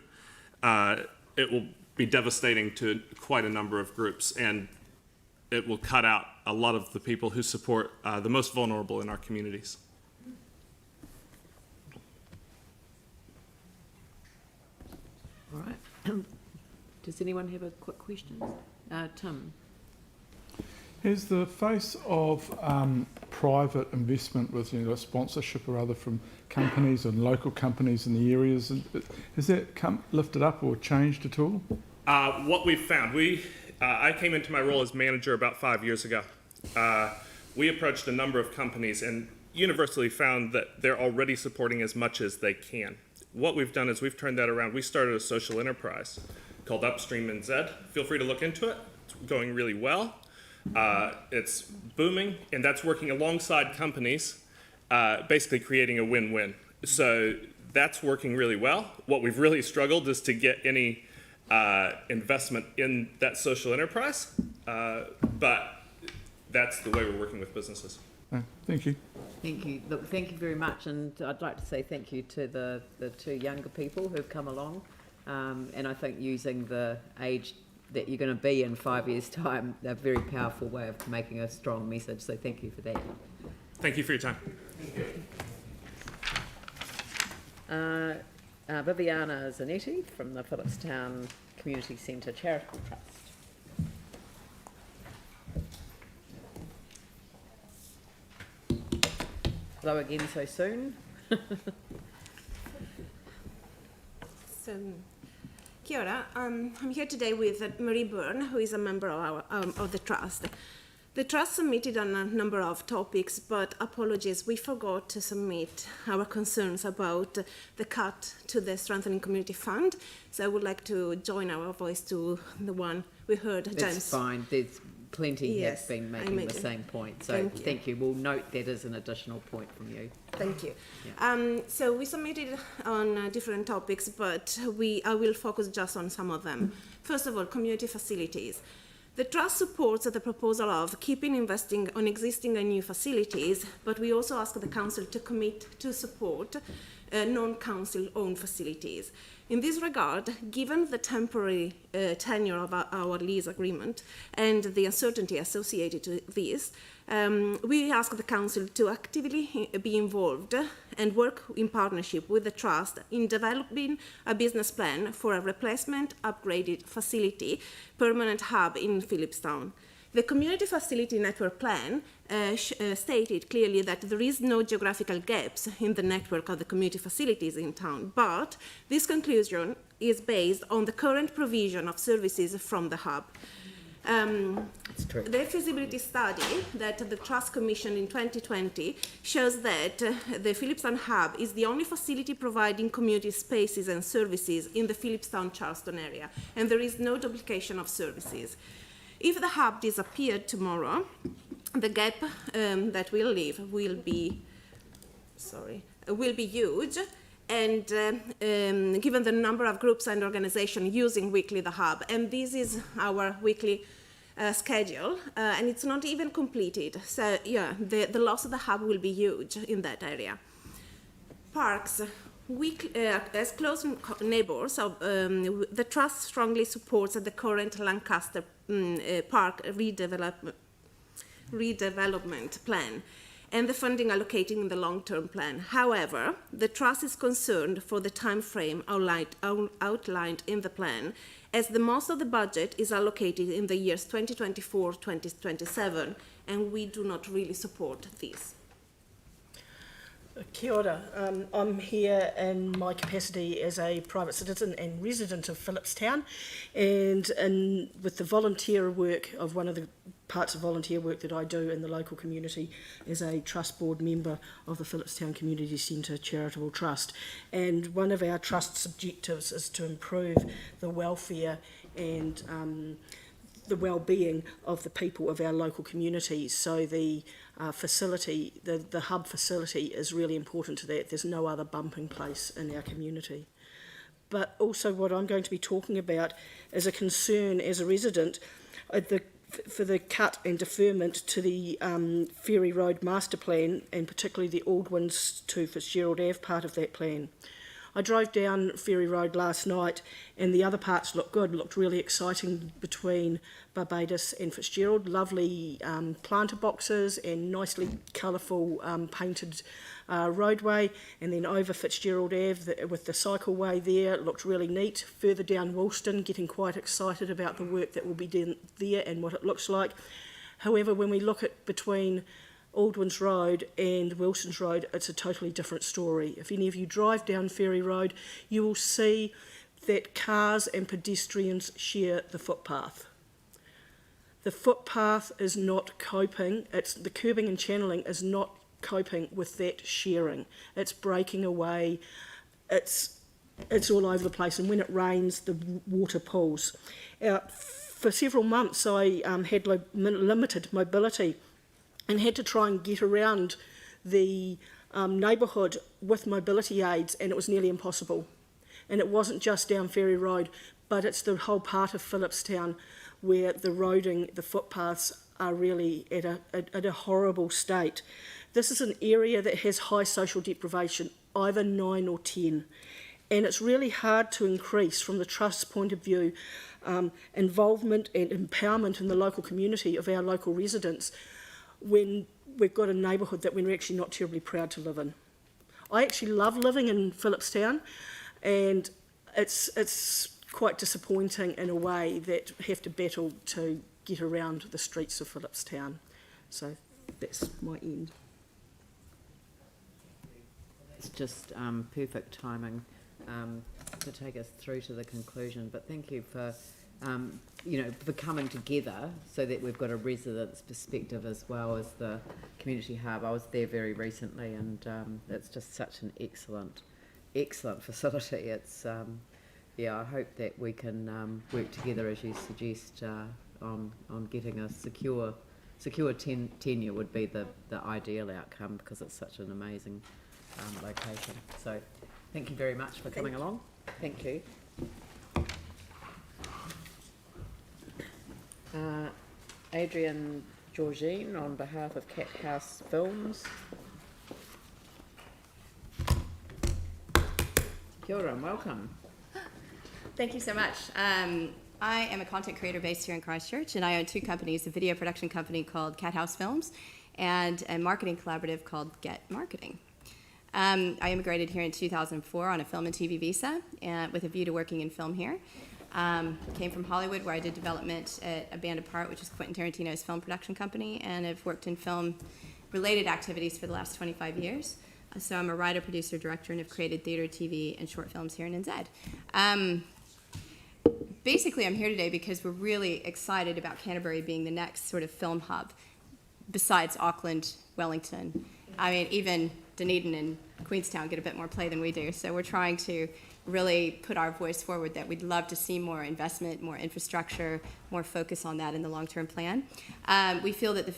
S12: it will be devastating to quite a number of groups, and it will cut out a lot of the people who support the most vulnerable in our communities.
S1: All right. Does anyone have a quick question? Tim.
S13: Is the face of private investment with sponsorship or other from companies and local companies in the areas, has that lifted up or changed at all?
S12: What we've found, I came into my role as manager about 5 years ago. We approached a number of companies and universally found that they're already supporting as much as they can. What we've done is we've turned that around. We started a social enterprise called Upstream NZ. Feel free to look into it. It's going really well. It's booming, and that's working alongside companies, basically creating a win-win. So that's working really well. What we've really struggled is to get any investment in that social enterprise, but that's the way we're working with businesses.
S13: Thank you.
S1: Thank you. Look, thank you very much, and I'd like to say thank you to the 2 younger people who've come along, and I think using the age that you're going to be in 5 years' time, a very powerful way of making a strong message, so thank you for that.
S12: Thank you for your time.
S1: Viviana Zanetti from the Phillipstown Community Centre Charitable Trust. Hello again so soon.
S15: Kia ora. I'm here today with Marie Byrne, who is a member of the Trust. The Trust submitted on a number of topics, but apologies, we forgot to submit our concerns about the cut to the Strengthening Community Fund. So I would like to join our voice to the one we heard, James.
S1: That's fine. There's plenty
S15: Yes,
S1: have been making the same point. So thank you. We'll note that as an additional point from you.
S15: Thank you.
S1: Yeah.
S15: So we submitted on different topics, but I will focus just on some of them. First of all, community facilities. The Trust supports the proposal of keeping investing on existing and new facilities, but we also ask the Council to commit to support non-Council owned facilities. In this regard, given the temporary tenure of our lease agreement and the uncertainty associated with this, we ask the Council to actively be involved and work in partnership with the Trust in developing a business plan for a replacement upgraded facility permanent hub in Phillipstown. The Community Facility Network Plan stated clearly that there is no geographical gaps in the network of the community facilities in town, but this conclusion is based on the current provision of services from the hub. The feasibility study that the Trust commissioned in 2020 shows that the Phillipstown hub is the only facility providing community spaces and services in the Phillipstown-Charleston area, and there is no duplication of services. If the hub disappeared tomorrow, the gap that will leave will be huge, and given the number of groups and organizations using weekly the hub, and this is our weekly schedule, and it's not even completed. So yeah, the loss of the hub will be huge in that area. Parks. As close neighbours, the Trust strongly supports the current Lancaster Park redevelopment plan and the funding allocated in the long-term plan. However, the Trust is concerned for the time frame outlined in the plan, as the most of the budget is allocated in the years 2024-2027, and we do not really support this.
S5: Kia ora. I'm here in my capacity as a private citizen and resident of Phillipstown, and with the volunteer work of one of the parts of volunteer work that I do in the local community as a Trust board member of the Phillipstown Community Centre Charitable Trust. And one of our Trust's objectives is to improve the welfare and the well-being of the people of our local communities. So the facility, the hub facility, is really important to that. There's no other bumping place in our community. But also what I'm going to be talking about is a concern as a resident for the cut and deferment to the Ferry Road Master Plan, and particularly the Aldwins to Fitzgerald Ave part of that plan. I drove down Ferry Road last night, and the other parts looked good, looked really exciting between Barbados and Fitzgerald. Lovely planter boxes and nicely colourful painted roadway, and then over Fitzgerald Ave with the cycleway there, it looked really neat. Further down Woolston, getting quite excited about the work that will be done there and what it looks like. However, when we look at between Aldwins Road and Wilson's Road, it's a totally different story. If any of you drive down Ferry Road, you will see that cars and pedestrians share the footpath. The footpath is not coping, the curbing and channelling is not coping with that sharing. It's breaking away, it's all over the place, and when it rains, the water pools. For several months, I had limited mobility and had to try and get around the neighbourhood with mobility aids, and it was nearly impossible. And it wasn't just down Ferry Road, but it's the whole part of Phillipstown where the roading, the footpaths are really at a horrible state. This is an area that has high social deprivation, either 9 or 10. And it's really hard to increase, from the Trust's point of view, involvement and empowerment in the local community of our local residents when we've got a neighbourhood that we're actually not terribly proud to live in. I actually love living in Phillipstown, and it's quite disappointing in a way that have to battle to get around the streets of Phillipstown. So that's my end.
S1: It's just perfect timing to take us through to the conclusion, but thank you for for coming together so that we've got a resident's perspective as well as the community hub. I was there very recently, and it's just such an excellent facility. It's I hope that we can work together, as you suggest, on getting a secure tenure would be the ideal outcome, because it's such an amazing location. So thank you very much for coming along. Thank you. Adrian Georgine on behalf of Cat House Films. Kia ora and welcome.
S19: Thank you so much. I am a content creator based here in Christchurch, and I own two companies, a video production company called Cat House Films and a marketing collaborative called Get Marketing. I immigrated here in 2004 on a film and TV visa with a view to working in film here. Came from Hollywood, where I did development at A Band Apart, which is Quentin Tarantino's film production company, and I've worked in film-related activities for the last 25 years. So I'm a writer, producer, director, and have created theater, TV, and short films here in NZ. Basically, I'm here today because we're really excited about Canterbury being the next sort of film hub, besides Auckland, Wellington. I mean, even Dunedin and Queenstown get a bit more play than we do. So we're trying to really put our voice forward that we'd love to see more investment, more infrastructure, more focus on that in the long-term plan. We feel that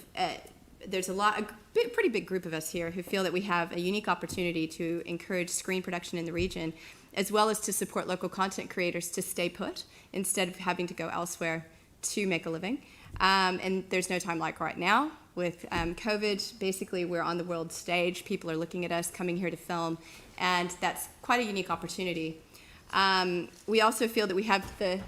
S19: there's a pretty big group of us here who feel that we have a unique opportunity to encourage screen production in the region, as well as to support local content creators to stay put instead of having to go elsewhere to make a living. And there's no time like right now. With COVID, basically we're on the world stage. People are looking at us, coming here to film, and that's quite a unique opportunity. We also feel that we have the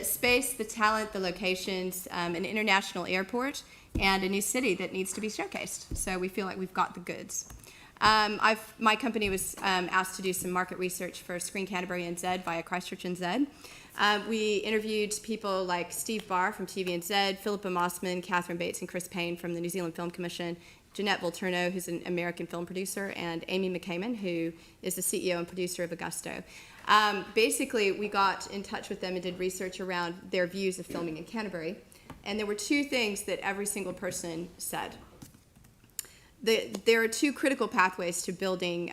S19: space, the talent, the locations, an international airport, and a new city that needs to be showcased. So we feel like we've got the goods. My company was asked to do some market research for Screen Canterbury NZ via Christchurch NZ. We interviewed people like Steve Barr from TV NZ, Philippa Mossman, Catherine Bates, and Chris Payne from the New Zealand Film Commission, Jeanette Volturno, who's an American film producer, and Amy McCammon, who is the CEO and producer of Augusto. Basically, we got in touch with them and did research around their views of filming in Canterbury, and there were two things that every single person said. There are two critical pathways to building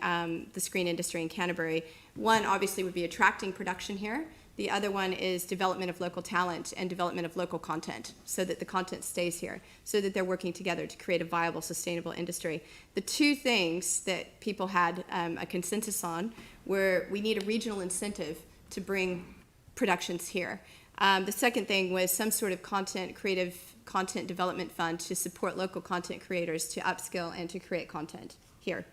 S19: the screen industry in Canterbury. One, obviously, would be attracting production here. The other one is development of local talent and development of local content so that the content stays here, so that they're working together to create a viable, sustainable industry. The two things that people had a consensus on were we need a regional incentive to bring productions here. The second thing was some sort of creative content development fund to support local content creators to upskill and to create content here.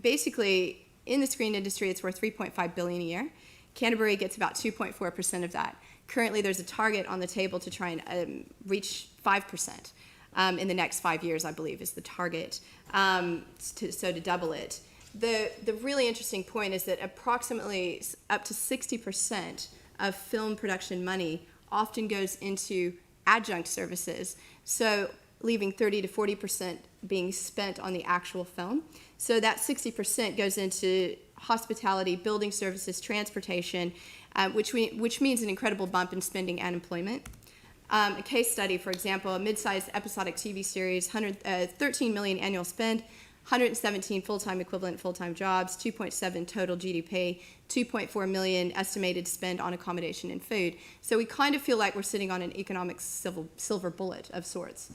S19: Basically, in the screen industry, it's worth $3.5 billion a year. Canterbury gets about 2.4% of that. Currently, there's a target on the table to try and reach 5% in the next 5 years, I believe, is the target, to double it. The really interesting point is that approximately up to 60% of film production money often goes into adjunct services, so leaving 30 to 40% being spent on the actual film. So that 60% goes into hospitality, building services, transportation, which means an incredible bump in spending and employment. A case study, for example, a mid-sized episodic TV series, 13 million annual spend, 117 full-time equivalent full-time jobs, 2.7 total GDP, 2.4 million estimated spend on accommodation and food. So we kind of feel like we're sitting on an economic silver bullet of sorts.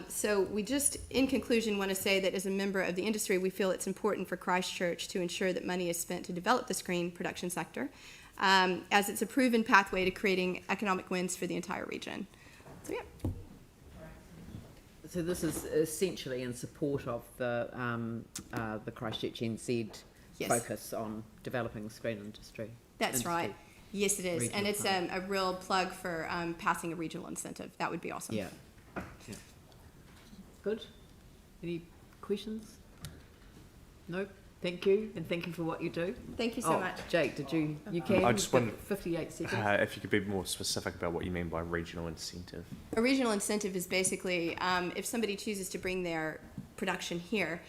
S19: So we just, in conclusion, want to say that as a member of the industry, we feel it's important for Christchurch to ensure that money is spent to develop the screen production sector, as it's a proven pathway to creating economic wins for the entire region. So yeah.
S1: So this is essentially in support of the Christchurch NZ focus on developing the screen industry.
S19: That's right. Yes, it is. And it's a real plug for passing a regional incentive. That would be awesome.
S1: Yeah. Good. Any questions? No? Thank you, and thank you for what you do.
S19: Thank you so much.
S1: Jake, did you can?
S20: I just wondered
S1: 58 seconds.
S20: If you could be more specific about what you mean by regional incentive.
S19: A regional incentive is basically if somebody chooses to bring their production here,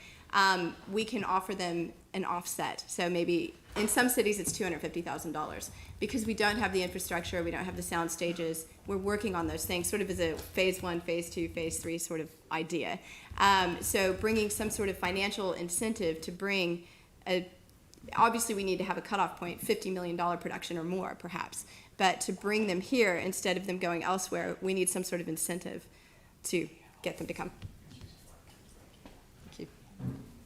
S19: we can offer them an offset. So maybe in some cities it's $250,000 because we don't have the infrastructure, we don't have the sound stages. We're working on those things sort of as a phase 1, phase 2, phase 3 sort of idea. So bringing some sort of financial incentive to bring obviously we need to have a cutoff point, $50 million production or more perhaps, but to bring them here instead of them going elsewhere, we need some sort of incentive to get them to come. Thank you.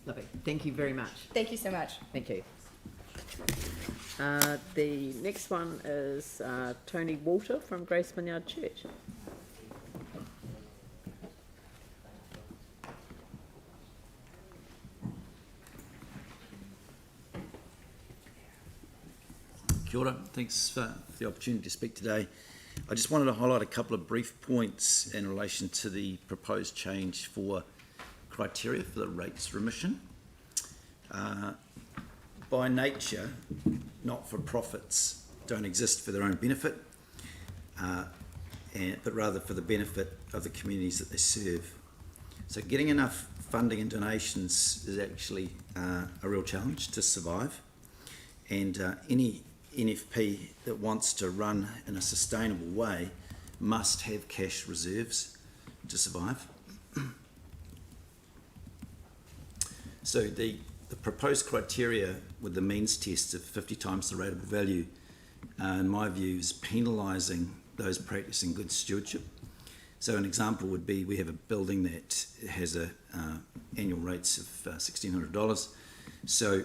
S1: Lovely. Thank you very much.
S19: Thank you so much.
S1: Thank you. The next one is Tony Walter from Grace Vineyard Church.
S4: Kia ora. Thanks for the opportunity to speak today. I just wanted to highlight a couple of brief points in relation to the proposed change for criteria for the rates remission. By nature, not-for-profits don't exist for their own benefit, but rather for the benefit of the communities that they serve. So getting enough funding and donations is actually a real challenge to survive, and any NFP that wants to run in a sustainable way must have cash reserves to survive. So the proposed criteria with the means test of 50 times the rateable value, in my view, is penalising those practising good stewardship. So an example would be we have a building that has annual rates of $1,600. So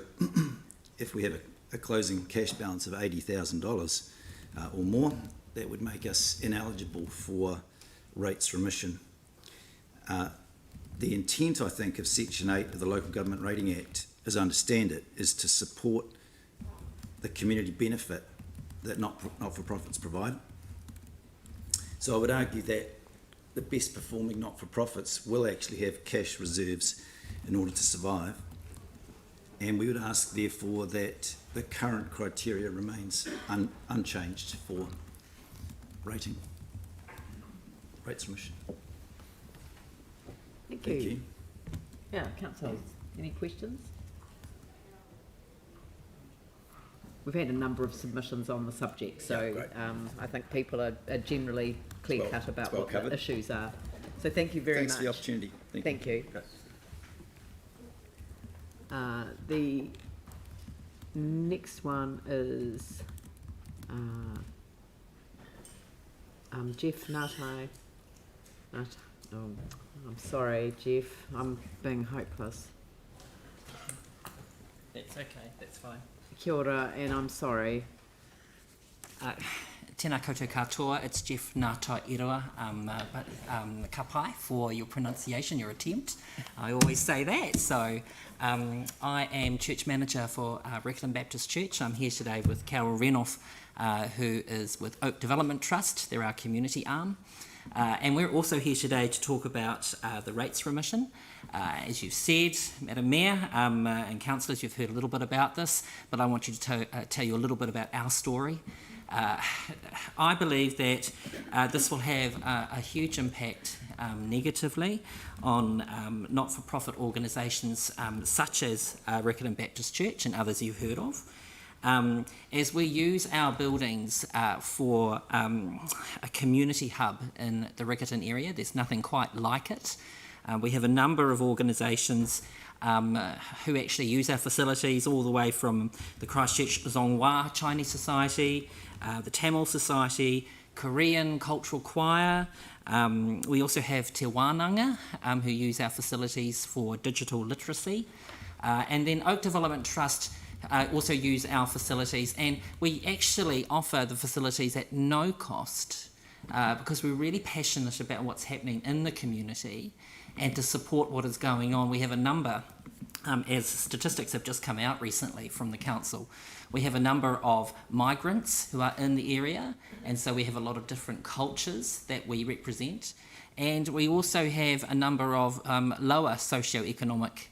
S4: if we have a closing cash balance of $80,000 or more, that would make us ineligible for rates remission. The intent, I think, of Section 8 of the Local Government Rating Act, as I understand it, is to support the community benefit that not-for-profits provide. So I would argue that the best performing not-for-profits will actually have cash reserves in order to survive. And we would ask, therefore, that the current criteria remains unchanged for rates remission.
S1: Thank you. Yeah, councillors, any questions? We've had a number of submissions on the subject, so I think people are generally clear-cut about what the issues are. So thank you very much.
S4: Thanks for the opportunity.
S1: Thank you. The next one is Jeff Nuttall. I'm sorry, Jeff. I'm being hopeless.
S17: That's okay, that's fine.
S1: Kia ora, and I'm sorry.
S17: Tēnā koutou katoa, it's Jeff Ngātai Irua, kapai for your pronunciation, your attempt. I always say that. So I am church manager for Recklin Baptist Church. I'm here today with Carol Renoff, who is with Oak Development Trust. They're our community arm. And we're also here today to talk about the rates remission. As you've said, Madam Mayor and councillors, you've heard a little bit about this, but I want you to tell you a little bit about our story. I believe that this will have a huge impact negatively on not-for-profit organisations such as Recklin Baptist Church and others you've heard of. As we use our buildings for a community hub in the Riccarton area, there's nothing quite like it. We have a number of organisations who actually use our facilities, all the way from the Christchurch Zhonghua Chinese Society, the Tamil Society, Korean Cultural Choir. We also have Te Wānanga, who use our facilities for digital literacy. And then Oak Development Trust also use our facilities, and we actually offer the facilities at no cost because we're really passionate about what's happening in the community and to support what is going on. We have a number, as statistics have just come out recently from the council, we have a number of migrants who are in the area, and so we have a lot of different cultures that we represent, and we also have a number of lower socioeconomic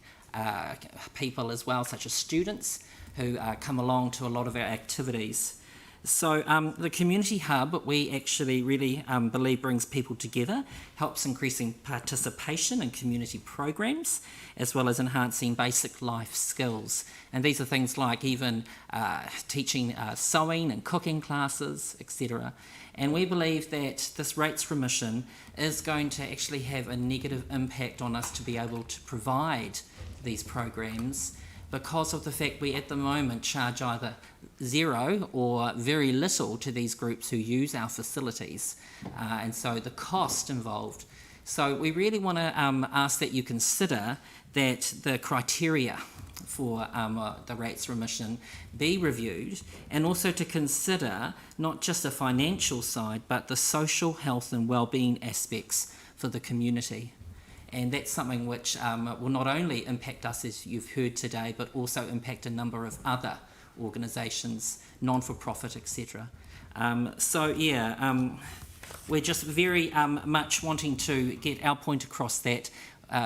S17: people as well, such as students who come along to a lot of our activities. So the community hub, we actually really believe brings people together, helps increasing participation in community programs, as well as enhancing basic life skills. And these are things like even teaching sewing and cooking classes, etc. And we believe that this rates remission is going to actually have a negative impact on us to be able to provide these programs, because of the fact we at the moment charge either zero or very little to these groups who use our facilities, and so the cost involved. So we really want to ask that you consider that the criteria for the rates remission be reviewed, and also to consider not just the financial side but the social, health and wellbeing aspects for the community. And that's something which will not only impact us, as you've heard today, but also impact a number of other organisations, non-for-profit, etc. We're just very much wanting to get our point across that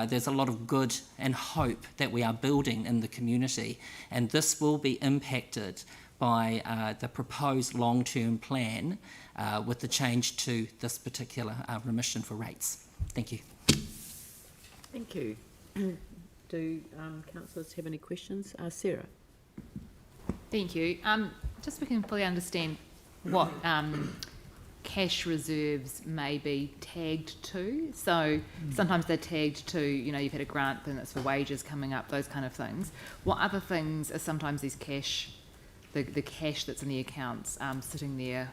S17: there's a lot of good and hope that we are building in the community, and this will be impacted by the proposed long-term plan with the change to this particular remission for rates. Thank you.
S1: Thank you. Do councillors have any questions? Sarah.
S16: Thank you. Just so we can fully understand what cash reserves may be tagged to. So sometimes they're tagged to, you've had a grant and it's for wages coming up, those kind of things. What other things are sometimes these cash, the cash that's in the accounts sitting there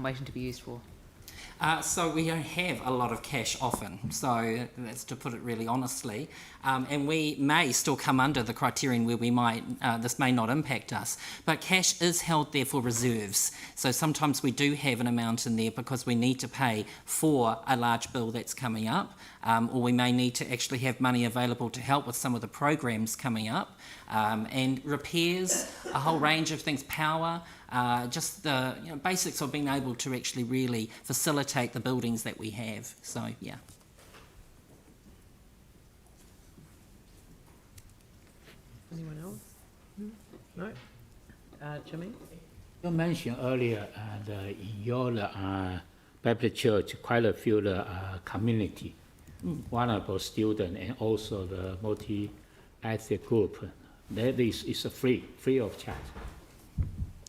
S16: waiting to be used for?
S17: So we don't have a lot of cash often, so that's to put it really honestly, and we may still come under the criterion where we might, this may not impact us, but cash is held there for reserves. So sometimes we do have an amount in there because we need to pay for a large bill that's coming up, or we may need to actually have money available to help with some of the programs coming up, and repairs, a whole range of things, power, just the basics of being able to actually really facilitate the buildings that we have. So, yeah.
S1: Anyone else? No? Jimmy?
S21: You mentioned earlier in your Baptist church, quite a few community, vulnerable students, and also the multi-ethnic group. That is free of charge.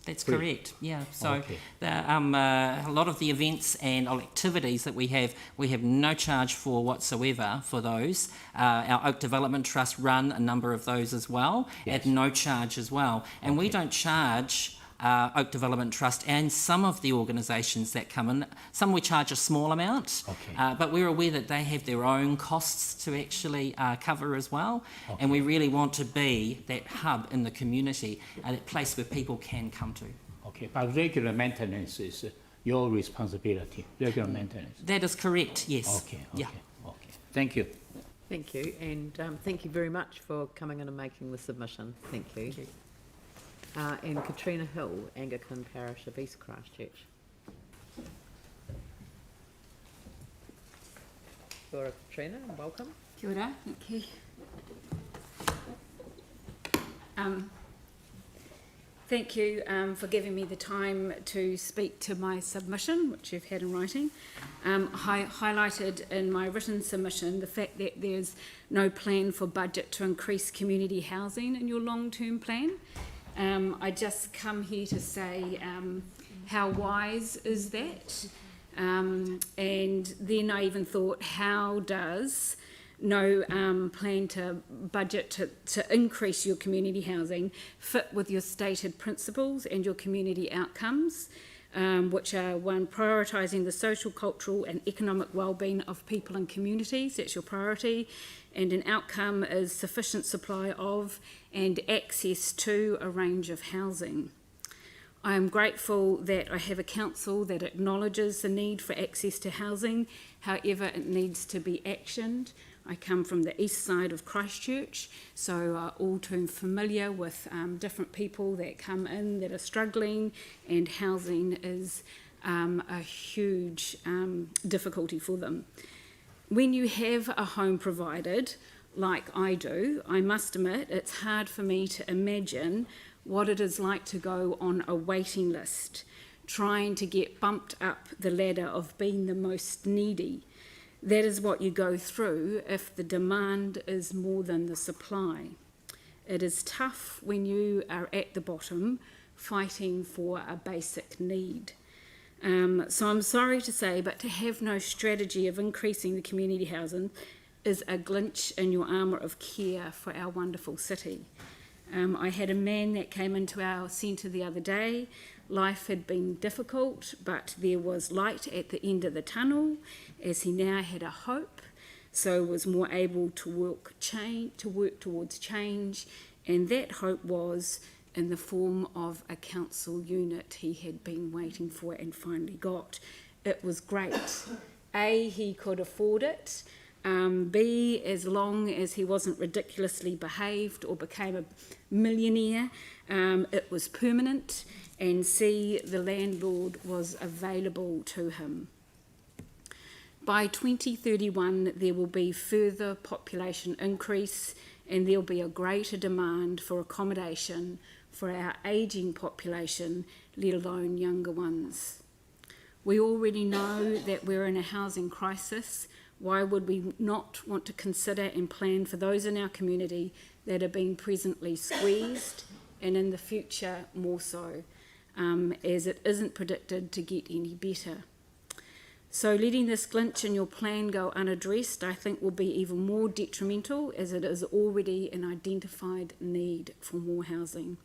S17: That's correct, yeah. So a lot of the events and activities that we have no charge for whatsoever for those. Our Oak Development Trust run a number of those as well, at no charge as well. And we don't charge Oak Development Trust and some of the organisations that come in. Some we charge a small amount, but we're aware that they have their own costs to actually cover as well. And we really want to be that hub in the community, that place where people can come to.
S21: Okay, but regular maintenance is your responsibility, regular maintenance.
S17: That is correct, yes.
S21: Okay.
S17: Yeah.
S21: Okay. Thank you.
S1: Thank you, and thank you very much for coming in and making the submission. Thank you.
S17: Thank you.
S1: And Katrina Hill, Anglican Parish of East Christchurch. Kia ora, Katrina, and welcome.
S22: Kia ora, thank you. Thank you for giving me the time to speak to my submission, which you've had in writing. Highlighted in my written submission the fact that there's no plan for budget to increase community housing in your long-term plan. I just come here to say how wise is that? And then I even thought, how does no plan to budget to increase your community housing fit with your stated principles and your community outcomes, which are, one, prioritising the social, cultural and economic well-being of people and communities, that's your priority, and an outcome is sufficient supply of and access to a range of housing. I am grateful that I have a council that acknowledges the need for access to housing, however it needs to be actioned. I come from the east side of Christchurch, so all too familiar with different people that come in that are struggling, and housing is a huge difficulty for them. When you have a home provided, like I do, I must admit it's hard for me to imagine what it is like to go on a waiting list, trying to get bumped up the ladder of being the most needy. That is what you go through if the demand is more than the supply. It is tough when you are at the bottom fighting for a basic need. So I'm sorry to say, but to have no strategy of increasing the community housing is a glitch in your armour of care for our wonderful city. I had a man that came into our centre the other day. Life had been difficult, but there was light at the end of the tunnel, as he now had a hope so was more able to work towards change, and that hope was in the form of a council unit he had been waiting for and finally got. It was great. A, he could afford it. B, as long as he wasn't ridiculously behaved or became a millionaire, it was permanent. And C, the landlord was available to him. By 2031, there will be further population increase, and there'll be a greater demand for accommodation for our ageing population, let alone younger ones. We already know that we're in a housing crisis. Why would we not want to consider and plan for those in our community that are being presently squeezed, and in the future more so, as it isn't predicted to get any better? So letting this glitch in your plan go unaddressed, I think, will be even more detrimental, as it is already an identified need for more housing.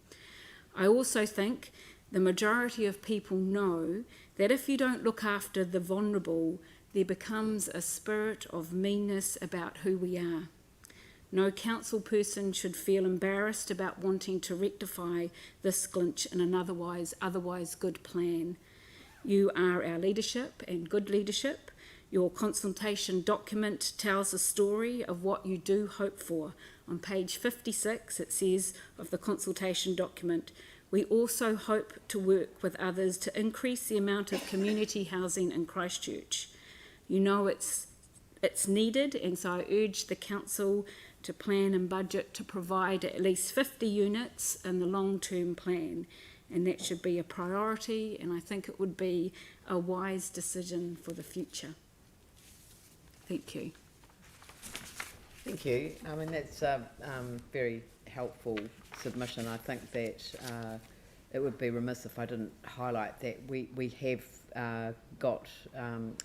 S22: I also think the majority of people know that if you don't look after the vulnerable, there becomes a spirit of meanness about who we are. No council person should feel embarrassed about wanting to rectify this glitch in an otherwise good plan. You are our leadership and good leadership. Your consultation document tells a story of what you do hope for. On page 56, it says of the consultation document, we also hope to work with others to increase the amount of community housing in Christchurch. You know it's needed, and so I urge the council to plan and budget to provide at least 50 units in the long-term plan. And that should be a priority, and I think it would be a wise decision for the future. Thank you.
S1: Thank you. I mean, that's a very helpful submission. I think that it would be remiss if I didn't highlight that we have got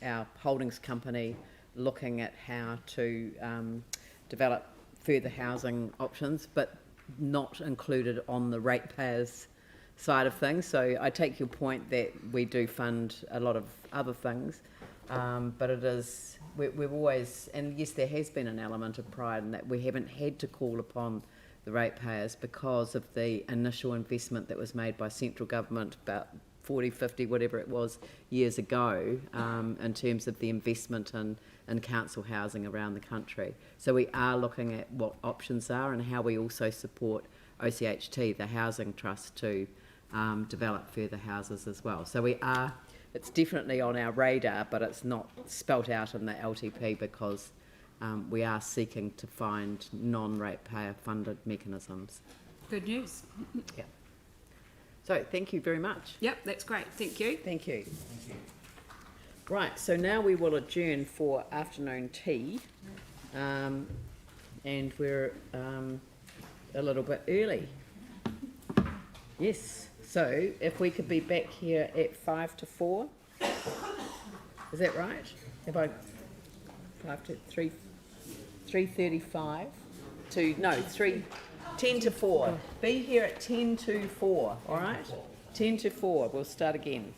S1: our holdings company looking at how to develop further housing options, but not included on the ratepayers side of things. So I take your point that we do fund a lot of other things, but it is, we've always, and yes, there has been an element of pride in that we haven't had to call upon the ratepayers because of the initial investment that was made by central government about 40, 50, whatever it was, years ago, in terms of the investment in council housing around the country. So we are looking at what options are and how we also support OCHT, the housing trust, to develop further houses as well. So we are, it's definitely on our radar, but it's not spelt out in the LTP because we are seeking to find non-ratepayer funded mechanisms.
S22: Good news.
S1: Yeah. So thank you very much.
S22: Yep, that's great. Thank you.
S1: Thank you. Right, so now we will adjourn for afternoon tea, and we're a little bit early. Yes, so if we could be back here at 5 to 4, is that right? If I 5 to 3, 3:35 to no 10 to 4. Be here at 10 to 4. All right, 10 to 4. We'll start again.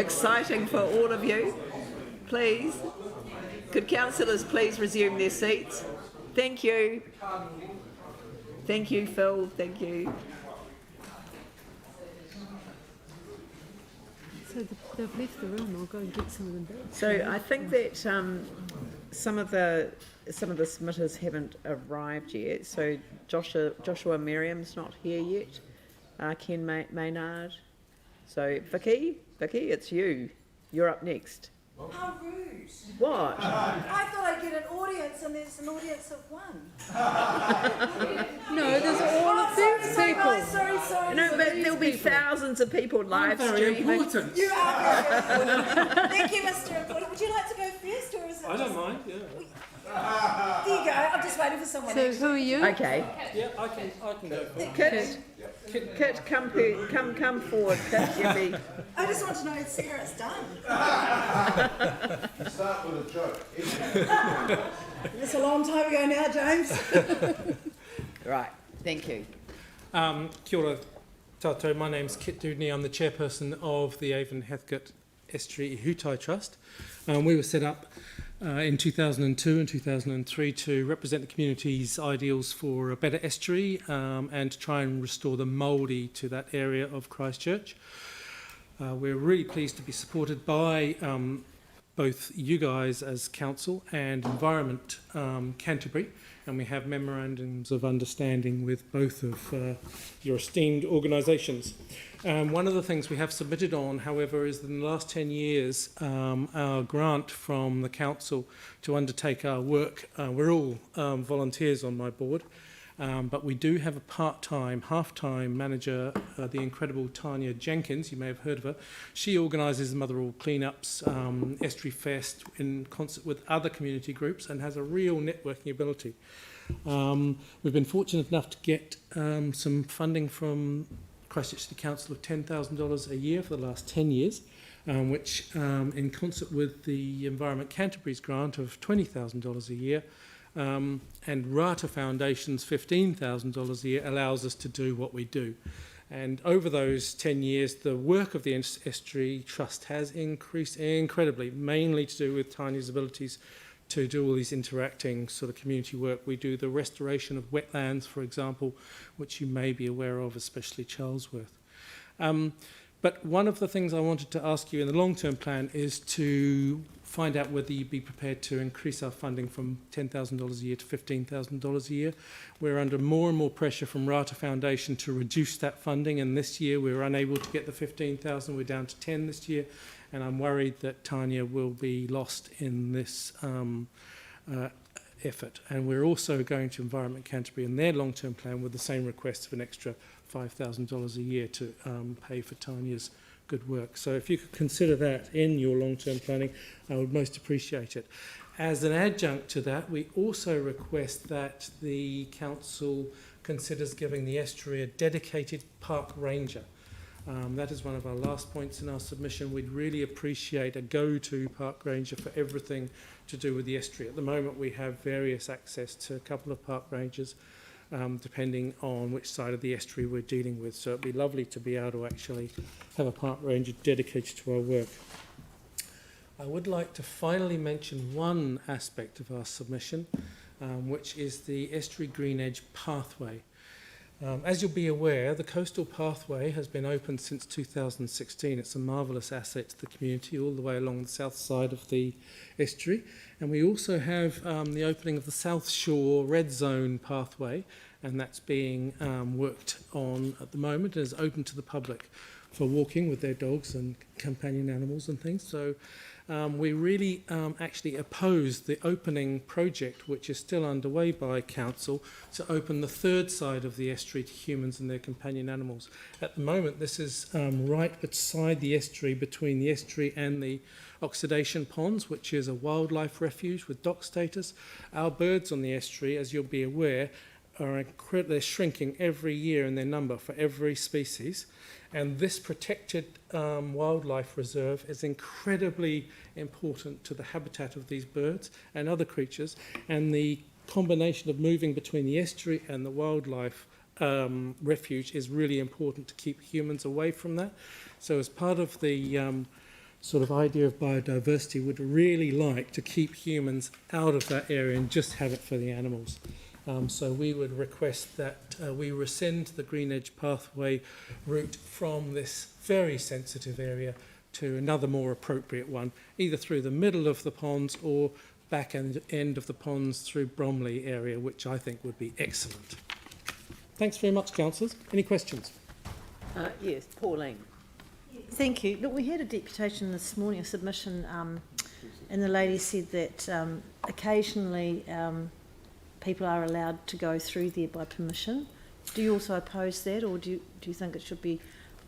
S1: exciting for all of you. Please, could councillors please resume their seats? Thank you. Thank you, Phil. Thank you.
S3: So they've left the room. I'll go and get some of them back.
S1: So I think that some of the submitters haven't arrived yet. So Joshua Merriam's not here yet. Ken Maynard. So Vicky, it's you. You're up next.
S7: How rude.
S1: What?
S7: I thought I'd get an audience, and there's an audience of one.
S3: No, there's all of these people.
S7: Sorry.
S1: No, but there'll be thousands of people live streaming.
S3: Important.
S7: You are very important. Thank you, Mr. Important. Would you like to go first, or is it?
S6: I don't mind, yeah.
S7: There you go. I'm just waiting for someone.
S3: So who are you?
S1: Okay.
S6: Yeah, I can go first.
S1: Kit, come forward. Kit,
S7: I just want to know if Sarah's done.
S10: Start with a joke.
S7: It's a long time ago now, James.
S1: Right, thank you.
S24: Kia ora tātou, my name's Kit Dudney. I'm the chairperson of the Avon Heathcote Estuary Hutai Trust. We were set up in 2002 and 2003 to represent the community's ideals for a better estuary and to try and restore the Māori to that area of Christchurch. We're really pleased to be supported by both you guys as council and Environment Canterbury, and we have memorandums of understanding with both of your esteemed organisations. One of the things we have submitted on, however, is that in the last 10 years, our grant from the council to undertake our work, we're all volunteers on my board, but we do have a part-time, half-time manager, the incredible Tanya Jenkins. You may have heard of her. She organises the Motherall cleanups, Estuary Fest in concert with other community groups and has a real networking ability. We've been fortunate enough to get some funding from Christchurch City Council of $10,000 a year for the last 10 years, which in concert with the Environment Canterbury's grant of $20,000 a year, and Rata Foundation's $15,000 a year allows us to do what we do. And over those 10 years, the work of the Estuary Trust has increased incredibly, mainly to do with Tanya's abilities to do all these interacting sort of community work. We do the restoration of wetlands, for example, which you may be aware of, especially Charlesworth. But one of the things I wanted to ask you in the long-term plan is to find out whether you'd be prepared to increase our funding from $10,000 a year to $15,000 a year. We're under more and more pressure from Rata Foundation to reduce that funding, and this year we were unable to get the $15,000. We're down to 10 this year, and I'm worried that Tanya will be lost in this effort. And we're also going to Environment Canterbury in their long-term plan with the same request of an extra $5,000 a year to pay for Tanya's good work. So if you could consider that in your long-term planning, I would most appreciate it. As an adjunct to that, we also request that the council considers giving the estuary a dedicated park ranger. That is one of our last points in our submission. We'd really appreciate a go-to park ranger for everything to do with the estuary. At the moment, we have various access to a couple of park rangers, depending on which side of the estuary we're dealing with. So it'd be lovely to be able to actually have a park ranger dedicated to our work. I would like to finally mention one aspect of our submission, which is the Estuary Green Edge Pathway. As you'll be aware, the Coastal Pathway has been open since 2016. It's a marvellous asset to the community all the way along the south side of the estuary. And we also have the opening of the South Shore Red Zone Pathway, and that's being worked on at the moment and is open to the public for walking with their dogs and companion animals and things. So we really actually oppose the opening project, which is still underway by council, to open the third side of the estuary to humans and their companion animals. At the moment, this is right beside the estuary, between the estuary and the Oxidation Ponds, which is a wildlife refuge with dock status. Our birds on the estuary, as you'll be aware, they're shrinking every year in their number for every species. And this protected wildlife reserve is incredibly important to the habitat of these birds and other creatures. And the combination of moving between the estuary and the wildlife refuge is really important to keep humans away from that. So as part of the sort of idea of biodiversity would really like to keep humans out of that area and just have it for the animals. So we would request that we rescind the Green Edge pathway route from this very sensitive area to another more appropriate one, either through the middle of the ponds or back end of the ponds through Bromley area, which I think would be excellent. Thanks very much, councillors. Any questions?
S1: Yes, Pauline.
S2: Thank you. Look, we had a deputation this morning, a submission, and the lady said that occasionally people are allowed to go through there by permission. Do you also oppose that, or do you think it should be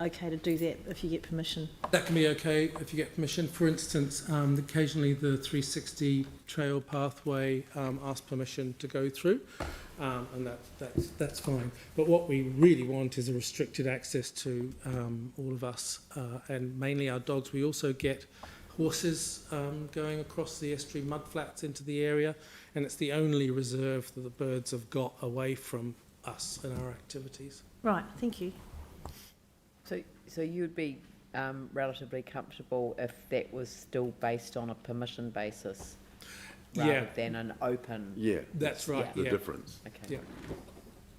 S2: okay to do that if you get permission?
S24: That can be okay if you get permission. For instance, occasionally the 360 trail pathway asks permission to go through, and that's fine. But what we really want is a restricted access to all of us, and mainly our dogs. We also get horses going across the estuary mudflats into the area, and it's the only reserve that the birds have got away from us and our activities.
S2: Right, thank you.
S1: So you'd be relatively comfortable if that was still based on a permission basis rather than an open...
S9: Yeah.
S24: That's right.
S9: The difference.
S1: Okay. Yeah.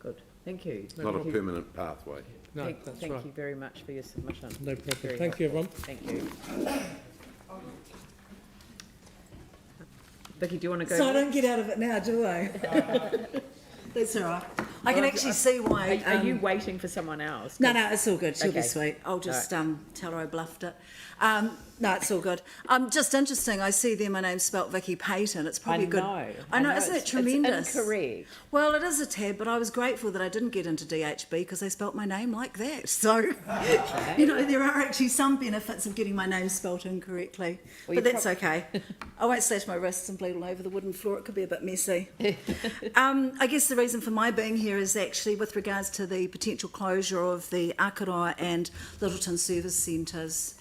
S1: Good. Thank you.
S9: Not a permanent pathway.
S24: No,
S1: Thank
S24: that's
S1: you
S24: right.
S1: very much for your submission.
S24: No problem.
S1: Very
S24: Thank you, everyone.
S1: Thank you. Vicky, do you want to go?
S7: So I don't get out of it now, do I? That's all right. I can actually see why.
S1: Are you waiting for someone else?
S7: No, it's all good. She'll be
S1: Okay.
S7: sweet. I'll just
S1: All
S7: tell her I bluffed it. No, it's all good. Just interesting. I see there my name's spelt Vicky Payton. It's probably good. I know. Isn't it tremendous?
S1: It's incorrect.
S7: Well, it is a tad, but I was grateful that I didn't get into DHB because they spelt my name like that. So, you know, there are actually some benefits of getting my name spelt incorrectly.
S1: Well,
S7: but that's okay. I won't slash my wrists and bleed all over the wooden floor. It could be a bit messy. I guess the reason for my being here is actually with regards to the potential closure of the Akaroa and Littleton service centres.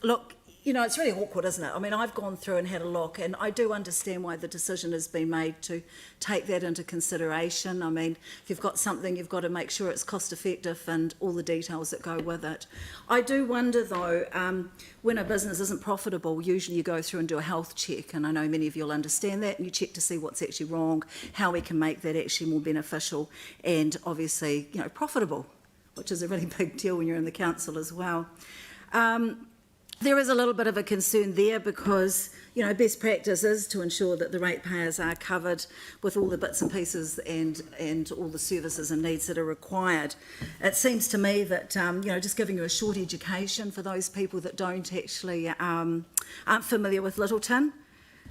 S7: Look, you know, it's really awkward, isn't it? I mean, I've gone through and had a look, and I do understand why the decision has been made to take that into consideration. I mean, if you've got something, you've got to make sure it's cost effective and all the details that go with it. I do wonder, though, when a business isn't profitable, usually you go through and do a health check, and I know many of you will understand that, and you check to see what's actually wrong, how we can make that actually more beneficial and obviously, you know, profitable, which is a really big deal when you're in the council as well. There is a little bit of a concern there because, you know, best practice is to ensure that the ratepayers are covered with all the bits and pieces and all the services and needs that are required. It seems to me that, you know, just giving you a short education for those people that don't actually, aren't familiar with Littleton.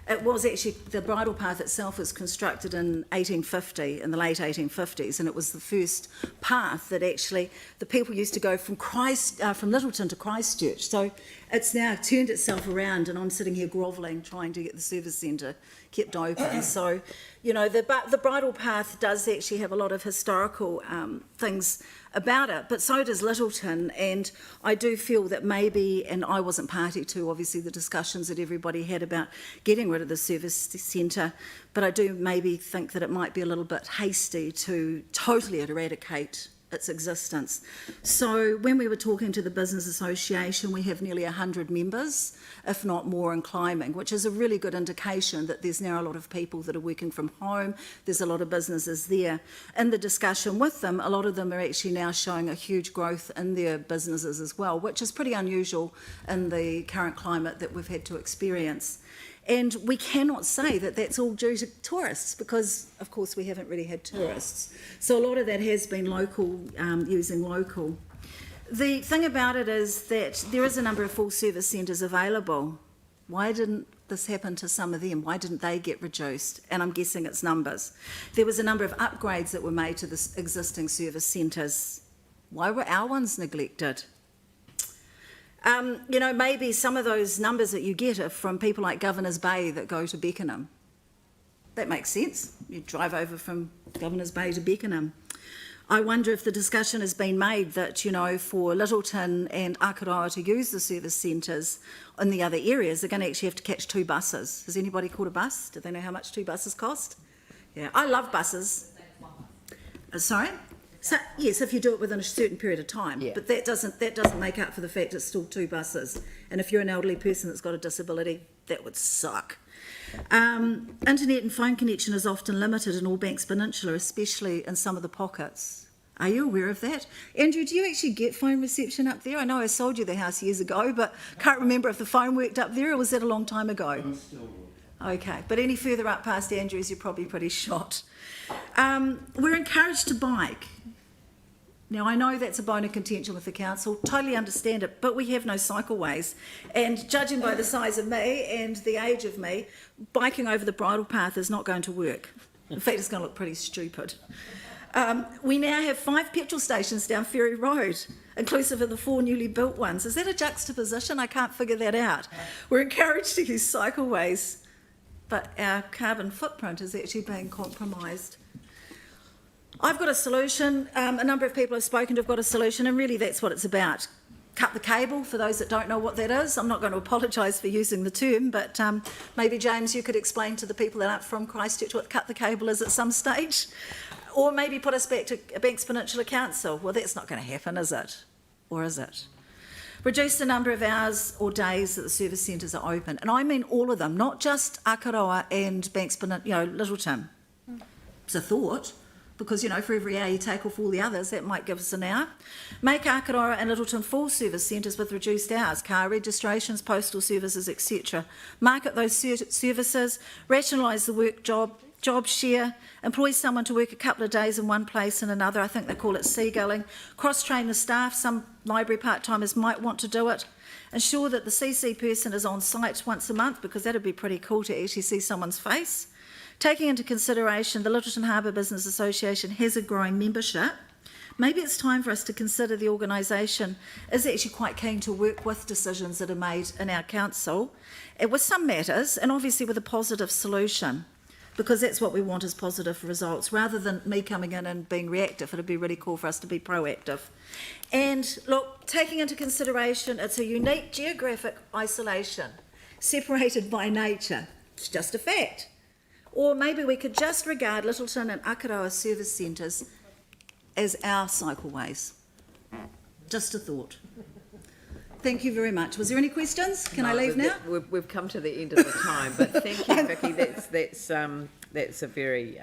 S7: It was actually, the bridle path itself was constructed in 1850, in the late 1850s, and it was the first path that actually the people used to go from Littleton to Christchurch. So it's now turned itself around, and I'm sitting here grovelling trying to get the service centre kept open. So, you know, the bridle path does actually have a lot of historical things about it, but so does Littleton, and I do feel that maybe, and I wasn't party to obviously the discussions that everybody had about getting rid of the service centre, but I do maybe think that it might be a little bit hasty to totally eradicate its existence. So when we were talking to the Business Association, we have nearly 100 members, if not more, in climbing, which is a really good indication that there's now a lot of people that are working from home. There's a lot of businesses there. In the discussion with them, a lot of them are actually now showing a huge growth in their businesses as well, which is pretty unusual in the current climate that we've had to experience. And we cannot say that that's all due to tourists because, of course, we haven't really had tourists. So a lot of that has been local, using local. The thing about it is that there is a number of full service centres available. Why didn't this happen to some of them? Why didn't they get reduced? And I'm guessing it's numbers. There was a number of upgrades that were made to the existing service centres. Why were our ones neglected? You know, maybe some of those numbers that you get are from people like Governor's Bay that go to Beckenham. That makes sense. You drive over from Governor's Bay to Beckenham. I wonder if the discussion has been made that, you know, for Littleton and Akaroa to use the service centres in the other areas, they're going to actually have to catch 2 buses. Has anybody caught a bus? Do they know how much 2 buses cost? Yeah, I love buses. Sorry? So yes, if you do it within a certain period of time,
S1: Yeah.
S7: but that doesn't make up for the fact it's still 2 buses. And if you're an elderly person that's got a disability, that would suck. Internet and phone connection is often limited in Allbanks Peninsula, especially in some of the pockets. Are you aware of that? Andrew, do you actually get phone reception up there? I know I sold you the house years ago, but can't remember if the phone worked up there, or was that a long time ago? Okay, but any further up past Andrews, you're probably pretty shot. We're encouraged to bike. Now, I know that's a bone of contention with the council, totally understand it, but we have no cycleways. And judging by the size of me and the age of me, biking over the bridle path is not going to work. In fact, it's going to look pretty stupid. We now have 5 petrol stations down Ferry Road, inclusive of the 4 newly built ones. Is that a juxtaposition? I can't figure that out. We're encouraged to use cycleways, but our carbon footprint is actually being compromised. I've got a solution. A number of people I've spoken to have got a solution, and really that's what it's about. Cut the cable, for those that don't know what that is. I'm not going to apologise for using the term, but maybe, James, you could explain to the people that aren't from Christchurch what cut the cable is at some stage. Or maybe put us back to Banks Peninsula Council. Well, that's not going to happen, is it? Or is it? Reduce the number of hours or days that the service centres are open. And I mean all of them, not just Akaroa and Banks Peninsula, Littleton. It's a thought. Because, for every hour you take off all the others, that might give us an hour. Make Akaroa and Littleton full service centres with reduced hours, car registrations, postal services, etc. Market those services, rationalise the work job share, employ someone to work a couple of days in one place and another. I think they call it seagulling. Cross-train the staff. Some library part-timers might want to do it. Ensure that the CC person is on site once a month, because that would be pretty cool to actually see someone's face. Taking into consideration the Littleton Harbour Business Association has a growing membership, maybe it's time for us to consider the organisation is actually quite keen to work with decisions that are made in our council, with some matters, and obviously with a positive solution, because that's what we want is positive results. Rather than me coming in and being reactive, it'd be really cool for us to be proactive. And look, taking into consideration it's a unique geographic isolation, separated by nature. It's just a fact. Or maybe we could just regard Littleton and Akaroa service centres as our cycleways. Just a thought. Thank you very much. Was there any questions? Can I leave now?
S1: We've come to the end of the time, but thank you, Vicky. That's a very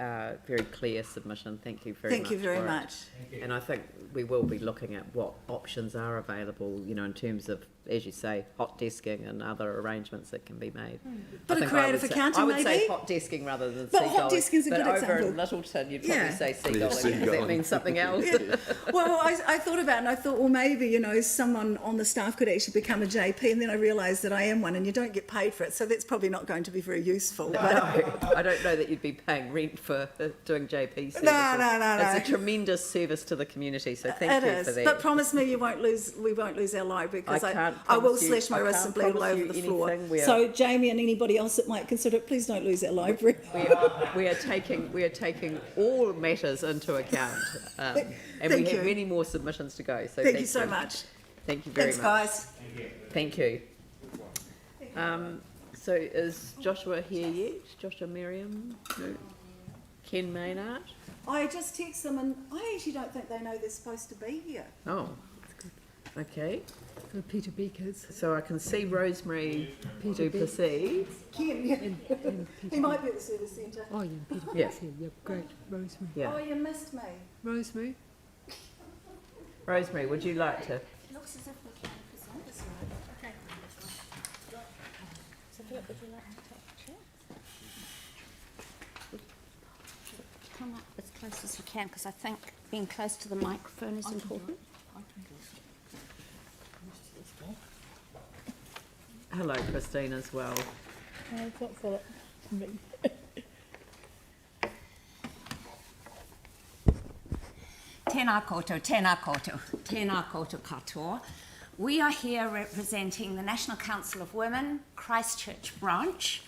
S1: very clear submission. Thank you very much.
S7: Thank you very much.
S1: And I think we will be looking at what options are available, in terms of, as you say, hot desking and other arrangements that can be made.
S7: But a creative accounting, maybe?
S1: I would say hot desking rather than
S7: but
S1: seagulling.
S7: Hot desking's a good example.
S1: But over in Littleton, you'd probably say seagulling, because that means something else.
S7: Yeah. Well, I thought about it, and I thought, well, maybe, someone on the staff could actually become a JP, and then I realised that I am one, and you don't get paid for it, so that's probably not going to be very useful.
S1: No, I don't know that you'd be paying rent for doing JP services.
S7: No.
S1: It's a tremendous service to the community, so thank you for that.
S7: But promise me we won't lose our library, because I will slash my wrists and bleed all over the floor. So Jamie and anybody else that might consider it, please don't lose our library.
S1: We are taking all matters into account, and we have many more submissions to go. So
S7: thank you so much.
S1: Thank you very
S7: much.
S1: Thanks, guys. Thank you. So is Joshua here yet? Joshua Merriam? No. Ken Maynard?
S7: I just text them, and I actually don't think they know they're supposed to be here.
S1: Oh, okay.
S3: For Peter Beakers.
S1: So I can see Rosemary Duplessis.
S7: Ken, he might be at the service centre.
S3: Oh, yeah, Peter Beakers here. Yeah, great. Rosemary.
S1: Yeah.
S7: Oh, you missed me.
S3: Rosemary.
S1: Rosemary, would you like to?
S7: It looks as if we can present this right. Okay. So Philip, would you like to take a chair?
S8: Come up as close as you can, because I think being close to the microphone is important.
S1: Hello, Christine, as well.
S7: It's not Philip. Me.
S8: Tēnā koutou, tēnā koutou, tēnā koutou katoa. We are here representing the National Council of Women, Christchurch branch,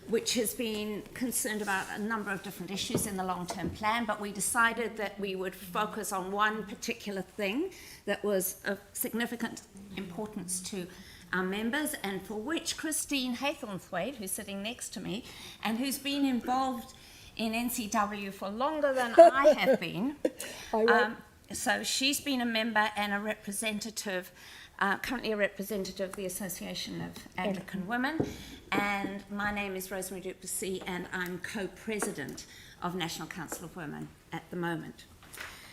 S8: which has been concerned about a number of different issues in the long-term plan, but we decided that we would focus on one particular thing that was of significant importance to our members, and for which Christine Haythornthwaite, who's sitting next to me, and who's been involved in NCW for longer than I have been, So she's been a member and a representative, currently a representative of the Association of Anglican Women, and my name is Rosemary Duplessis, and I'm co-president of National Council of Women at the moment.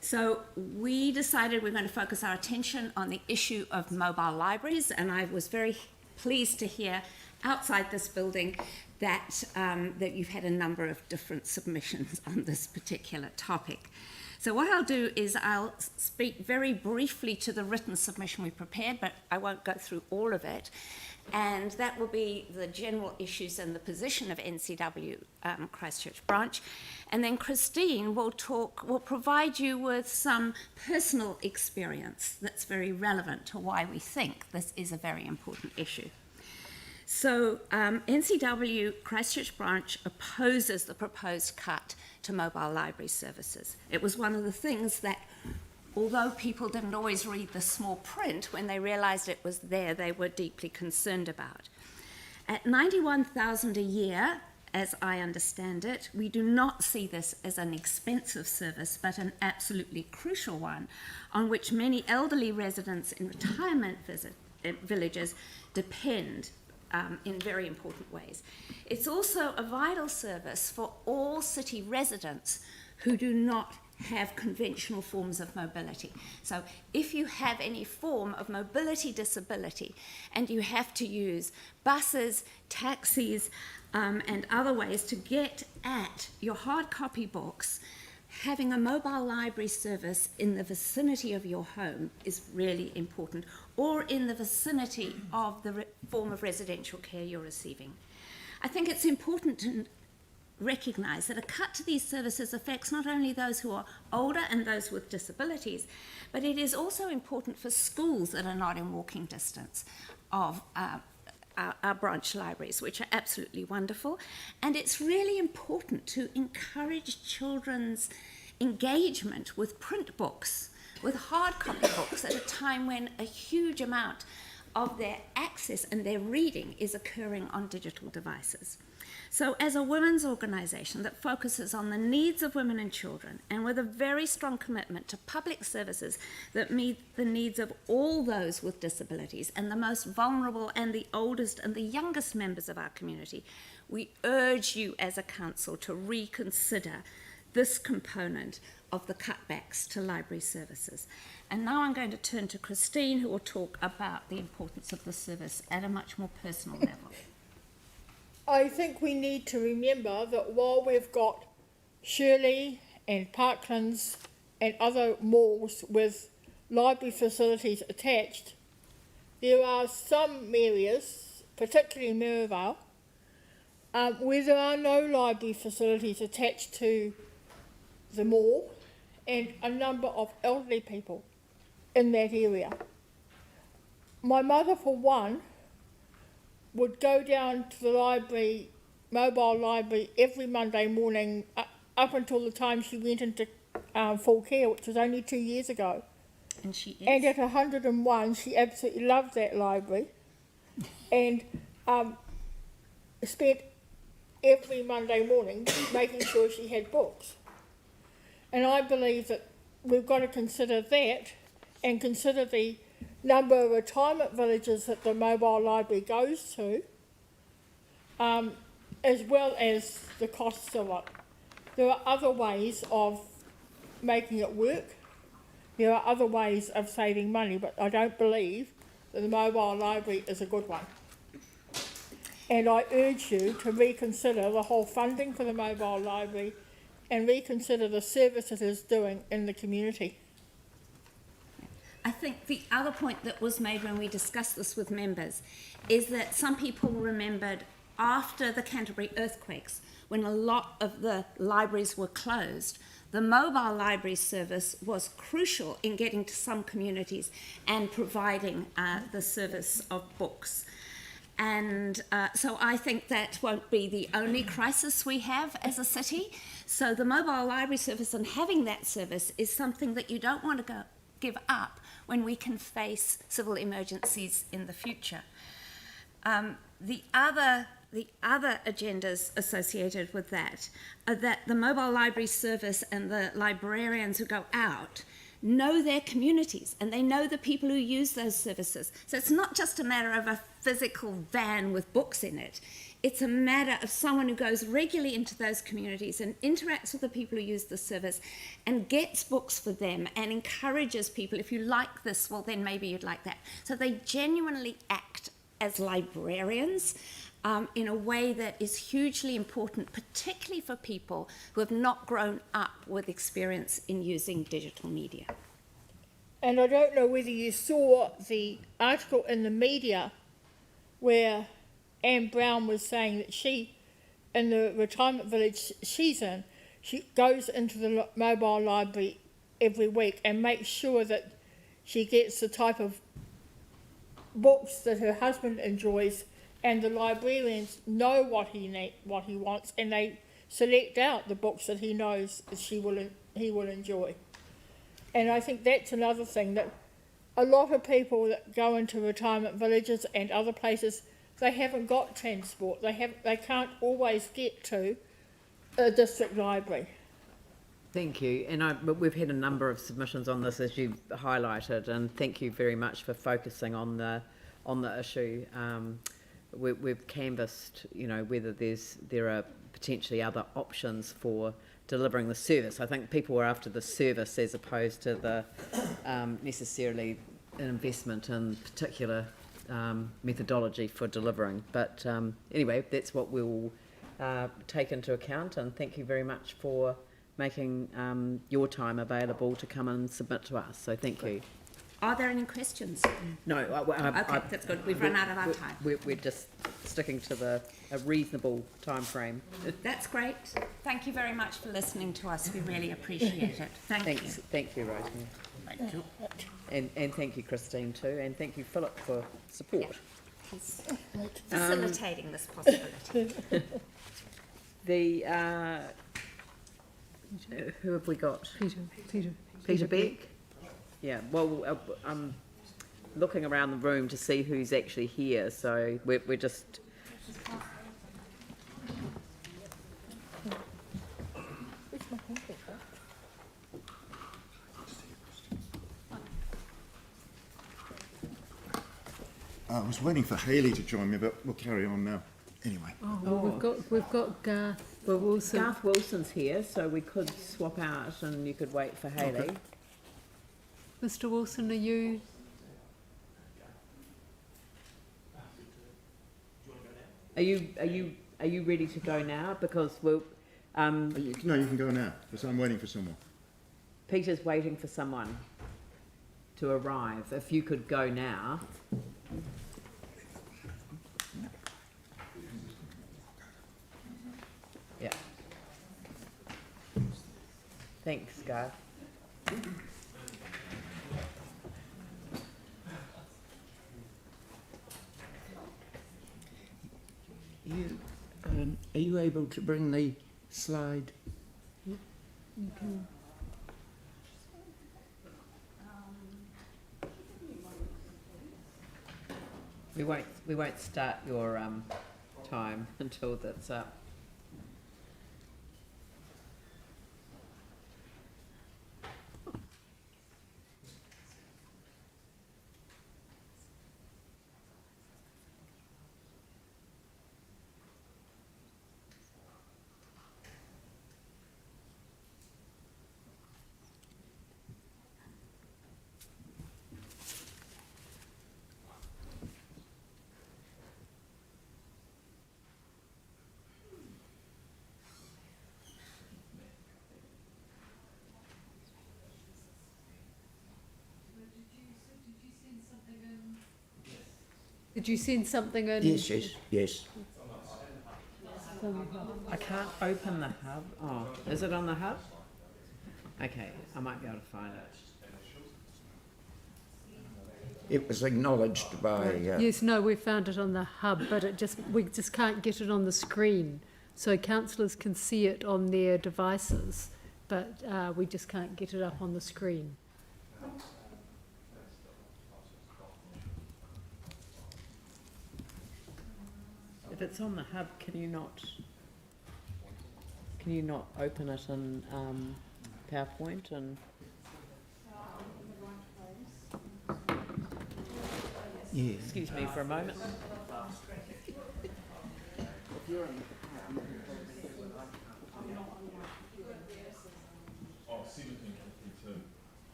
S8: So we decided we're going to focus our attention on the issue of mobile libraries, and I was very pleased to hear outside this building that, that you've had a number of different submissions on this particular topic. So what I'll do is I'll speak very briefly to the written submission we prepared, but I won't go through all of it. And that will be the general issues and the position of NCW Christchurch branch. And then Christine will provide you with some personal experience that's very relevant to why we think this is a very important issue. So NCW Christchurch branch opposes the proposed cut to mobile library services. It was one of the things that, although people didn't always read the small print, when they realised it was there, they were deeply concerned about. At $91,000 a year, as I understand it, we do not see this as an expensive service, but an absolutely crucial one, on which many elderly residents in retirement villages depend in very important ways. It's also a vital service for all city residents who do not have conventional forms of mobility. So if you have any form of mobility disability and you have to use buses, taxis, and other ways to get at your hard copy books, having a mobile library service in the vicinity of your home is really important, or in the vicinity of the form of residential care you're receiving. I think it's important to recognise that a cut to these services affects not only those who are older and those with disabilities, but it is also important for schools that are not in walking distance of our branch libraries, which are absolutely wonderful. And it's really important to encourage children's engagement with print books, with hard copy books, at a time when a huge amount of their access and their reading is occurring on digital devices. So as a women's organisation that focuses on the needs of women and children, and with a very strong commitment to public services that meet the needs of all those with disabilities and the most vulnerable and the oldest and the youngest members of our community, we urge you as a council to reconsider this component of the cutbacks to library services. And now I'm going to turn to Christine, who will talk about the importance of the service at a much more personal level.
S9: I think we need to remember that while we've got Shirley and Parklands and other malls with library facilities attached, there are some areas, particularly Maryvale, where there are no library facilities attached to the mall, and a number of elderly people in that area. My mother, for one, would go down to the library, mobile library, every Monday morning up until the time she went into full care, which was only 2 years ago.
S8: And she is.
S9: And at 101, she absolutely loved that library, and spent every Monday morning making sure she had books. And I believe that we've got to consider that, and consider the number of retirement villages that the mobile library goes to, as well as the costs of it. There are other ways of making it work. There are other ways of saving money, but I don't believe that the mobile library is a good one. And I urge you to reconsider the whole funding for the mobile library and reconsider the service it is doing in the community.
S8: I think the other point that was made when we discussed this with members is that some people remembered after the Canterbury earthquakes, when a lot of the libraries were closed, the mobile library service was crucial in getting to some communities and providing the service of books. And so I think that won't be the only crisis we have as a city. So the mobile library service and having that service is something that you don't want to give up when we can face civil emergencies in the future. The other agendas associated with that are that the mobile library service and the librarians who go out know their communities and they know the people who use those services. So it's not just a matter of a physical van with books in it. It's a matter of someone who goes regularly into those communities and interacts with the people who use the service and gets books for them and encourages people, if you like this, well, then maybe you'd like that. So they genuinely act as librarians in a way that is hugely important, particularly for people who have not grown up with experience in using digital media.
S9: And I don't know whether you saw the article in the media where Anne Brown was saying that she, in the retirement village she's in, she goes into the mobile library every week and makes sure that she gets the type of books that her husband enjoys, and the librarians know what he wants, and they select out the books that he knows that he will enjoy. And I think that's another thing, that a lot of people that go into retirement villages and other places, they haven't got transport. They can't always get to a district library.
S1: Thank you. But we've had a number of submissions on this, as you've highlighted, and thank you very much for focusing on the issue. We've canvassed, whether there are potentially other options for delivering the service. I think people were after the service as opposed to the necessarily an investment in particular methodology for delivering. But anyway, that's what we'll take into account, and thank you very much for making your time available to come and submit to us. So thank you.
S8: Are there any questions?
S1: No.
S8: Okay, that's good. We've run out of our time.
S1: We're just sticking to a reasonable time frame.
S8: That's great. Thank you very much for listening to us. We really appreciate it. Thank you.
S1: Thank you, Rosemary.
S8: Thank you.
S1: And thank you, Christine, too. And thank you, Philip, for support.
S8: He's facilitating this possibility.
S1: Who have we got?
S3: Peter
S1: Beck. Yeah, well, I'm looking around the room to see who's actually here, so we're just...
S10: I was waiting for Hayley to join me, but we'll carry on now. Anyway.
S3: We've got Garth Wilson.
S1: Garth Wilson's here, so we could swap out and you could wait for Hayley.
S10: Okay.
S3: Mr. Wilson, are you?
S1: Are you ready to go now? Because we'll.
S10: No, you can go now, because I'm waiting for someone.
S1: Peter's waiting for someone to arrive. If you could go now. Yeah. Thanks, Garth.
S11: Are you able to bring the slide?
S3: You can.
S1: We won't start your time until that's up.
S3: Did you send something in?
S11: Yes.
S1: I can't open the hub. Oh, is it on the hub? Okay, I might be able to find it.
S11: It was acknowledged by...
S3: Yes, no, we found it on the hub, but we just can't get it on the screen. So councillors can see it on their devices, but we just can't get it up on the screen.
S1: If it's on the hub, can you not open it in PowerPoint? And
S11: Yeah.
S1: Excuse me for a moment.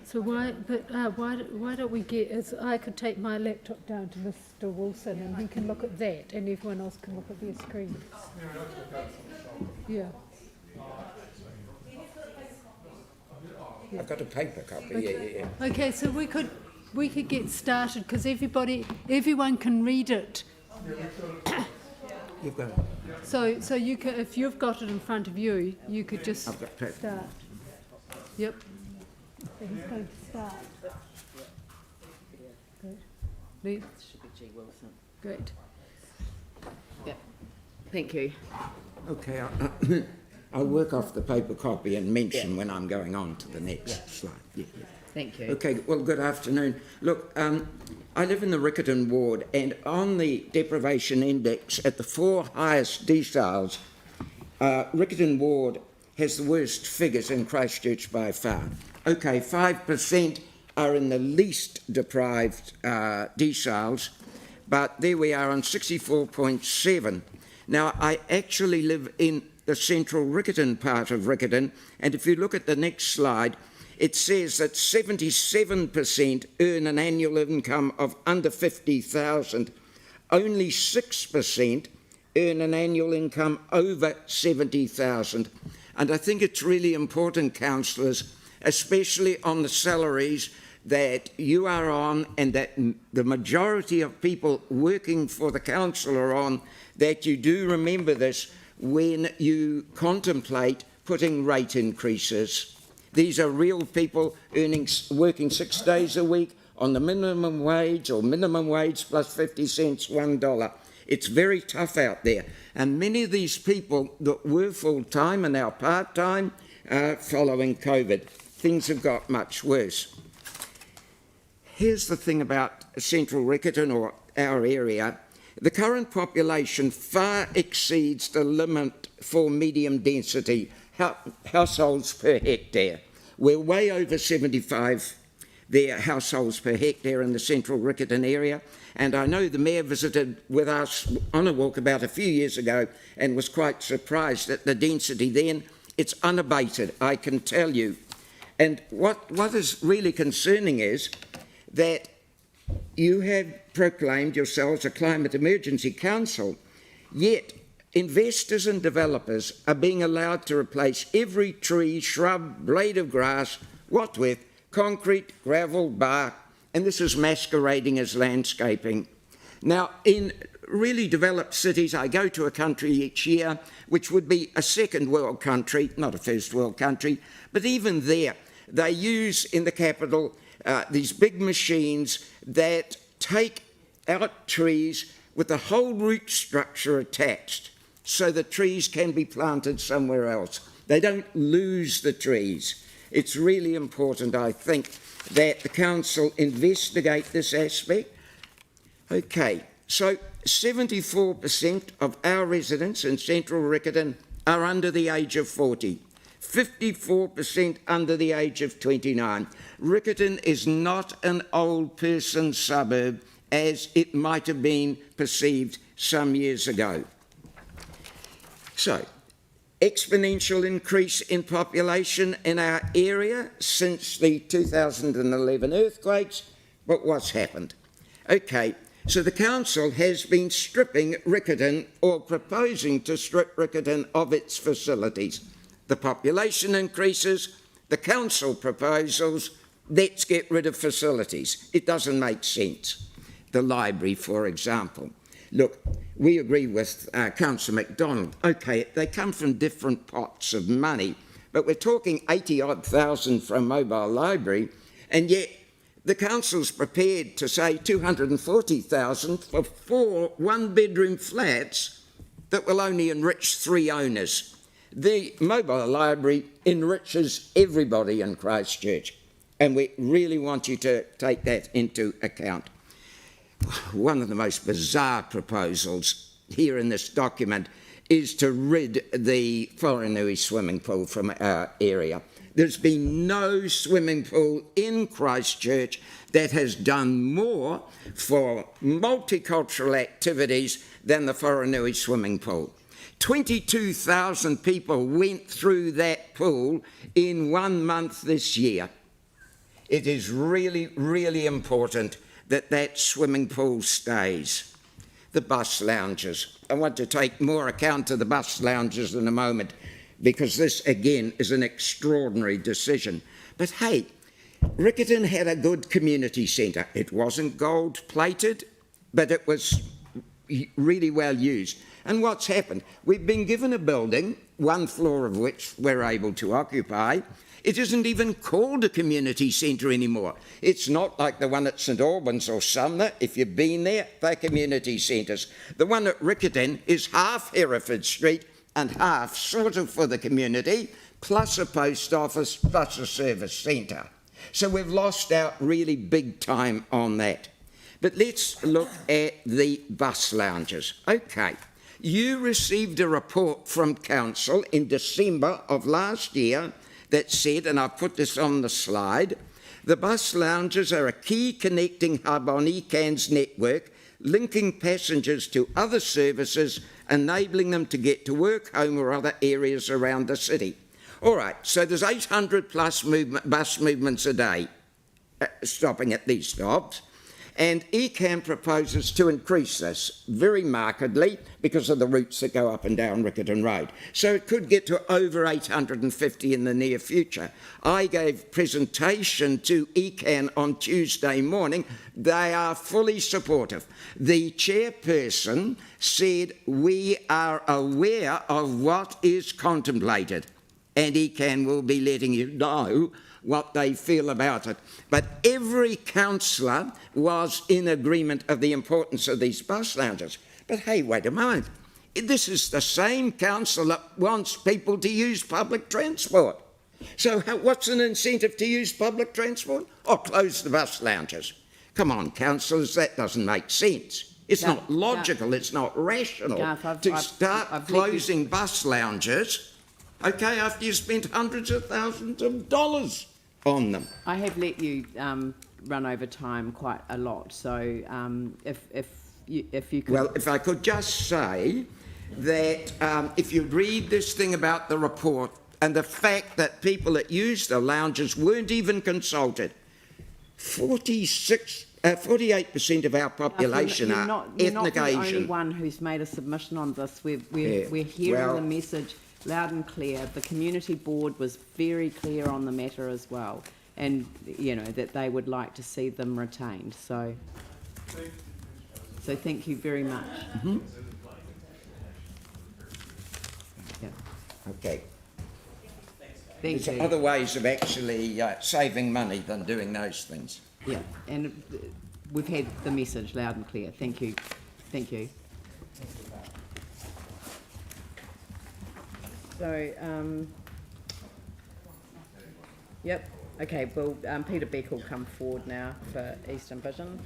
S3: So why don't we get, as I could take my laptop down to Mr. Wilson and he can look at that and everyone else can look at their screens. Yeah.
S11: I've got a paper copy, yeah.
S3: Okay, so we could get started because everyone can read it.
S11: You've got it.
S3: So you can, if you've got it in front of you, you could just
S11: I've got paper.
S3: start. Yep. So he's going to start. Good. Lee?
S1: Should be G. Wilson.
S3: Great.
S1: Yeah. Thank you.
S11: Okay, I'll work off the paper copy and mention when I'm going on to the next slide. Yeah.
S1: Thank you.
S11: Okay, well, good afternoon. Look, I live in the Riccarton ward, and on the deprivation index, at the 4 highest deciles, Riccarton ward has the worst figures in Christchurch by far. Okay, 5% are in the least deprived deciles, but there we are on 64.7. Now, I actually live in the central Riccarton part of Riccarton, and if you look at the next slide, it says that 77% earn an annual income of under 50,000. Only 6% earn an annual income over 70,000. And I think it's really important, councillors, especially on the salaries that you are on and that the majority of people working for the council are on, that you do remember this when you contemplate putting rate increases. These are real people working 6 days a week on the minimum wage or minimum wage plus 50 cents, $1. It's very tough out there. And many of these people that were full-time are now part-time following COVID. Things have got much worse. Here's the thing about central Riccarton or our area. The current population far exceeds the limit for medium density households per hectare. We're way over 75 their households per hectare in the central Riccarton area. And I know the Mayor visited with us on a walkabout a few years ago and was quite surprised at the density then. It's unabated, I can tell you. And what is really concerning is that you have proclaimed yourselves a climate emergency council, yet investors and developers are being allowed to replace every tree, shrub, blade of grass, what with concrete, gravel, bark, and this is masquerading as landscaping. Now, in really developed cities, I go to a country each year, which would be a second world country, not a first world country, but even there, they use in the capital these big machines that take out trees with the whole root structure attached so the trees can be planted somewhere else. They don't lose the trees. It's really important, I think, that the council investigate this aspect. Okay, so 74% of our residents in central Riccarton are under the age of 40. 54% under the age of 29. Riccarton is not an old person suburb as it might have been perceived some years ago. So, exponential increase in population in our area since the 2011 earthquakes, but what's happened? Okay, so the council has been stripping Riccarton or proposing to strip Riccarton of its facilities. The population increases, the council proposals, let's get rid of facilities. It doesn't make sense. The library, for example. Look, we agree with Councillor MacDonald. Okay, they come from different pots of money, but we're talking 80-odd thousand for a mobile library, and yet the council's prepared to say 240,000 for 4 one-bedroom flats that will only enrich 3 owners. The mobile library enriches everybody in Christchurch. And we really want you to take that into account. One of the most bizarre proposals here in this document is to rid the Wharenui swimming pool from our area. There's been no swimming pool in Christchurch that has done more for multicultural activities than the Wharenui swimming pool. 22,000 people went through that pool in 1 month this year. It is really, really important that that swimming pool stays. The bus lounges. I want to take more account of the bus lounges in a moment, because this, again, is an extraordinary decision. But hey, Riccarton had a good community centre. It wasn't gold-plated, but it was really well used. And what's happened? We've been given a building, 1 floor of which we're able to occupy. It isn't even called a community centre anymore. It's not like the one at St Albans or Sumner. If you've been there, they're community centres. The one at Riccarton is half Hereford Street and half sort of for the community, plus a post office, plus a service centre. So we've lost out really big time on that. But let's look at the bus lounges. Okay, you received a report from Council in December of last year that said, and I've put this on the slide, the bus lounges are a key connecting hub on ECAN's network, linking passengers to other services, enabling them to get to work, home or other areas around the city. All right, so there's 800 plus bus movements a day stopping at these stops, and ECAN proposes to increase this very markedly because of the routes that go up and down Riccarton Road. So it could get to over 850 in the near future. I gave presentation to ECAN on Tuesday morning. They are fully supportive. The chairperson said, we are aware of what is contemplated, and ECAN will be letting you know what they feel about it. But every councillor was in agreement of the importance of these bus lounges. But hey, wait a moment. This is the same council that wants people to use public transport. So what's an incentive to use public transport? Or close the bus lounges. Come on, councillors, that doesn't make sense. It's not logical, it's not rational to start closing bus lounges, okay, after you spent hundreds of thousands of dollars on them.
S1: I have let you run over time quite a lot, so if you could...
S11: Well, if I could just say that if you read this thing about the report and the fact that people that used the lounges weren't even consulted, 48% of our population are ethnic Asian.
S1: You're not the only one who's made a submission on this. We're hearing the message loud and clear. The community board was very clear on the matter as well, and you know that they would like to see them retained. So thank you very much.
S11: Mm-hmm.
S1: Yeah.
S11: Okay.
S1: Thank
S11: There's
S1: you.
S11: other ways of actually saving money than doing those things.
S1: Yeah, and we've had the message loud and clear. Thank you. Thank you. So, yep, okay, well, Peter Beck will come forward now for Eastern Vision.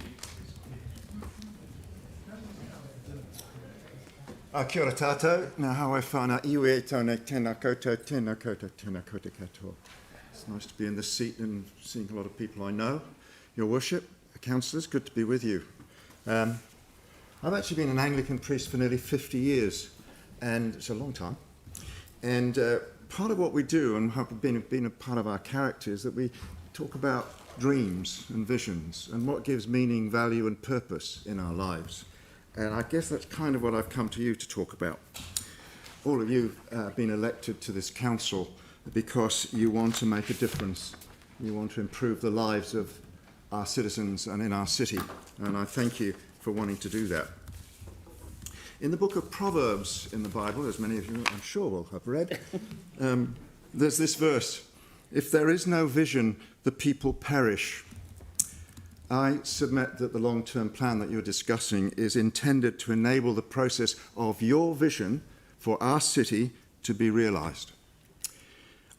S10: Kia ora tātou. Nā hawe whānā iwe tōne tēnā koutou, tēnā koutou, tēnā koutou katoa. It's nice to be in this seat and seeing a lot of people I know. Your Worship, councillors, good to be with you. I've actually been an Anglican priest for nearly 50 years, and it's a long time. And part of what we do, and have been a part of our character, is that we talk about dreams and visions and what gives meaning, value and purpose in our lives. And I guess that's kind of what I've come to you to talk about. All of you have been elected to this council because you want to make a difference. You want to improve the lives of our citizens and in our city. And I thank you for wanting to do that. In the book of Proverbs in the Bible, as many of you I'm sure will have read, there's this verse, if there is no vision, the people perish. I submit that the long-term plan that you're discussing is intended to enable the process of your vision for our city to be realised.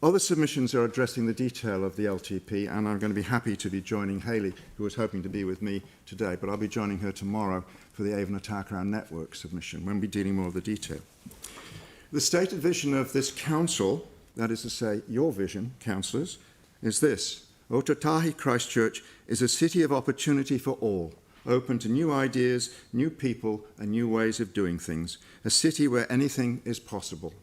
S10: Other submissions are addressing the detail of the LTP, and I'm going to be happy to be joining Hayley, who was hoping to be with me today, but I'll be joining her tomorrow for the Avon Otakara Network submission, when we'll be dealing more of the detail. The stated vision of this council, that is to say, your vision, councillors, is this: Otautahi Christchurch is a city of opportunity for all, open to new ideas, new people, and new ways of doing things, a city where anything is possible.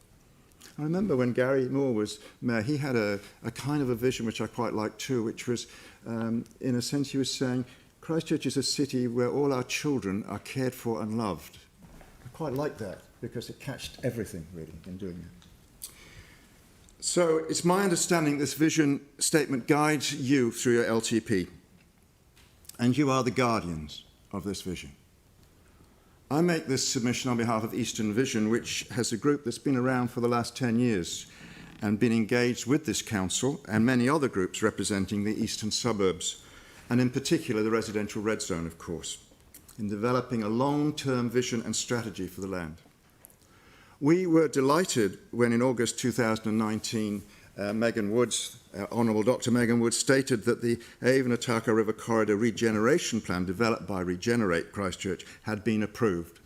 S10: I remember when Gary Moore was mayor, he had a kind of a vision which I quite liked too, which was, in a sense, he was saying, Christchurch is a city where all our children are cared for and loved. I quite like that, because it catched everything, really, in doing it. So it's my understanding this vision statement guides you through your LTP, and you are the guardians of this vision. I make this submission on behalf of Eastern Vision, which has a group that's been around for the last 10 years and been engaged with this council and many other groups representing the eastern suburbs, and in particular the residential red zone, of course, in developing a long-term vision and strategy for the land. We were delighted when in August 2019 Megan Woods, Honourable Dr. Megan Woods, stated that the Avon Otakara River Corridor Regeneration Plan developed by Regenerate Christchurch had been approved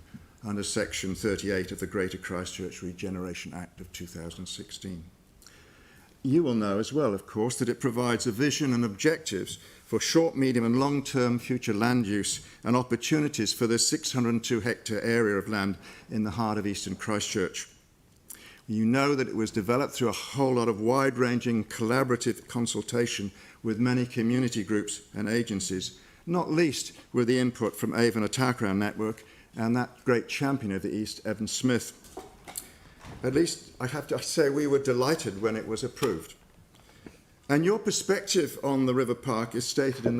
S10: under Section 38 of the Greater Christchurch Regeneration Act of 2016. You will know as well, of course, that it provides a vision and objectives for short, medium and long-term future land use and opportunities for this 602-hectare area of land in the heart of Eastern Christchurch. You know that it was developed through a whole lot of wide-ranging collaborative consultation with many community groups and agencies, not least with the input from Avon Otakara Network and that great champion of the East, Evan Smith. At least I have to say we were delighted when it was approved. And your perspective on the river park is stated in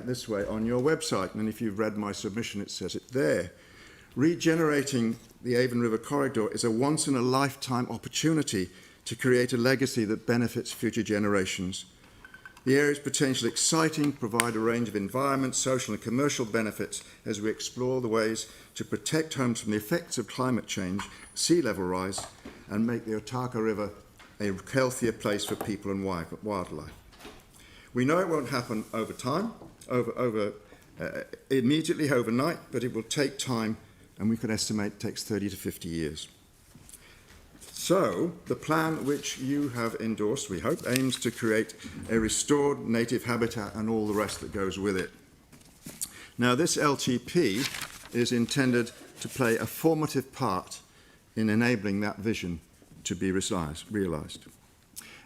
S10: this way on your website, and if you've read my submission it says it there. Regenerating the Avon River Corridor is a once-in-a-lifetime opportunity to create a legacy that benefits future generations. The area is potentially exciting, provide a range of environment, social and commercial benefits as we explore the ways to protect homes from the effects of climate change, sea level rise, and make the Otakara River a healthier place for people and wildlife. We know it won't happen over time, immediately overnight, but it will take time, and we could estimate it takes 30 to 50 years. So, the plan which you have endorsed, we hope, aims to create a restored native habitat and all the rest that goes with it. Now, this LTP is intended to play a formative part in enabling that vision to be realised.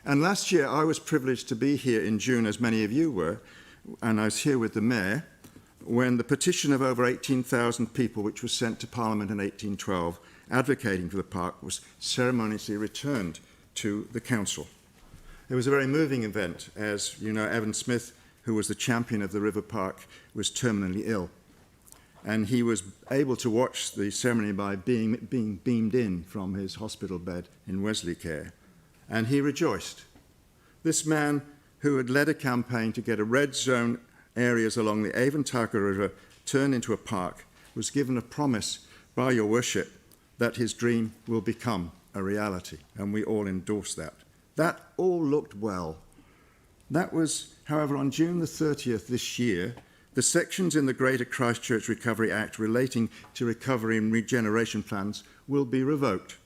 S10: And last year, I was privileged to be here in June, as many of you were, and I was here with the Mayor, when the petition of over 18,000 people, which was sent to Parliament in 1812, advocating for the park, was ceremoniously returned to the Council. It was a very moving event, as you know, Evan Smith, who was the champion of the River Park, was terminally ill. And he was able to watch the ceremony by being beamed in from his hospital bed in Wesley Care. And he rejoiced. This man, who had led a campaign to get a red zone areas along the Avon Otakara River turned into a park, was given a promise by your worship that his dream will become a reality, and we all endorse that. That all looked well. That was, however, on June the 30th this year, the sections in the Greater Christchurch Recovery Act relating to recovery and regeneration plans will be revoked.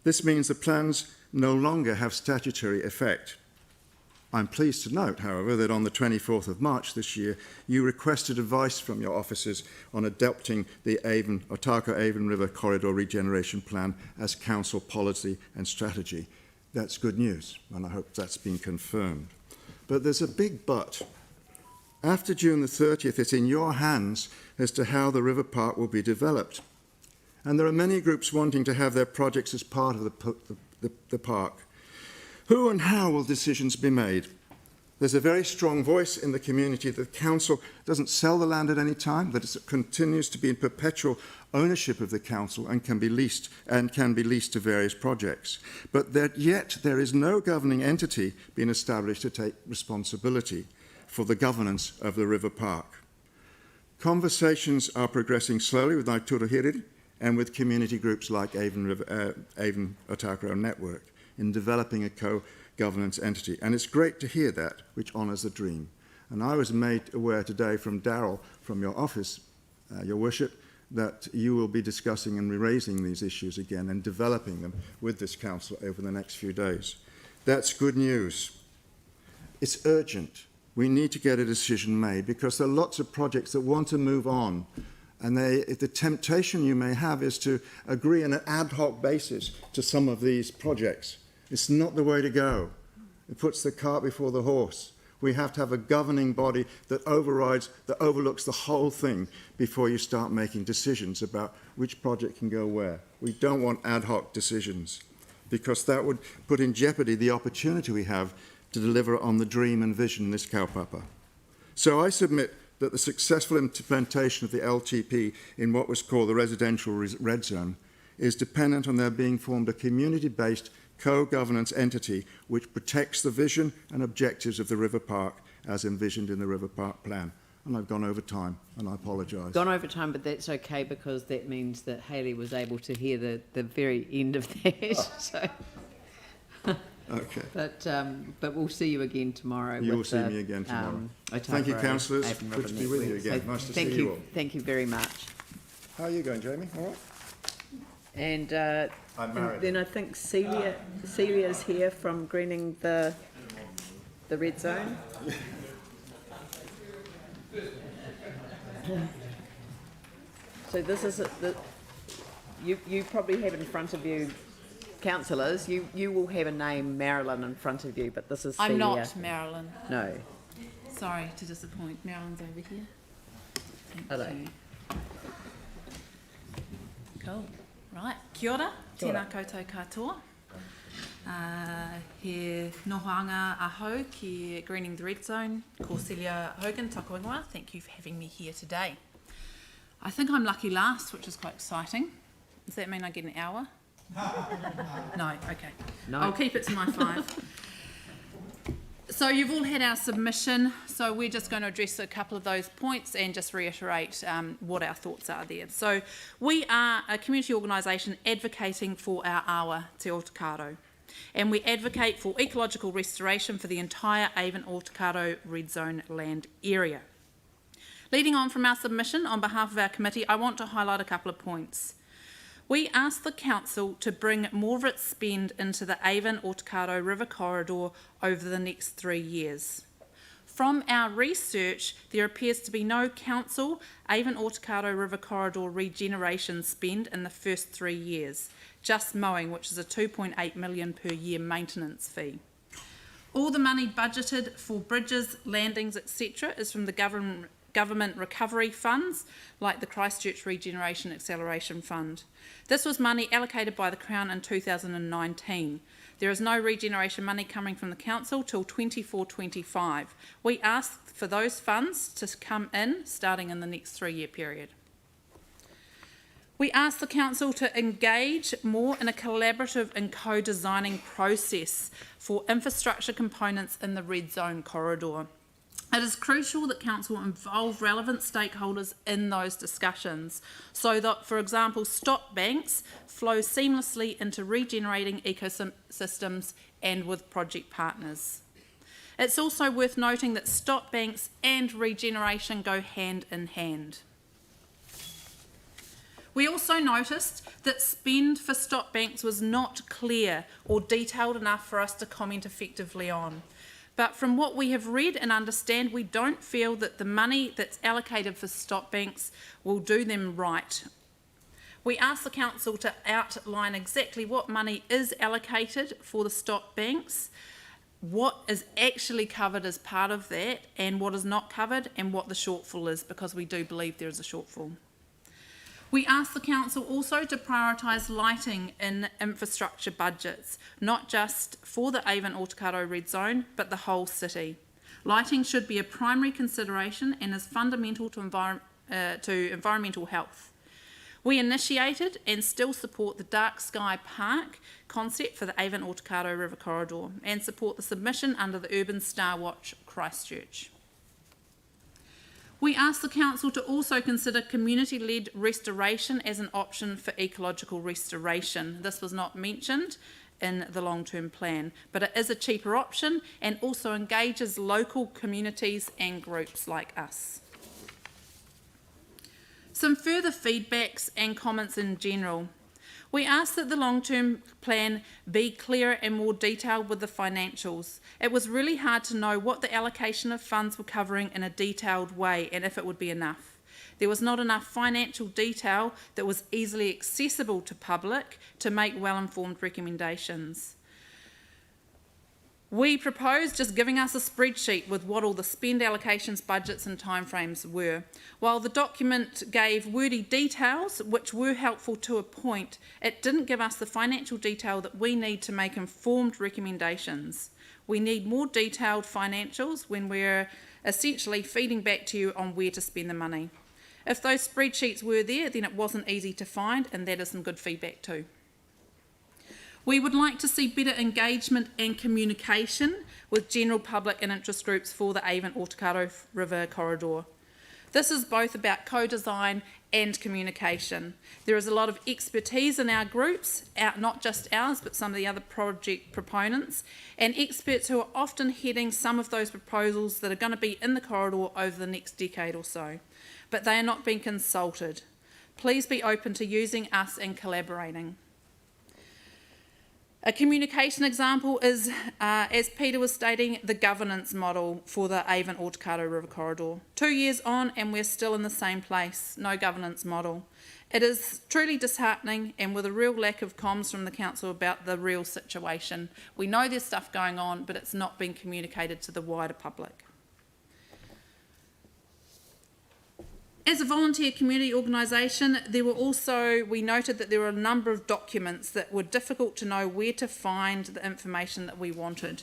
S10: This means the plans no longer have statutory effect. I'm pleased to note, however, that on the 24th of March this year, you requested advice from your officers on adopting the Otakara Avon River Corridor Regeneration Plan as council policy and strategy. That's good news, and I hope that's been confirmed. But there's a big but. After June the 30th, it's in your hands as to how the river park will be developed. And there are many groups wanting to have their projects as part of the park. Who and how will decisions be made? There's a very strong voice in the community that the council doesn't sell the land at any time, that it continues to be in perpetual ownership of the council and can be leased to various projects. But that yet there is no governing entity being established to take responsibility for the governance of the river park. Conversations are progressing slowly with Ngāi Turuhiri and with community groups like Avon Otakara Network in developing a governance entity. And it's great to hear that, which honours the dream. And I was made aware today from Darryl, from your office, Your Worship, that you will be discussing and raising these issues again and developing them with this council over the next few days. That's good news. It's urgent. We need to get a decision made because there are lots of projects that want to move on, and the temptation you may have is to agree on an ad hoc basis to some of these projects. It's not the way to go. It puts the cart before the horse. We have to have a governing body that overlooks the whole thing before you start making decisions about which project can go where. We don't want ad hoc decisions because that would put in jeopardy the opportunity we have to deliver on the dream and vision in this kaupapa. So I submit that the successful implementation of the LTP in what was called the residential red zone is dependent on there being formed a community-based co-governance entity which protects the vision and objectives of the River Park as envisioned in the River Park plan. And I've gone over time, and I apologise.
S1: Gone over time, but that's okay because that means that Hayley was able to hear the very end of that. So.
S10: Okay.
S1: But we'll see you again tomorrow.
S10: You will see me again tomorrow. Thank you, councillors. Good to be with you again. Nice to see you all.
S1: Thank you very much.
S10: How are you going, Jamie? All right?
S1: And
S10: I'm married.
S2: then I think Celia's here from greening the red zone. So this is you probably have in front of you, councillors. You will have a name Marilyn in front of you, but this is Celia.
S13: I'm not Marilyn.
S1: No.
S13: Sorry to disappoint. Marilyn's over here.
S1: Hello.
S13: You. Cool. Right. Kia ora. Tēnā koutou katoa. He nohoanga ahau ki Greening the Red Zone. Ko Celia Hogan, toko ingoa. Thank you for having me here today. I think I'm lucky last, which is quite exciting. Does that mean I get an hour? No, okay. No. I'll keep it to my 5. So you've all had our submission, so we're just going to address a couple of those points and just reiterate what our thoughts are there. So we are a community organisation advocating for our awa Te Otakaro, and we advocate for ecological restoration for the entire Avon Otakaro Red Zone land area. Leading on from our submission, on behalf of our committee, I want to highlight a couple of points. We asked the council to bring more of its spend into the Avon Otakaro River Corridor over the next 3 years. From our research, there appears to be no council Avon Otakaro River Corridor regeneration spend in the first 3 years, just mowing, which is a $2.8 million per year maintenance fee. All the money budgeted for bridges, landings, etc. is from the government recovery funds, like the Christchurch Regeneration Acceleration Fund. This was money allocated by the Crown in 2019. There is no regeneration money coming from the council till 24-25. We asked for those funds to come in starting in the next 3-year period. We asked the council to engage more in a collaborative and co-designing process for infrastructure components in the Red Zone corridor. It is crucial that council involve relevant stakeholders in those discussions so that, for example, stop banks flow seamlessly into regenerating ecosystems and with project partners. It's also worth noting that stop banks and regeneration go hand in hand. We also noticed that spend for stop banks was not clear or detailed enough for us to comment effectively on. But from what we have read and understand, we don't feel that the money that's allocated for stop banks will do them right. We asked the council to outline exactly what money is allocated for the stop banks, what is actually covered as part of that, and what is not covered, and what the shortfall is, because we do believe there is a shortfall. We asked the council also to prioritise lighting in infrastructure budgets, not just for the Avon Otakaro Red Zone, but the whole city. Lighting should be a primary consideration and is fundamental to environmental health. We initiated and still support the Dark Sky Park concept for the Avon Otakaro River Corridor and support the submission under the Urban Star Watch Christchurch. We asked the council to also consider community-led restoration as an option for ecological restoration. This was not mentioned in the long-term plan, but it is a cheaper option and also engages local communities and groups like us. Some further feedbacks and comments in general. We asked that the long-term plan be clearer and more detailed with the financials. It was really hard to know what the allocation of funds were covering in a detailed way and if it would be enough. There was not enough financial detail that was easily accessible to public to make well-informed recommendations. We proposed just giving us a spreadsheet with what all the spend allocations, budgets and timeframes were. While the document gave wordy details, which were helpful to a point, it didn't give us the financial detail that we need to make informed recommendations. We need more detailed financials when we're essentially feeding back to you on where to spend the money. If those spreadsheets were there, then it wasn't easy to find, and that is some good feedback too. We would like to see better engagement and communication with general public and interest groups for the Avon-Otakaro River Corridor. This is both about co-design and communication. There is a lot of expertise in our groups, not just ours, but some of the other project proponents, and experts who are often heading some of those proposals that are going to be in the corridor over the next decade or so. But they are not being consulted. Please be open to using us and collaborating. A communication example is, as Peter was stating, the governance model for the Avon-Otakaro River Corridor. 2 years on and we're still in the same place, no governance model. It is truly disheartening and with a real lack of comms from the council about the real situation. We know there's stuff going on, but it's not being communicated to the wider public. As a volunteer community organisation, we noted that there were a number of documents that were difficult to know where to find the information that we wanted.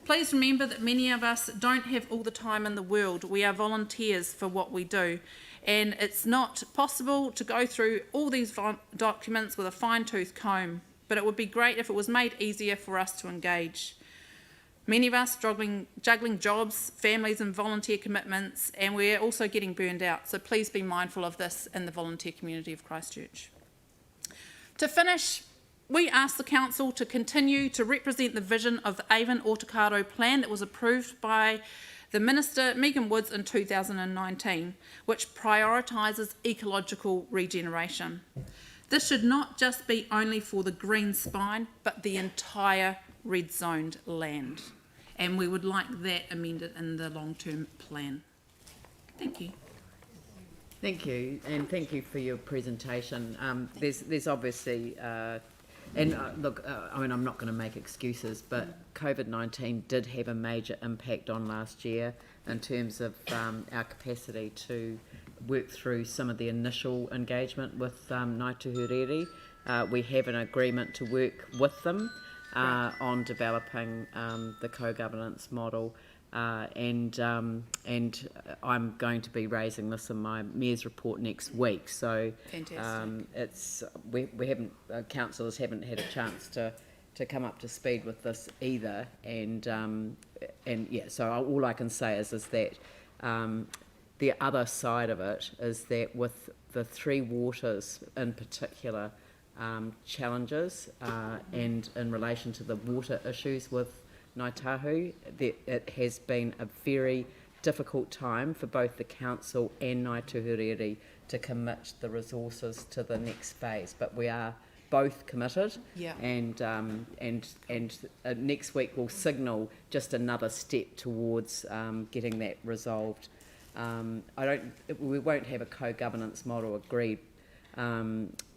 S13: Please remember that many of us don't have all the time in the world. We are volunteers for what we do, and it's not possible to go through all these documents with a fine-tooth comb, but it would be great if it was made easier for us to engage. Many of us juggling jobs, families and volunteer commitments, and we're also getting burned out. So please be mindful of this in the volunteer community of Christchurch. To finish, we ask the council to continue to represent the vision of the Avon-Otakaro plan that was approved by the Minister Megan Woods in 2019, which prioritises ecological regeneration. This should not just be only for the green spine, but the entire red zoned land. And we would like that amended in the long-term plan. Thank you.
S1: Thank you, and thank you for your presentation. There's obviously, look, I mean, I'm not going to make excuses, but COVID-19 did have a major impact on last year in terms of our capacity to work through some of the initial engagement with Ngāi Tuhurere. We have an agreement to work with them on developing the co-governance model, and I'm going to be raising this in my mayor's report next week. So we haven't councillors haven't had a chance to come up to speed with this either, and yeah. So all I can say is that the other side of it is that with the Three Waters in particular. Challenges and in relation to the water issues with Ngāi Tahu, it has been a very difficult time for both the council and Ngāi Tuhurere to commit the resources to the next phase, but we are both committed, and next week will signal just another step towards getting that resolved. We won't have a co-governance model agreed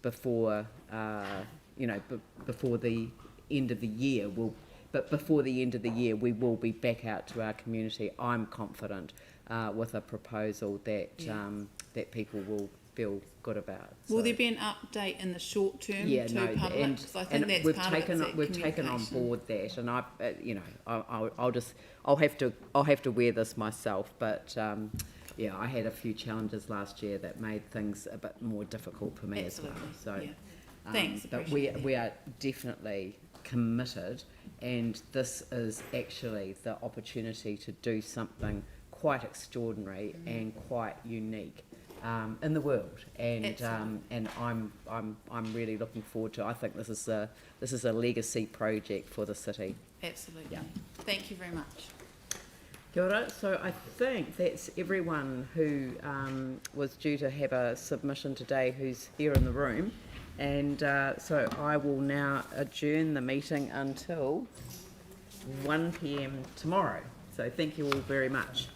S1: before before the end of the year. But before the end of the year, we will be back out to our community. I'm confident with a proposal that that people will feel good about. So.
S13: Will there be an update in the short term to public? Because I think that's
S1: we've taken on board that, and I'll have to wear this myself, but. Yeah, I had a few challenges last year that made things a bit more difficult for me as well. So,
S13: thanks.
S1: But we are definitely committed, and this is actually the opportunity to do something quite extraordinary and quite unique in the world, and I'm really looking forward to. I think this is a legacy project for the city.
S13: Absolutely.
S1: Yeah.
S13: Thank you very much.
S1: Kia ora. So I think that's everyone who was due to have a submission today who's here in the room, and so I will now adjourn the meeting until 1 p.m. tomorrow. So thank you all very much.